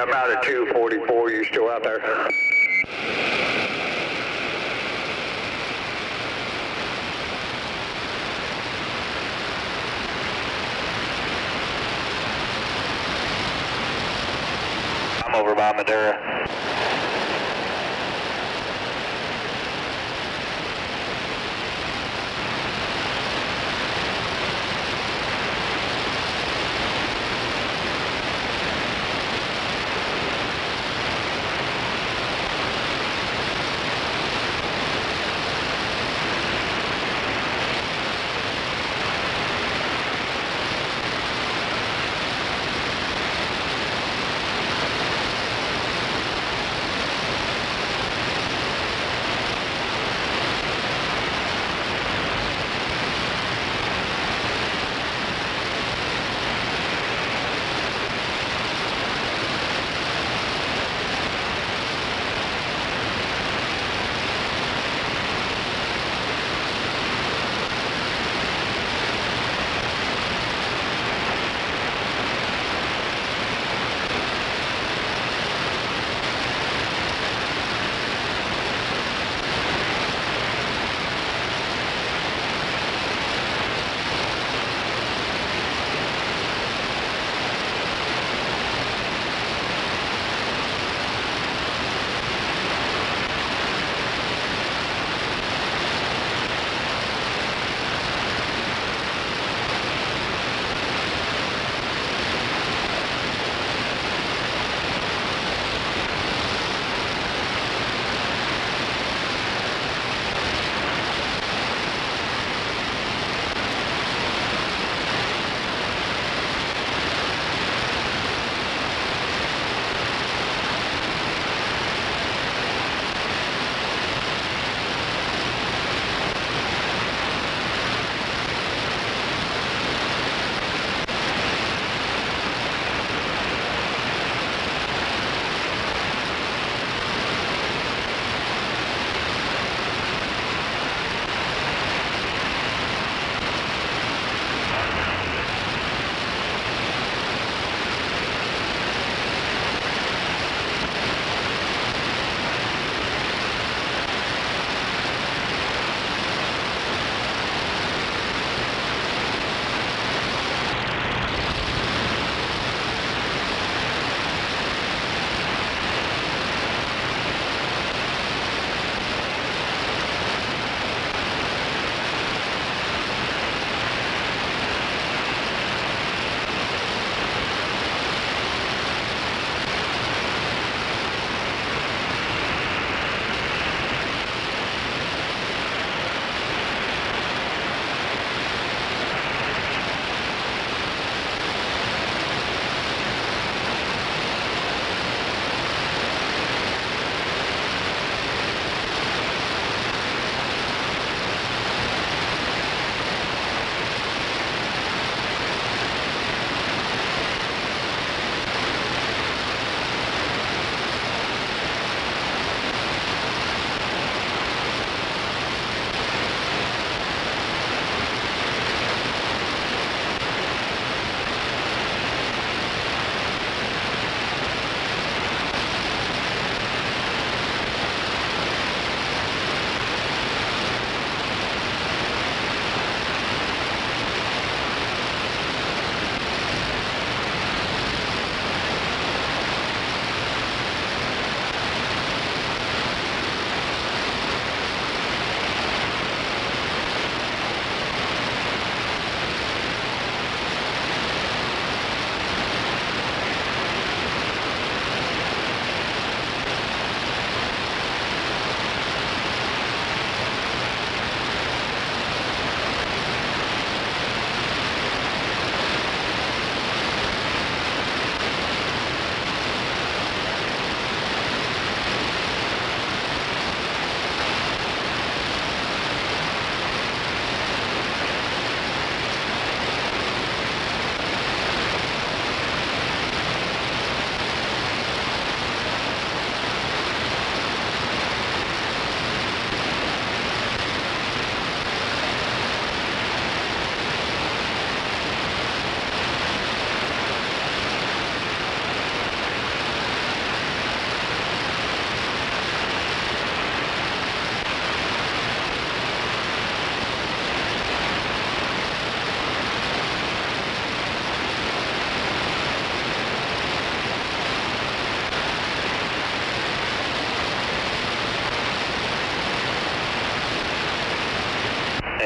about at 244. You still out there? I'm over by Madera.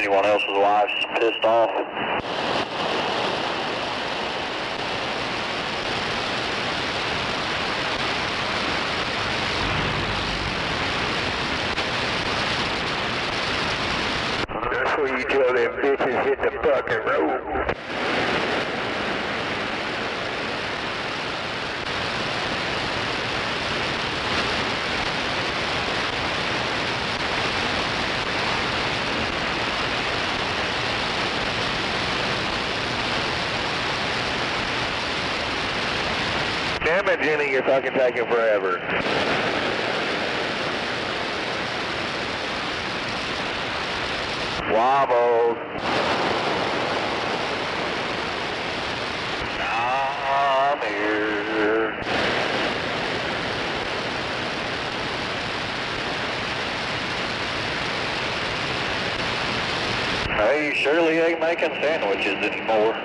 Anyone else's wife's pissed off? That's where you tell them bitches hit the fucking road. Damn it, Jenny, you're fucking taking forever. Wobbles. I'm here. Hey, Shirley ain't making sandwiches anymore.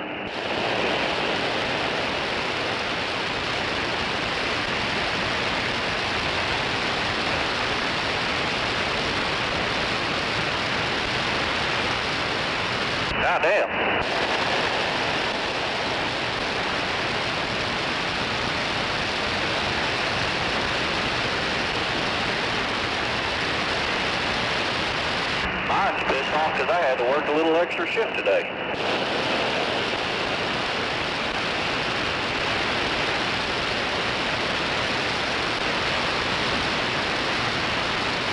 God damn. Mine's pissed off because I had to work a little extra shift today.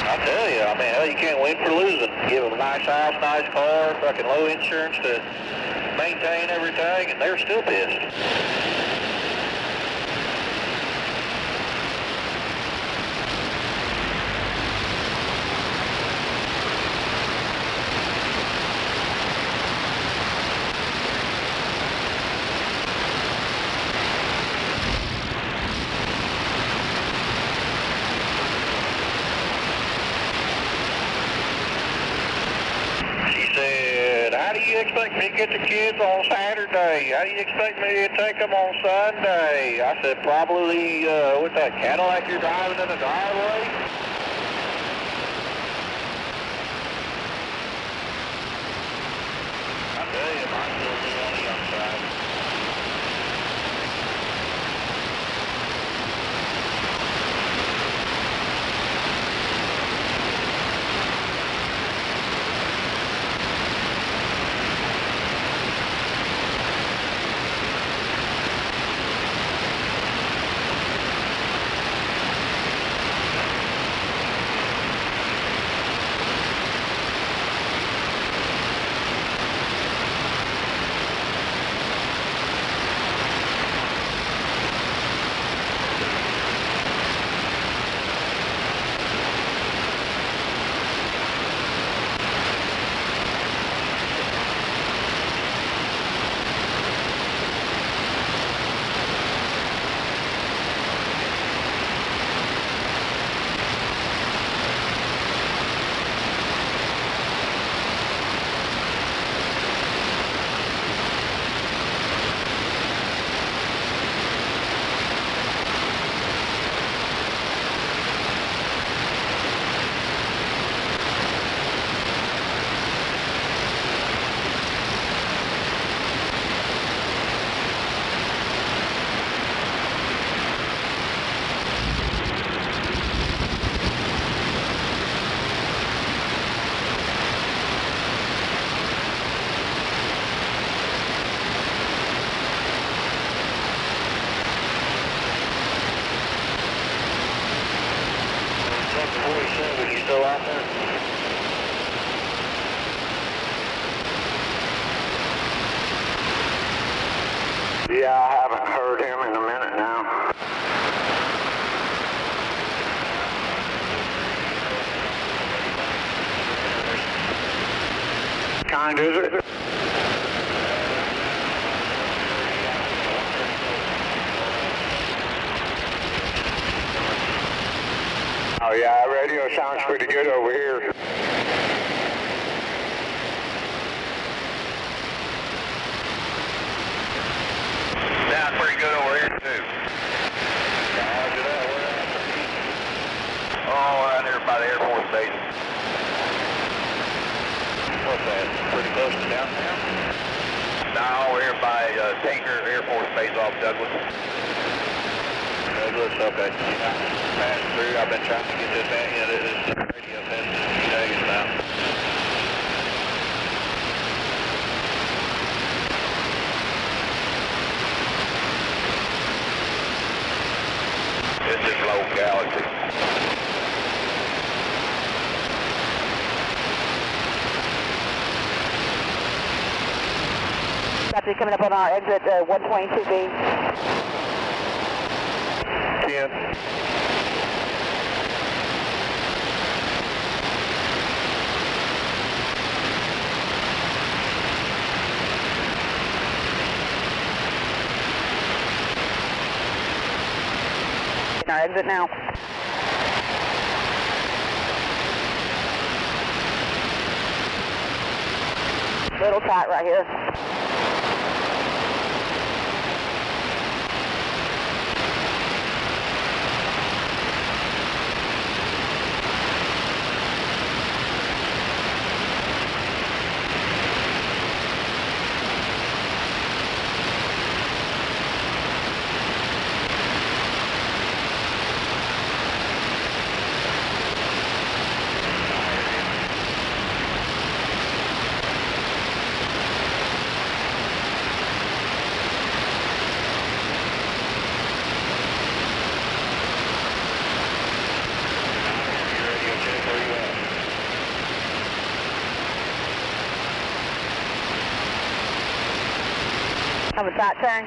I tell you, I mean, hell, you can't win for losing. Give them a nice house, nice car, fucking low insurance to maintain everything, and they're still pissed. How do you expect me to get the kids on Saturday? How do you expect me to take them on Sunday? I said, probably with that Cadillac you're driving in the driveway. I tell you, mine's still be on the young side. Still out there? Yeah, I haven't heard him in a minute now. Kind is it? Oh yeah, radio sounds pretty good over here. Sounds pretty good over here too. Oh, right there by the Air Force Station. What's that? close to downtown? No, we're by Tinker Air Force Base off Douglas. Douglas, okay. Passed through. I've been trying to get this radio test in a few days now. This is low Galaxy. Galaxy coming up on our exit 122B. 10. Our exit now. Little tight right here. Have a tight turn.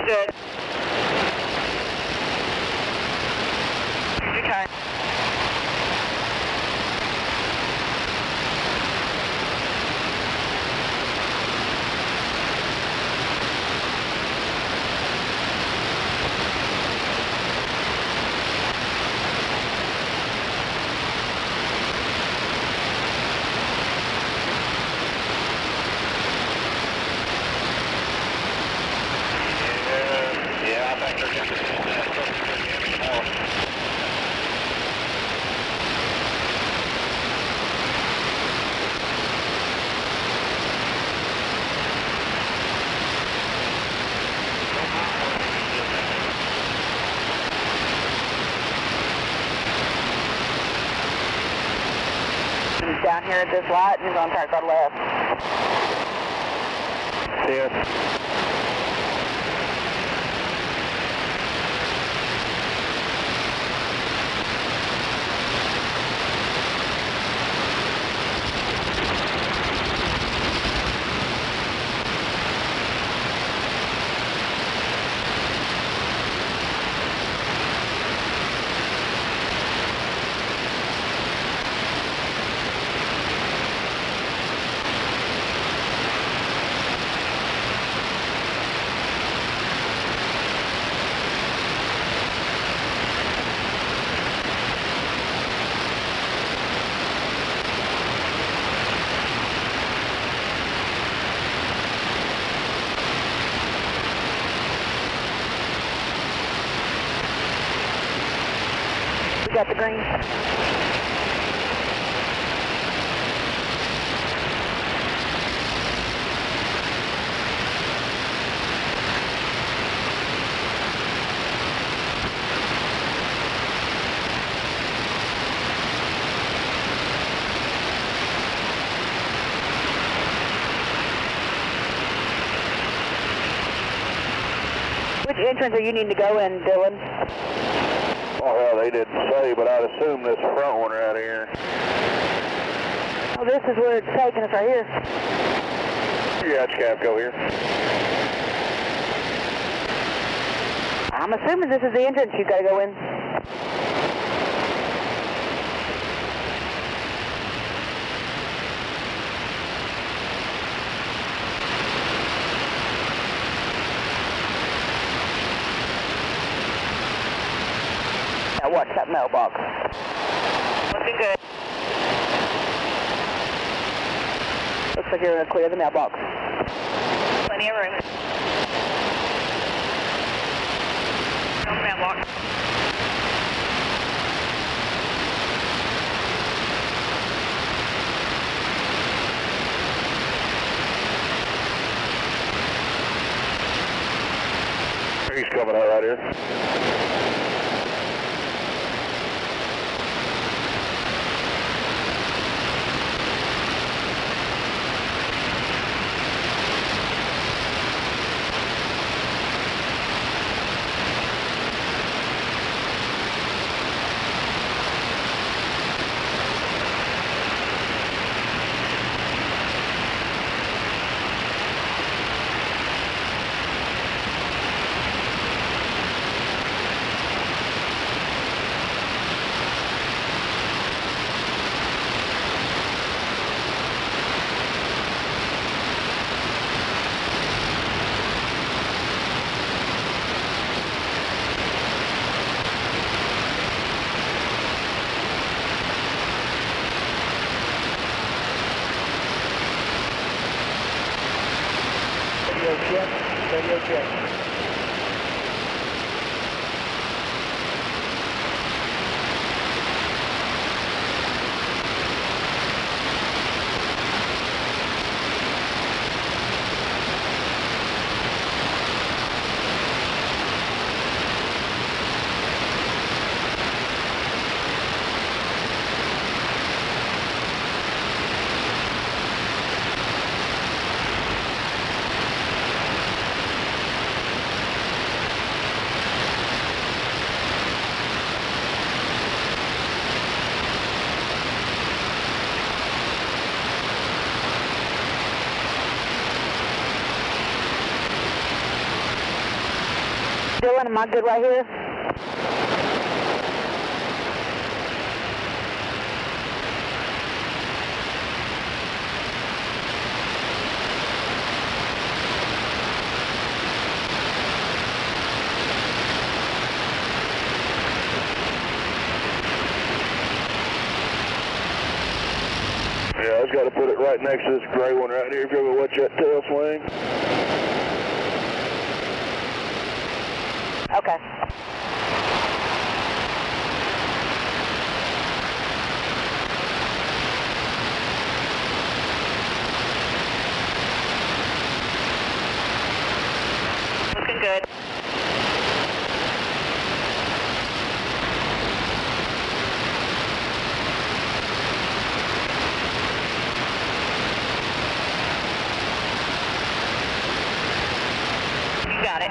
Good. Your turn. Yeah, I think they're going to more. He's down here at this light and he's on track on left. 10. We got the green. Which entrance are you needing to go in, Dylan? Oh, well, they didn't say, but I'd assume this front one right here. Oh, this is where it's taking us right here. Yeah, it's got to go here. I'm assuming this is the entrance you got to go in. Now watch that mailbox. Looking good. Looks like you're going to clear the mailbox. Plenty of room. No mailbox. He's coming out right here. Radio check. Dylan, am I good right here? Yeah, I just got to put it right next to this gray one right here. If you ever watch that tail swing. Okay. Looking good. You got it.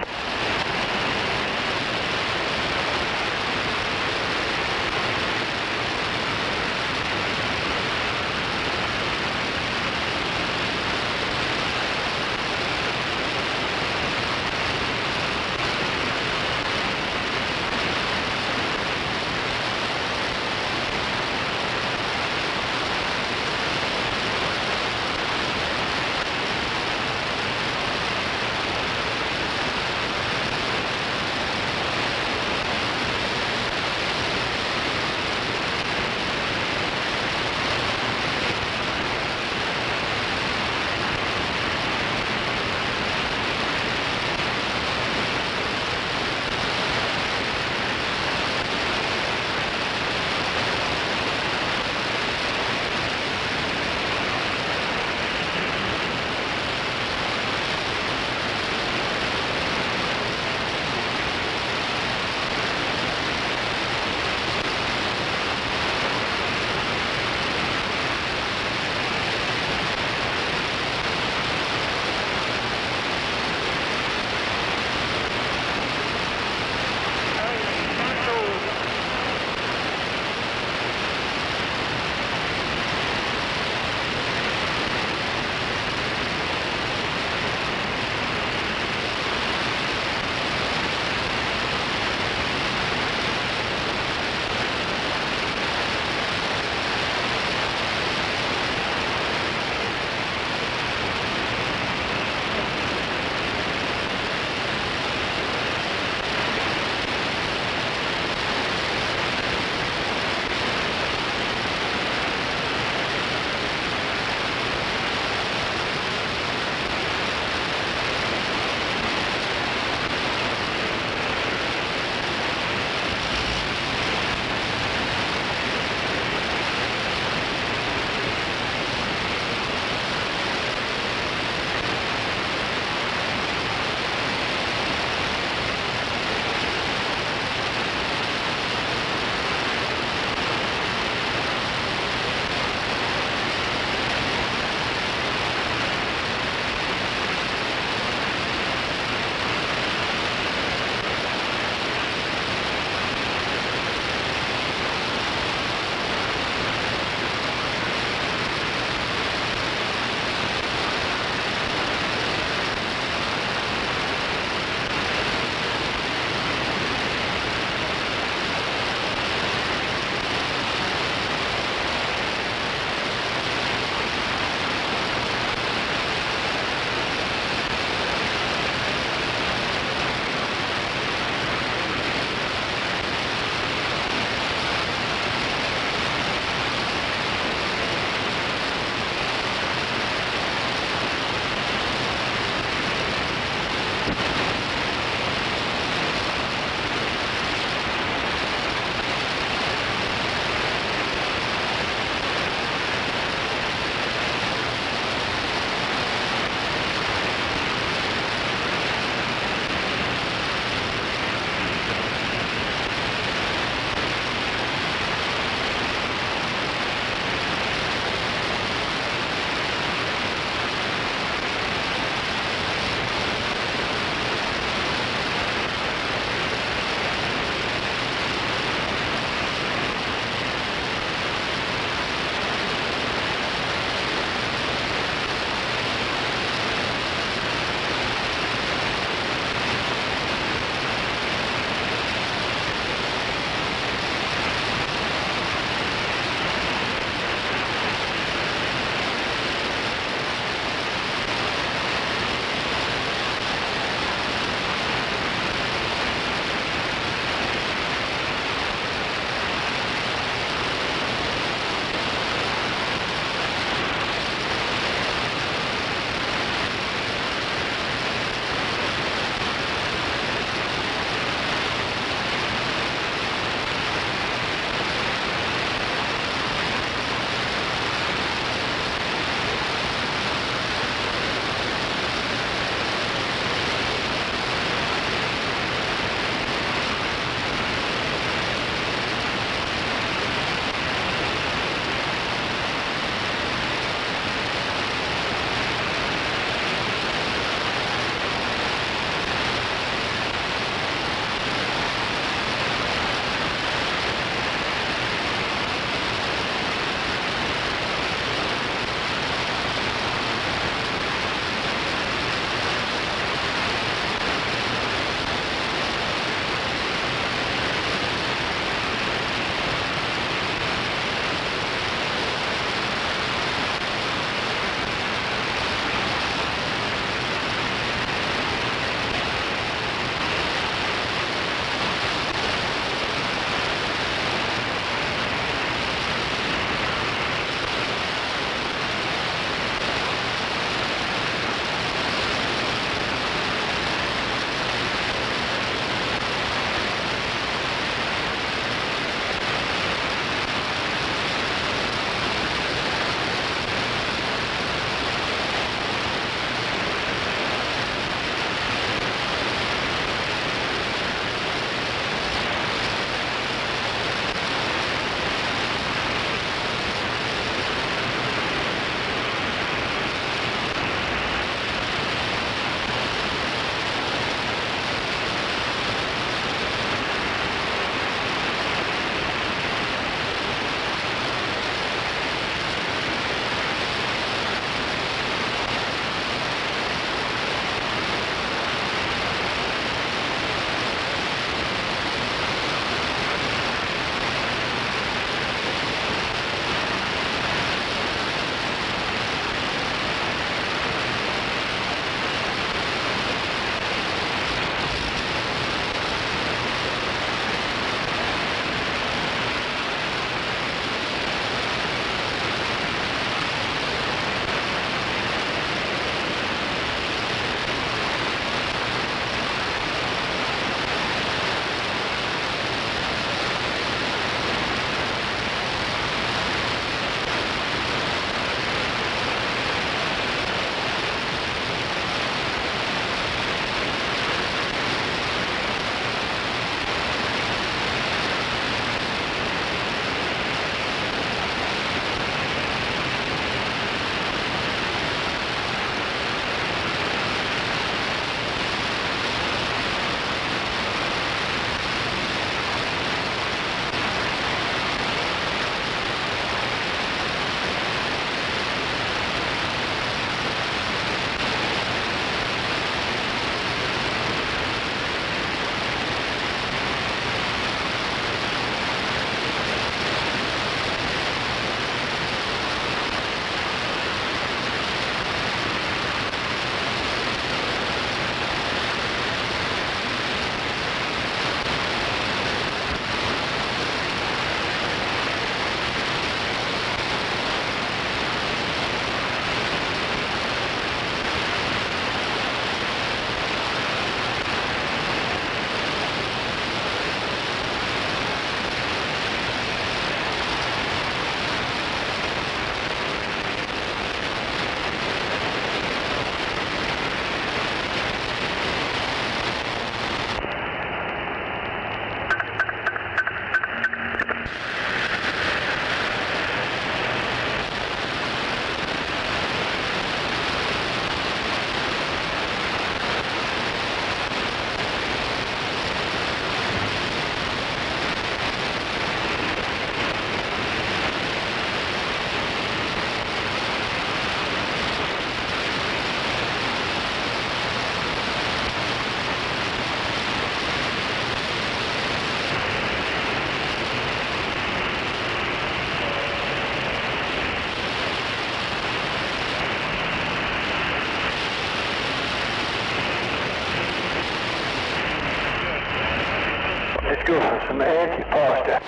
right.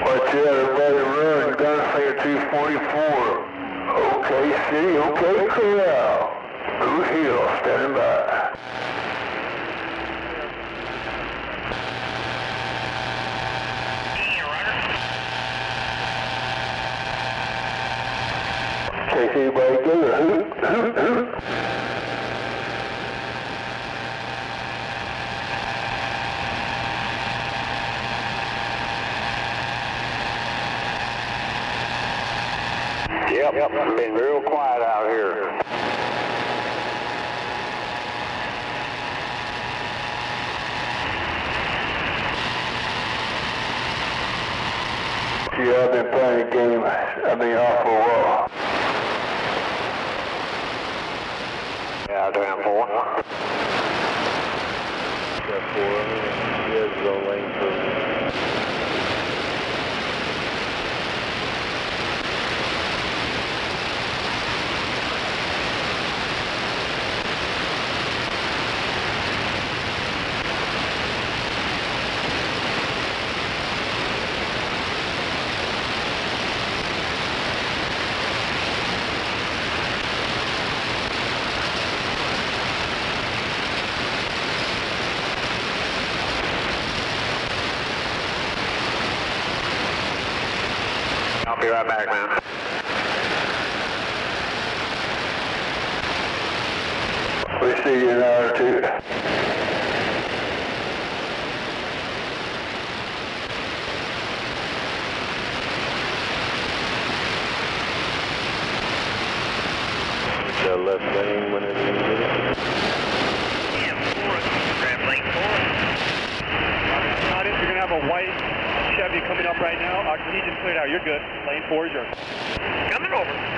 Watch out, everybody run, Gunslinger 244. OK City, OK Corral. Blue Hill, standing by. Okay, so everybody go, hoot, hoot, hoot. Yep, it's been real quiet out here. Yeah, I've been playing the game. I've been off for a while. Yeah, down 4. Got 4 of them. Yeah, go lane for I'll be right back, man. We'll see you in an hour or two. that left lane whenever you get it. Yeah, 4, grab lane 4. Got it, you're going to have a white Chevy coming up right now. Oxygen cleared out, you're good. Lane 4 is yours. Coming over.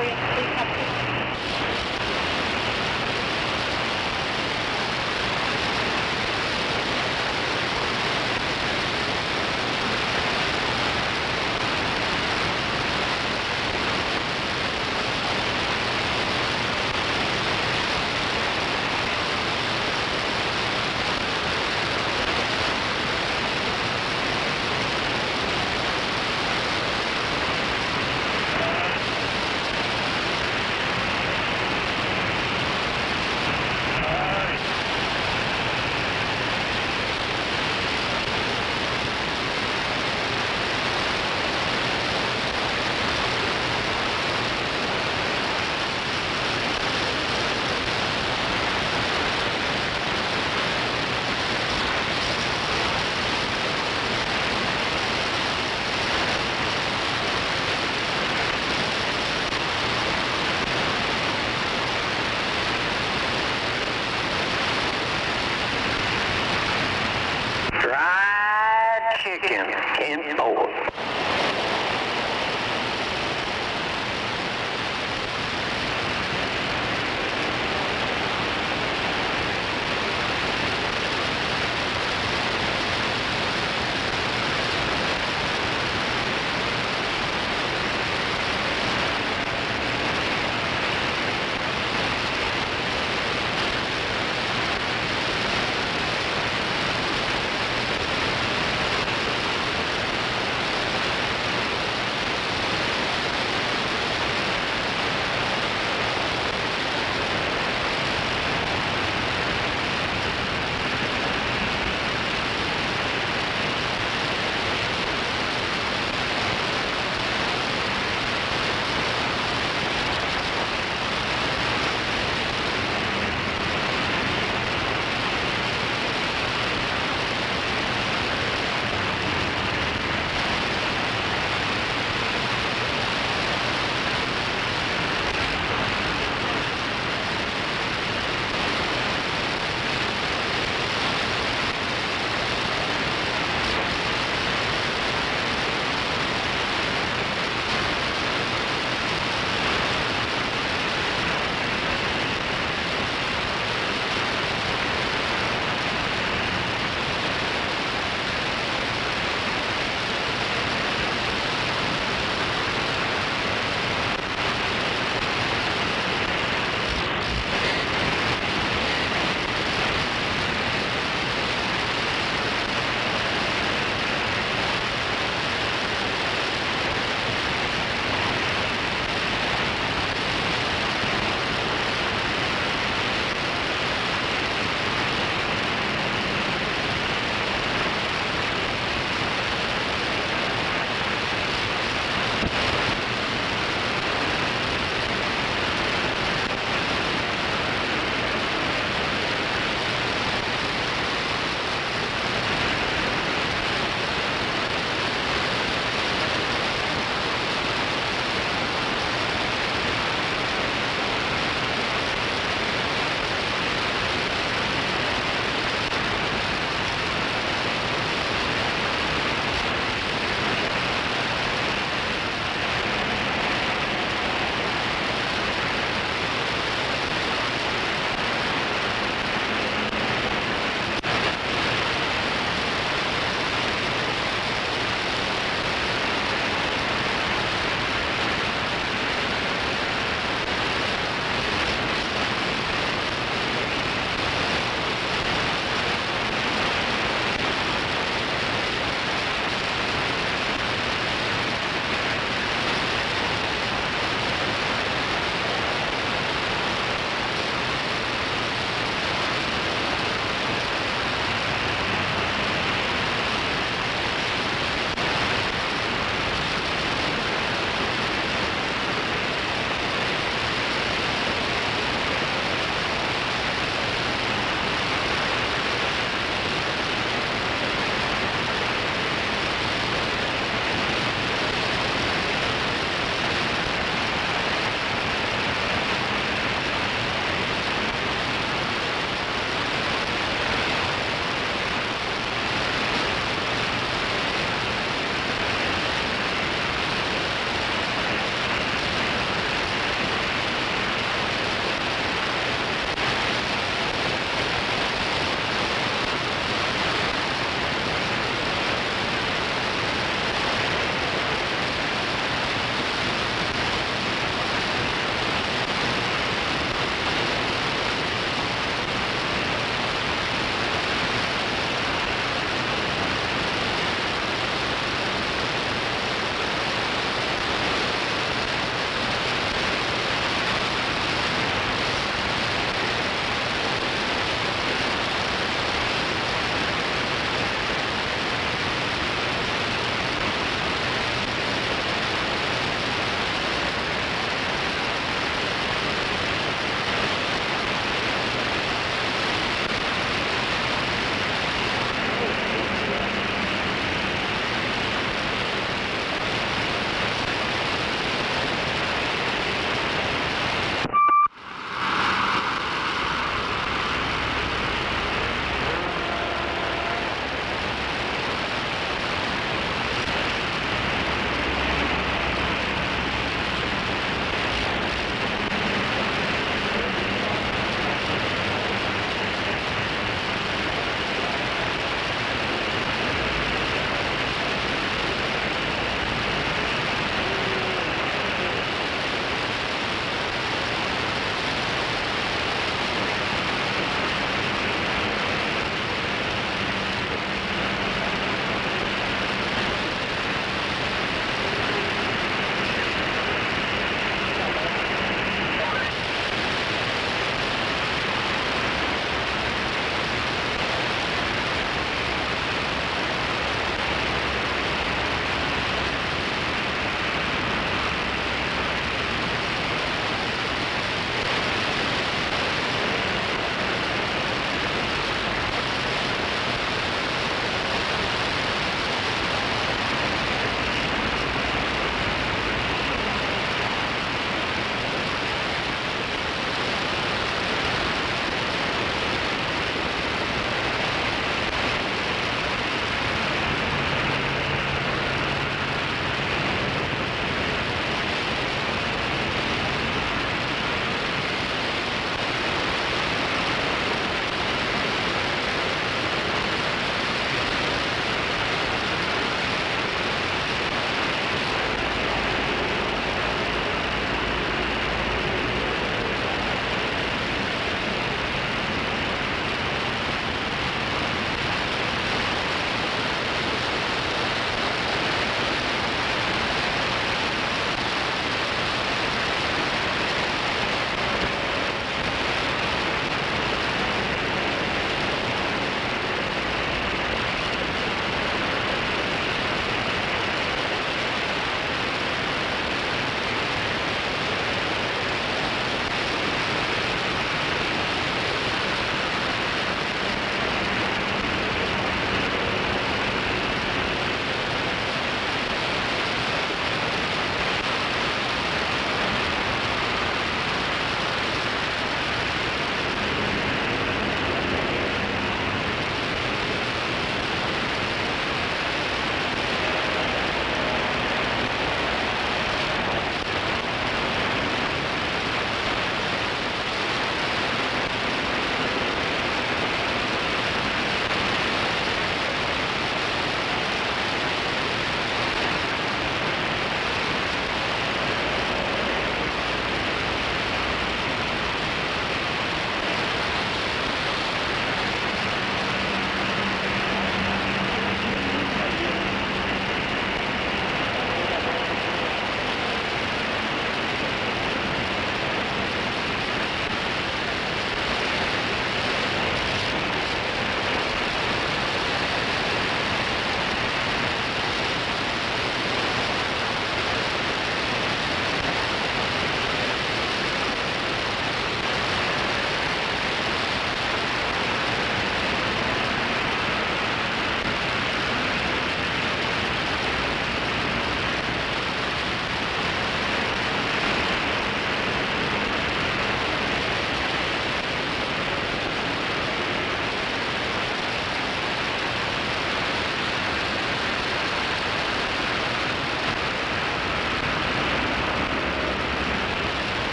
for you. Please come to. Fried chicken in Ford.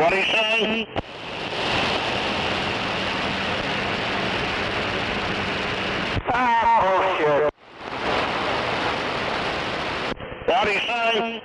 What'd he say? Oh, shit. What'd he say?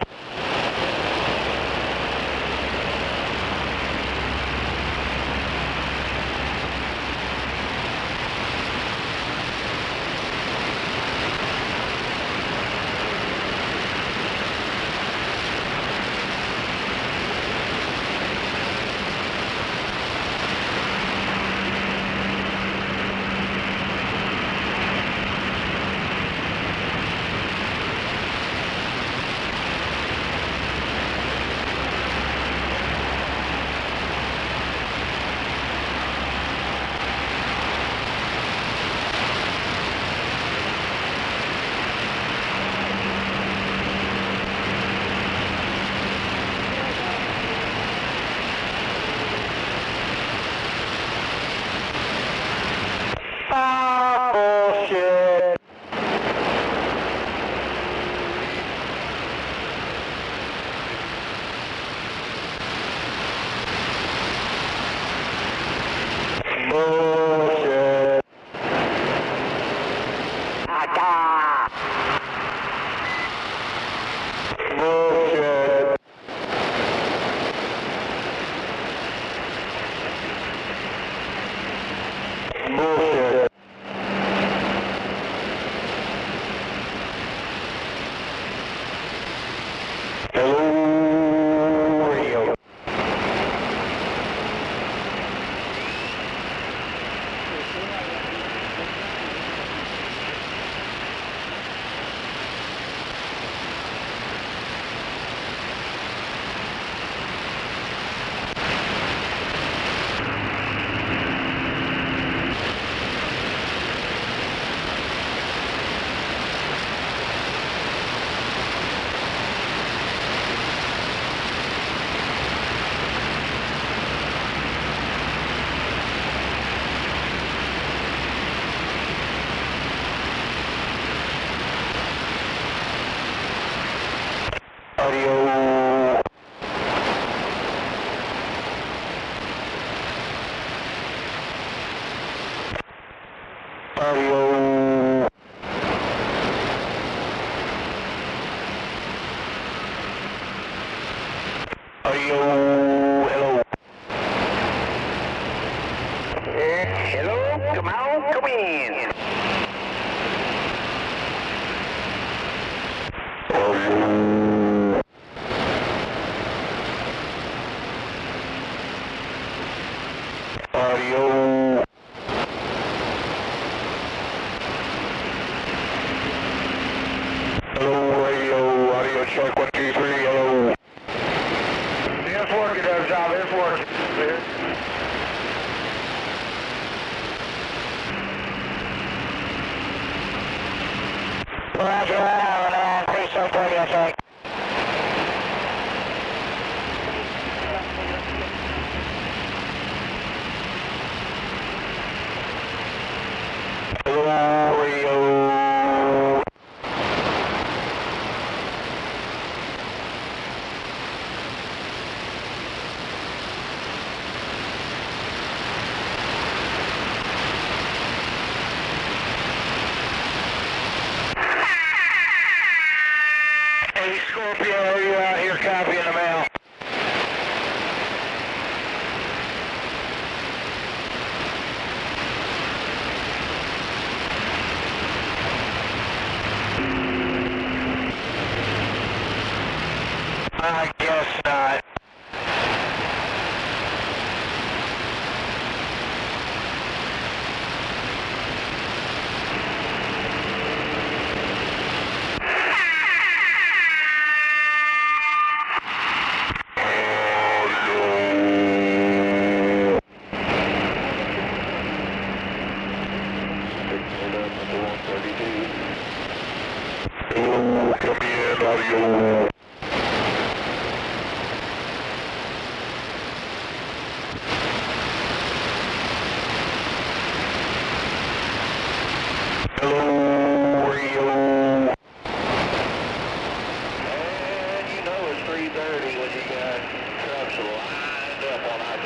I guess not.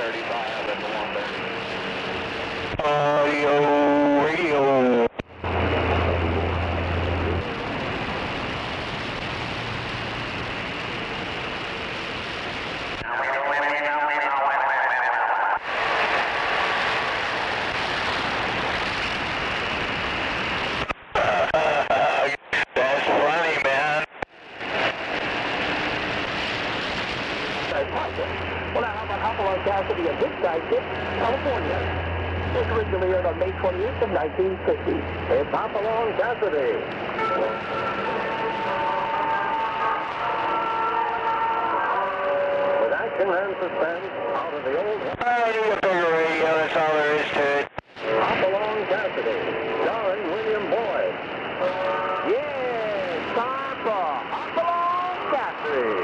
35 at the 130. Audio, radio. That's funny, man. Well, now, how about Hopalong Cassidy and Big Sidekick, California? This originally aired on May 28th of 1950. It's Hopalong Cassidy. With action and suspense, out of the old... Radio, bigger radio, that's all there is to it. Hopalong Cassidy, starring William Boyd. Yeah, time for Hopalong Cassidy.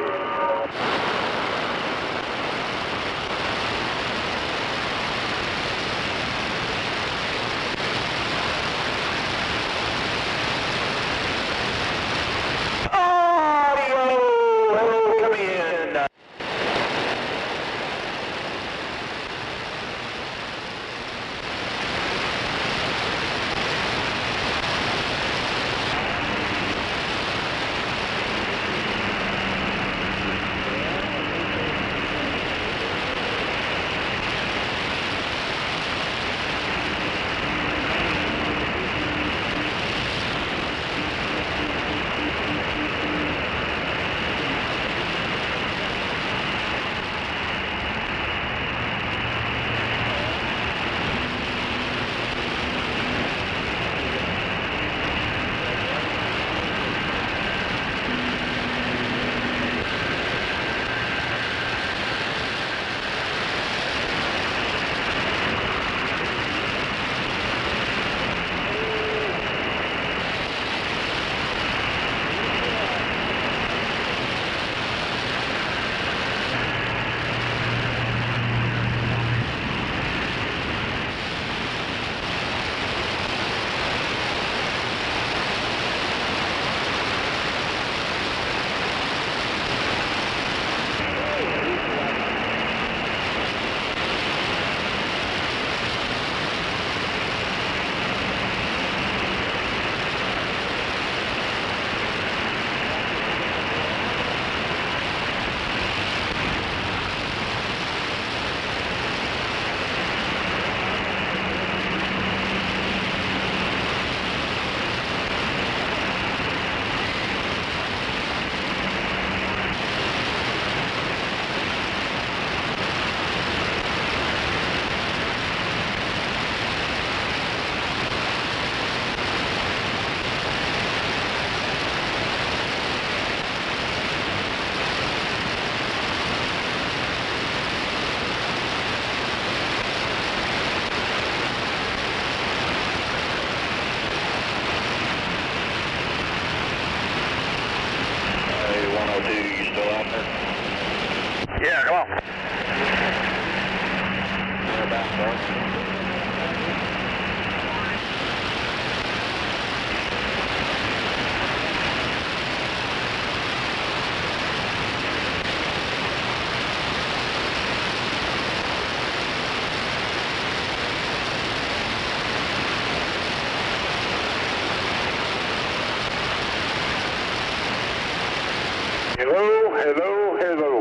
Yeah, come on. Hello, hello, hello.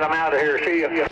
I'm out of here. See ya.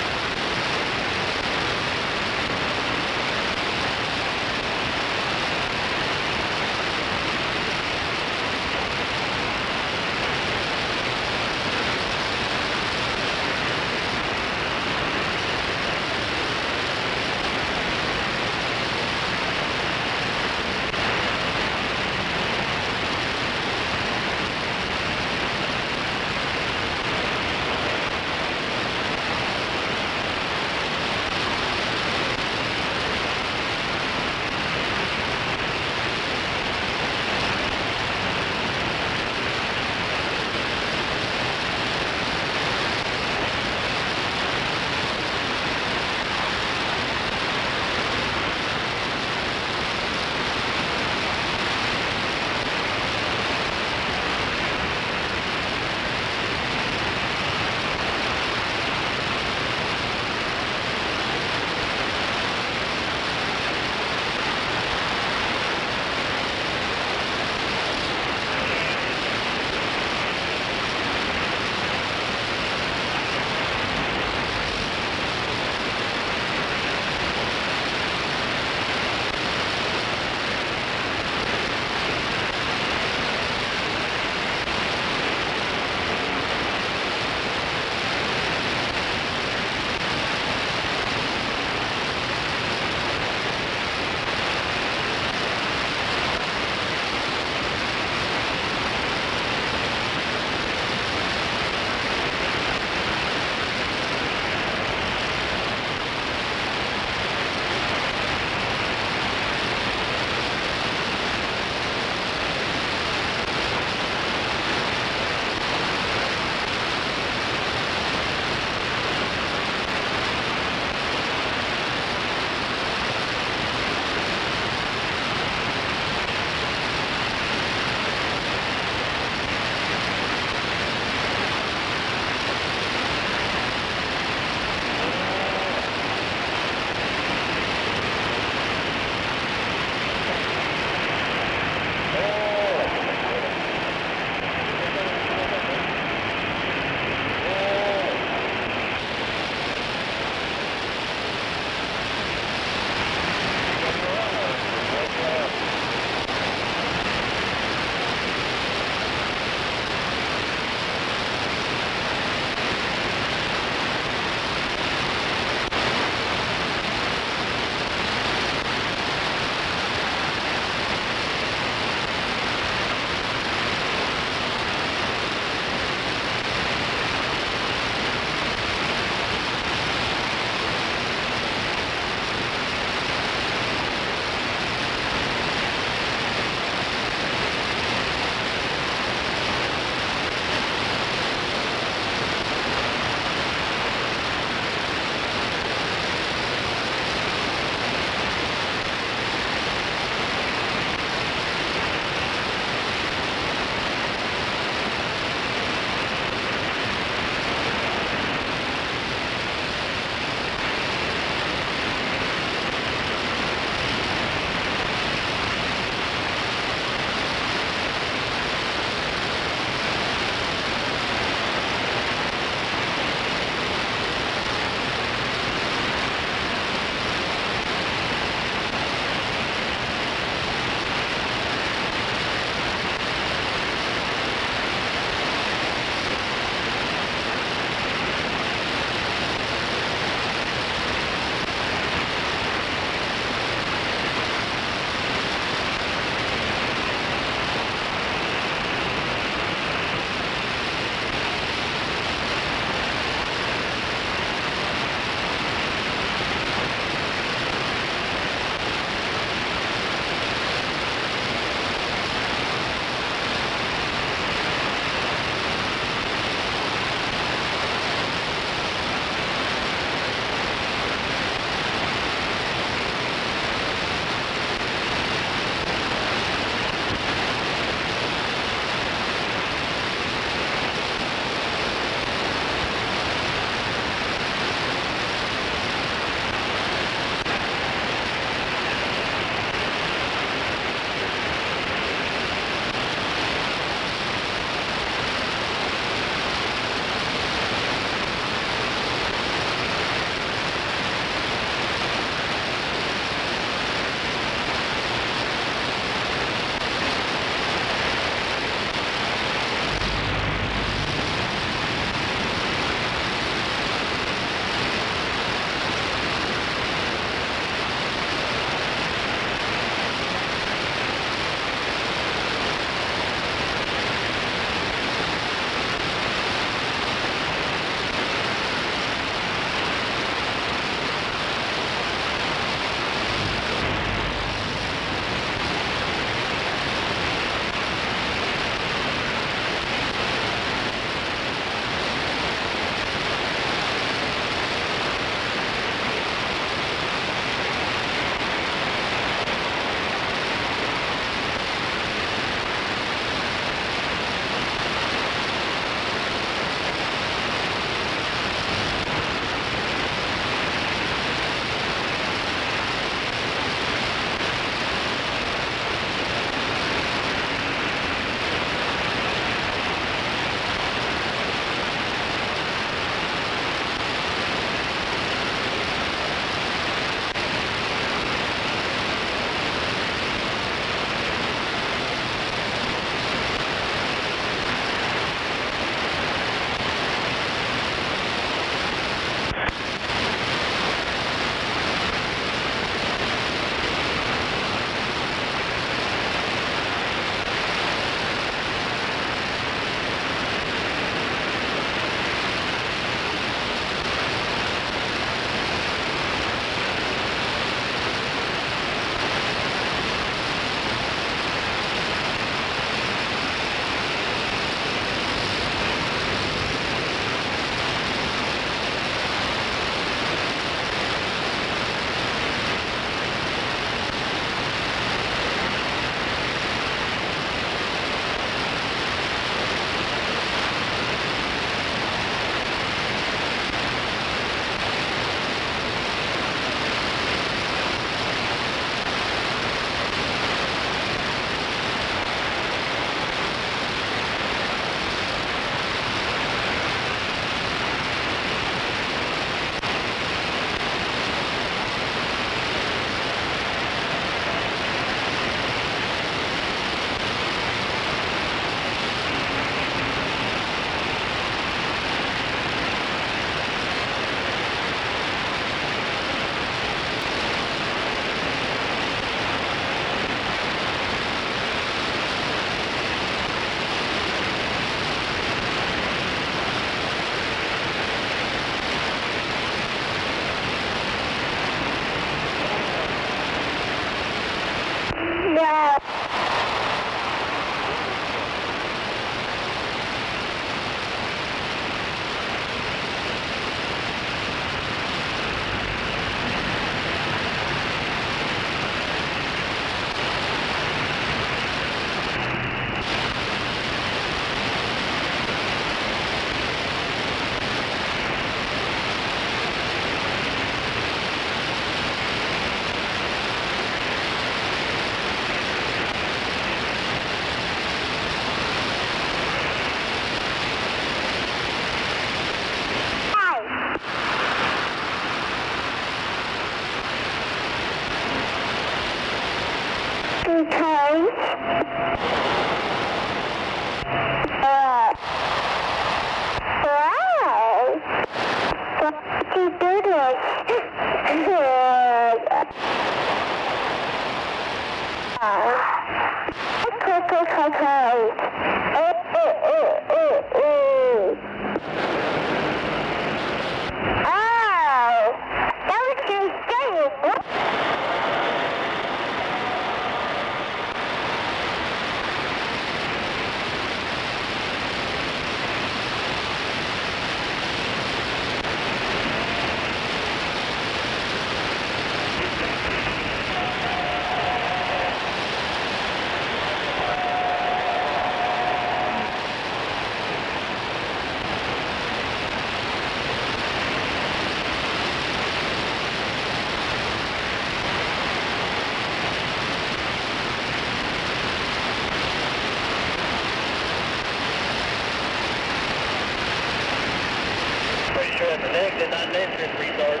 Pretty sure the neck did not name this retard.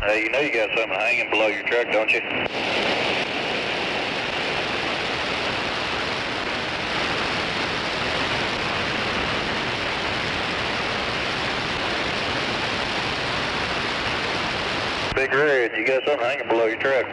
Hey, you know you got something hanging below your truck, don't you? Big Red, you got something hanging below your truck.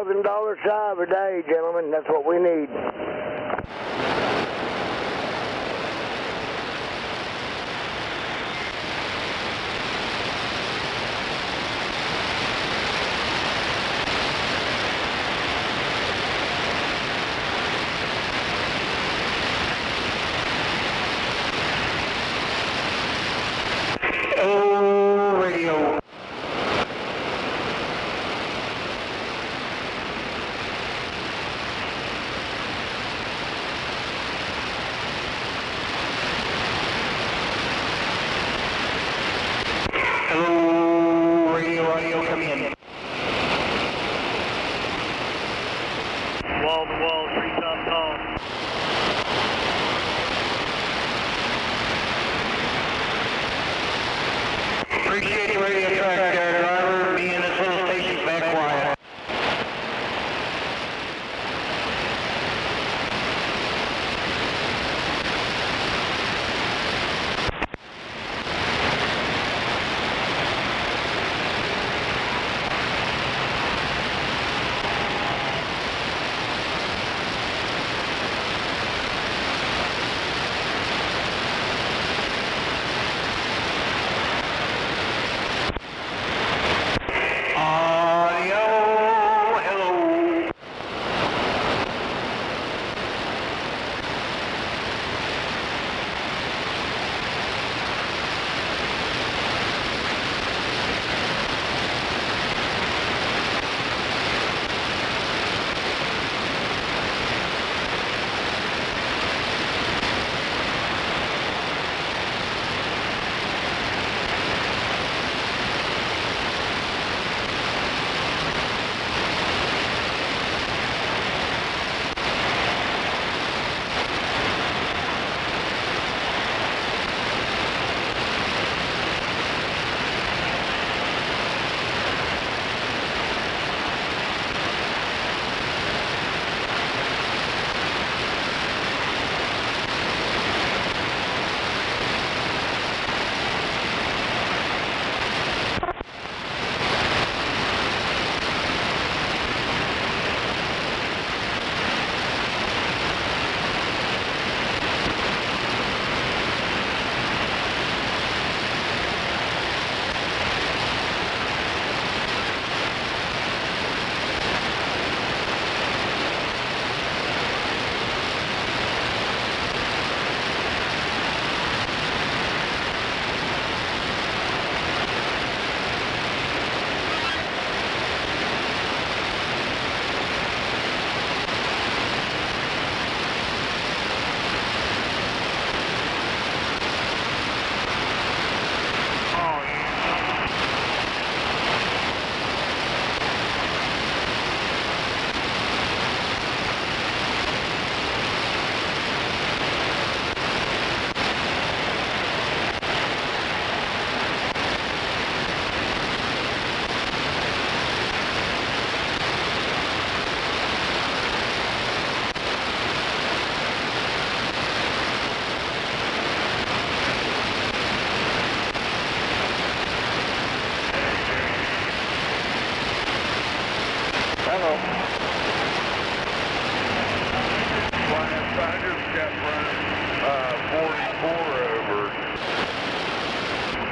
$1,000 shy of a day, gentlemen. That's what we need. Radio. Hello, radio audio, come in. Wall to wall, treetop call. Appreciate the radio track there, driver. Me and this little station's back quiet.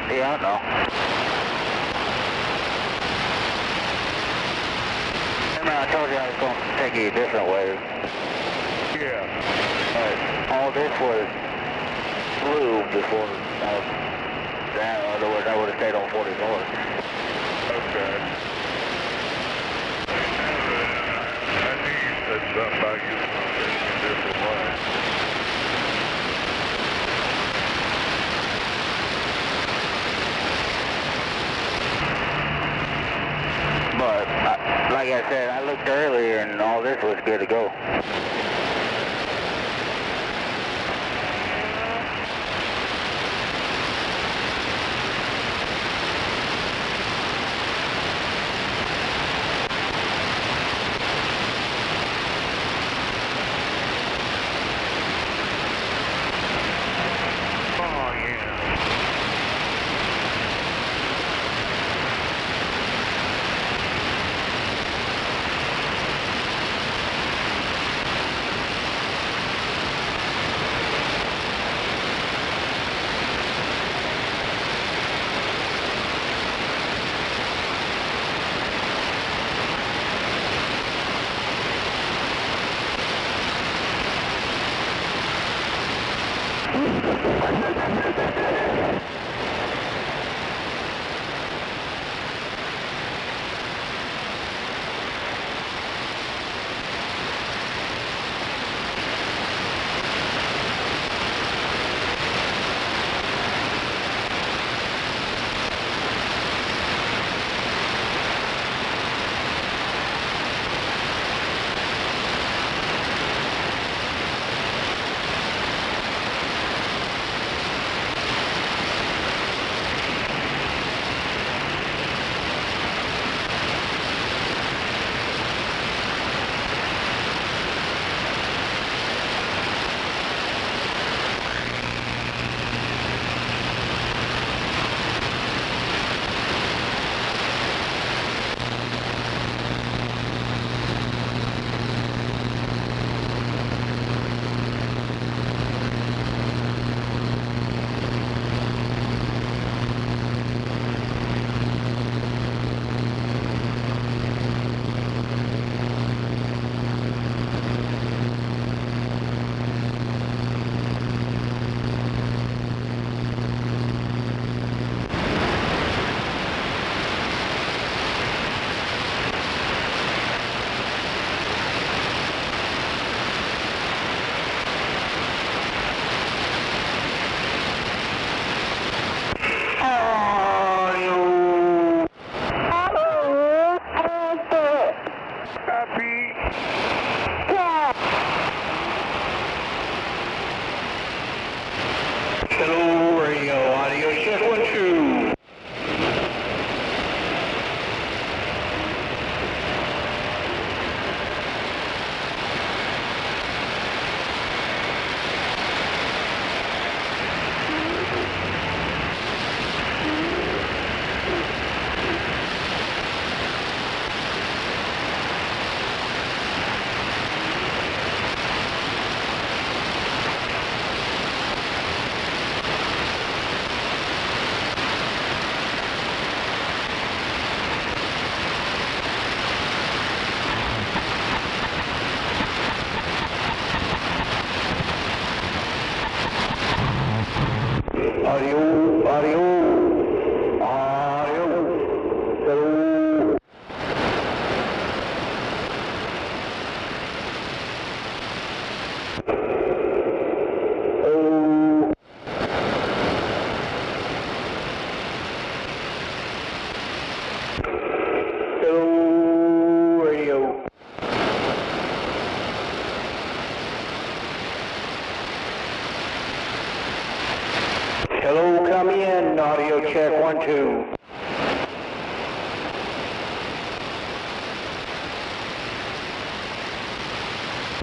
Yeah, I know. Remember I told you I was going to take you a different way? Yeah. All this was blue before I was down. In other words, I would have stayed on 44. Okay. I knew you said something about you taking a different way. But, like I said, I looked earlier and all this was good to go. Hello, radio, audio, check 1, 2. Audio, audio, audio, hello. Hello. Hello, radio. Hello, come in, audio check 1, 2.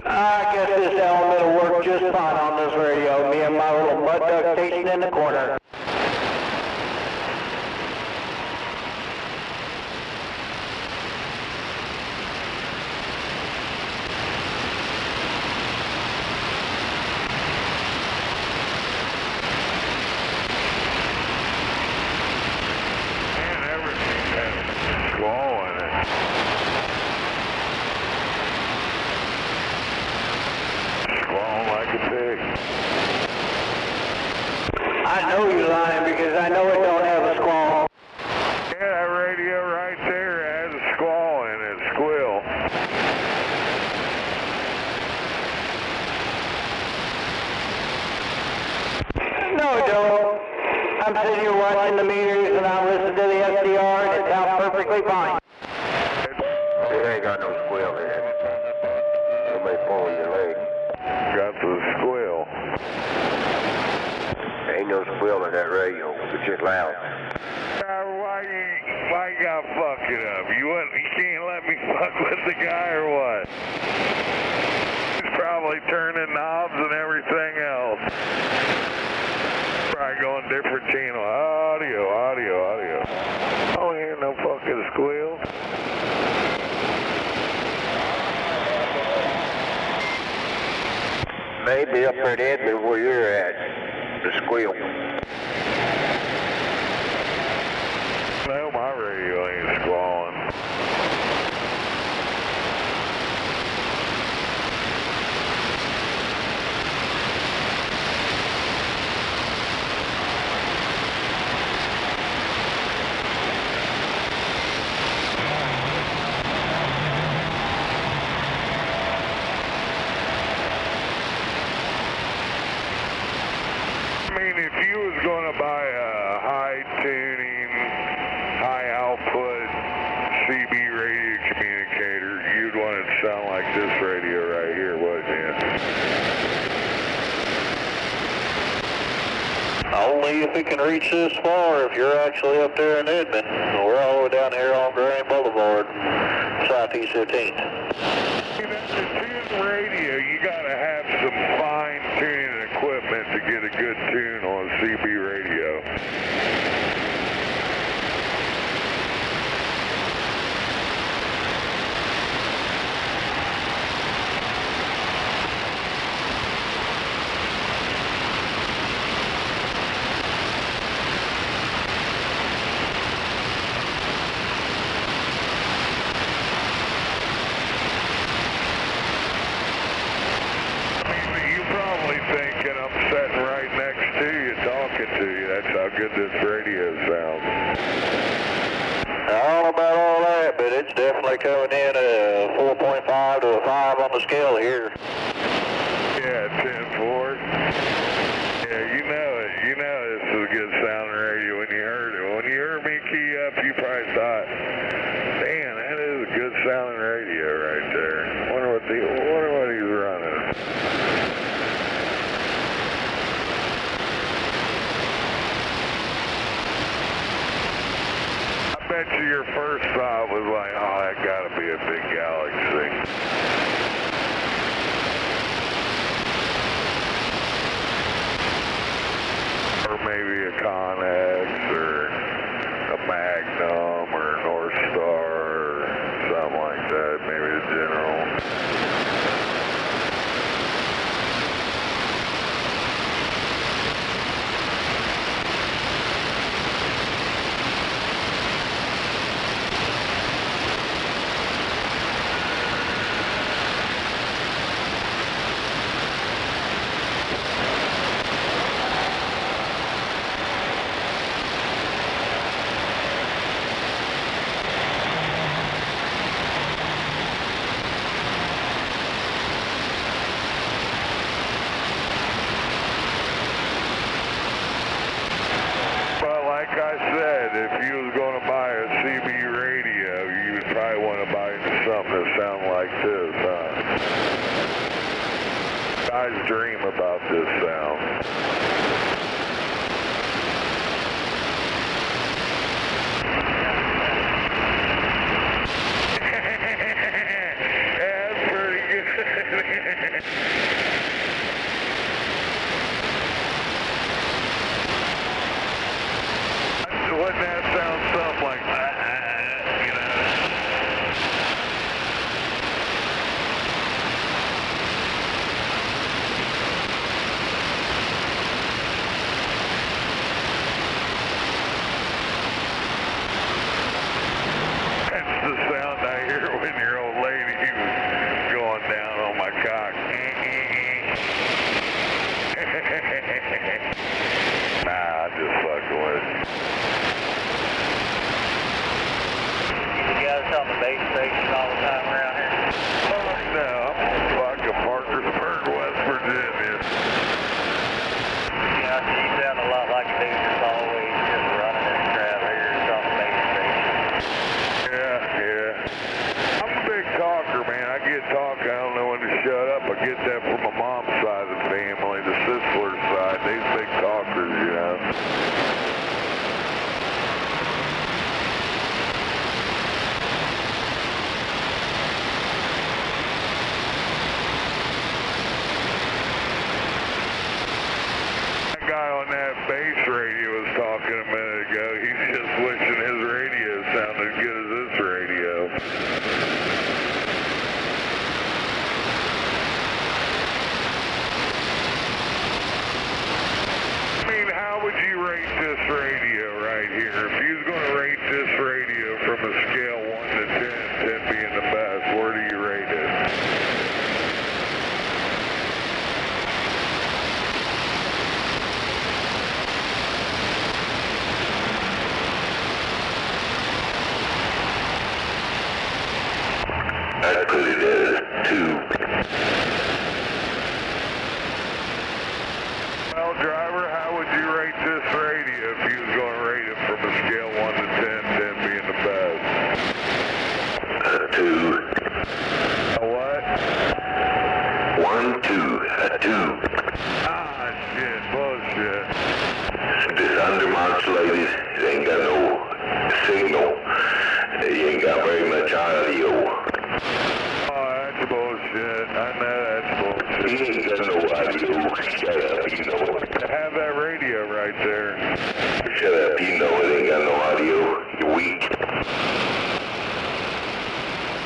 I guess this element will work just fine on this radio. Me and my little mud duck station in the corner. I know you're lying because I know it don't have a squall. Yeah, that radio right there has a squall in it, squeal. No, it don't. I'm sitting here watching the meters and I'm listening to the SDR and it sounds perfectly fine. It ain't got no squeal in it. Somebody pulling your leg. Got the squeal. Ain't no squeal in that radio. It's just loud. Why you gotta fuck it up? You can't let me fuck with the guy or what? He's probably turning knobs and everything else. Probably going different channel. Audio, audio, audio. I don't hear no fucking squeals. Maybe up at Edmond where you're at. The squeal. No, my radio ain't squalling. like this radio right here, wouldn't you? Only if it can reach this far, if you're actually up there in Edmond. We're all the way down here on Grand Boulevard, Southeast 15th. To tune radio, you gotta have some fine tuning equipment to get a good tune on CB radio. That's how good this radio sounds. I don't know about all that, but it's definitely coming in a 4.5 to a 5 on the scale here. Yeah, 10-4. Yeah, you know it. You know this is a good sounding radio when you heard it. When you heard me key up, you probably thought, damn, that is a good sounding radio right there. Wonder what he's running. I bet you your first thought was like, oh, that gotta be a big Galaxy. Or maybe a Connex or a Magnum or a North Star or something like that, maybe a General. Like I said, if you was going to buy a CB radio, you would probably want to buy something that sounds like this, huh? Guys dream about this sound. Yeah, that's pretty good. Wouldn't that sound something like you know? That's the sound I hear when your old lady was going down on my cock. Nah, I'm just fucking with it. On the base station all the time around here? No, I'm fucking Parkersburg, West Virginia. Yeah, you sound a lot like a dude that's always just running this crap here on the base station. Yeah. I'm a big talker, man. I get talking. I don't know when to shut up. I get that from my mom's side of the family, the Sisler side. They's big talkers, you know. Guy on that base radio was talking a minute ago. He's just wishing his radio sounded as good as this radio. bullshit. I know that's bullshit. You ain't got no audio. Shut up, you know it. I have that radio right there. Shut up, you know it ain't got no audio. You're weak.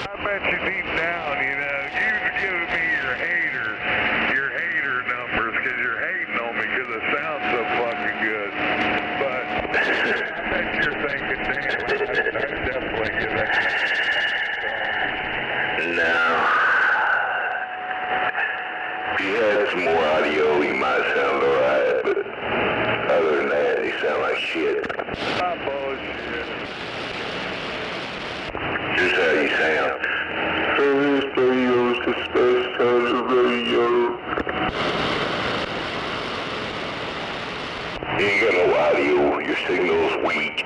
I bet you deep down, you know, you've given me your hater numbers because you're hating on me because it sounds so fucking good. But I bet you're thinking, damn, I definitely get that. No. If you had some more audio, you might sound alright, but other than that, you sound like shit. Not bullshit. Just how you sound. This radio's the best kind of radio. You ain't got no audio, your signal's weak.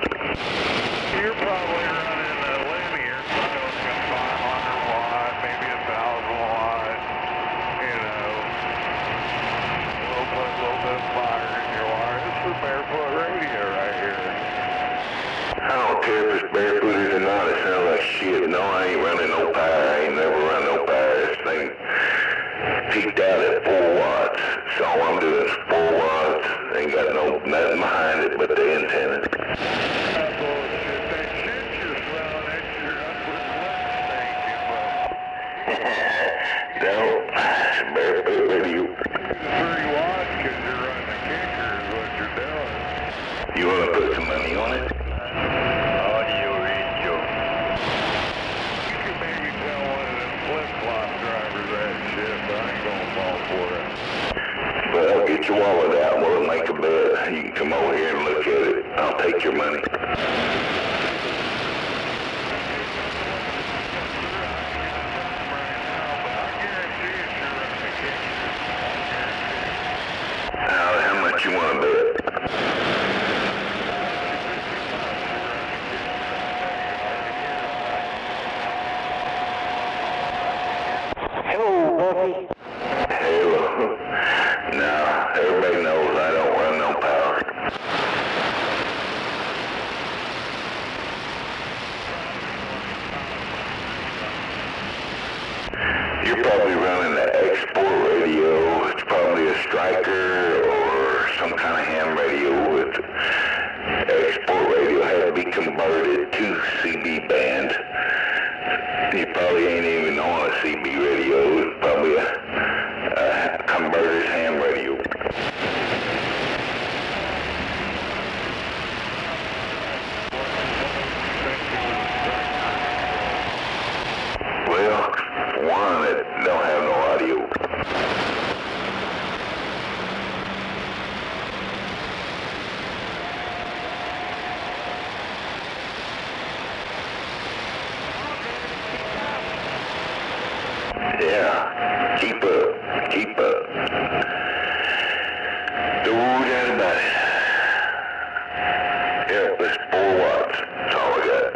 You're probably running a linear, so I don't know, 500 watt, maybe 1,000 watt, you know. We'll put a little bit of fire in your wire. This is barefoot radio right here. I don't care if it's barefooted or not, it sounds like shit. No, I ain't running no power. I ain't never run no power. This thing peaked out at 4 watts. So all I'm doing is 4 watts. Ain't got nothing behind it but the antenna. That bullshit. That shit you're smelling, that's your upward lip stinking, No, it's barefoot radio. 3 watts because you're running a kicker is what you're doing. You want to put some money on it? Audio radio. You could maybe tell one of them flip-flop drivers that shit, but I ain't gonna fall for it. Well, get your wallet out and we'll make a bet. You can come over here and look at it. I'll take your money. How much you want to bet? Hello, Buffy. Hello. No, everybody knows I don't run no power. You're probably running the export radio. It's probably a striker or some kind of ham radio with export radio had to be converted to CB band. You probably ain't even on a CB radio. It's probably a converter's ham radio. Well, one that don't have no audio. Yeah, keep up. Don't worry about it. Yeah, that's 4 watts. That's all I got.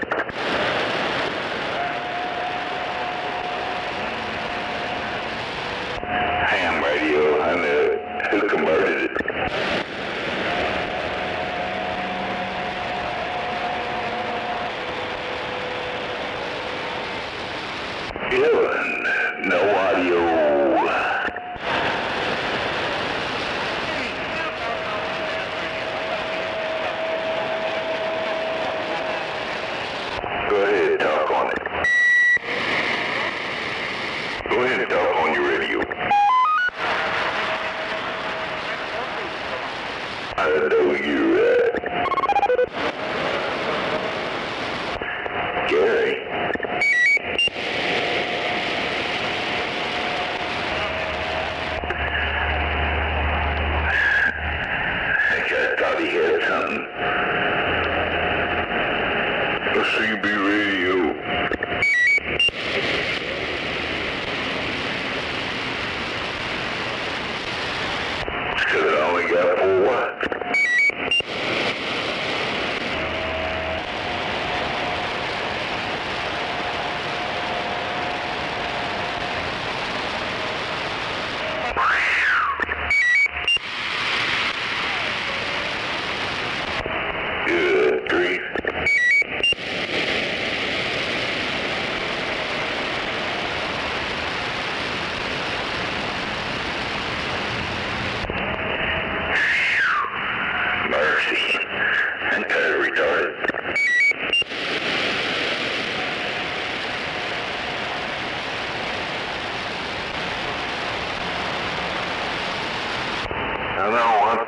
Ham radio, I know it. Who converted it? Yeah, no audio. Go ahead, talk on it. Go ahead and talk on your radio. I know you're Gary. I thought he had something. A CB radio. Because it only got 4 watts. Good grief.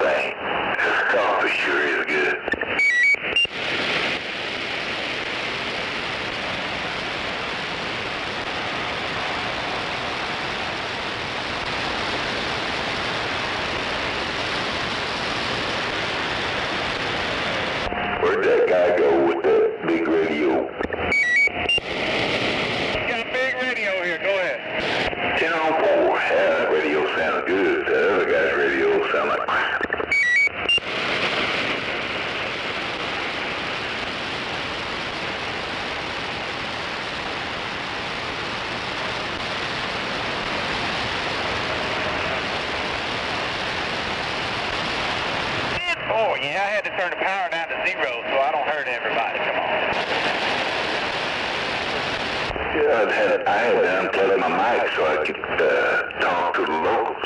thing. This coffee sure is good. Where'd that guy go with that big radio? Got a big radio here, go ahead. 10 on 4. Yeah, that radio sounds good. That other guy's radio sounds like crap. Oh, yeah, I had to turn the power down to 0 so I don't hurt everybody. Come on. Yeah, I had to unplug my mic so I could talk to the locals.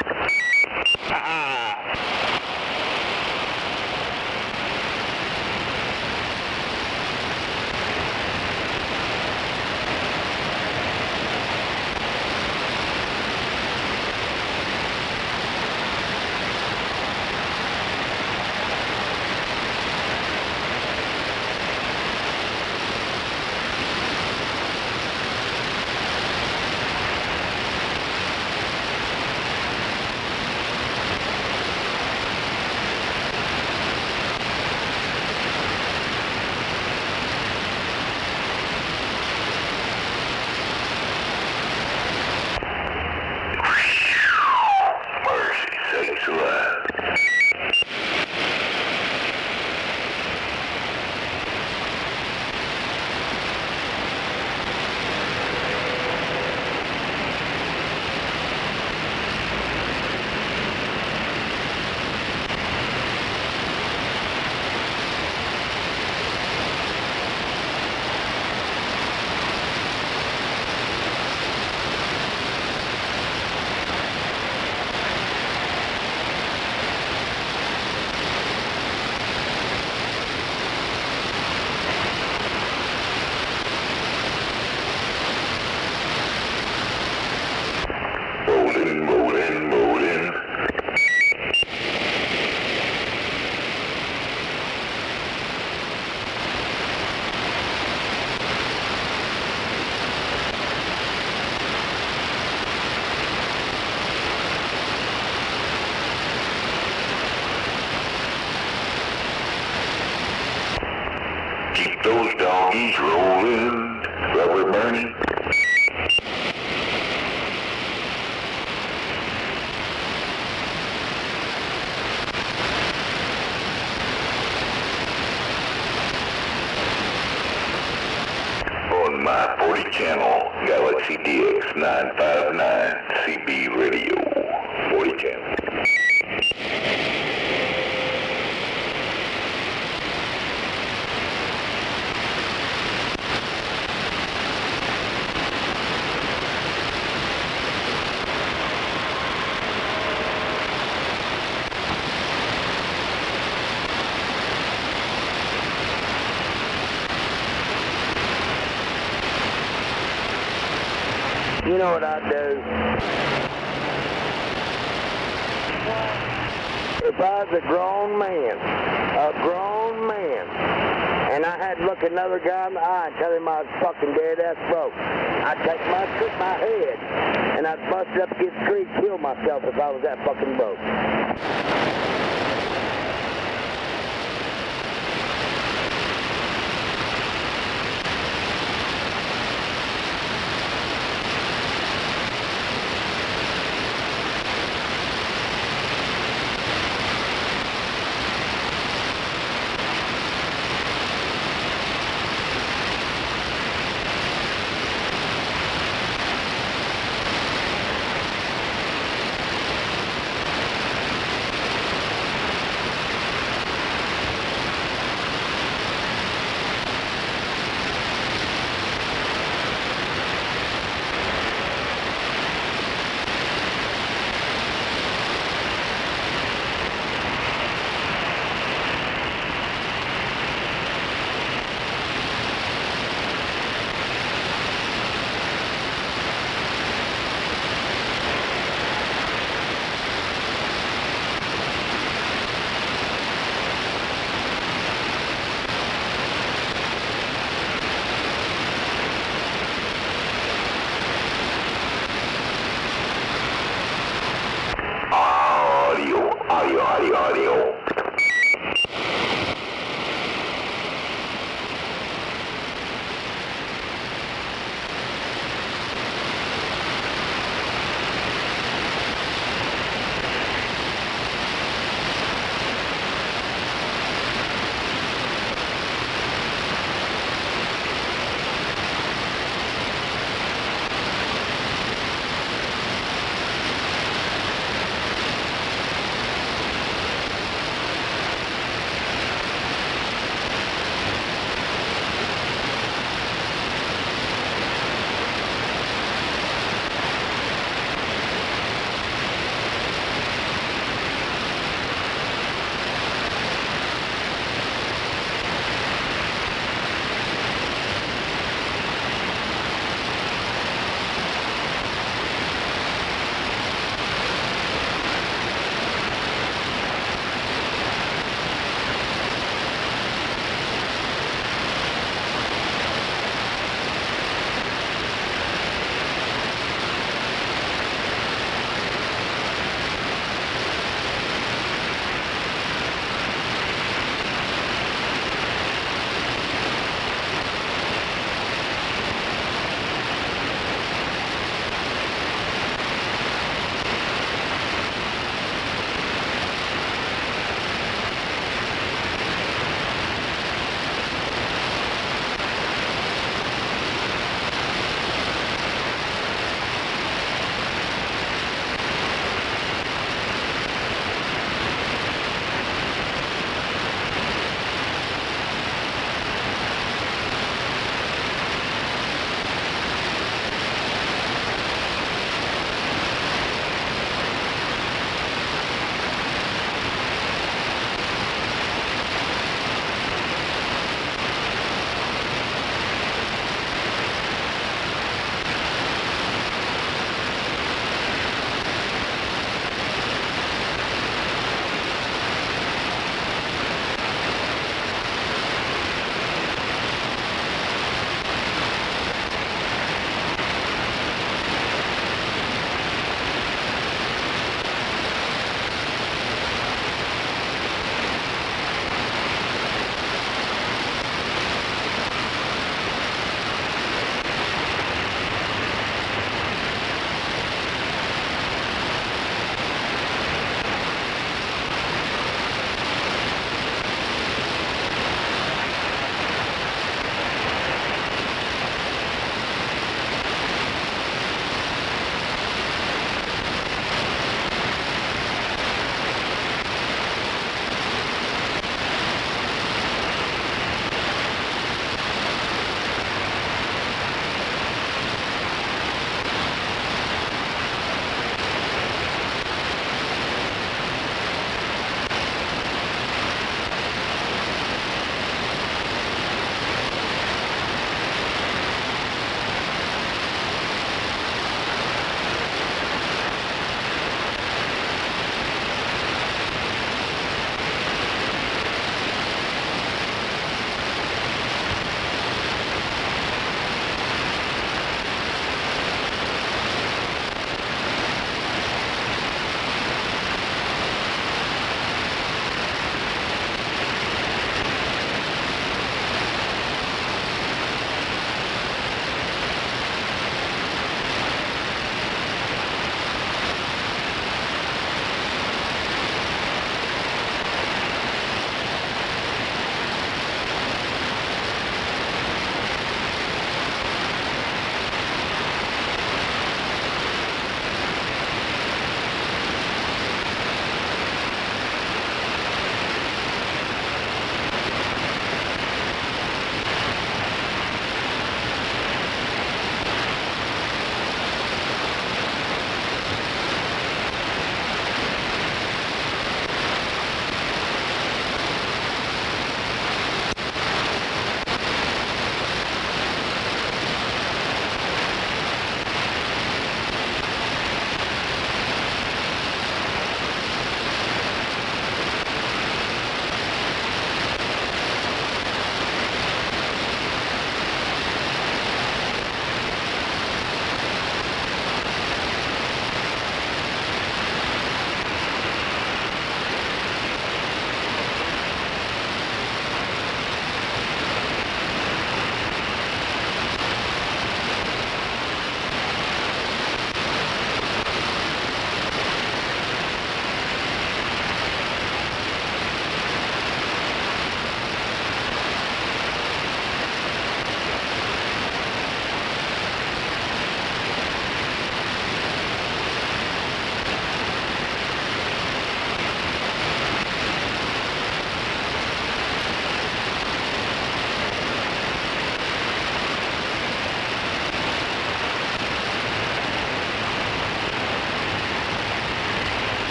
Keep those doggies rolling, rubber burning. On my 40 channel, Galaxy DX 959 CB radio, 40 channel. You know what I'd do? If I was a grown man, and I had to look another guy in the eye and tell him I was fucking dead ass broke, I'd take my head, and I'd bust it up against the tree, kill myself if I was that fucking broke.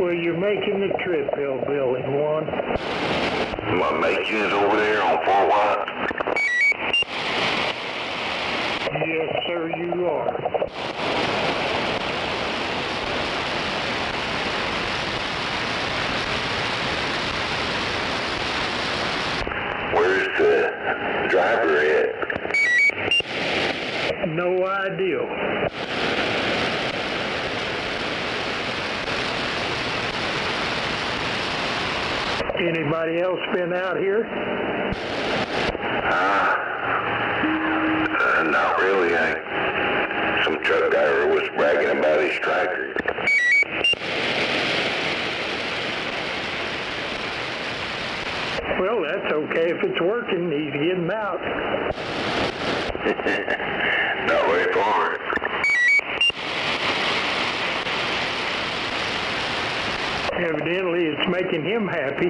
Well, you're making the trip, Hillbilly One. My making is over there on Fort White. Yes, sir, you are. Where's the driver at? No idea. Anybody else been out here? Not really. Some truck driver was bragging about his tractor. Well, that's okay. If it's working, he's getting out. Not very far. Evidently, it's making him happy.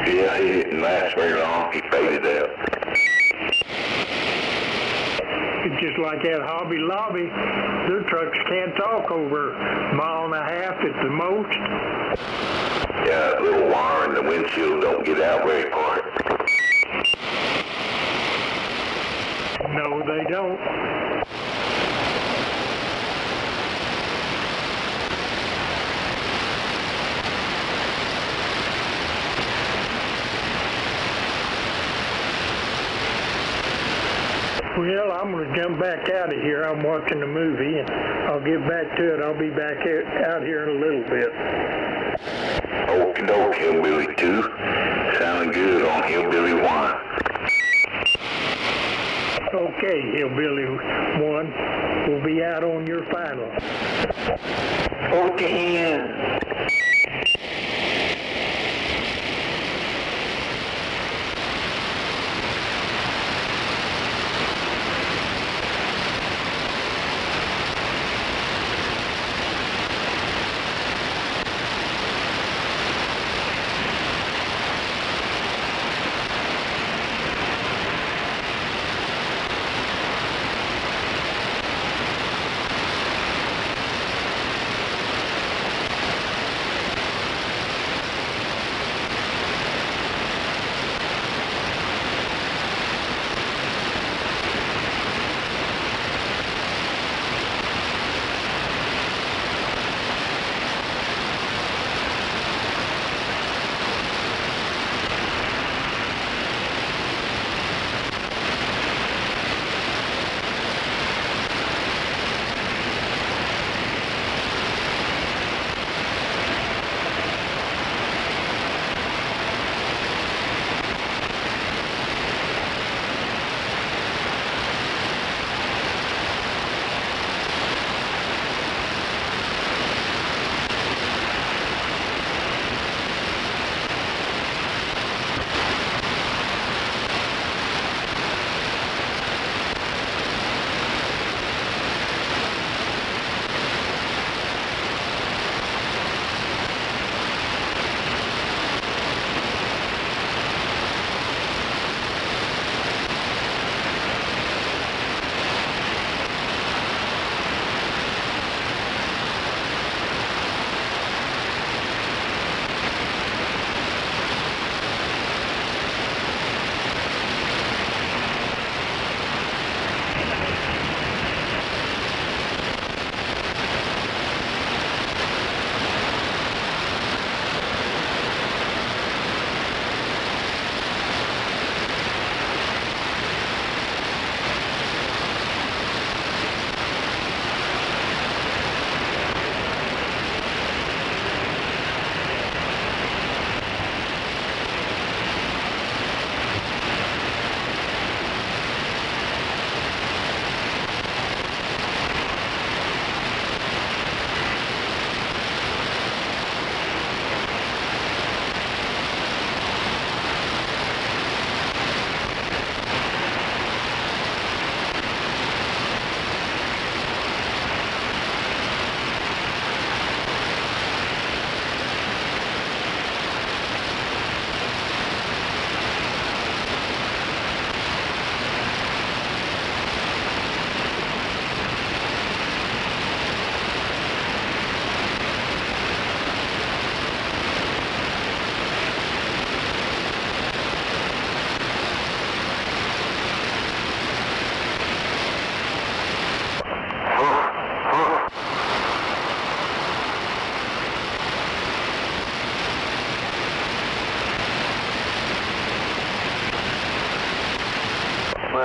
Yeah, he didn't last very long. He faded out. It's just like at Hobby Lobby. Their trucks can't talk over a mile and a half at the most. Yeah, a little wire in the windshield don't get out very far. No, they don't. Well, I'm going to jump back out of here. I'm watching a movie, and I'll get back to it. I'll be back out here in a little bit. Okie doke, Hillbilly 2. Sounding good on Hillbilly 1. Okay, Hillbilly 1. We'll be out on your final. Okay.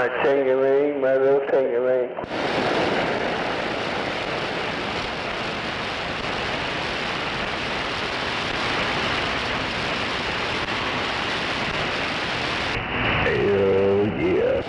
My ting-a-ling, my little ting-a-ling. Hell yeah.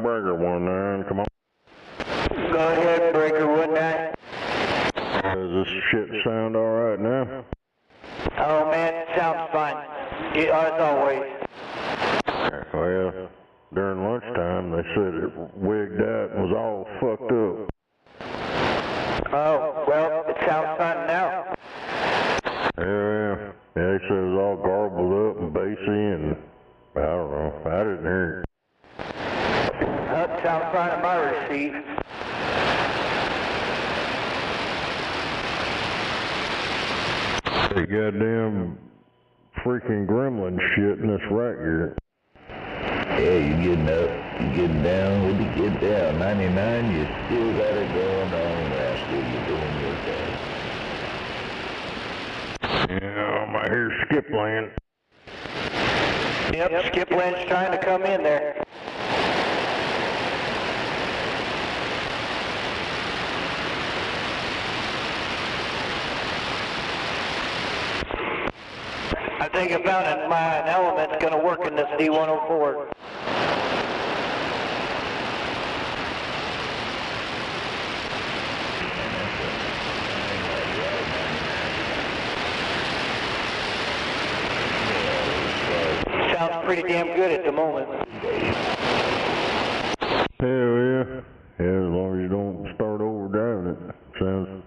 Breaker 19, come on. Go ahead, Breaker 19. Does this shit sound alright now? Oh man, it sounds fine. As always. Well, during lunchtime they said it wigged out and was all fucked up. Oh, well, it sounds fine now. Yeah, they said it was all garbled up and bassy and I don't know, I didn't hear it. That sounds fine at my receipt. They goddamn freaking gremlin shit in this rack gear. Yeah, you getting up, you getting down, when you get down, 99, you still got it going on, rascal, you're doing your thing. Yeah, I might hear Skip land. Yep, Skip Land's trying to come in there. I think I found an element that's going to work in this D104. Sounds pretty damn good at the moment. Hell yeah. Yeah, as long as you don't start overdriving it. Sounds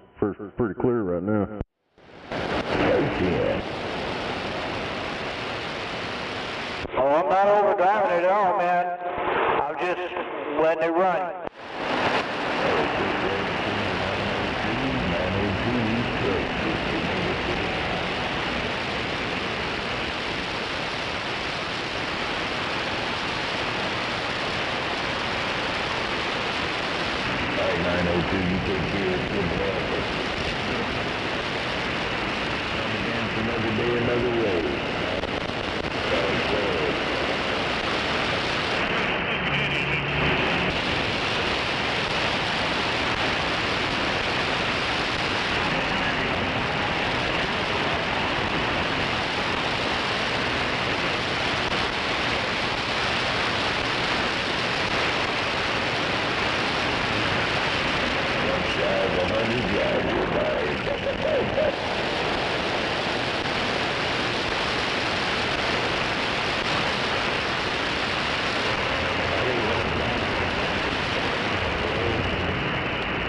pretty clear right now. Oh, I'm not overdriving it at all, man. I'm just letting it run. Another day, another way.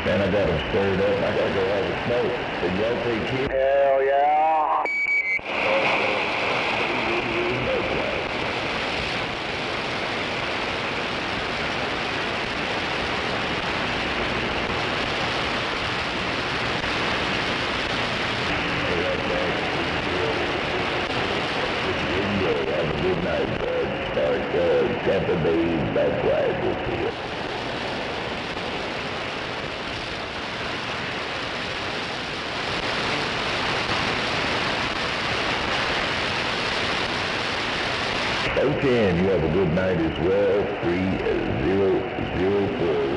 Man, I got them stirred up. I gotta go have a smoke. Can y'all take care? Hell yeah. Have a good night, bud. Start Tampa Bay back ride with you. Okay, and you have a good night as well. 3004.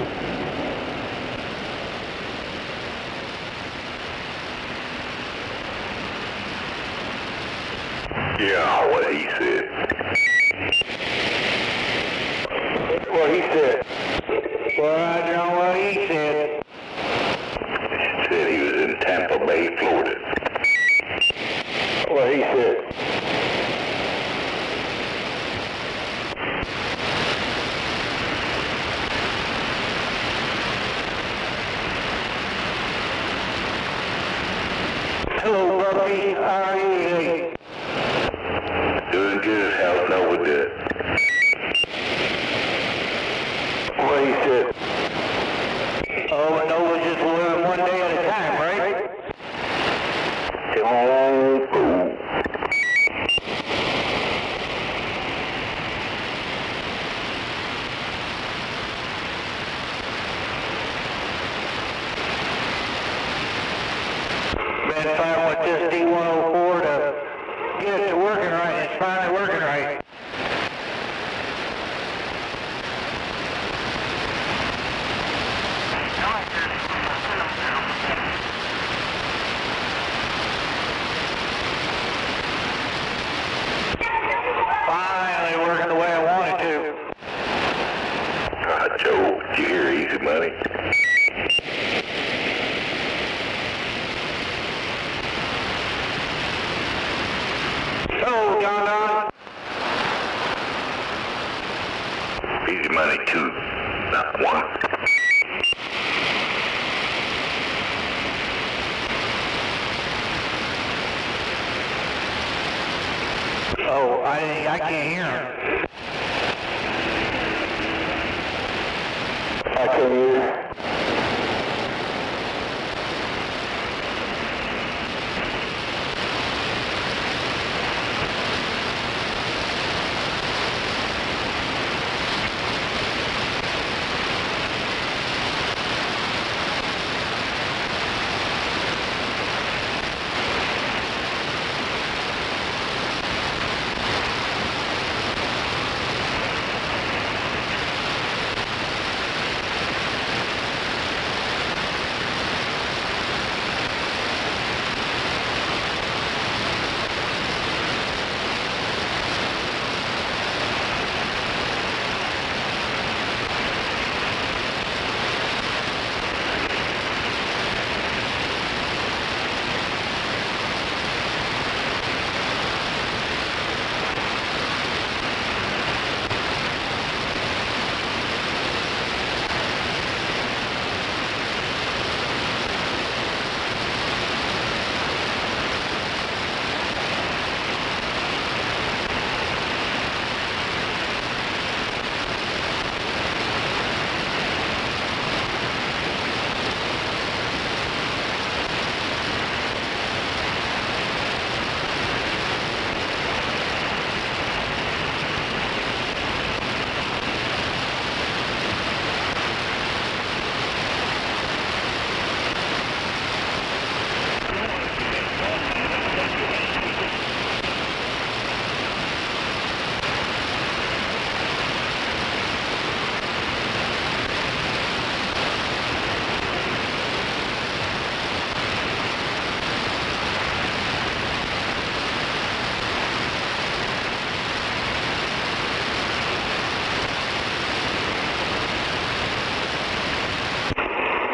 what he said. Oh, Nova's just living one day at a time, right? Come on, fool. Been fighting with this D104 to get it to working right. It's finally working right. Finally working the way I want it to. Joe, did you hear Easy Money? Oh, Don. Easy Money 2, not 1. Oh, I can't hear him. I can hear.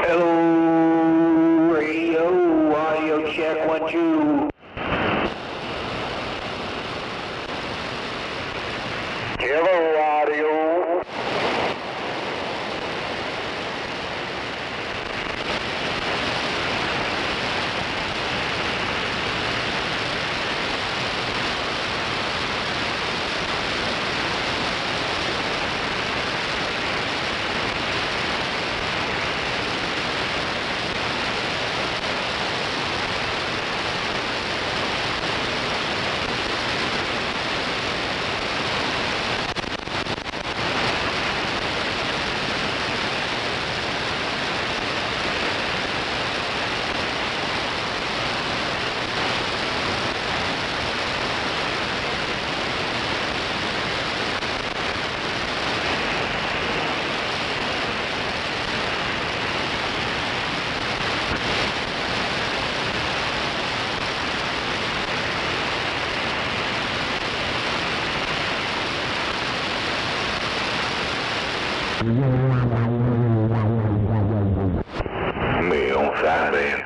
Hello, radio, audio check, 1, 2. Hello, audio. Me on side then.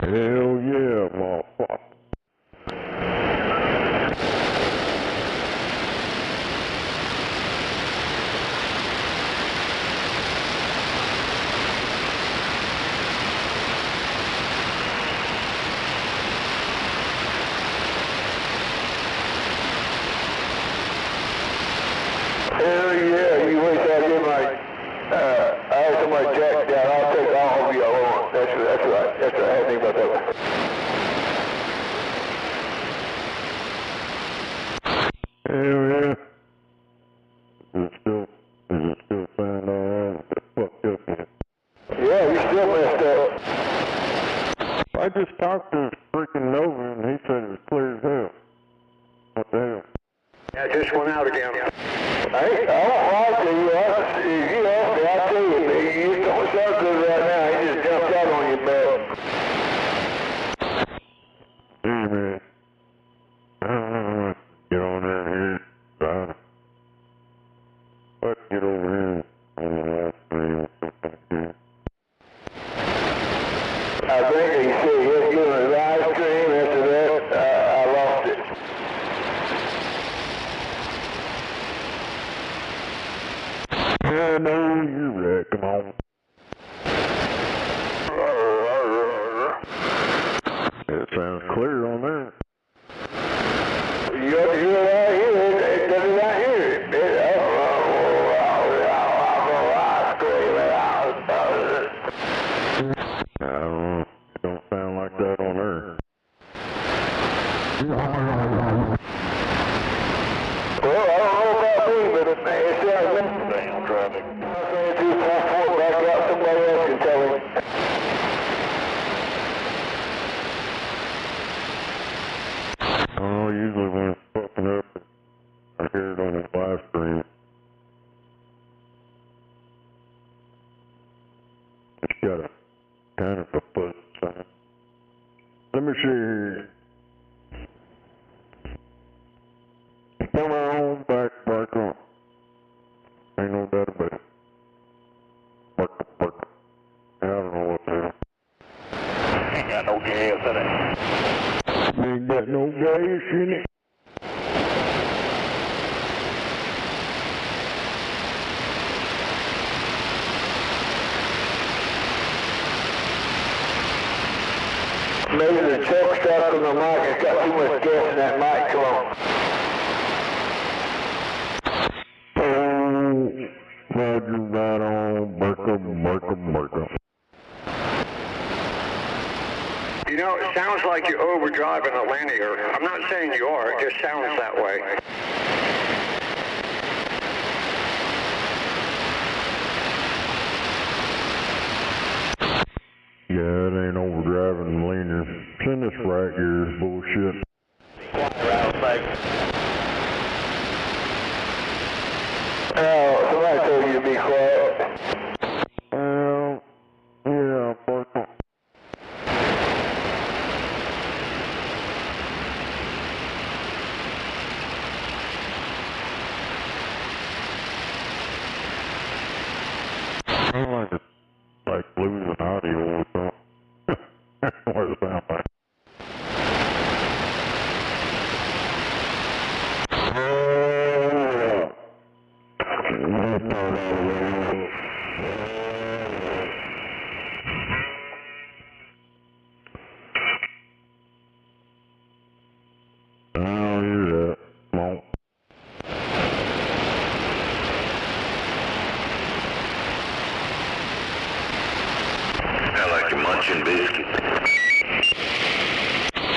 Hell yeah, motherfucker. Hell yeah, you wish I'd get my, I had somebody jacked down, I'll take all of you on. That's right, I hadn't think about that. Hell yeah. Is it still sound alright? Fucked up yet? Yeah, we still messed up. I just talked to freaking Nova and he said it was clear as hell. What the hell? Yeah, it just went out again. Hey, I don't lie to you. If you ask me, I'll tell you. You don't sound good right now. He just jumped out on your back. Hey, man. I don't know. Get on there here. Let's get over here on the live stream or something like that. I think he said he had to get on a live stream. After that, I lost it. Yeah, no, you're right. Come on. It sounds clear on there. You got to hear it out here. It doesn't out here. I don't know. It don't sound like that on there. Well, I don't know about me, but it sounds like damn traffic. I'm saying 244 back out. Somebody else can tell him. I don't know. Usually when it's fucking up, I hear it on the live stream. It's got a kind of a fuzz sound. Let me see here. Come on back on. Ain't no doubt about it. Bark. I don't know what the hell. Ain't got no gas in it. Ain't got no gas in it. Maybe the choke stuck on the mic. It's got too much gas in that mic. Come on. Roger, right on. Barker. You know, it sounds like you're overdriving a linear. I'm not saying you are, it just sounds that way. Yeah, it ain't overdriving linear. Send this right here is bullshit. Oh, somebody told you to be quiet. Yeah, Barker. I like losing audio or something. That's what it sounds like. Oh, you're that. Come on. I like your munching biscuit.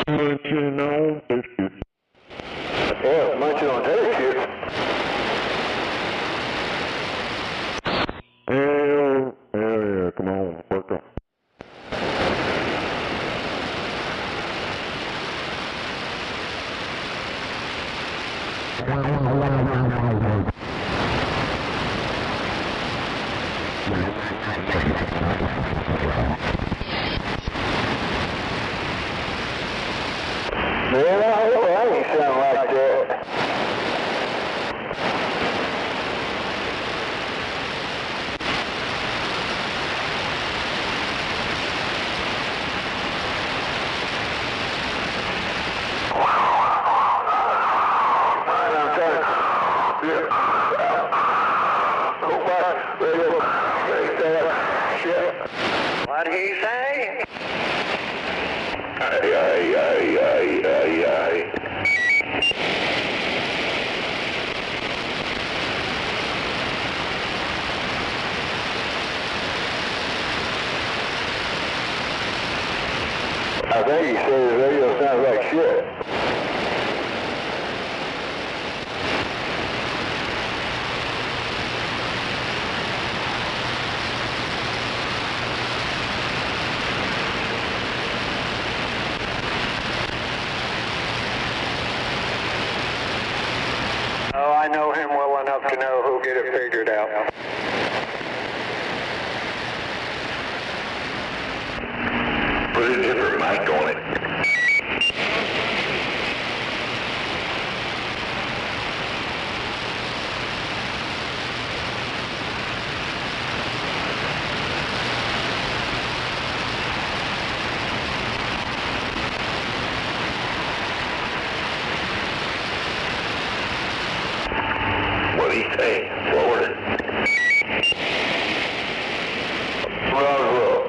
Munching on biscuits. Yeah, munching on tater chips. Hell yeah, come on, work on. Man, I hope I ain't sound like that. I think he said his radio sounds like shit. Oh, I know him well enough to know who'll get it figured out. Put a different mic on it. What do you say, Florida? Roswell.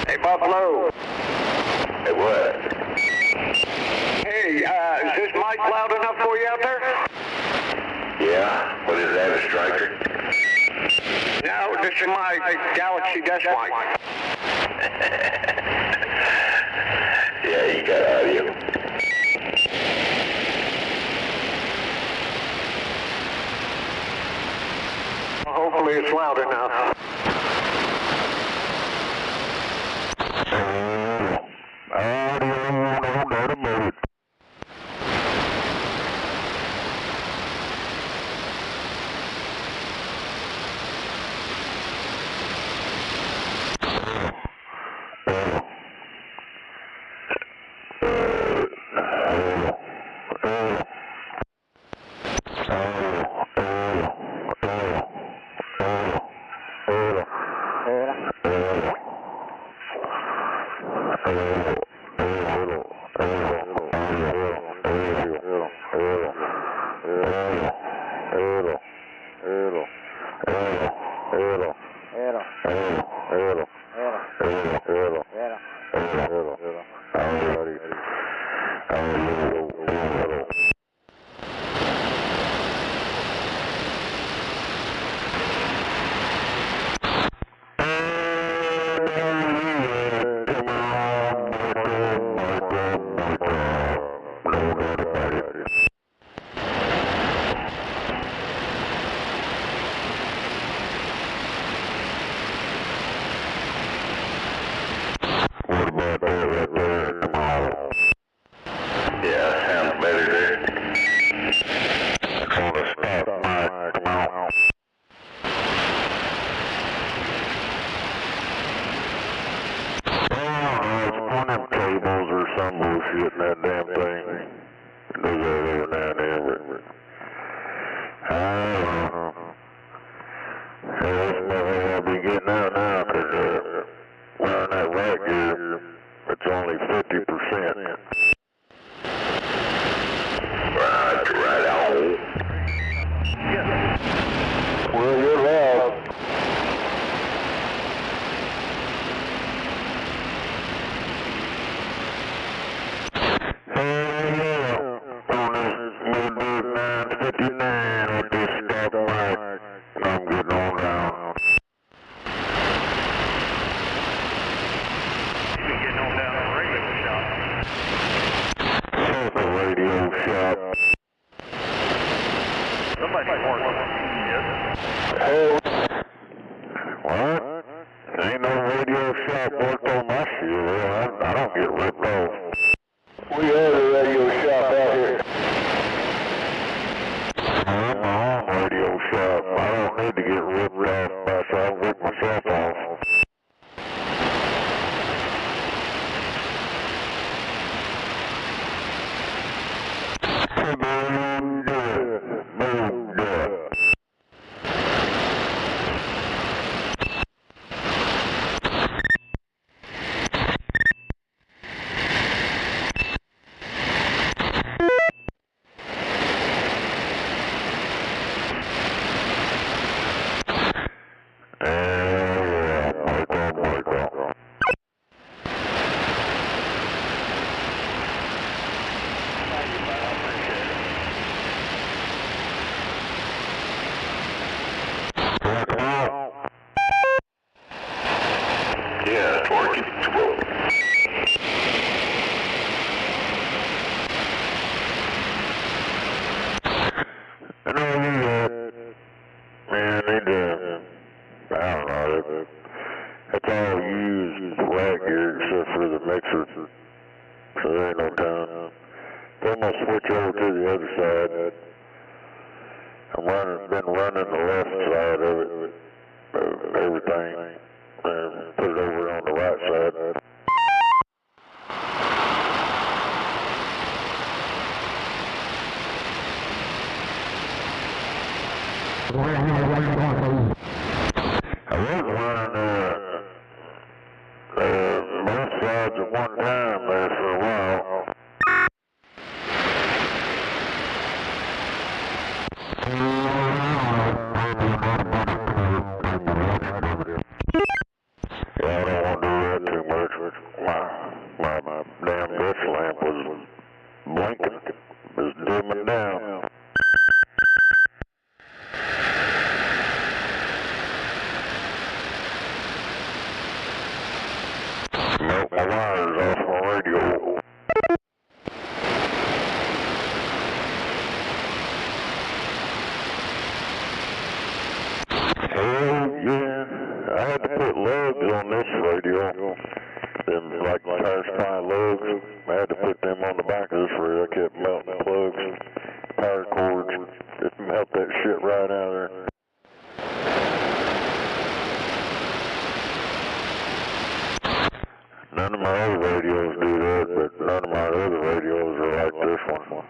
Hey, Buffalo. Hey, what? Hey, is this mic loud enough for you out there? Yeah? What is that, a striker? No, this is my Galaxy Desk mic. Yeah, you got audio. Hopefully it's loud enough. No doubt about it. been running the left side of it, everything, and put it over on the right side. I was running both sides at one time there for a while. Yeah, I don't want to do that too much. My damn gas lamp was blinking. It was dimming down. Nope, my wire's off my radio. Hell yeah, I had to put lugs on this radio. Them like tire supply lugs. I had to put them on the back of this radio. I kept melting plugs, power cords. Just melt that shit right out of there. None of my other radios do that, but none of my other radios are like this one.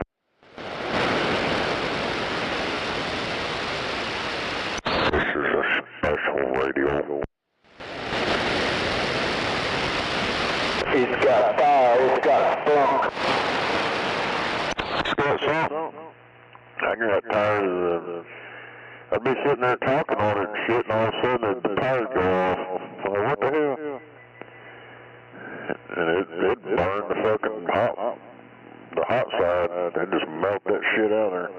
This is a special radio. It's got fire, it's got spunk. It's got something. I got tired of I'd be sitting there talking on it and shit, and all of a sudden the tires go off. I'm like, what the hell? And it burned the fucking the hot side. It just melt that shit out there.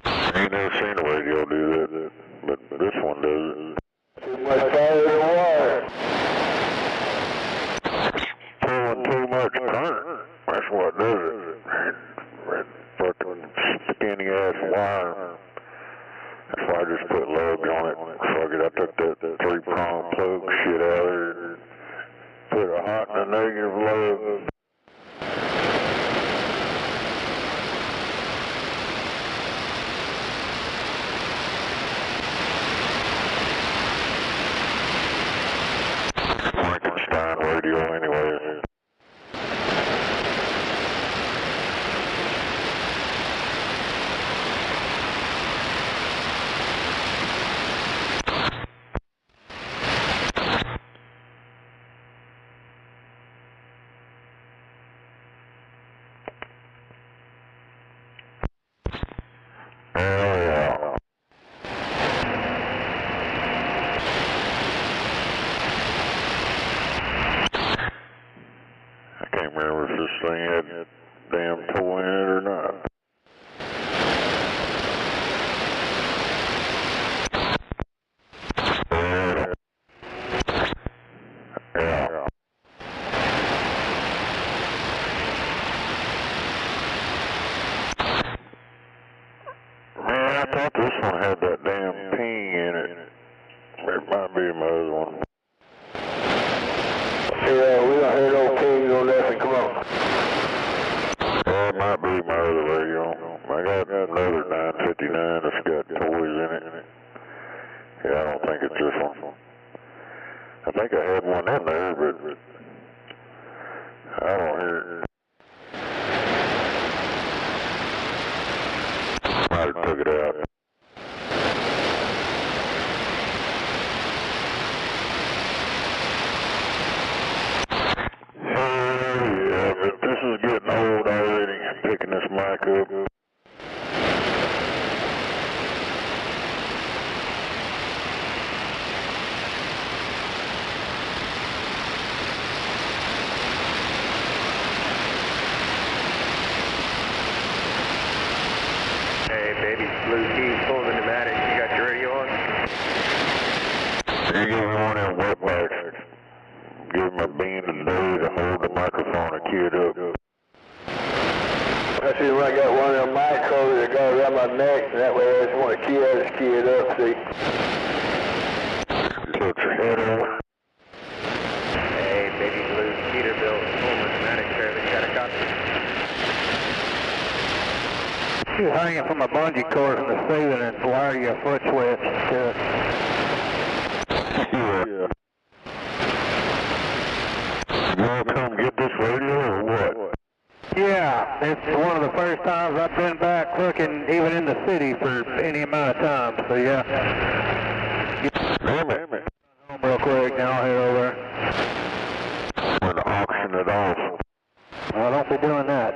I ain't never seen a radio do that, but this one does it. Too much fire in the wire. Pulling too much current. That's what does it. That fucking skinny ass wire. That's why I just put lugs on it. Fuck it, I took that 3-prong plug shit out of there and put a hot and a negative lug. Frankenstein radio anyway. This thing had a damn toy in it or not. Yeah. Man, I thought this one had that damn ping in it. It might be my other one. Yeah, we don't hear no pings on nothing. Come on. It might be my other radio. I got another 959 that's got toys in it. Yeah, I don't think it's this one. I think I had one in there, but I don't hear it. I took it out. Yeah, but this is getting old already, picking this mic up. Hey, baby, Blue Key, pull the pneumatic. You got your radio on? You give me one of them wetbacks. Give him a bean and day to hold the microphone and key it up. I see when I got one of them mic holders that goes around my neck, and that way I just want to key it, just key it up, see. Tilt your head over. Hey, baby blue, Peterbilt. You hang it from a bungee cord from the ceiling and wire your foot switch to it. Yeah. You want to come get this radio or what? Yeah, it's one of the first times I've been back looking even in the city for any amount of time, so yeah. Damn it. Home real quick, then I'll head over. I'm going to auction it off. Well, don't be doing that.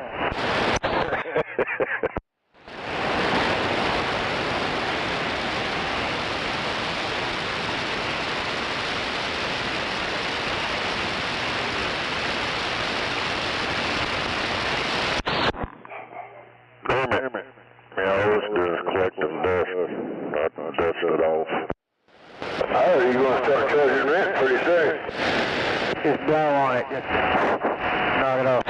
Damn it. Yeah, all this doing is collecting dust. Not dust it off. I heard you're going to start charging rent pretty soon. Just blow on it, just knock it off.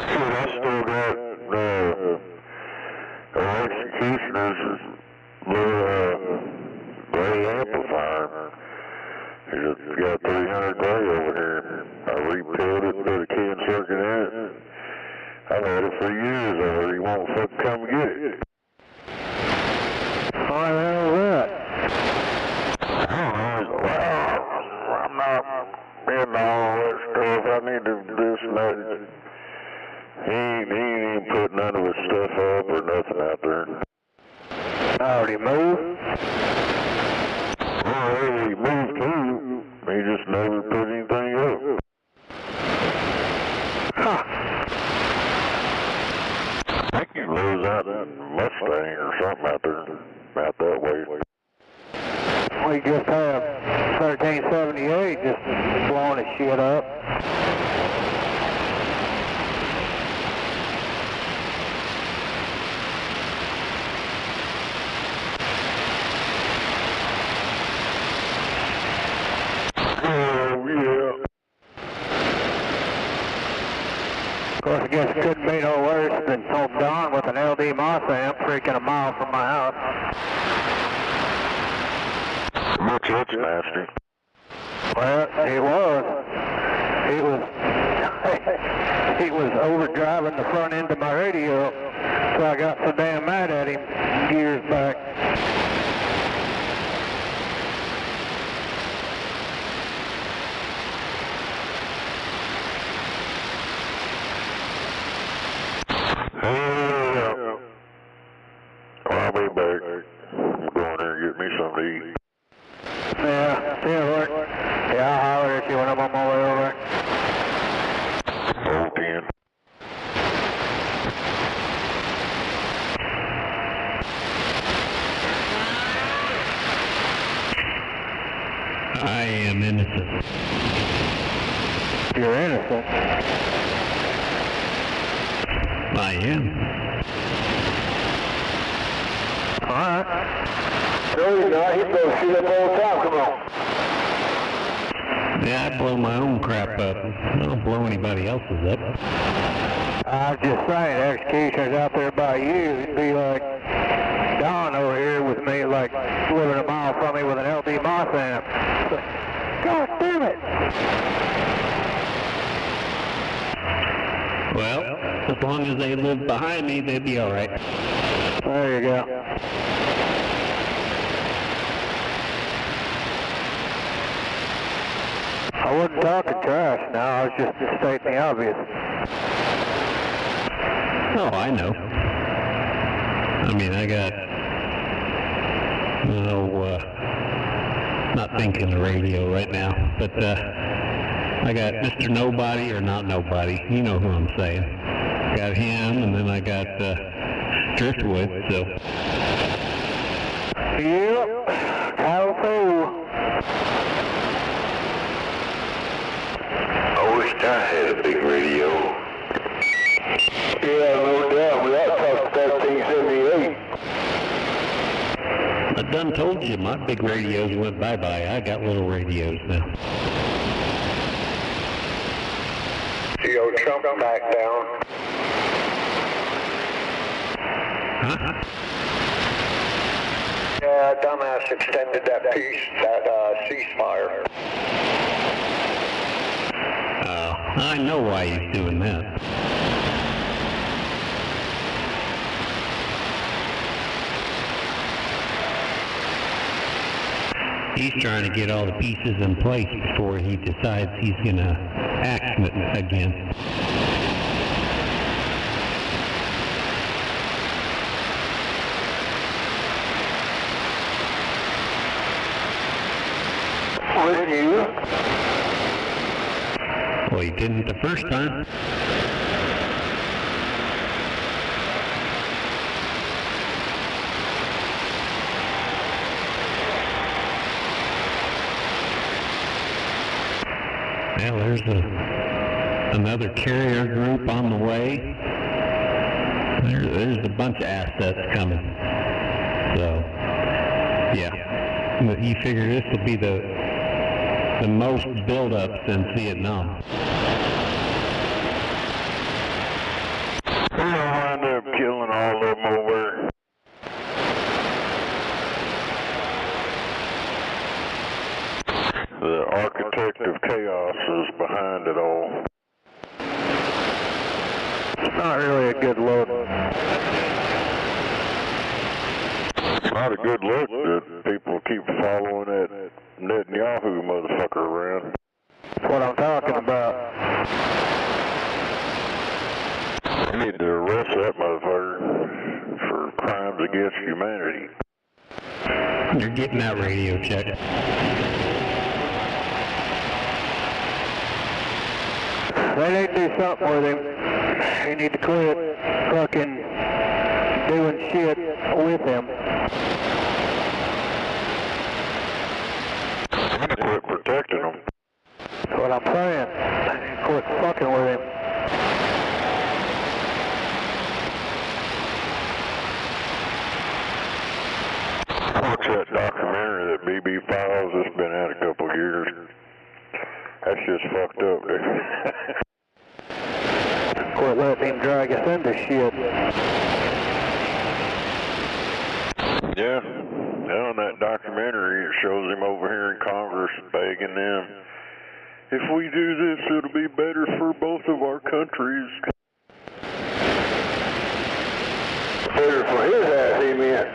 Shit, I still got executioner's little gray amplifier. It's got 300 gray over here. I rebuilt it, put a key and circuit in it. I've had it for years already. You won't fucking come get it. What the hell is that? I don't know. Well, I'm not into all that stuff. I need to do some that. He ain't even put none of his stuff up or nothing out there. I already moved? Well, he moved too. He just never put anything up. Huh. I think he lives out in Mustang or something out there, out that way. We just have 1378 just blowing his shit up. Oh, yeah. Of course, I guess it couldn't be no worse than old Don with an LD Moss amp freaking a mile from my house. Much that's nasty. Well, it was. He was overdriving the front end of my radio, so I got so damn mad at him years back. Yeah. Well, I'll be back. I'm going there and get me something to eat. Yeah, Lord. Yeah, I'll holler at you when I'm on my way over. 410. I am innocent. You're innocent. I am. Alright. No, he's not. He blows shit up all the time. Come on. Yeah, I blow my own crap up. I don't blow anybody else's up. I was just saying, executioners out there by you, it'd be like Don over here with me, like living a mile from me with an LD Moss amp. God damn it! Well, as long as they live behind me, they'd be alright. There you go. I wasn't talking trash now, I was just stating the obvious. Oh, I know. I mean, I got, not thinking the radio right now, but I got Mr. Nobody or Not Nobody. You know who I'm saying. Got him, and then I got Driftwood, so. Yep, how fool. I wished I had a big radio. Yeah, no doubt. We ought to talk 1378. I done told you my big radios went bye-bye. I got little radios now. Yo, Trump back down. Huh? Yeah, dumbass extended that ceasefire. Oh, I know why he's doing that. He's trying to get all the pieces in place before he decides he's going to act again. With you? Well, he didn't the first time. Well, there's another carrier group on the way. There's a bunch of assets coming. So, yeah. But you figure this will be the most build-up since Vietnam. We're gonna wind up killing all of them over. The architect of chaos is behind it all. It's not really a good look. It's not a good look that people keep following that Netanyahu motherfucker around. That's what I'm talking about. We need to arrest that motherfucker for crimes against humanity. You're getting that radio check. They need to do something with him. They need to quit fucking doing shit with him. I'm gonna quit protecting him. That's what I'm saying. They need to quit fucking with him. Watch that documentary, that BB Files, that's been out a couple of years. That's just fucked up, dude. Quit letting him drag us into shit. Yeah, on that documentary, it shows him over here in Congress begging them, if we do this, it'll be better for both of our countries. Better for his ass, he meant.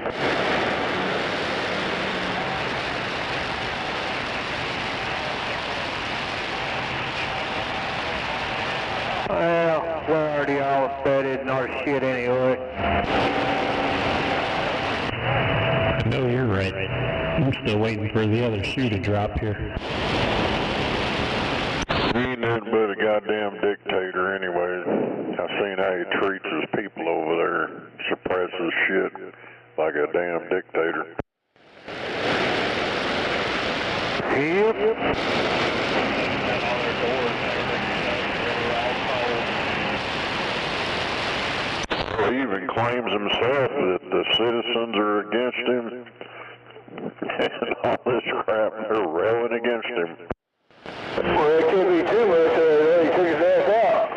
Well, we're already all embedded in our shit anyway. I know you're right. I'm still waiting for the other shoe to drop here. He ain't nothing but a goddamn dictator anyway. I've seen how he treats his people over there. Suppresses shit like a damn dictator. Yep. He even claims himself that the citizens are against him and all this crap. They're railing against him. Well, it can't be too much, he took his ass out.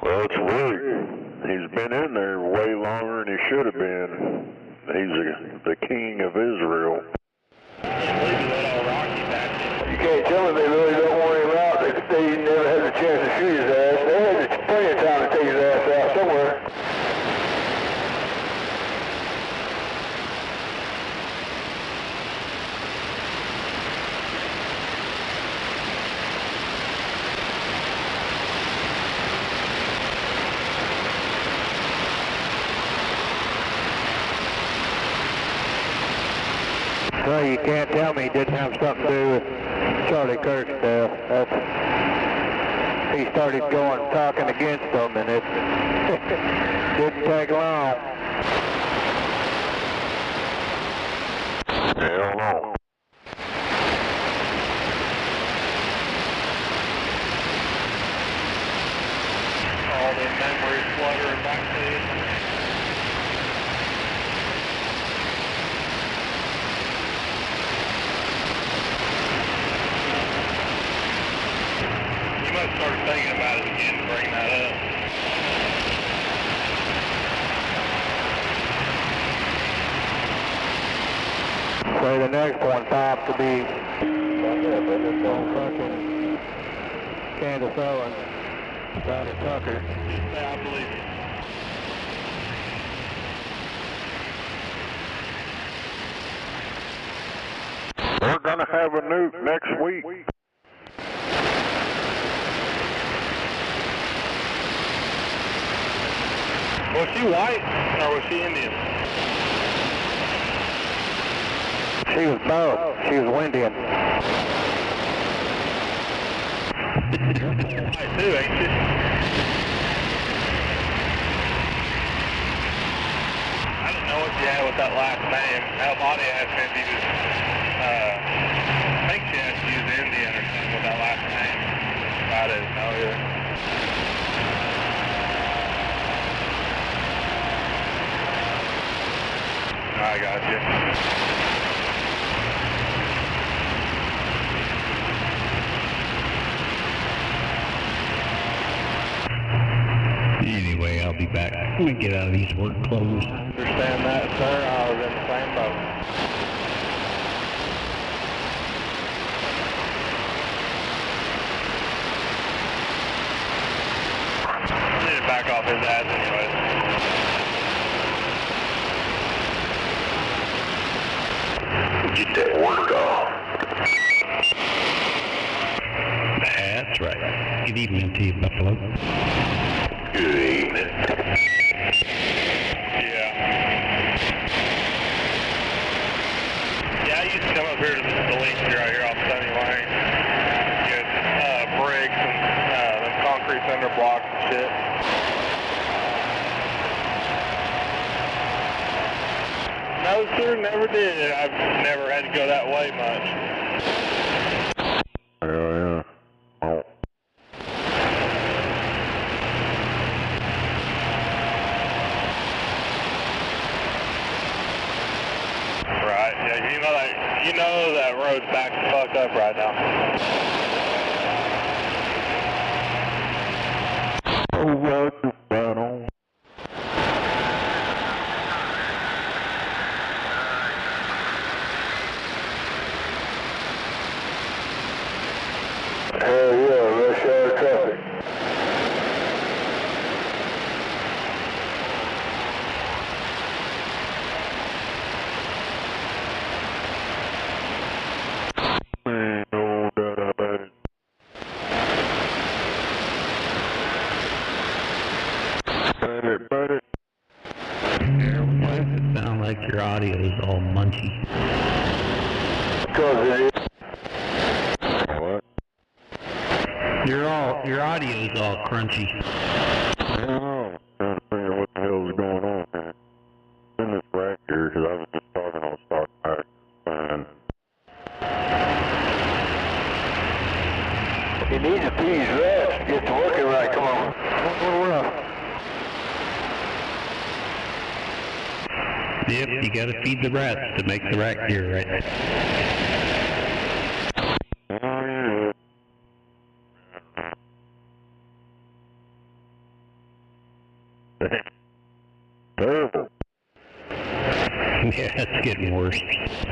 Well, it's weird. He's been in there way longer than he should have been. He's the king of Israel. You can't tell him they really don't want him out. They never had the chance to shoot his ass. They had plenty of time to take his ass out somewhere. Well, you can't tell me he didn't have something to do with Charlie Kirk's death. He started talking against them, and it didn't take long. Hell no. All the memories fluttering back to you. You must start thinking about it again to bring that up. So the next one popped to be fucking Candace Owens, Dr. Tucker. I believe you. gonna have a nuke next week. Was she white or was she Indian? She was both. She was Windian. White too, ain't she? I didn't know what she had with that last name. Almighty had said she was, I think she had to use Indian or something with that last name. I didn't know either. I got you. Anyway, I'll be back. Let me get out of these work clothes. Understand that, sir. I was in the same boat. I need to back off his ass anyways. Get that work off. That's right. Good evening to you, Buffalo. Good evening. Yeah, I used to come up here to the lease right here off Sunny Lane. Get bricks and them concrete cinder blocks and shit. No, sir, never did. I've never had to go that way much. Yeah. Oh. Right, yeah, you know that road's back the fuck up right now. Oh, what the battle? Hell yeah, rush hour traffic. Buddy. Why does it sound like your audio is all munchy? Because it is. What? Your audio is all crunchy. I don't know. I'm trying to figure out what the hell is going on here. In this rack here, because I was just talking on stock back. Fine. You need to feed these rats to get to working right. Come on. Yep, you gotta feed the rats to make the rack gear right. Oh, yeah. Terrible. Yeah, it's getting worse.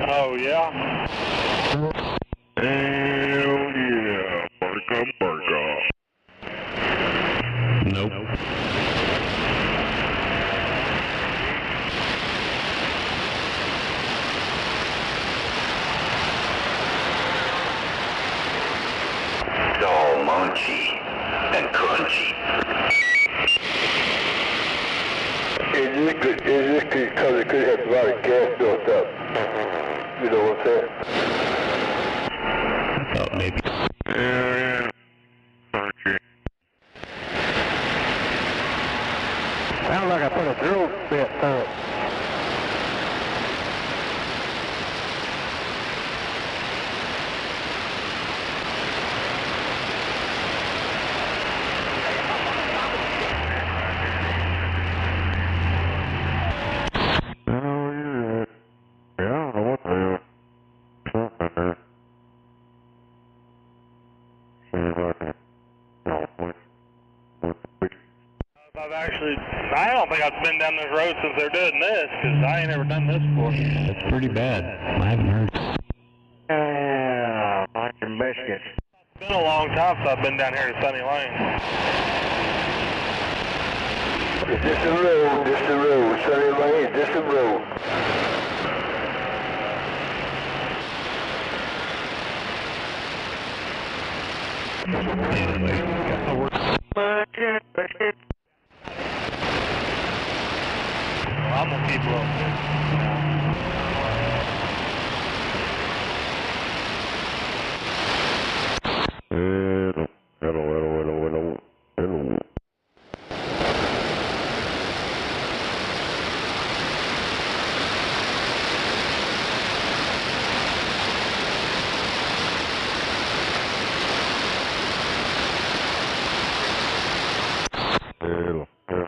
Oh, yeah? Hell yeah. Bark up. Nope. It's all munchy and crunchy. Is this because it could have a lot of gas built up? You know what I'm saying? I thought maybe. Yeah. Crunchy. Sounds like I put a drill bit through it. I don't think I've been down this road since they're doing this, because I ain't ever done this before. Yeah, it's pretty bad. I haven't heard. Yeah, fucking biscuits. It's been a long time since I've been down here to Sunny Lane. Is this the road? This the road. Sunny Lane, this the road. Anyway, got my work. I'm gonna keep rolling. Hello. Hello.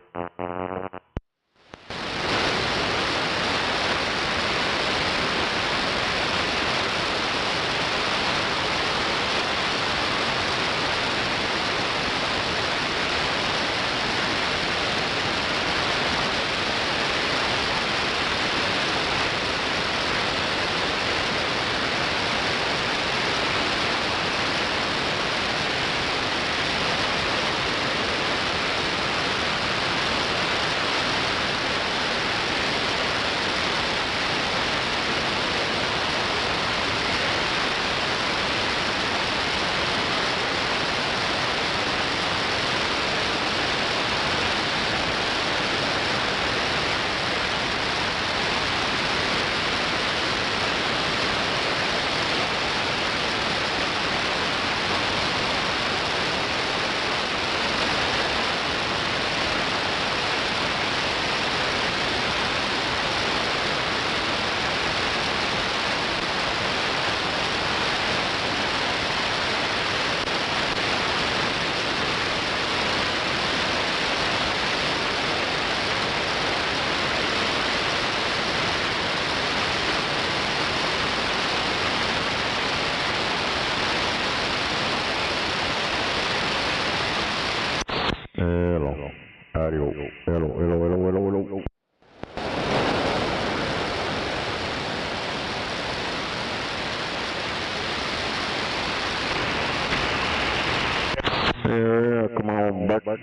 Yeah, come on, back up.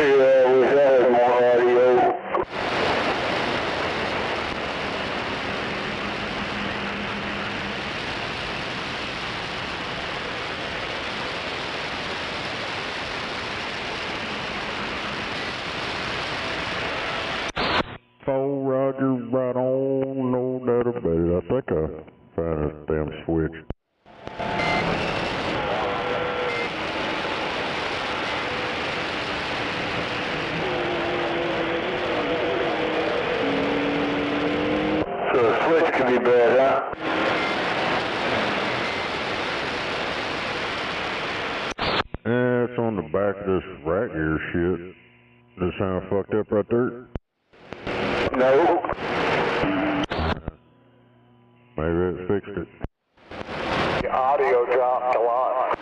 Yeah, we had more audio. Roger, right on, no doubt about it. I think I found a damn switch. So the switch could be bad, huh? Yeah, it's on the back of this rat gear shit. Does it sound fucked up right there? No. Maybe it fixed it. The audio dropped a lot.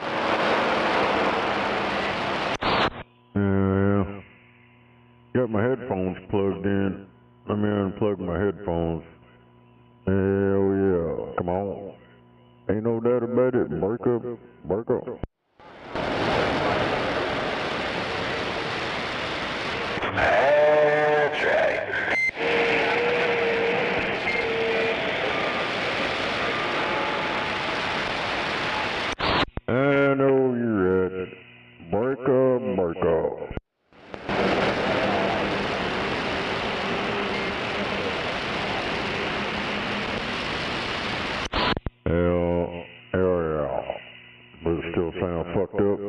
Yeah. Got my headphones plugged in. Let me unplug my headphones. Hell yeah. Come on. Ain't no doubt about it. Bark up. That's right. I know you're at it. Bark up. Hell yeah. But it still sound fucked up.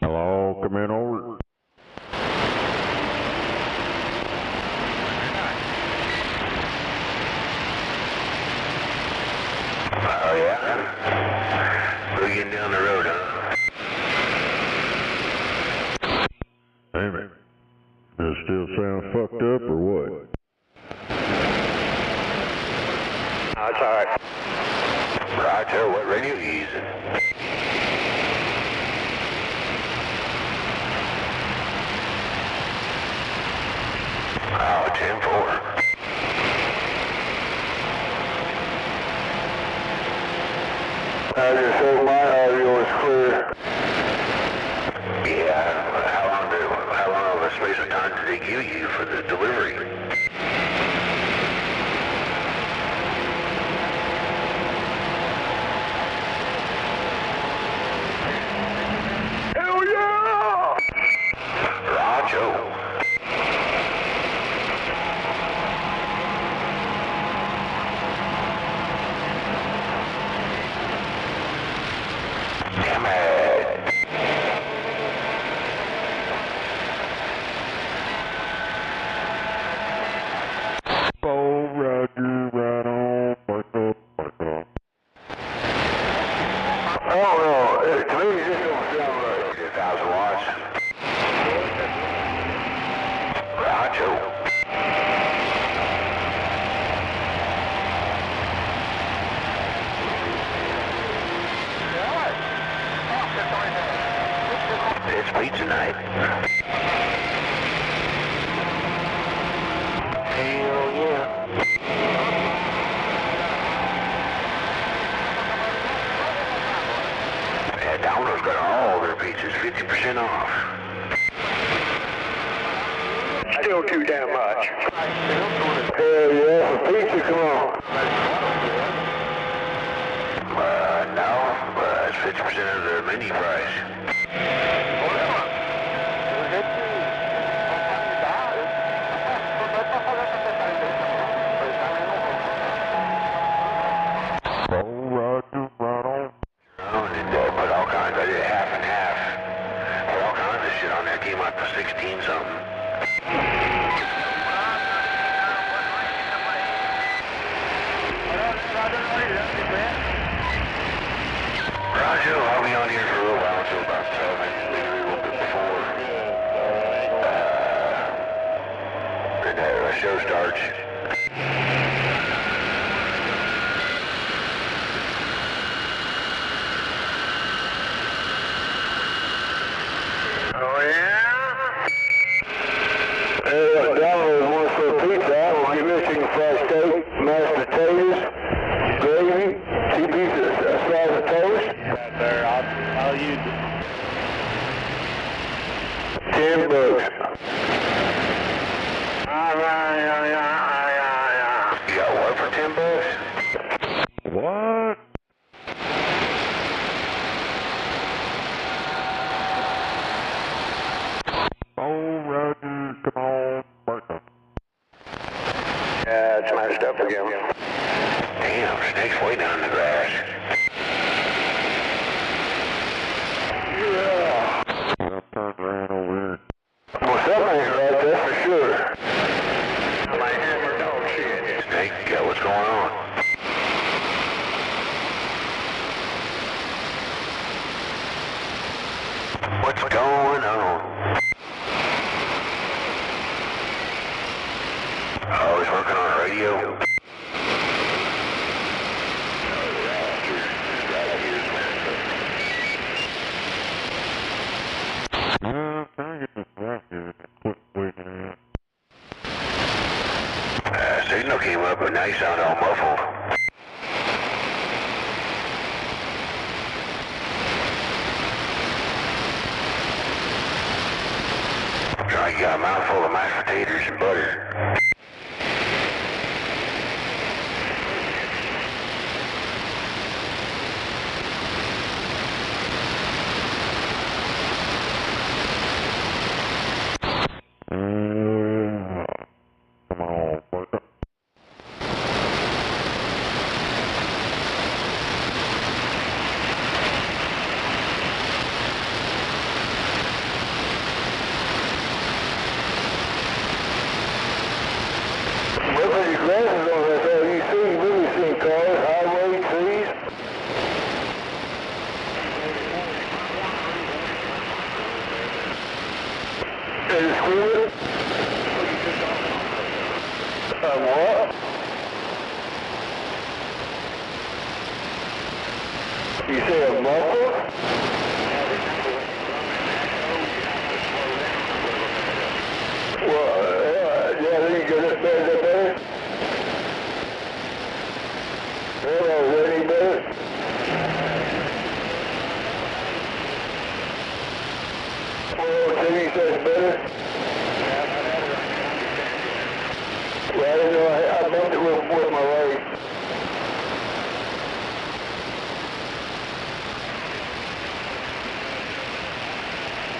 Hello, come in over. Oh yeah? We're getting down the road, huh? Damn it. Does it still sound fucked up or what? Oh, it's alright. Roger, what radio are you using? 10-4. I just hope my audio is clear. Yeah, how long of a space of time did they give you for the delivery? Hell yeah! Roger. Damn it. Oh, Roger, right on. Oh, no. To me, this don't sound right. 1,000 watts. Roger. It's pizza night. Hell yeah. Yeah, Domino's got all their pizzas 50% off. Still too damn much. Hell yeah, for pizza, come on. No, it's 50% of the menu price. Put all kinds, I did half and half. Put all kinds of shit on there, came out to 16 something. Roger, I'll be on here for a little while until about 7, maybe a little bit before. And the show starts. Oh yeah? Hey, Domino's wants for pizza. We'll give me a chicken fried steak, mashed potatoes, gravy, 2 pieces of slice of toast. Right there, I'll use it. $10. You got what for $10? What? Oh, Roger, come on, Martha. Yeah, it's mashed up again. Damn, snake's way down in the grass. Yeah. I turned around over here. Well, something ain't right, that's for sure. My hammer dog shit. Snake, what's going on? What's going on? Oh, he's working on radio. Signal came up, but now you sound all muffled. Looks like you got a mouthful of mashed potatoes and butter. Come on, work. Well, put your glasses on, that's all you see. You really see cars, highway, trees. Is it squealing? What? You say a muffler? Well, yeah, there you go.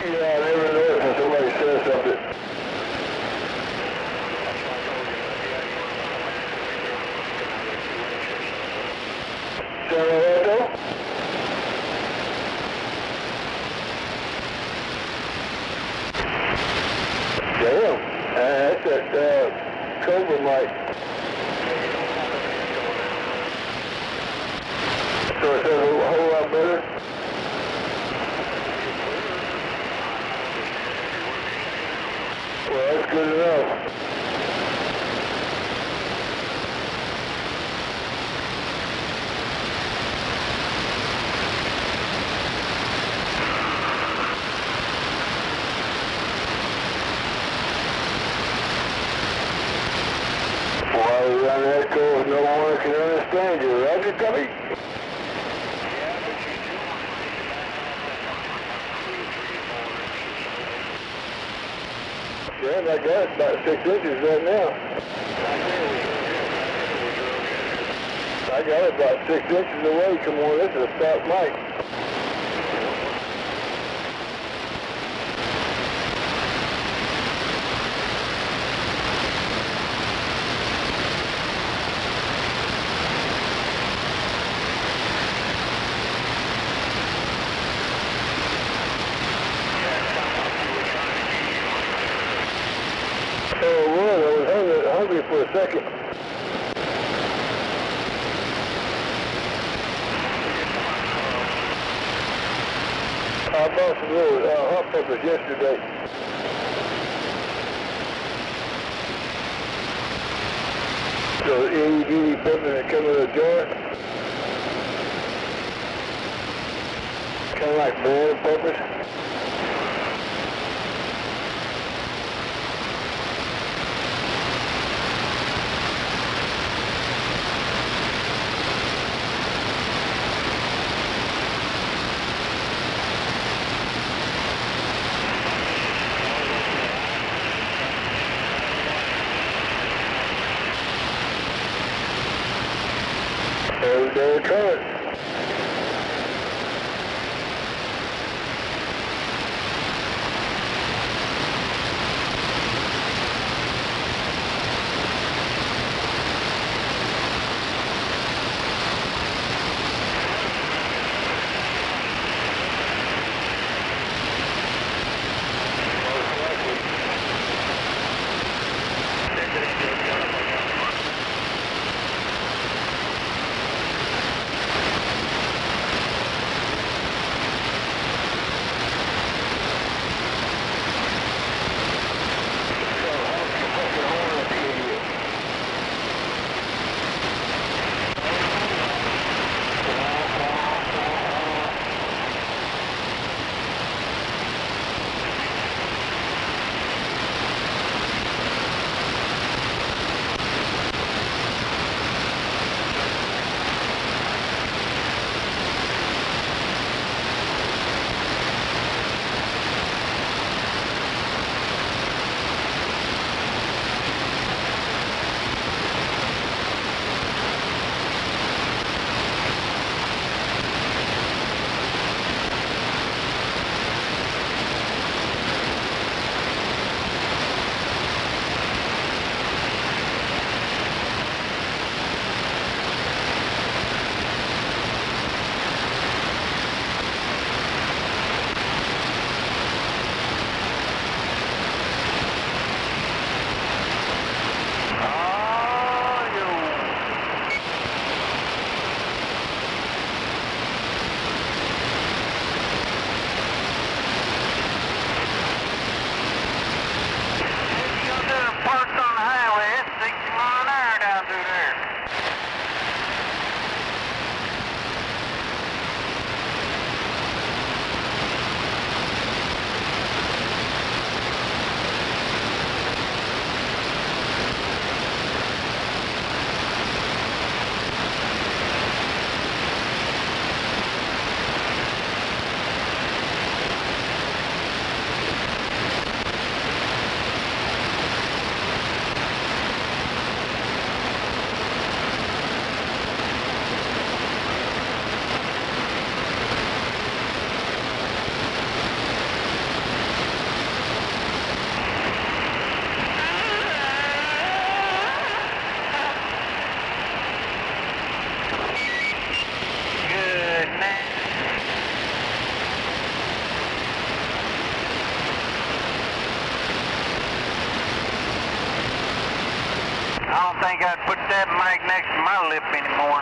Yeah, I never know it until somebody says something. San Lorenzo? Damn, that's that Cobra mic. So it sounds a whole lot better? Well, that's good enough. Why you run that code? No one can understand you. Roger, copy. Yeah, I got it about 6 inches right now. I got it about 6 inches away. Come on, this is a stop mic. Hungry for a second. I bought some little hot peppers yesterday. So itty-bitty peppers that come in a jar. Kind of like banana peppers. Everyday occurrence. think I'd put that mic next to my lip anymore.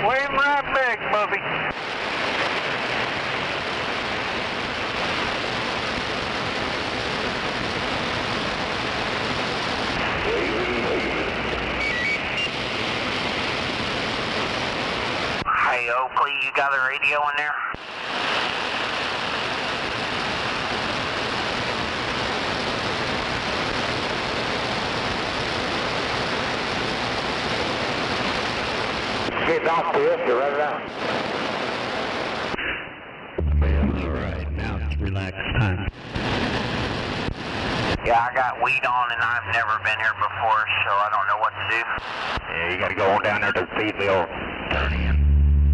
Wave right back, Buffy. Hey, Oakley, you got a radio in there? Get off this, you're running out. Alright, now it's relaxed time. Yeah, I got weed on and I've never been here before, so I don't know what to do. Yeah, you gotta go on down there to the feed mill. Turn in.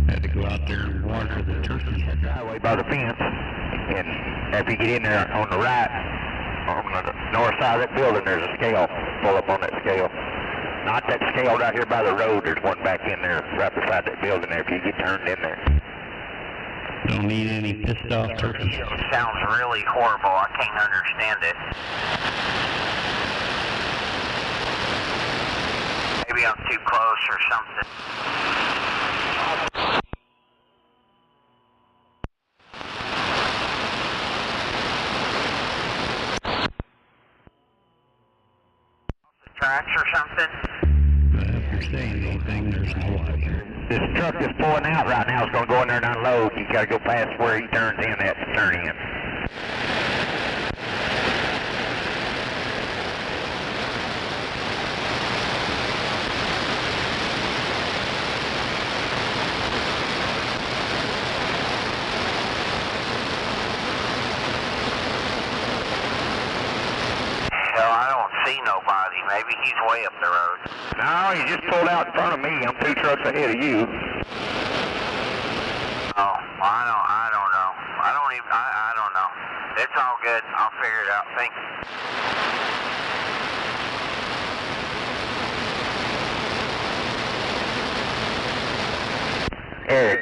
Had to go out there and water the turkey. Driveway by the fence. And after you get in there on the right, on the north side of that building, there's a scale. Pull up on that scale. Not that scale right here by the road. There's one back in there, right beside that building there, if you get turned in there. Don't need any pissed off turkeys. It sounds really horrible. I can't understand it. Maybe I'm too close or something. Tracks or something? If you're saying anything, there's no idea. This truck is pulling out right now. It's going to go in there and unload. You got to go past where he turns in at to turn in. Hell, I don't see nobody. Maybe he's way up the road. No, he just pulled out in front of me. I'm 2 trucks ahead of you. Oh, I don't know. I don't know. It's all good. I'll figure it out. Thank you. Eric.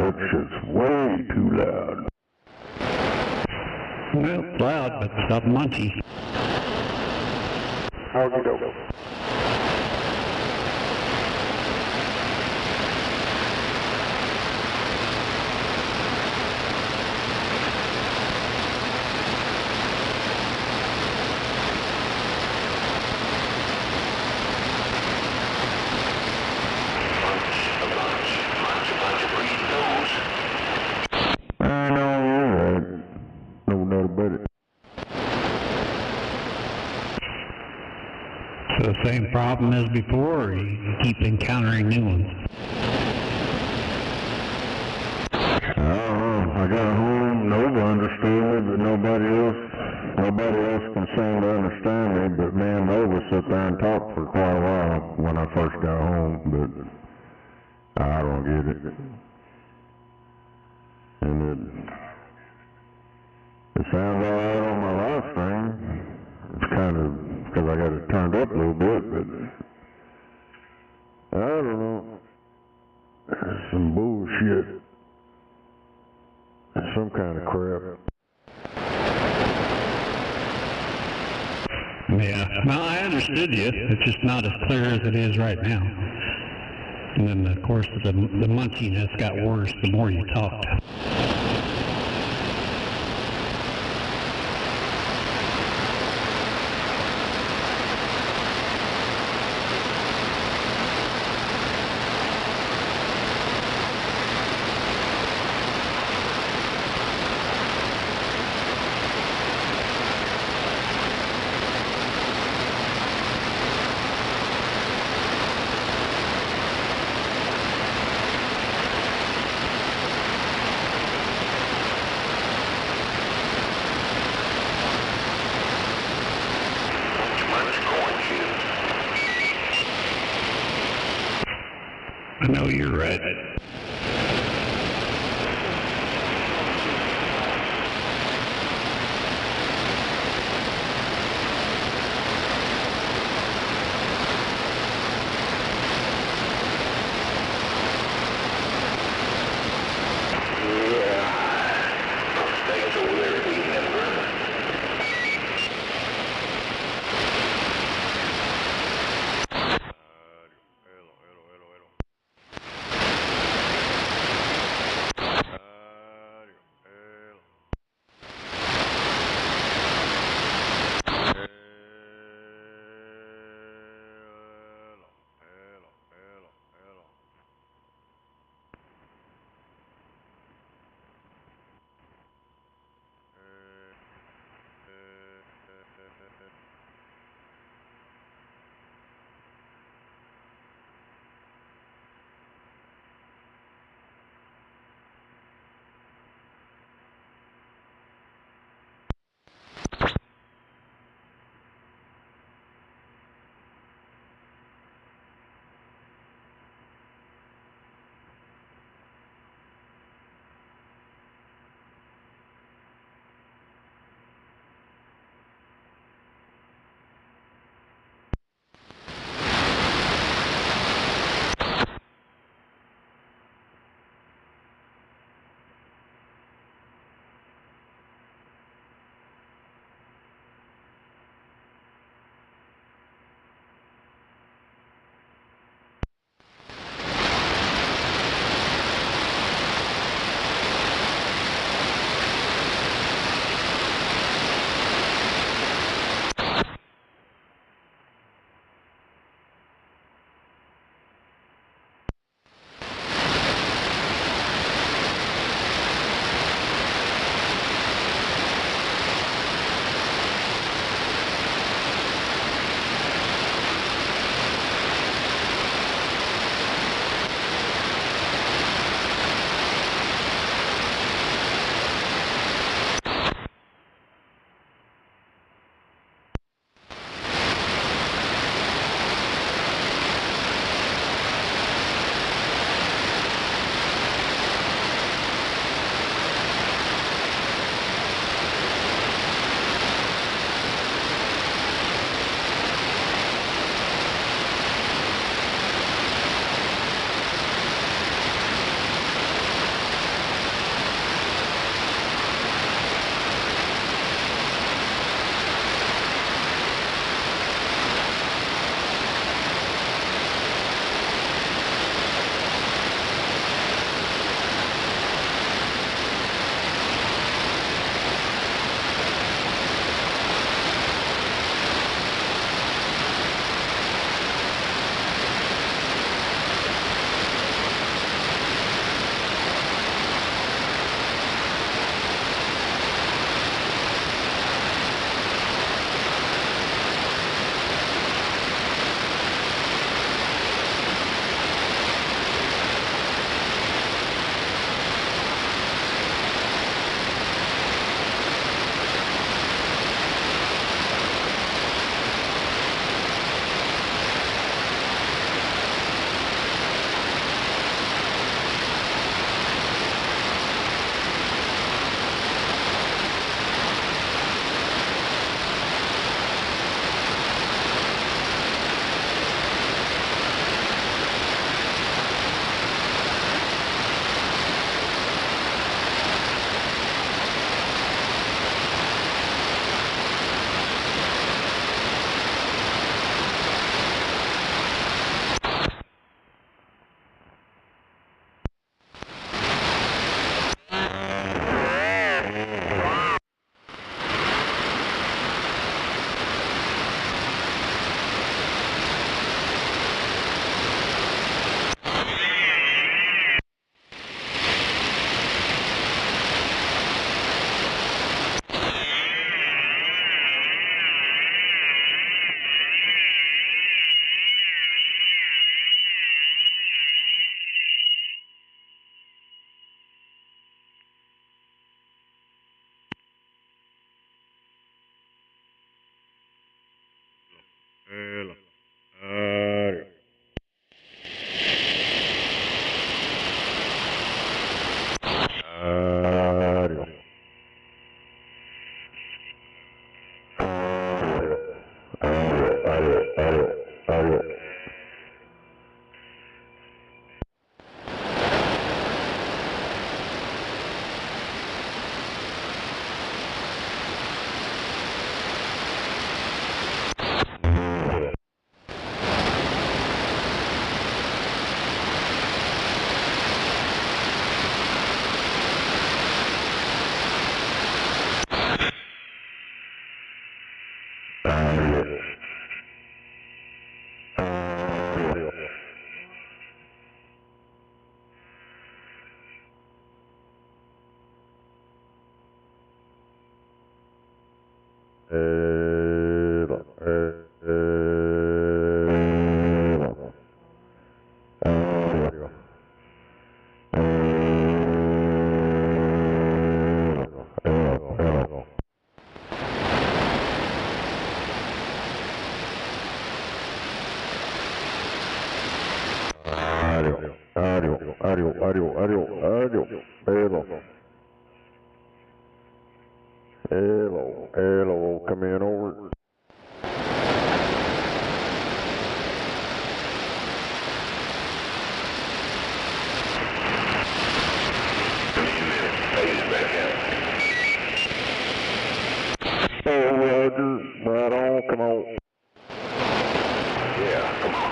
It's just way too loud. Well, it's loud, but it's not munchy. How'd you go? I know you're right. No doubt about it. So the same problem as before, or you keep encountering new ones? I don't know. I got home, Nova understood me, but nobody else can seem to understand me. But me and Nova sat there and talked for quite a while when I first got home, but I don't get it. And it sounds all right on my live stream. It's kind of, because I got it turned up a little bit, but I don't know. It's some bullshit. Some kind of crap. Yeah, well, I understood you. It's just not as clear as it is right now. And then, of course, the munchiness got worse the more you talked. meter, right? Hello, come in over. Hey, Roger, right on, come on. Yeah, come on.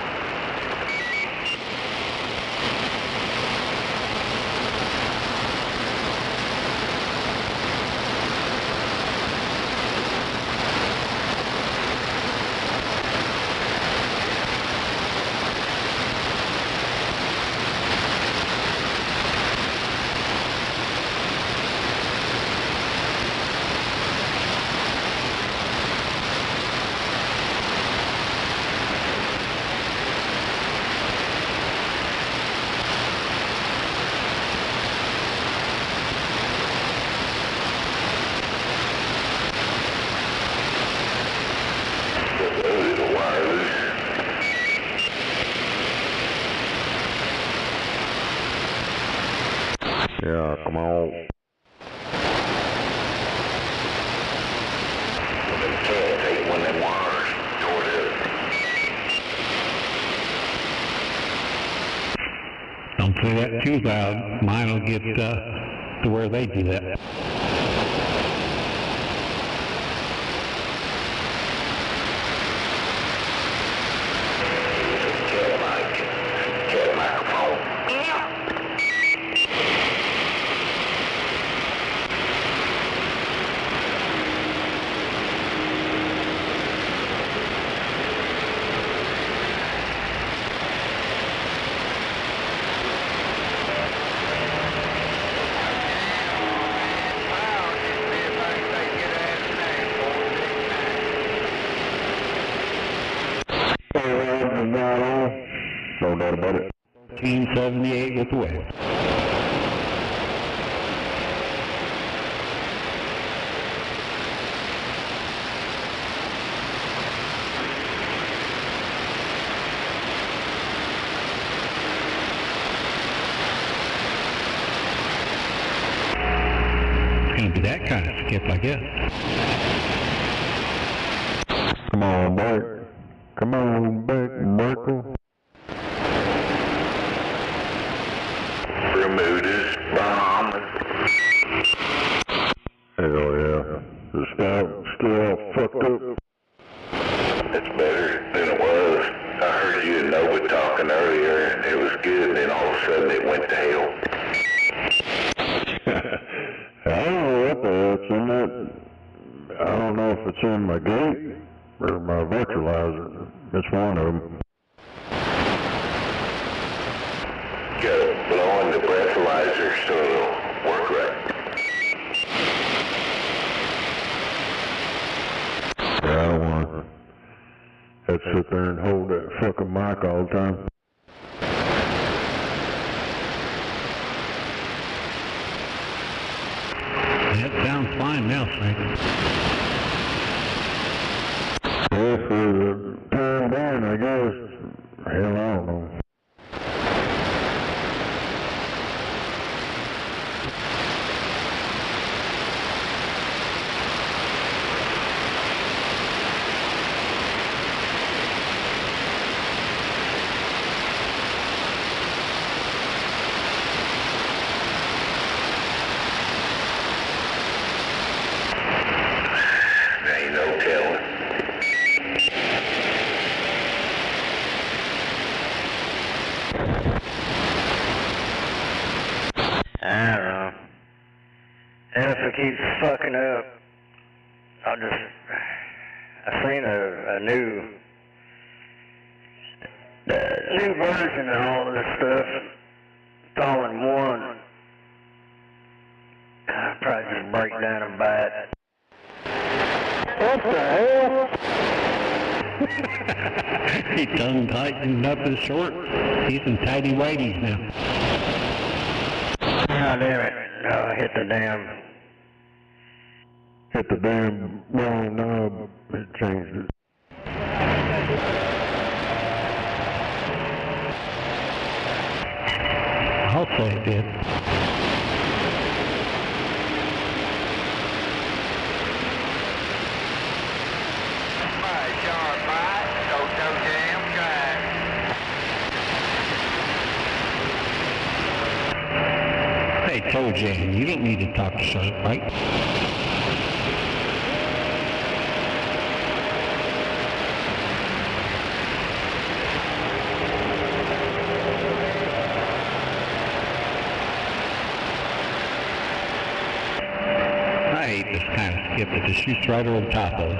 Yeah, come on. Take one of them wires toward it. Don't say that too loud. Mine will get to where they do that. No doubt about it. 1878 with the wave. It's going to be that kind of skip, I guess. Come on back. Come on back, Michael. Bermuda's bomb. Hell yeah. The sky still all fucked up. It's better than it was. I heard you and Nova talking earlier, and it was good, and then all of a sudden it went to hell. I don't know what the hell's in that. I don't know if it's in my gate or my virtualizer. It's one of them. Gotta blow in the breathalyzer so it'll work right. Yeah, I don't want to sit there and hold that fucking mic all the time. It sounds fine now, Frank. Well, for the time being, I guess. Hell, I don't know. Ain't no telling. I don't know. And if it keeps fucking up, I've seen a new version of all of this stuff. It's all in one. I'll probably just break down and buy it. What the hell? He tongue tightened up his shorts. He's in tighty whities now. God damn it. Hit the damn wrong knob. It changed it. I'll say it did. Hey, Toe Jam, you don't need to talk to Sharp, right? I hate this kind of skip that just shoots right over the top of us.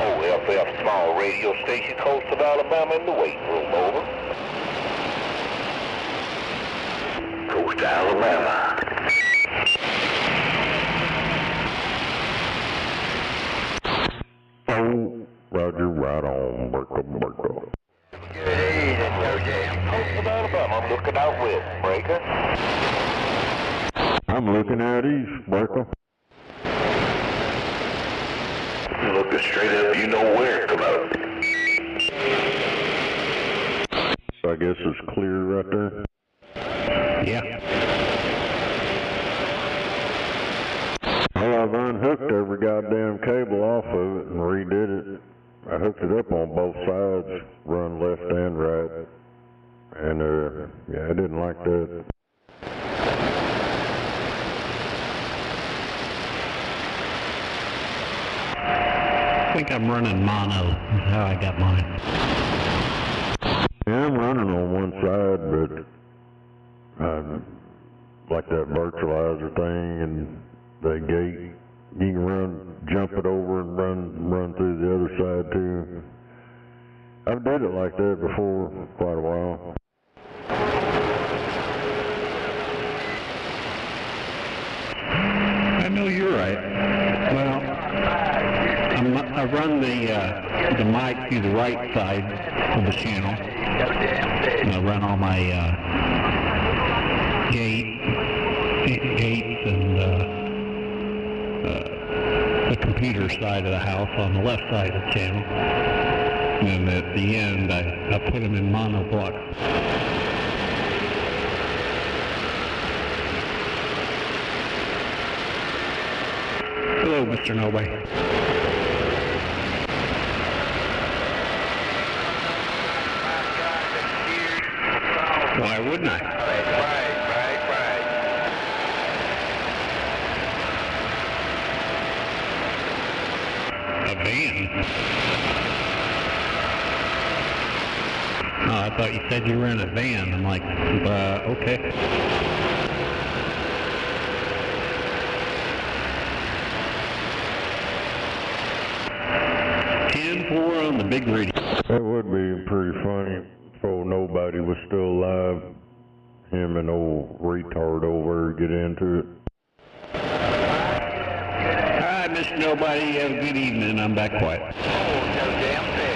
OFF small radio station, coast of Alabama in the waiting room, over. Coast of Alabama. Oh, Roger, right on, Burko. Hey, that's no damn coast of Alabama. I'm looking out west, breaker. I'm looking out east, Burko. Looking straight up, you know where, come out. So I guess it's clear right there? Yeah. Well, I've unhooked every goddamn cable off of it and redid it. I hooked it up on both sides, run left and right. And, yeah, I didn't like that. I think I'm running mono, is how I got mine. Yeah, I'm running on one side, but like that virtualizer thing and the gate, you can jump it over and run through the other side too. I've did it like that before quite a while. I know you're right. Well, I run the mic through the right side of the channel. And I run all my gates and the computer side of the house on the left side of the channel. And at the end, I put them in monoblock. Hello, Mr. Nobody. Why wouldn't I? Right. A van? Oh, I thought you said you were in a van. I'm like, okay. On the big radio. That would be pretty funny if old Nobody was still alive. Him and old retard over get into it. Alright, Mr. Nobody, have a good evening. I'm back quiet. Oh, no damn fish.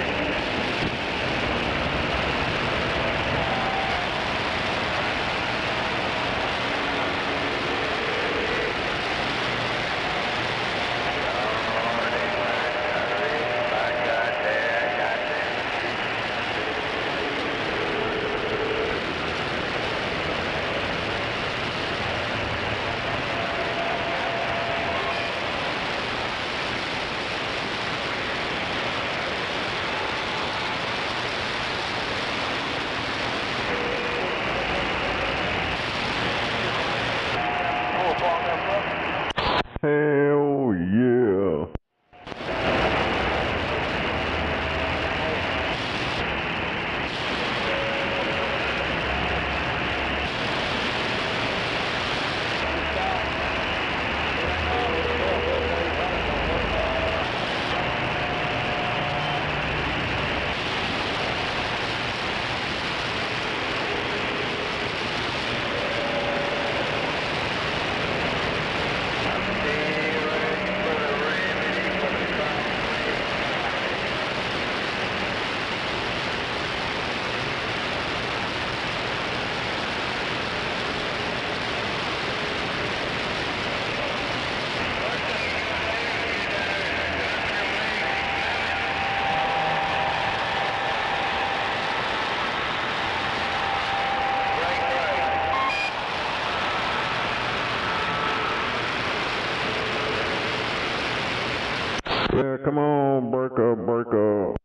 Yeah, come on, break up, break up.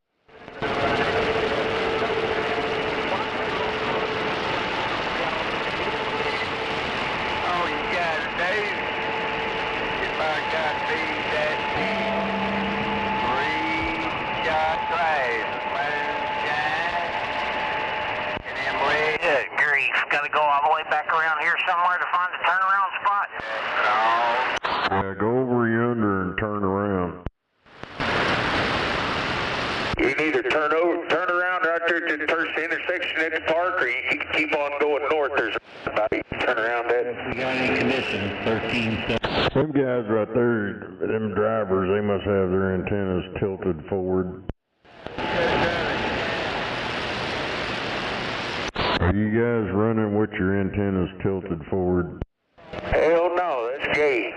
Oh, you got it, Dave. If I got these, that's the three-shot drive. Moonshine. And then way. Good grief. Gotta go all the way back around here somewhere to find a turnaround spot. Yeah, go over yonder and turn around. You can either turn around right there at the first intersection at the park, or you can keep on going north. There's somebody turn around that. We got any conditions, 13-7. Them guys right there, them drivers, they must have their antennas tilted forward. Are you guys running with your antennas tilted forward? Hell no, that's gay.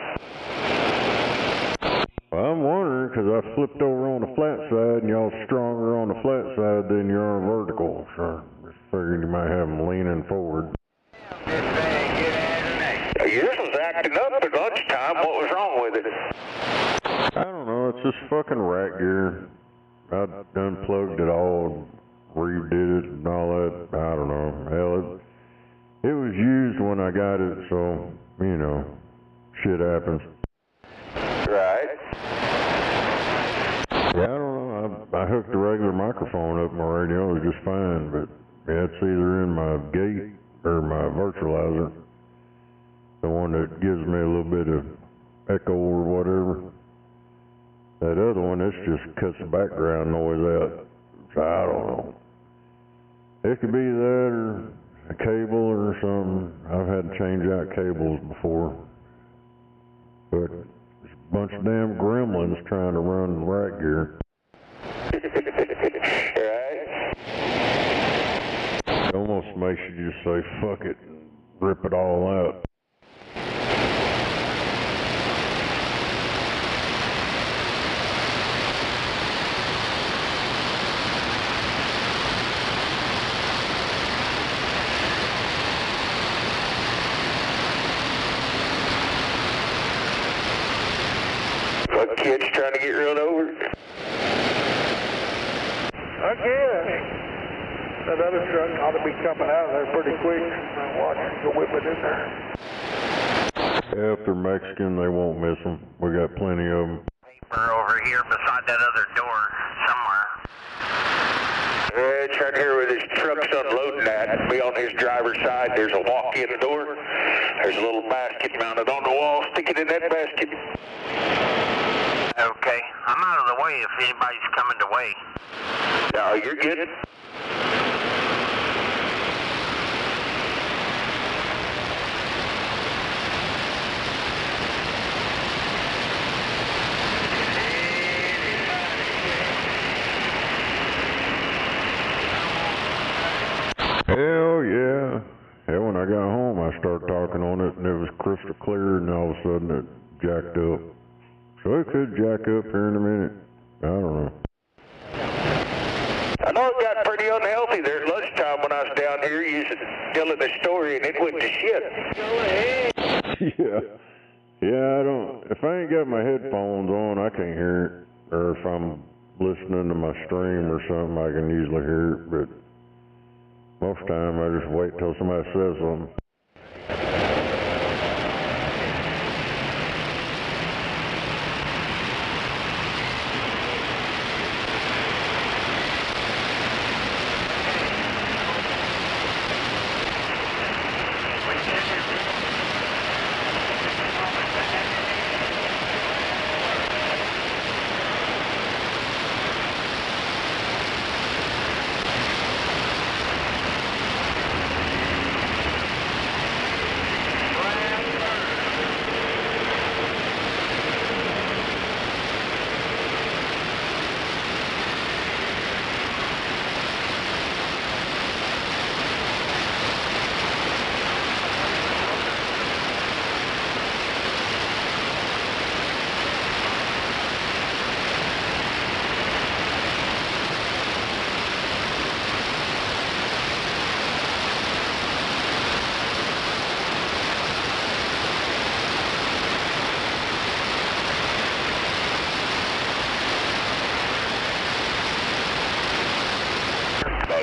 Well, I'm wondering, because I flipped over on the flat side, and y'all stronger on the flat side than you are vertical. So, just figured you might have them leaning forward. Yours was acting up at lunchtime. What was wrong with it? I don't know, it's just fucking rat gear. I unplugged it all, redid it and all that. I don't know. Hell, it was used when I got it, so, you know, shit happens. Right. Yeah, I don't know. I hooked the regular microphone up my radio, it was just fine, but yeah, it's either in my gate or my virtualizer. The one that gives me a little bit of echo or whatever. That other one, this just cuts the background noise out. So I don't know. It could be that or a cable or something. I've had to change out cables before. But there's a bunch of damn gremlins trying to run the rat gear. Right. It almost makes you just say, fuck it, and rip it all out. Kids trying to get run over? I guess. That other truck ought to be coming out of there pretty quick. Watch it go whip it in there. Yeah, if they're Mexican, they won't miss them. We got plenty of them. Paper over here beside that other door somewhere. It's right here where this truck's unloading at. Be on his driver's side. There's a walk-in door. There's a little basket mounted on the wall. Stick it in that basket. Okay, I'm out of the way if anybody's coming to wait. No, you're good. Hell yeah. Yeah, when I got home, I started talking on it, and it was crystal clear, and all of a sudden it jacked up. So it could jack up here in a minute. I don't know. I know it got pretty unhealthy there at lunchtime when I was down here. You was telling the story, and it went to shit. Yeah. Yeah, I don't. If I ain't got my headphones on, I can't hear it. Or if I'm listening to my stream or something, I can usually hear it. But most time, I just wait till somebody says something.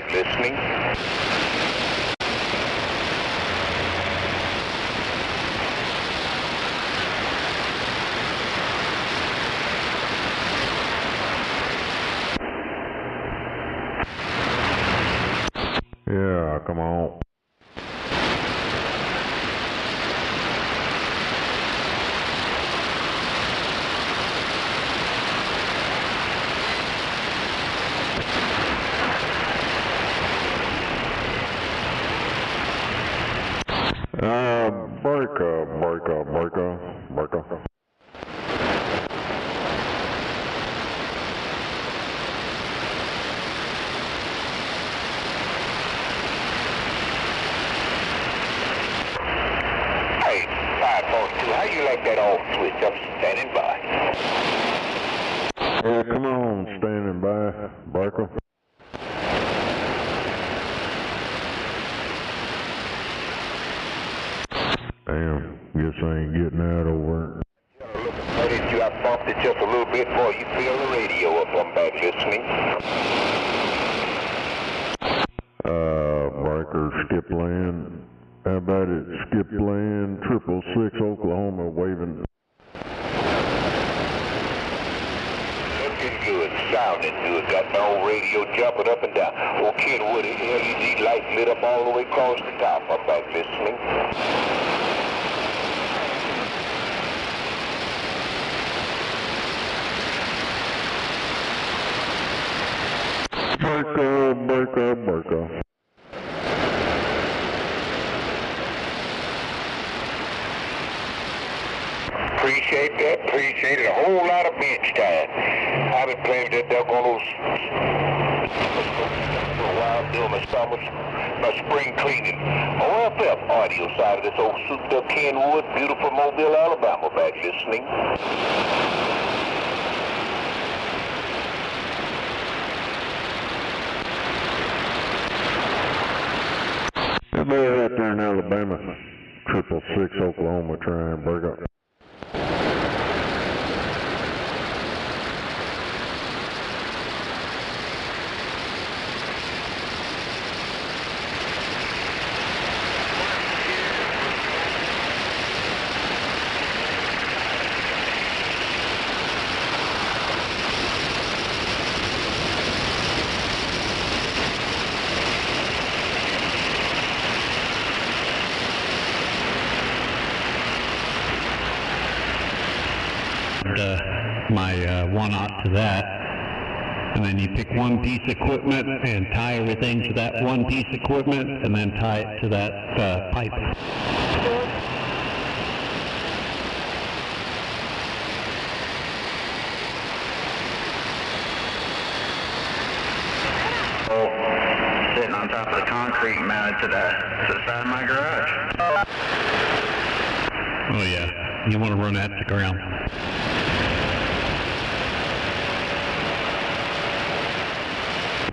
back listening. Yeah, come on. Break up. Hey, 542, how you like that off switch? I'm standing by. Yeah, come on, standing by, breaker. Damn, guess I ain't getting out over it. Notice you, I bumped it just a little bit before you feel the radio up. I'm back listening. Breaker, skip land. How about it, skip land, 666 Oklahoma, waving. Looking good, sounding good. Got my old radio jumping up and down. Oh, Kenwood, LED lights lit up all the way across the top. I'm back listening. Breaker. Appreciate it. A whole lot of bench time. I've been playing that doggone those for a while, doing my spring cleaning. OFF audio side of this old souped up Kenwood, beautiful Mobile, Alabama, back listening. Everybody right there in Alabama, 666 Oklahoma, try and break up. My 1/0 to that, and then you pick one piece of equipment and tie everything to that one piece of equipment, and then tie it to that pipe. Sitting on top of the concrete mounted to the side of my garage. Oh yeah, you want to run that to the ground.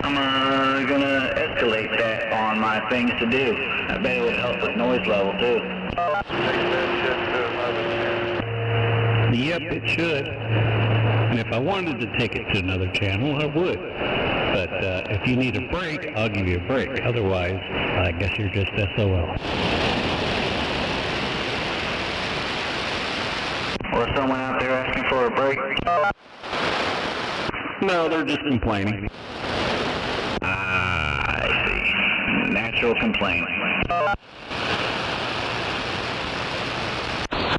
I'm gonna escalate that on my things to do. I bet it would help with noise level too. Yep, it should. And if I wanted to take it to another channel, I would. But if you need a break, I'll give you a break. Otherwise, I guess you're just SOL. Or someone out there asking for a break? No, they're just complaining. I see. Natural complaining.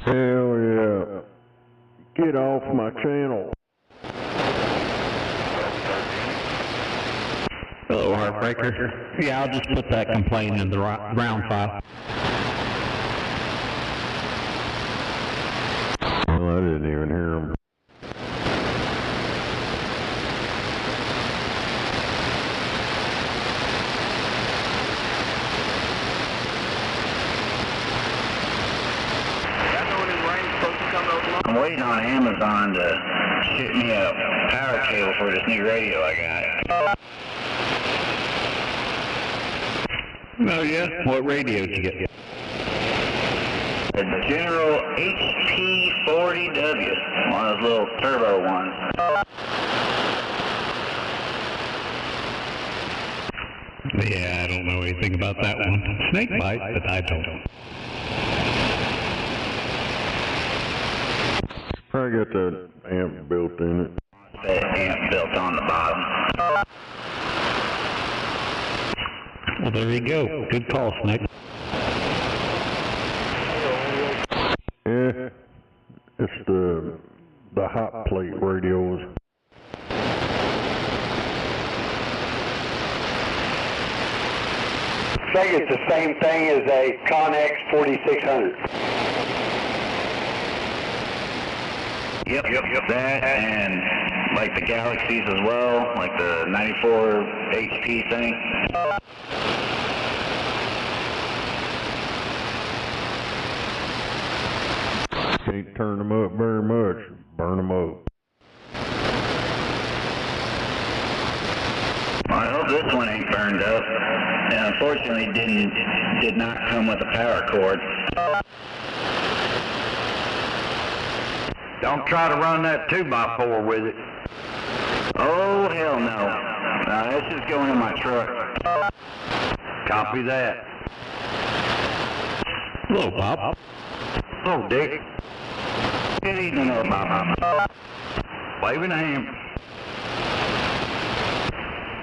Hell yeah. Get off my channel. Hello, Heartbreaker. Yeah, I'll just put that complaint in the round file. Well, I didn't even hear him. I'm waiting on Amazon to ship me a power cable for this new radio I got. Oh yeah? What radio did you get? A General HP40W, one of those little turbo ones. Yeah, I don't know anything about that one. Snake bite, but I don't. Probably got that amp built in it. That amp built on the bottom. Well, there you go. Good call, Snake. Yeah, it's the hot plate radios. I think it's the same thing as a Connex 4600. Yep, that and like the Galaxies as well, like the 94 HP thing. Can't turn them up very much, burn them up. Well, I hope this one ain't burned up. And unfortunately did not come with a power cord. Don't try to run that 2x4 with it. Oh, hell no. That's just going in my truck. Copy that. Hello, Bob. Hello, Dick. Good evening, old Bob. Waving a hand.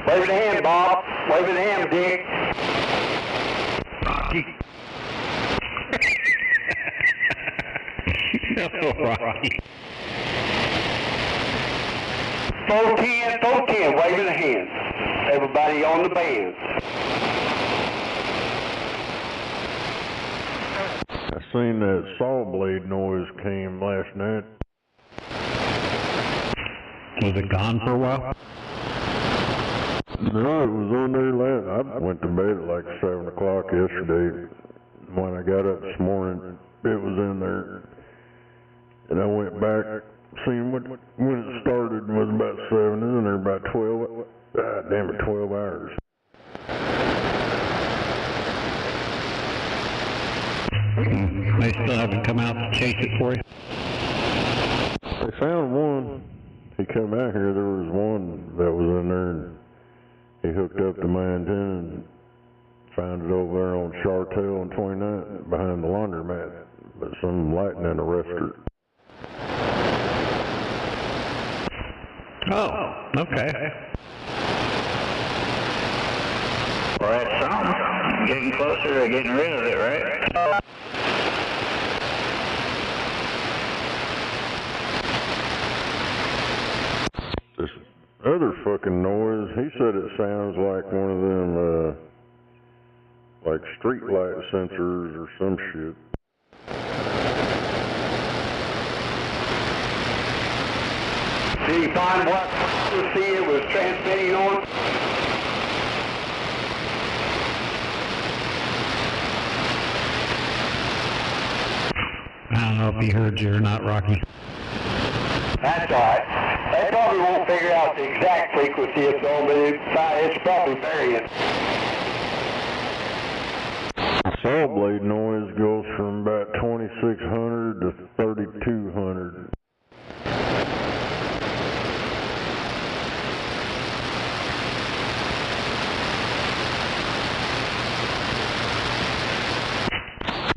Wave the hand, Bob. Wave the hand, Dick. Rocky. Rocky. 410, waving the hand. Everybody on the band. I seen that saw blade noise came last night. Was it gone for a while? No, it was on there last. I went to bed at like 7 o'clock yesterday. When I got up this morning, it was in there. And I went back, seen when it started was about 7, and then there about 12. God damn it, 12 hours. They still haven't come out to chase it for you? They found one. He come out here, there was one that was in there, and he hooked up to my antenna and found it over there on Chartel and 29 behind the laundromat. But some lightning arrested her. Oh, okay. Well, that's something. Getting closer to getting rid of it, right? This other fucking noise, he said it sounds like one of them, like street light sensors or some shit. Did you find what frequency it was transmitting on? I don't know if he heard you or not, Rocky. That's all right. They probably won't figure out the exact frequency it's on, but it's probably varying. Saw blade noise goes from about 2600 to 3200.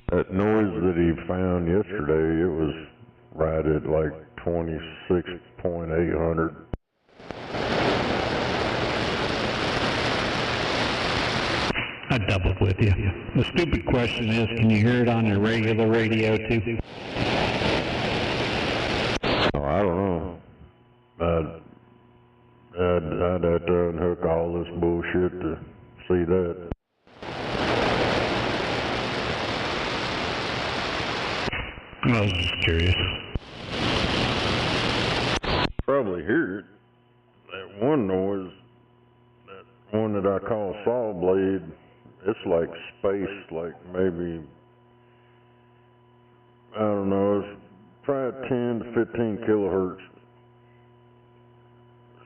That noise that he found yesterday, it was right at like 26.800. I doubled with you. The stupid question is, can you hear it on your regular radio too? Oh, I don't know. I'd have to unhook all this bullshit to see that. I was just curious. Probably hear it. That one noise, that one that I call saw blade, it's like space, like maybe, I don't know, it's probably 10 to 15 kilohertz.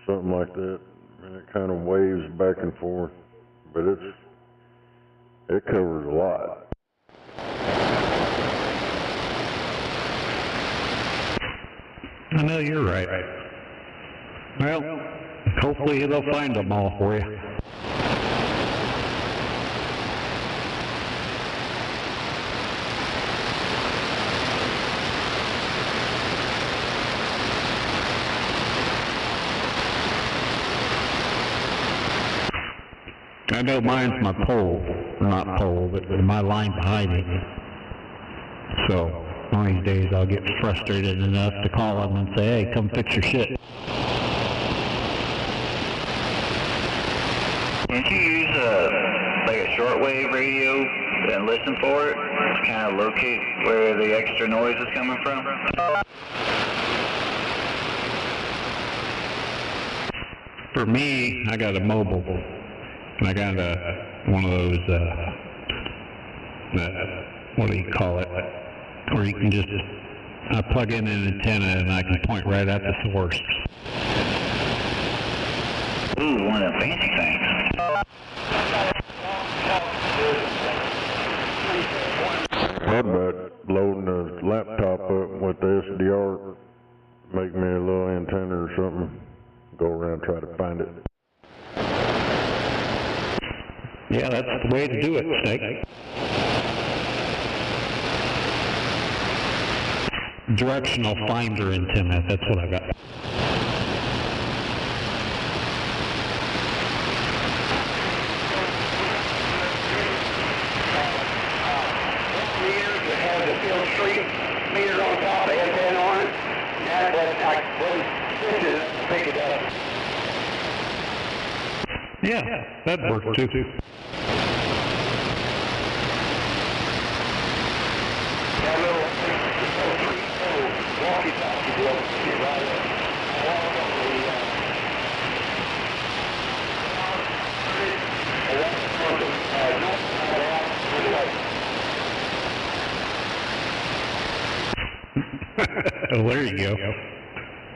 Something like that. And it kind of waves back and forth. But it covers a lot. I know you're right. Well, hopefully they'll find them all for you. I know mine's my pole, or not pole, but my line behind it. So, one of these days I'll get frustrated enough to call them and say, hey, come fix your shit. Can't you use like a shortwave radio and listen for it to kind of locate where the extra noise is coming from? For me, I got a mobile, and I got one of those, what do you call it, where you can just, I plug in an antenna and I can point right at the source. Ooh, one of the fancy things. I bet loading the laptop up with the SDR, make me a little antenna or something, go around and try to find it. Yeah, that's the way to do it, Snake. Directional finder antenna, that's what I got. Meter on top, the antenna on it. That's what I switches pick it up. Yeah, that worked too. That little walkie-talkie deal, right there. Oh, there you go.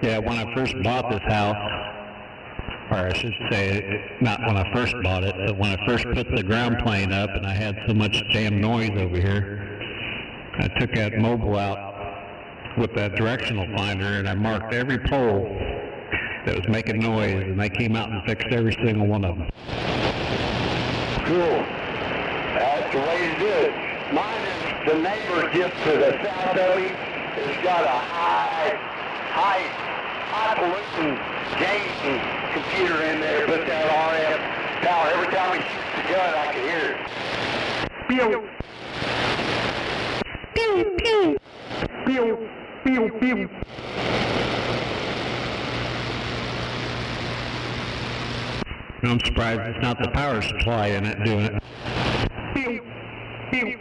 Yeah, when I first bought this house, or I should say, not when I first bought it, but when I first put the ground plane up and I had so much damn noise over here, I took that mobile out with that directional finder and I marked every pole that was making noise, and they came out and fixed every single one of them. Cool. That's the way to do it. Mine is the neighbor just to the south of me. It's got a high polluting gain computer in there. Put that RF power. Every time he shoots the gun, I can hear it. Pew! Pew, pew! Pew, pew, pew! I'm surprised it's not the power supply in it doing it. Pew, pew!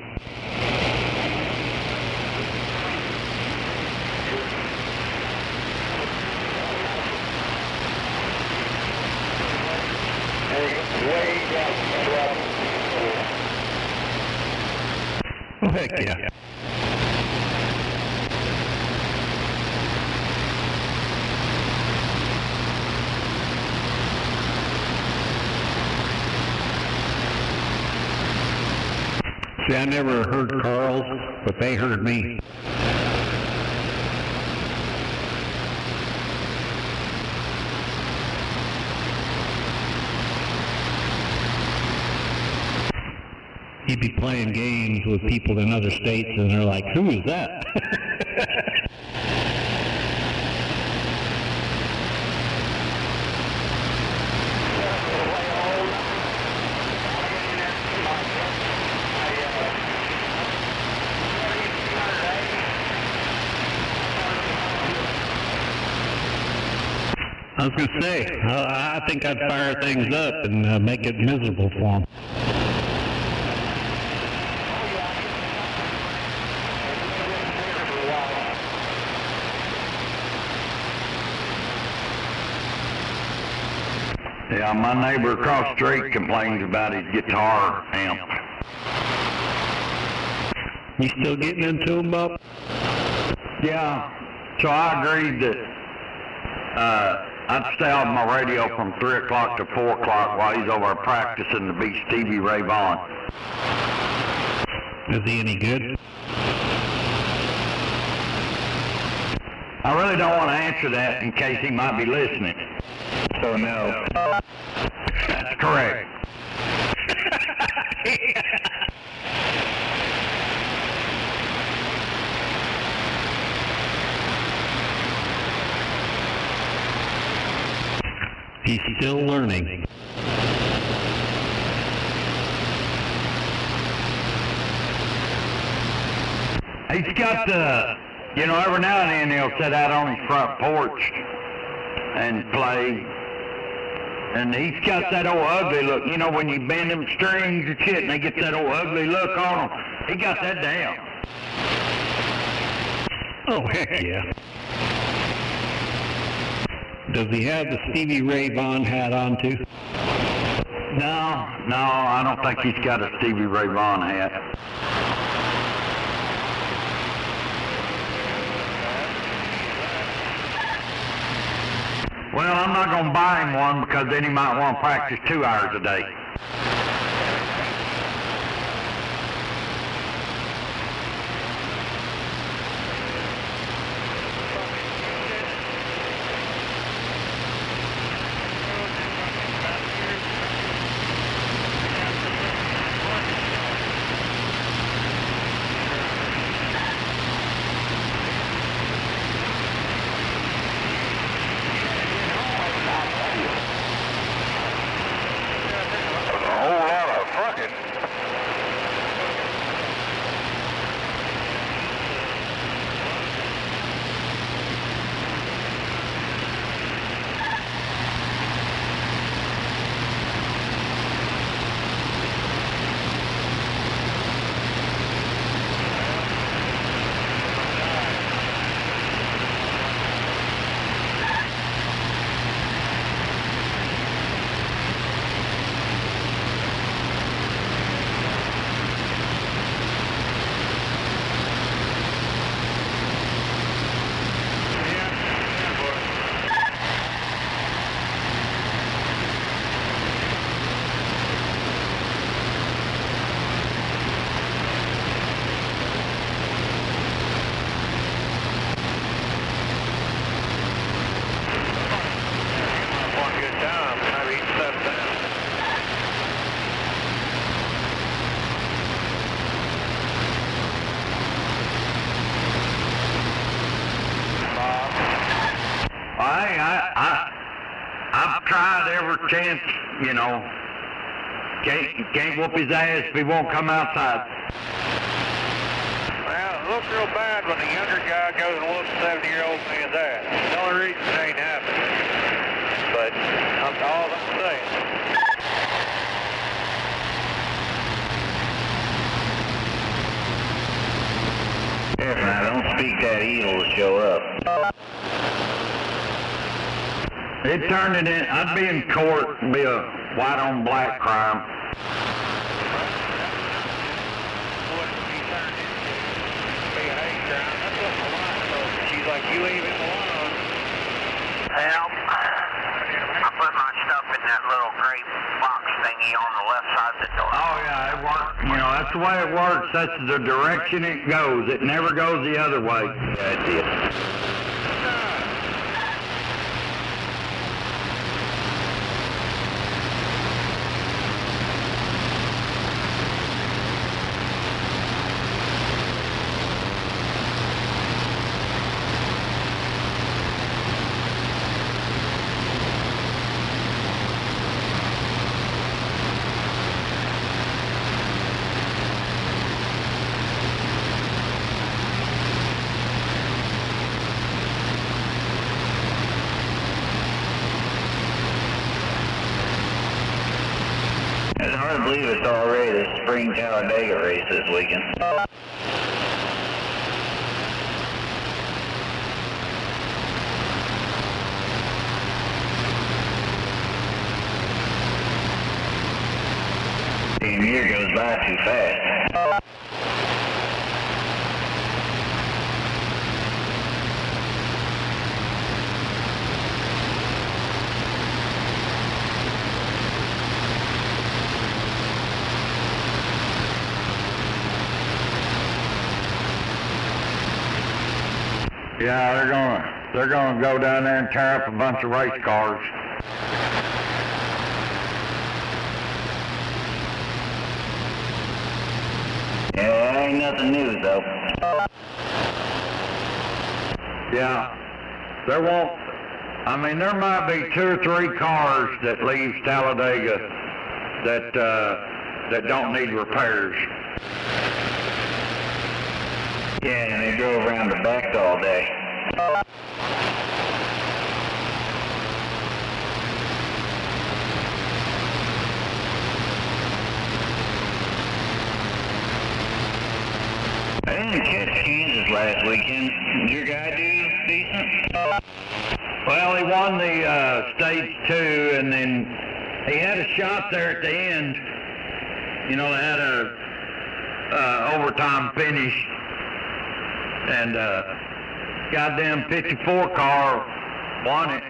Way down. Oh, heck yeah. See, I never heard Carl's, but they heard me. He'd be playing games with people in other states, and they're like, who is that? I was going to say, I think I'd fire things up and make it miserable for them. Yeah, my neighbor across the street complains about his guitar amp. You still getting into them, Bob? Yeah, so I agreed that I'd stay off my radio from 3 o'clock to 4 o'clock while he's over practicing to beat Stevie Ray Vaughan. Is he any good? I really don't want to answer that in case he might be listening. So no. That's correct. He's still learning. He's got the, you know, every now and then he'll sit out on his front porch and play. And he's got that old ugly look. You know, when you bend them strings and shit and they get that old ugly look on them. He got that down. Oh, heck yeah. Does he have the Stevie Ray Vaughan hat on too? No, I don't think he's got a Stevie Ray Vaughan hat. Well, I'm not going to buy him one because then he might want to practice 2 hours a day. I've tried every chance, you know. Can't whoop his ass if he won't come outside. Well, it looks real bad when the younger guy goes and whoops a 70-year-old man's ass. The only reason it ain't happening. But that's all I'm saying. If I don't speak that evil will show up. It turned it in. I'd be in court, be a white on black crime. She's like, you leave him alone. Well, I put my stuff in that little gray box thingy on the left side of the door. Oh yeah, it works. You know, that's the way it works. That's the direction it goes. It never goes the other way. Yeah, it did. It's hard to believe it's already the spring Talladega race this weekend. The year goes by too fast. Yeah, they're gonna go down there and tear up a bunch of race cars. Yeah, ain't nothing new though. Yeah, there won't. I mean, there might be 2 or 3 cars that leave Talladega that don't need repairs. Yeah, and they drove around the back all day. I didn't catch Kansas last weekend. Did your guy do decent? Well, he won the stage 2, and then he had a shot there at the end. You know, they had a overtime finish, and goddamn 54 car won it.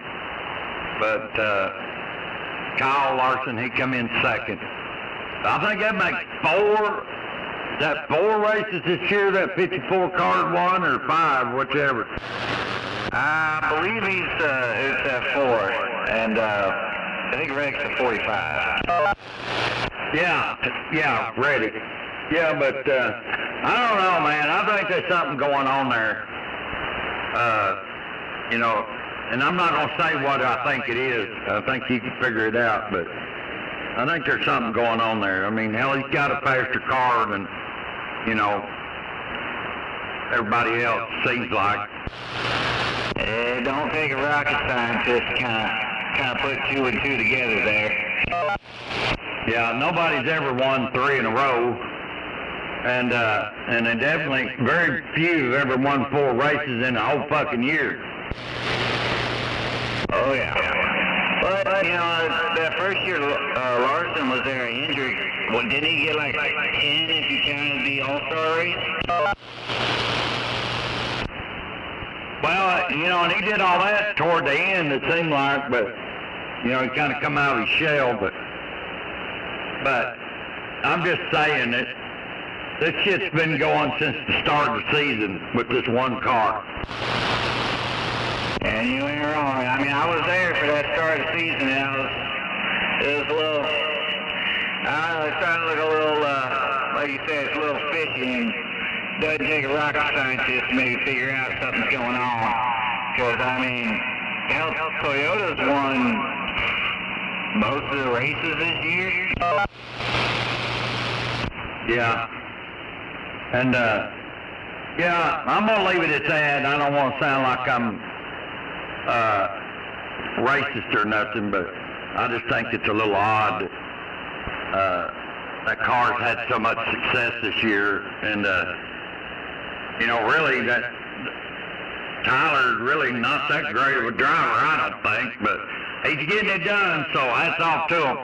But Kyle Larson, he come in second. I think that makes 4. Is that 4 races this year that 54 car won, or 5, whichever? I believe it's at 4, and I think Reddick's at 45. Yeah, Reddick. Yeah, but I don't know, man. I think there's something going on there. You know, and I'm not going to say what I think it is. I think you can figure it out, but I think there's something going on there. I mean, hell, he's got a faster car than, you know, everybody else seems like. It don't take a rocket scientist to kind of put 2 and 2 together there. Yeah, nobody's ever won 3 in a row, and they definitely, very few have ever won 4 races in a whole fucking year. Oh yeah. But you know, that first year Larson was there injured. Well, didn't he get like 10 if you counted the All-Star race? Well, you know, and he did all that toward the end, it seemed like, but, you know, he kind of come out of his shell, but I'm just saying that this shit's been going since the start of the season with this one car. And you ain't wrong. I mean, I was there for that start of the season, and it was a little, I don't know, it's starting to look a little, like you said, it's a little fishy, and doesn't take a rocket scientist to maybe figure out something's going on. Because, I mean, hell, Toyota's won most of the races this year. Yeah. And, yeah, I'm going to leave it at that. I don't want to sound like I'm racist or nothing, but I just think it's a little odd that car's had so much success this year, and you know, really, that Tyler's really not that great of a driver, I don't think, but he's getting it done, so hats off to him.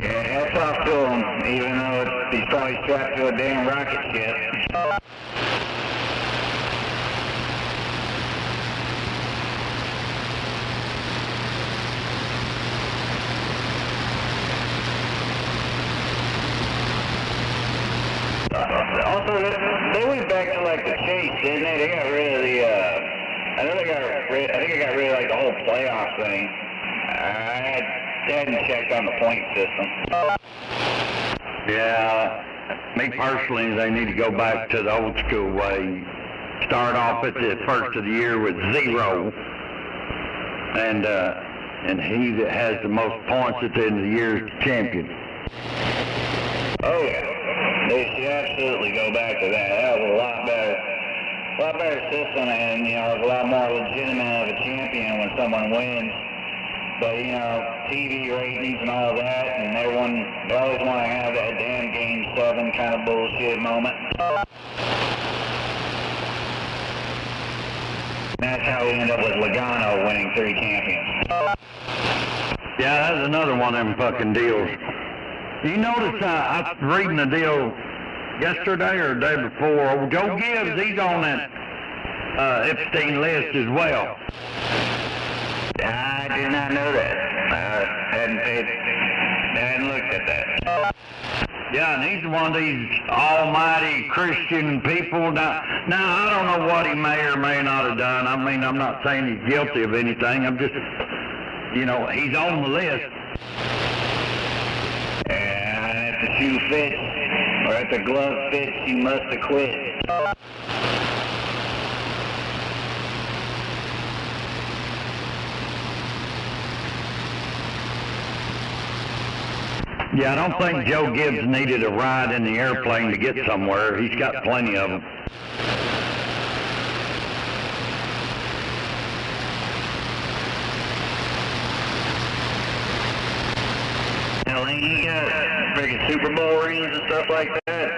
Yeah, hats off to him, even though he's probably strapped to a damn rocket ship. Also, they went back to like the chase, didn't they? They got rid of the, I think they got rid of like the whole playoff thing. I hadn't checked on the point system. Yeah, me personally, they need to go back to the old school way. Start off at the first of the year with 0, and he that has the most points at the end of the year is the champion. Oh yeah. They should absolutely go back to that. That was a lot better system, and you know, it's a lot more legitimate of a champion when someone wins. But you know, TV ratings and all that, and everyone, they always want to have that damn Game 7 kind of bullshit moment. That's how we end up with Logano winning 3 champions. Yeah, that's another one of them fucking deals. You notice I was reading the deal yesterday or the day before. Joe Gibbs, he's on that Epstein list as well. I did not know that. I hadn't looked at that. Yeah, and he's one of these almighty Christian people. Now I don't know what he may or may not have done. I mean, I'm not saying he's guilty of anything. I'm just, you know, he's on the list. And if the shoe fits, or if the glove fits, you must have quit. Yeah, I don't think Joe Gibbs needed a ride in the airplane to get somewhere. He's got plenty of them. You got freaking Super Bowl rings and stuff like that?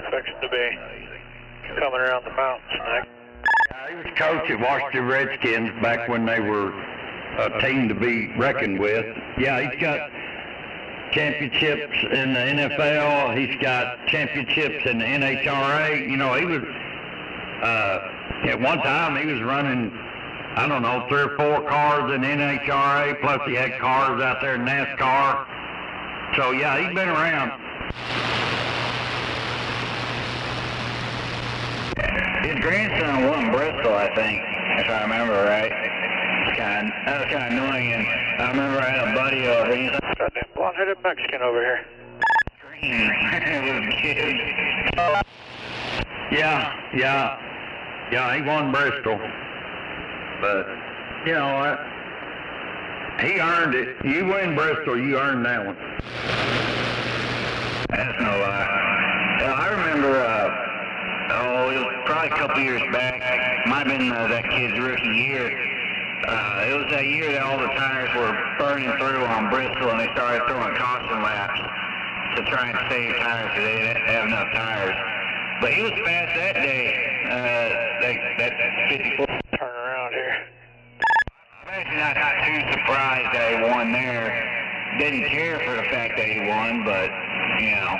Expects to be coming around the mountains next. He was coach at Washington Redskins back when they were a team to be reckoned with. Yeah, he's got championships in the NFL. He's got championships in the NHRA. You know, he was, at one time he was running, I don't know, 3 or 4 cars in NHRA, plus he had cars out there in NASCAR. So yeah, he's been around. His grandson won Bristol, I think, if I remember right. That was kind of annoying, and I remember I had a buddy over, he's like, goddamn blonde-headed Mexican over here. Yeah, he won Bristol. But, you know, he earned it. You win Bristol, you earned that one. That's no lie. I remember, it was probably a couple years back. Might have been that kid's rookie year. It was that year that all the tires were burning through on Bristol, and they started throwing caution laps to try and save tires because they didn't have enough tires. But he was fast that day, that 54. Turn around here. I'm actually not too surprised that he won there. Didn't care for the fact that he won, but, you know.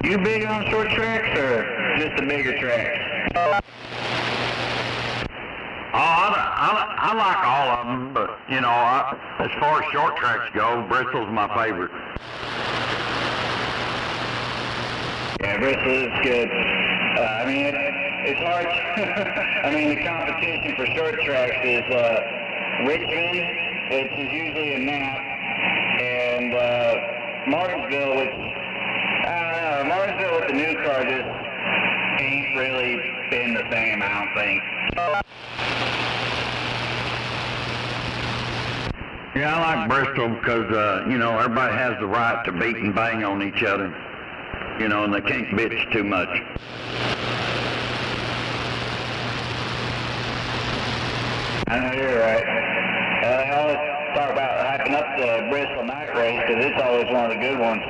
You big on short tracks or just the bigger tracks? I like all of them, but, you know, as far as short tracks go, Bristol's my favorite. Yeah, Bristol is good. I mean, it's hard. I mean, the competition for short tracks is Richmond, which is usually a nap, and Martinsville, which, I don't know, Martinsville with the new car just ain't really been the same, I don't think. Yeah, I like Bristol because, you know, everybody has the right to beat and bang on each other, you know, and they can't bitch too much. I know you're right. They always talk about hyping up the Bristol night race because it's always one of the good ones.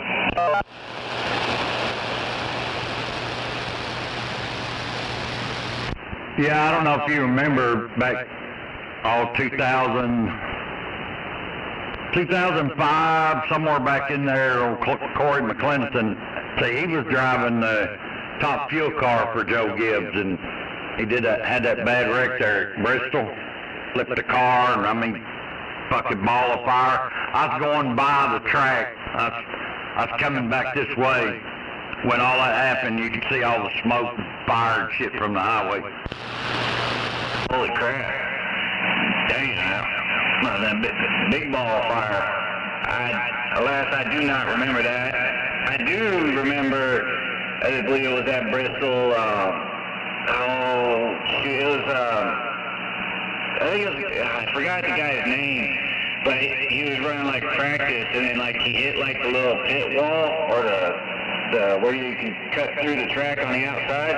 Yeah, I don't know if you remember back, 2005, somewhere back in there on Corey McClinton. See, he was driving the top fuel car for Joe Gibbs, and he had that bad wreck there at Bristol, flipped the car, and I mean, fucking ball of fire. I was going by the track. I was coming back this way. When all that happened, you could see all the smoke, fire, and shit from the highway. Holy crap. Dang, that big ball of fire. Alas, I do not remember that. I do remember, I believe it was at Bristol, I forgot the guy's name, but he was running like practice, and then like he hit like the little pit wall, or the where you can cut through the track on the outside,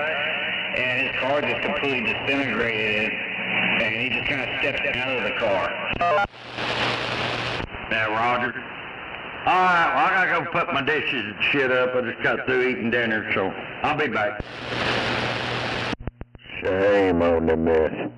and his car just completely disintegrated, and he just kind of stepped out of the car. Now, Roger. All right, well, I gotta go put my dishes and shit up. I just got through eating dinner, so I'll be back. Shame on the mess.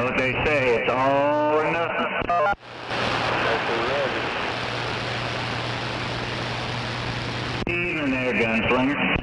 know what they say, it's all or nothing. Evening there, gunslinger.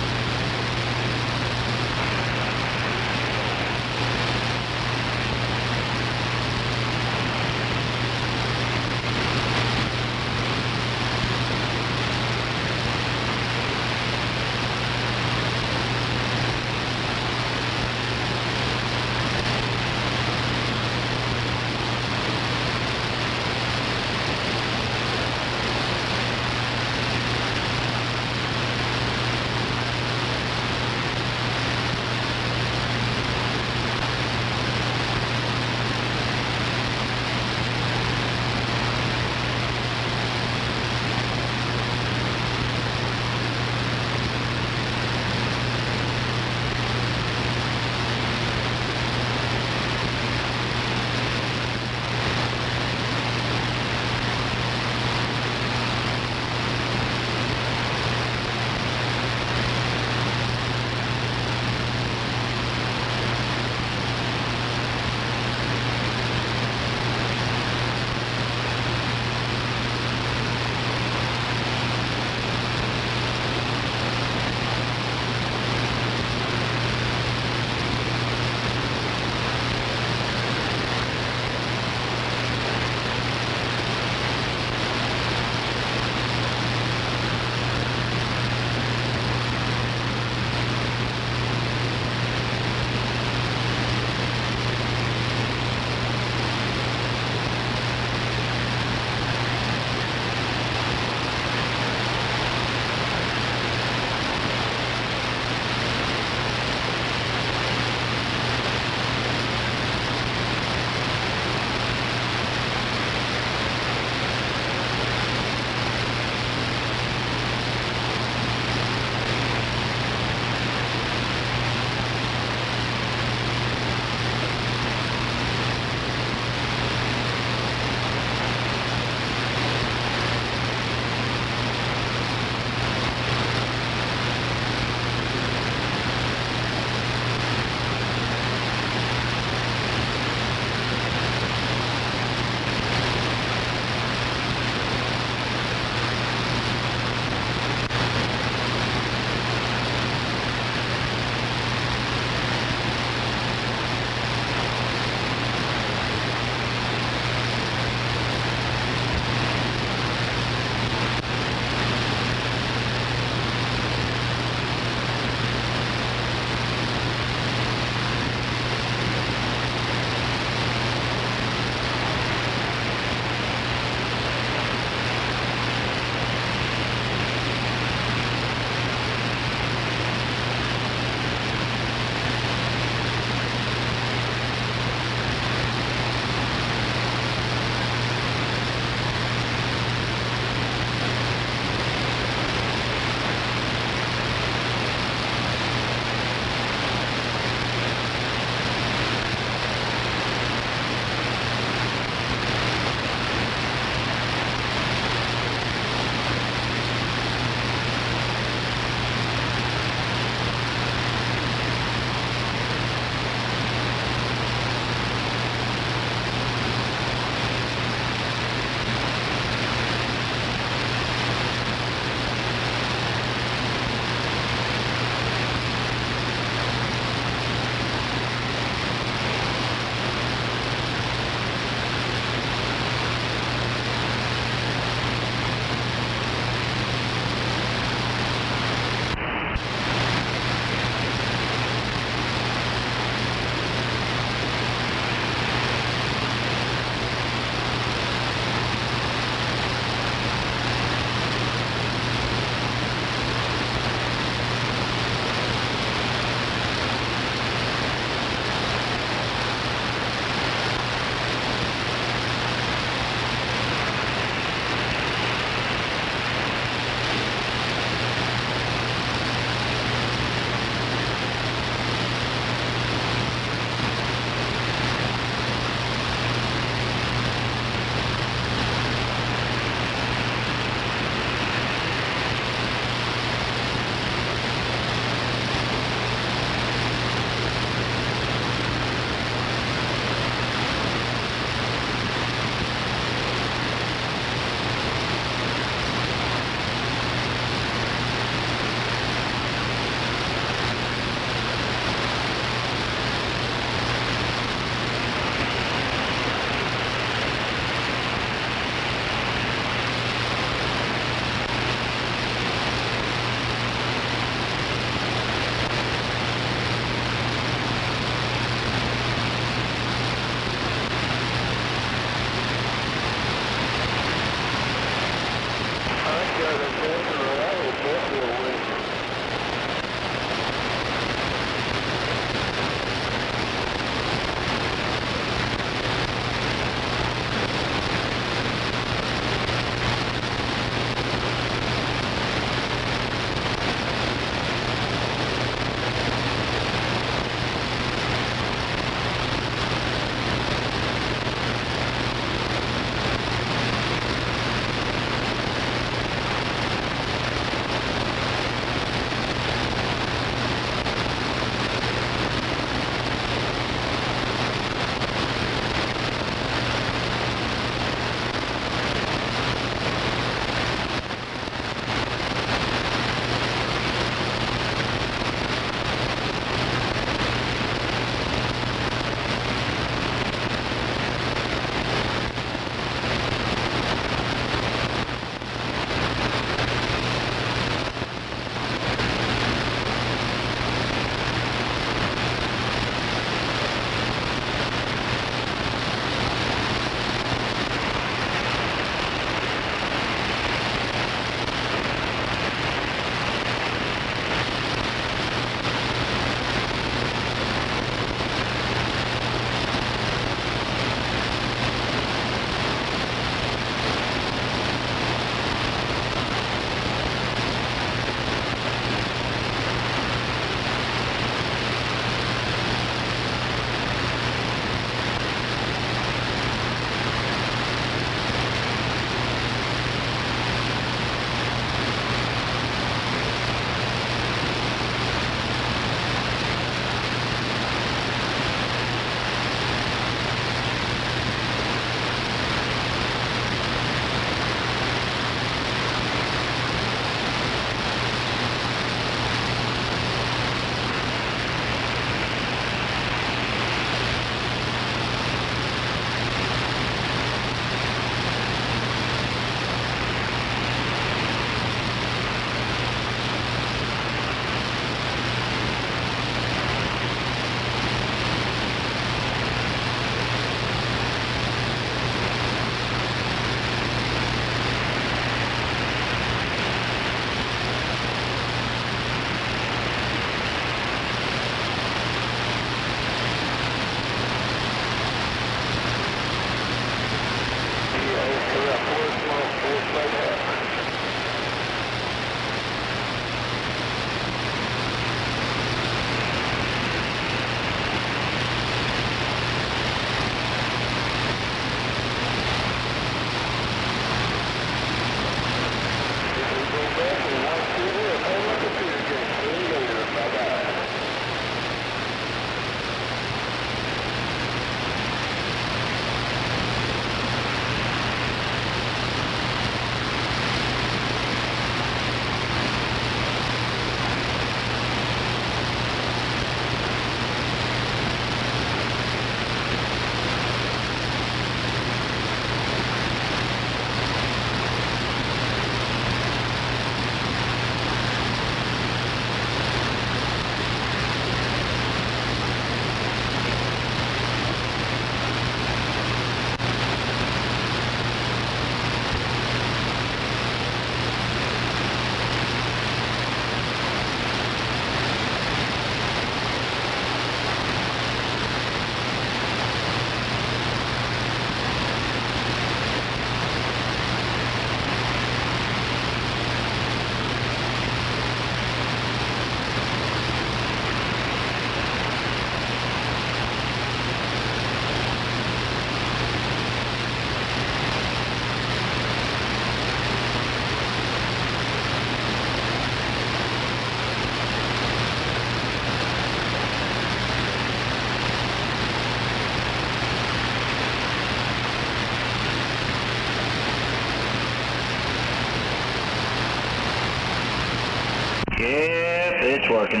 Yep, it's working.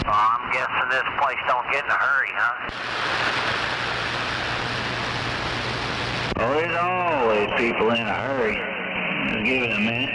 I'm guessing this place don't get in a hurry, huh? Oh, there's always people in a hurry. Just give it a minute.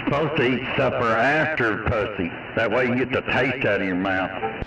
Supposed to eat supper after pussy. That way you get the taste out of your mouth.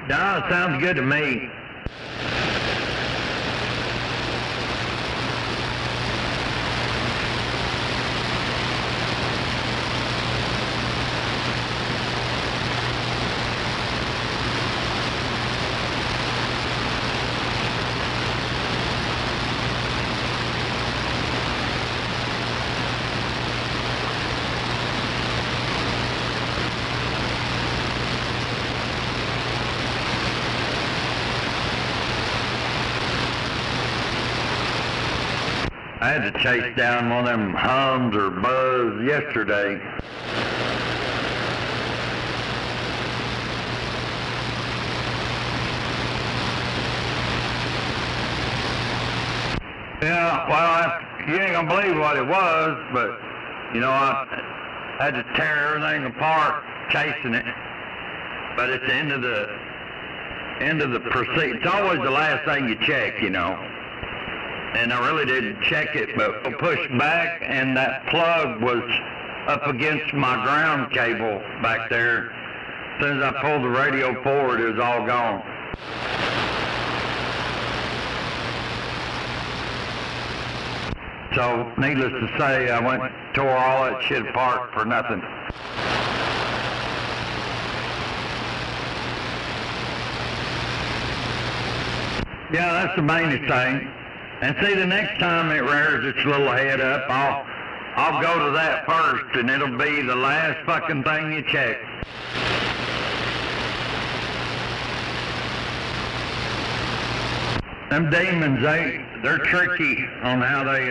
No, it sounds good to me. I had to chase down one of them hums or buzz yesterday. Yeah, well, you ain't gonna believe what it was, but, you know, I had to tear everything apart chasing it. But at the end of the proceed, it's always the last thing you check, you know. And I really didn't check it, but I pushed back, and that plug was up against my ground cable back there. As soon as I pulled the radio forward, it was all gone. So, needless to say, I went and tore all that shit apart for nothing. Yeah, that's the main thing. And see, the next time it rears its little head up, I'll go to that first, and it'll be the last fucking thing you check. Them demons, they're tricky on how they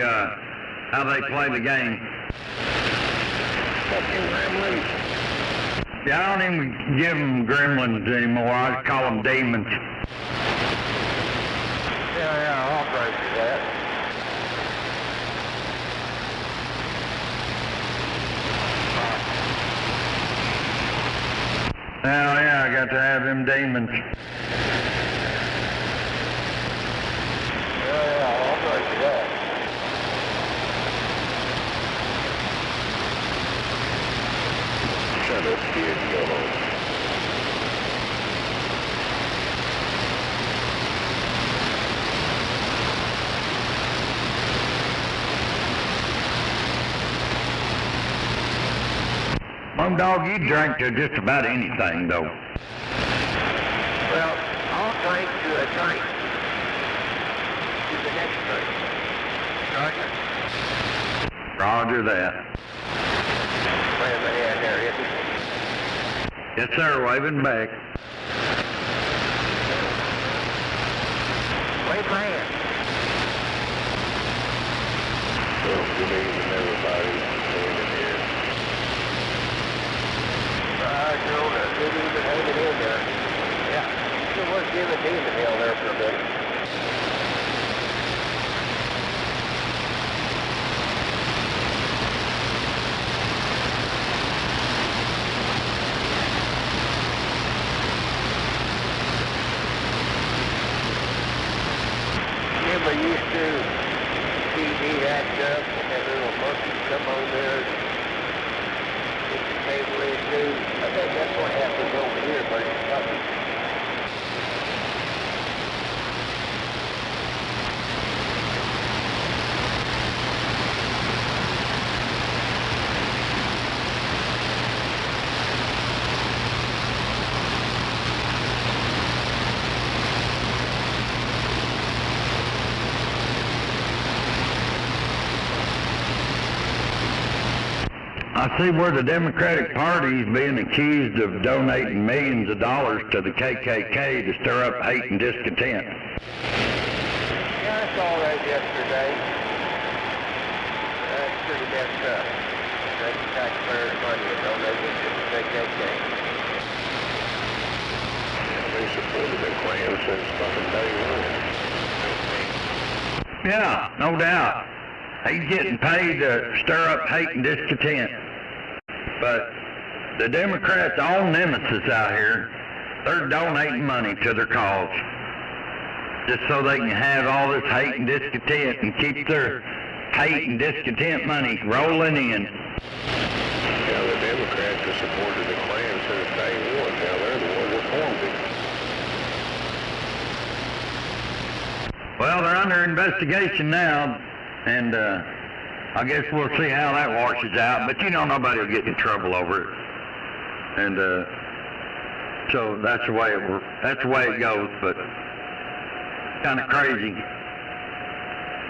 play the game. Fucking gremlins. Yeah, I don't even give them gremlins anymore. I just call them demons. Yeah, I'll break that. Yeah, I got to have them demons. Yeah, I'll break that. Shut up, kid. Go home. Mom dog, you drink to just about anything, though. Well, I'll drink to a drink. To the next drink. Roger. Roger that. Wait a minute, there, is it? Yes, sir, waving back. Wait, man. Well, good evening, everybody. Standing here. Good evening, hanging in there. Yeah, still was giving demon hell there for a bit. Remember, used to TV that stuff and that little monkey come on there. I think that's what happens over here, but it's nothing. I see where the Democratic Party is being accused of donating millions of dollars to the KKK to stir up hate and discontent. Yeah, I saw that yesterday. That's pretty messed up. That's taxpayers' money and donating to the KKK. They supported the Klan since fucking day one. Yeah, no doubt. He's getting paid to stir up hate and discontent. But the Democrats' own nemesis out here, they're donating money to their cause. Just so they can have all this hate and discontent and keep their hate and discontent money rolling in. Yeah, the Democrats have supported the Klan since day one. Now they're the ones that formed it. Well, they're under investigation now, and I guess we'll see how that washes out. But you know, nobody will get in trouble over it, and so that's the way it goes. But kind of crazy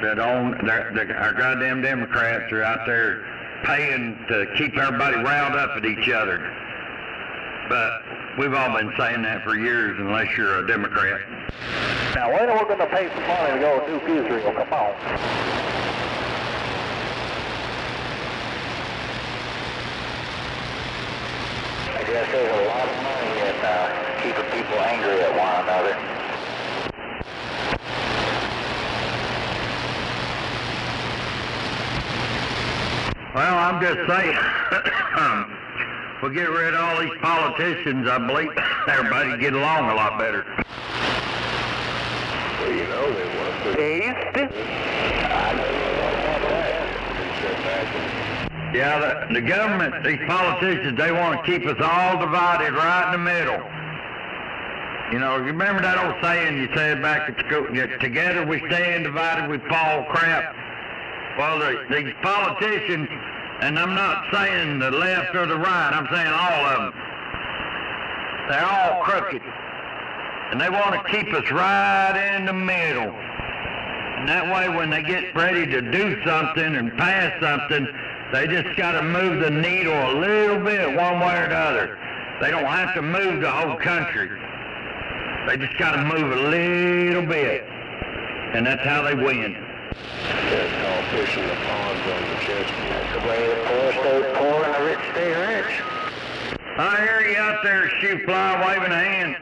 that our goddamn Democrats are out there paying to keep everybody riled up at each other. But we've all been saying that for years, unless you're a Democrat. Now, when are we going to pay some money to go nuke Israel? Come on. I guess there's a lot of money in keeping people angry at one another. Well, I'm just saying, we'll get rid of all these politicians, I believe everybody would get along a lot better. Well, you know they want to. Yeah, the government, these politicians, they want to keep us all divided right in the middle. You know, you remember that old saying you said back at school, together we stand, divided we fall crap? Well, these politicians, and I'm not saying the left or the right, I'm saying all of them, they're all crooked. And they want to keep us right in the middle. And that way when they get ready to do something and pass something, they just got to move the needle a little bit one way or the other. They don't have to move the whole country. They just got to move a little bit. And that's how they win. That's called pushing the pawns on the chessboard. That's the way the poor stay poor and the rich stay rich. I hear you out there, shoe fly, waving a hand.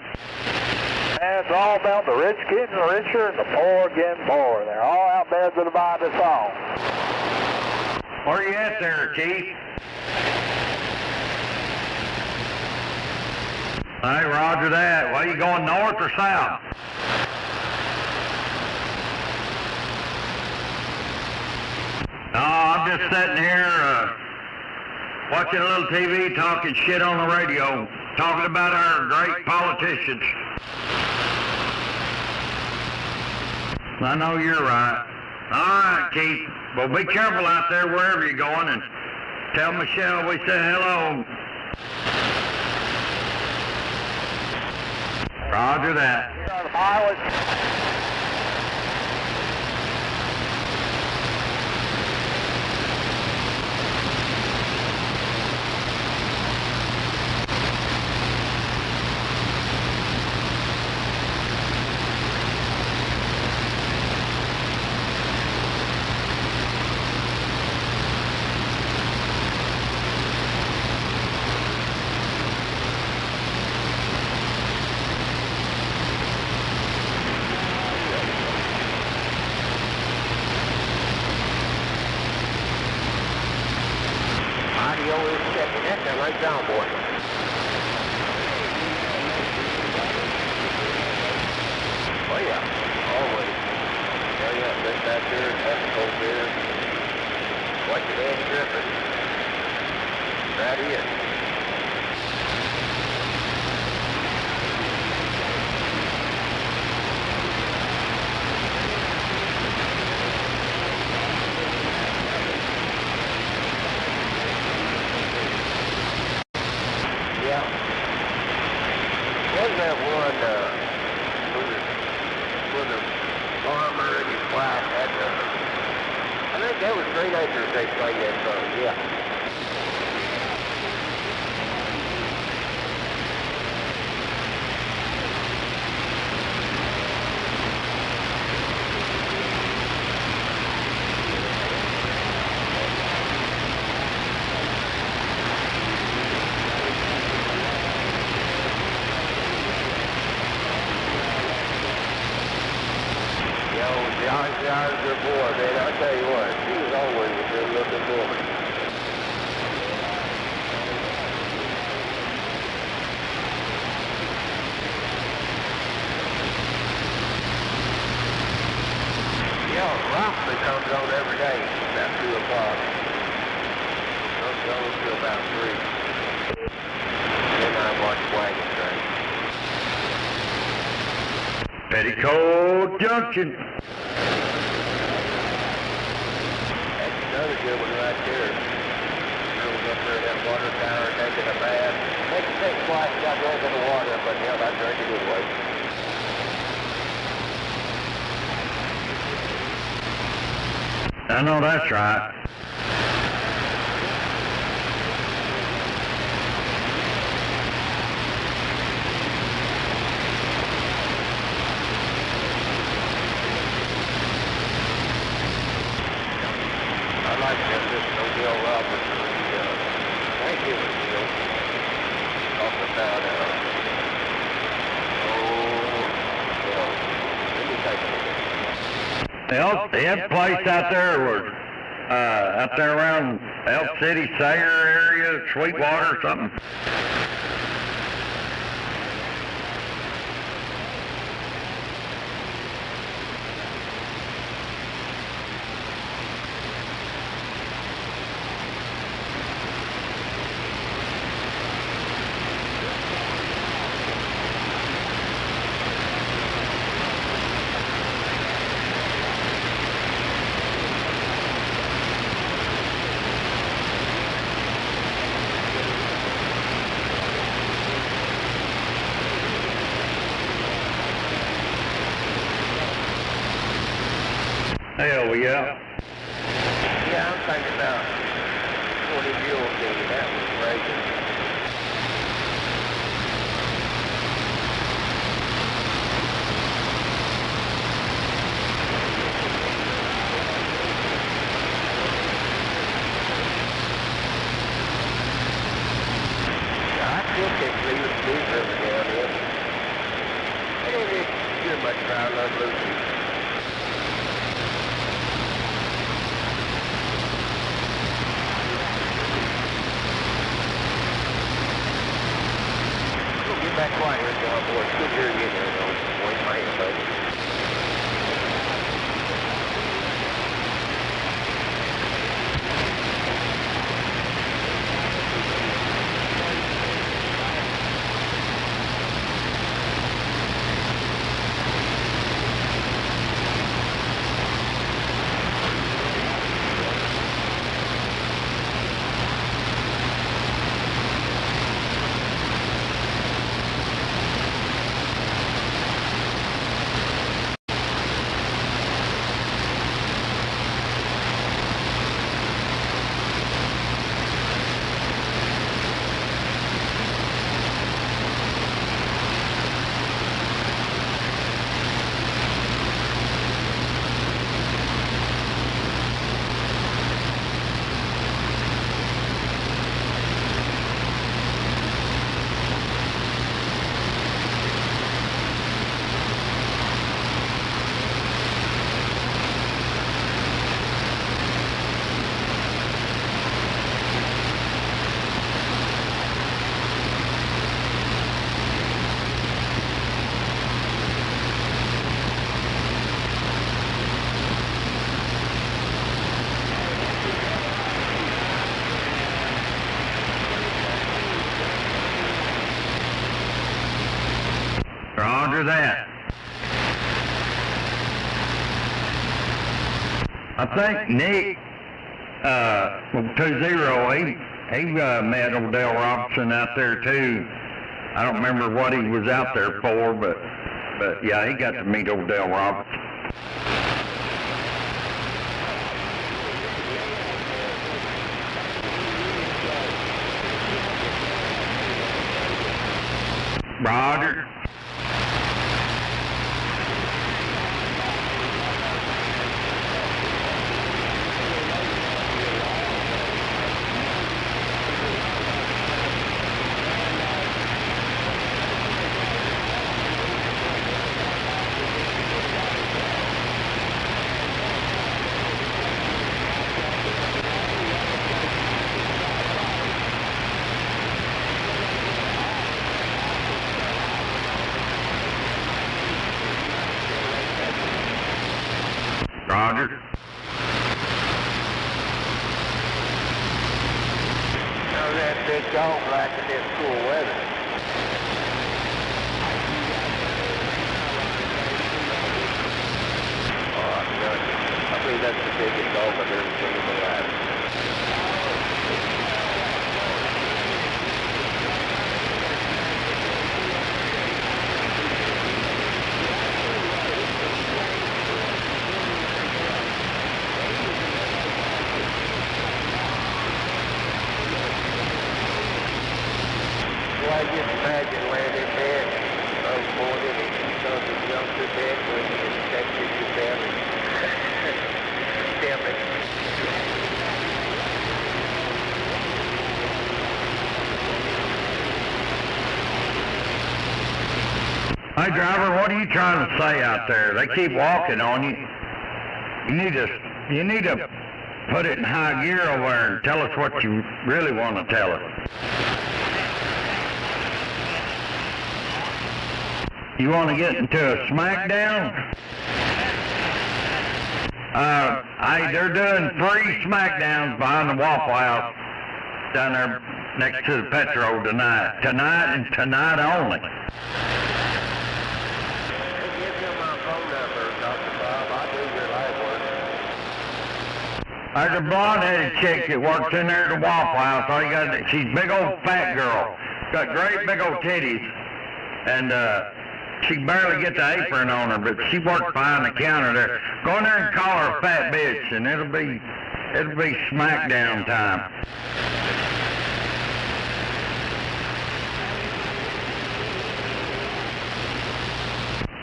And it's all about the rich getting richer and the poor getting poorer. They're all out there to divide us all. Where you at there, Chief? Hey, roger that. Well, you going north or south? No, I'm just sitting here watching a little TV, talking shit on the radio, talking about our great politicians. I know you're right. All right, Keith. Well, be careful out there wherever you're going, and tell Michelle we said hello. Roger that. Right down, boy. Oh, yeah. Always. Yeah, sit back there and have a cold beer. Watch your head dripping. That is. Wasn't that one with the farmer and his wife had I think that was Great Acres they played that song, yeah. Good boy, man. I'll tell you what, she was always a good-looking woman. Yeah, Rossley comes on every day about 2 o'clock. Comes on until about 3. Then I watch Wagon Train. Petticoat Junction. That's another good one right there. Girls up there in that water tower taking a bath. They can take twice without drinking the water, but hell, I drink it anyway. I know that's right. I like that listen to Bill Roberts. Thank you, Bill. Off the town now. Let me take it. The Elk place out there was out there around Elk City, Sayer area, Sweetwater or something. Hell yeah. Yeah, I'm thinking about 40 mules in that was breaking. I still can't believe it's Blues River down here. They don't get too much crowd on Blues River. Get back quiet here, John, boy. It's good hearing you there, though. Boy, my hand, buddy. Roger that. I think Nick, 20, he met Odell Robinson out there too. I don't remember what he was out there for, but yeah, he got to meet Odell Robinson. Roger. Roger. Now that big dog like in this cool weather. open every single day. Well, I just imagine landing there, unboarded, and sons of jumped to bed when you infected your belly. Damn it. Hey driver, what are you trying to say out there? They keep walking on you. You need to put it in high gear over there and tell us what you really want to tell us. You want to get into a smackdown? Hey, they're doing 3 smackdowns behind the Waffle House down there next to the Petro tonight. Tonight and tonight only. Give him my phone number, Dr. Bob. I'll do your life work. There's a blonde-headed chick that works in there at the Waffle House. All you got, she's a big old fat girl. Got great big old titties. And, she barely get the apron on her, but she works behind the counter there. Go in there and call her a fat bitch, and it'll be smackdown time.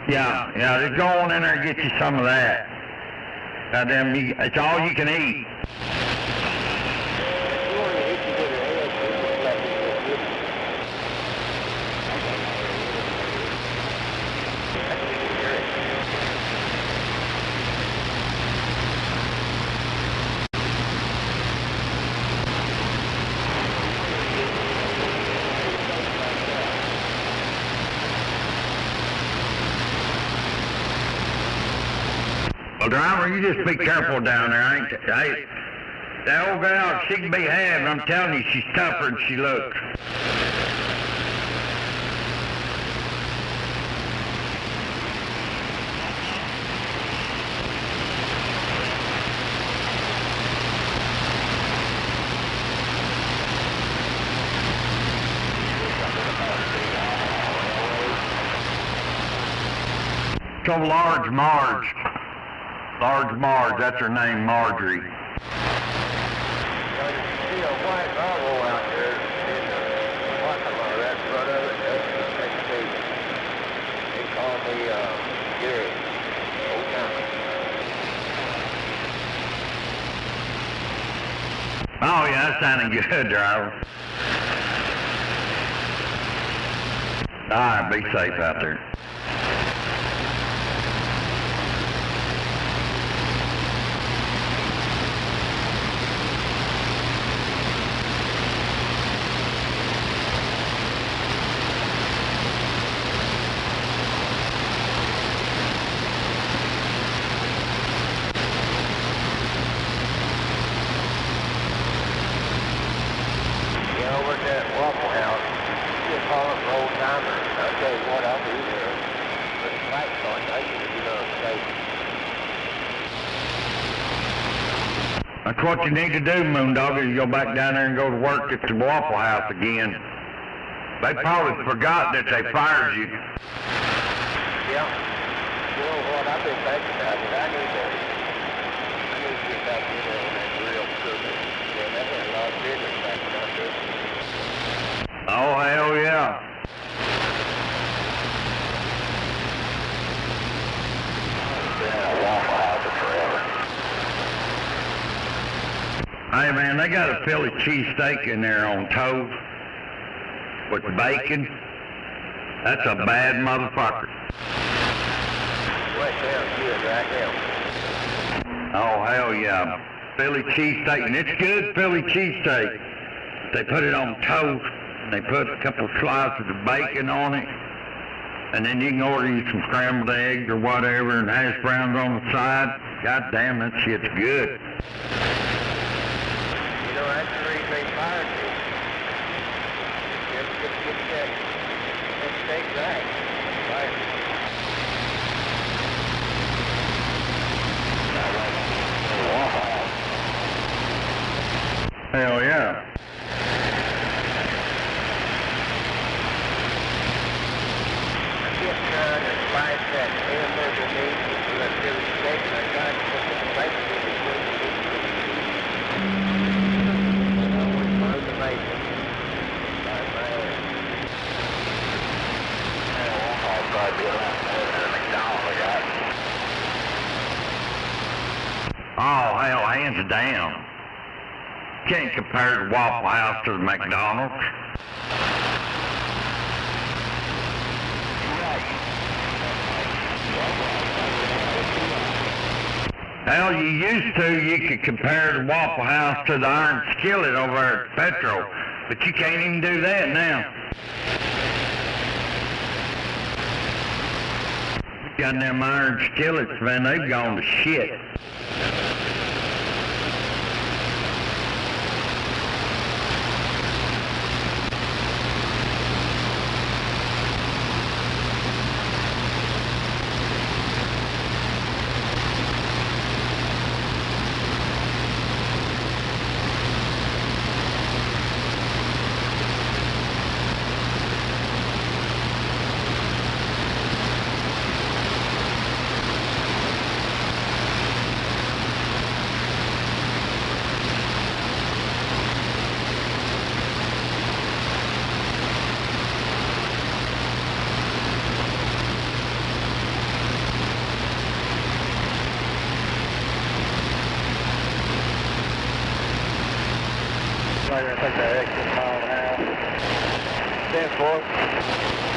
Yeah, just go on in there and get you some of that. Goddamn, it's all you can eat. Well, driver, you just be careful down there, ain't you? Hey, that old gal, she can be had, I'm telling you, she's tougher than she looks. So Large Marge. Large Marge, that's her name, Marjorie. You see a white Volvo out there in the parking lot right in front of it? That's the next station. They call me Gary. Old timer. Oh yeah, that sounded good, driver. Alright, be safe out there. That's what you need to do, Moondog, is go back down there and go to work at the Waffle House again. They probably forgot that they fired you. Yeah. You know what, I've been thinking about it. I need to get back in there and that real cooking. Yeah, that had a lot of business back when I did. Oh, hell yeah. Hey man, they got a Philly cheesesteak in there on toast with bacon. That's a bad motherfucker. What sounds good right now? Oh hell yeah. Philly cheesesteak, and it's good Philly cheesesteak. They put it on toast, and they put a couple of slices of bacon on it, and then you can order you some scrambled eggs or whatever, and hash browns on the side. God damn, that shit's good. You know, that's the reason they fired me. Never could get that steak right. Fired me. I like Waffle House. Hell yeah. Oh, hell, hands down. Can't compare the Waffle House to the McDonald's. Hell, you could compare the Waffle House to the Iron Skillet over there at Petro, but you can't even do that now. Goddamn Iron Skillets, man, they've gone to shit. Right, I think that exit mile and a half.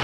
10-4.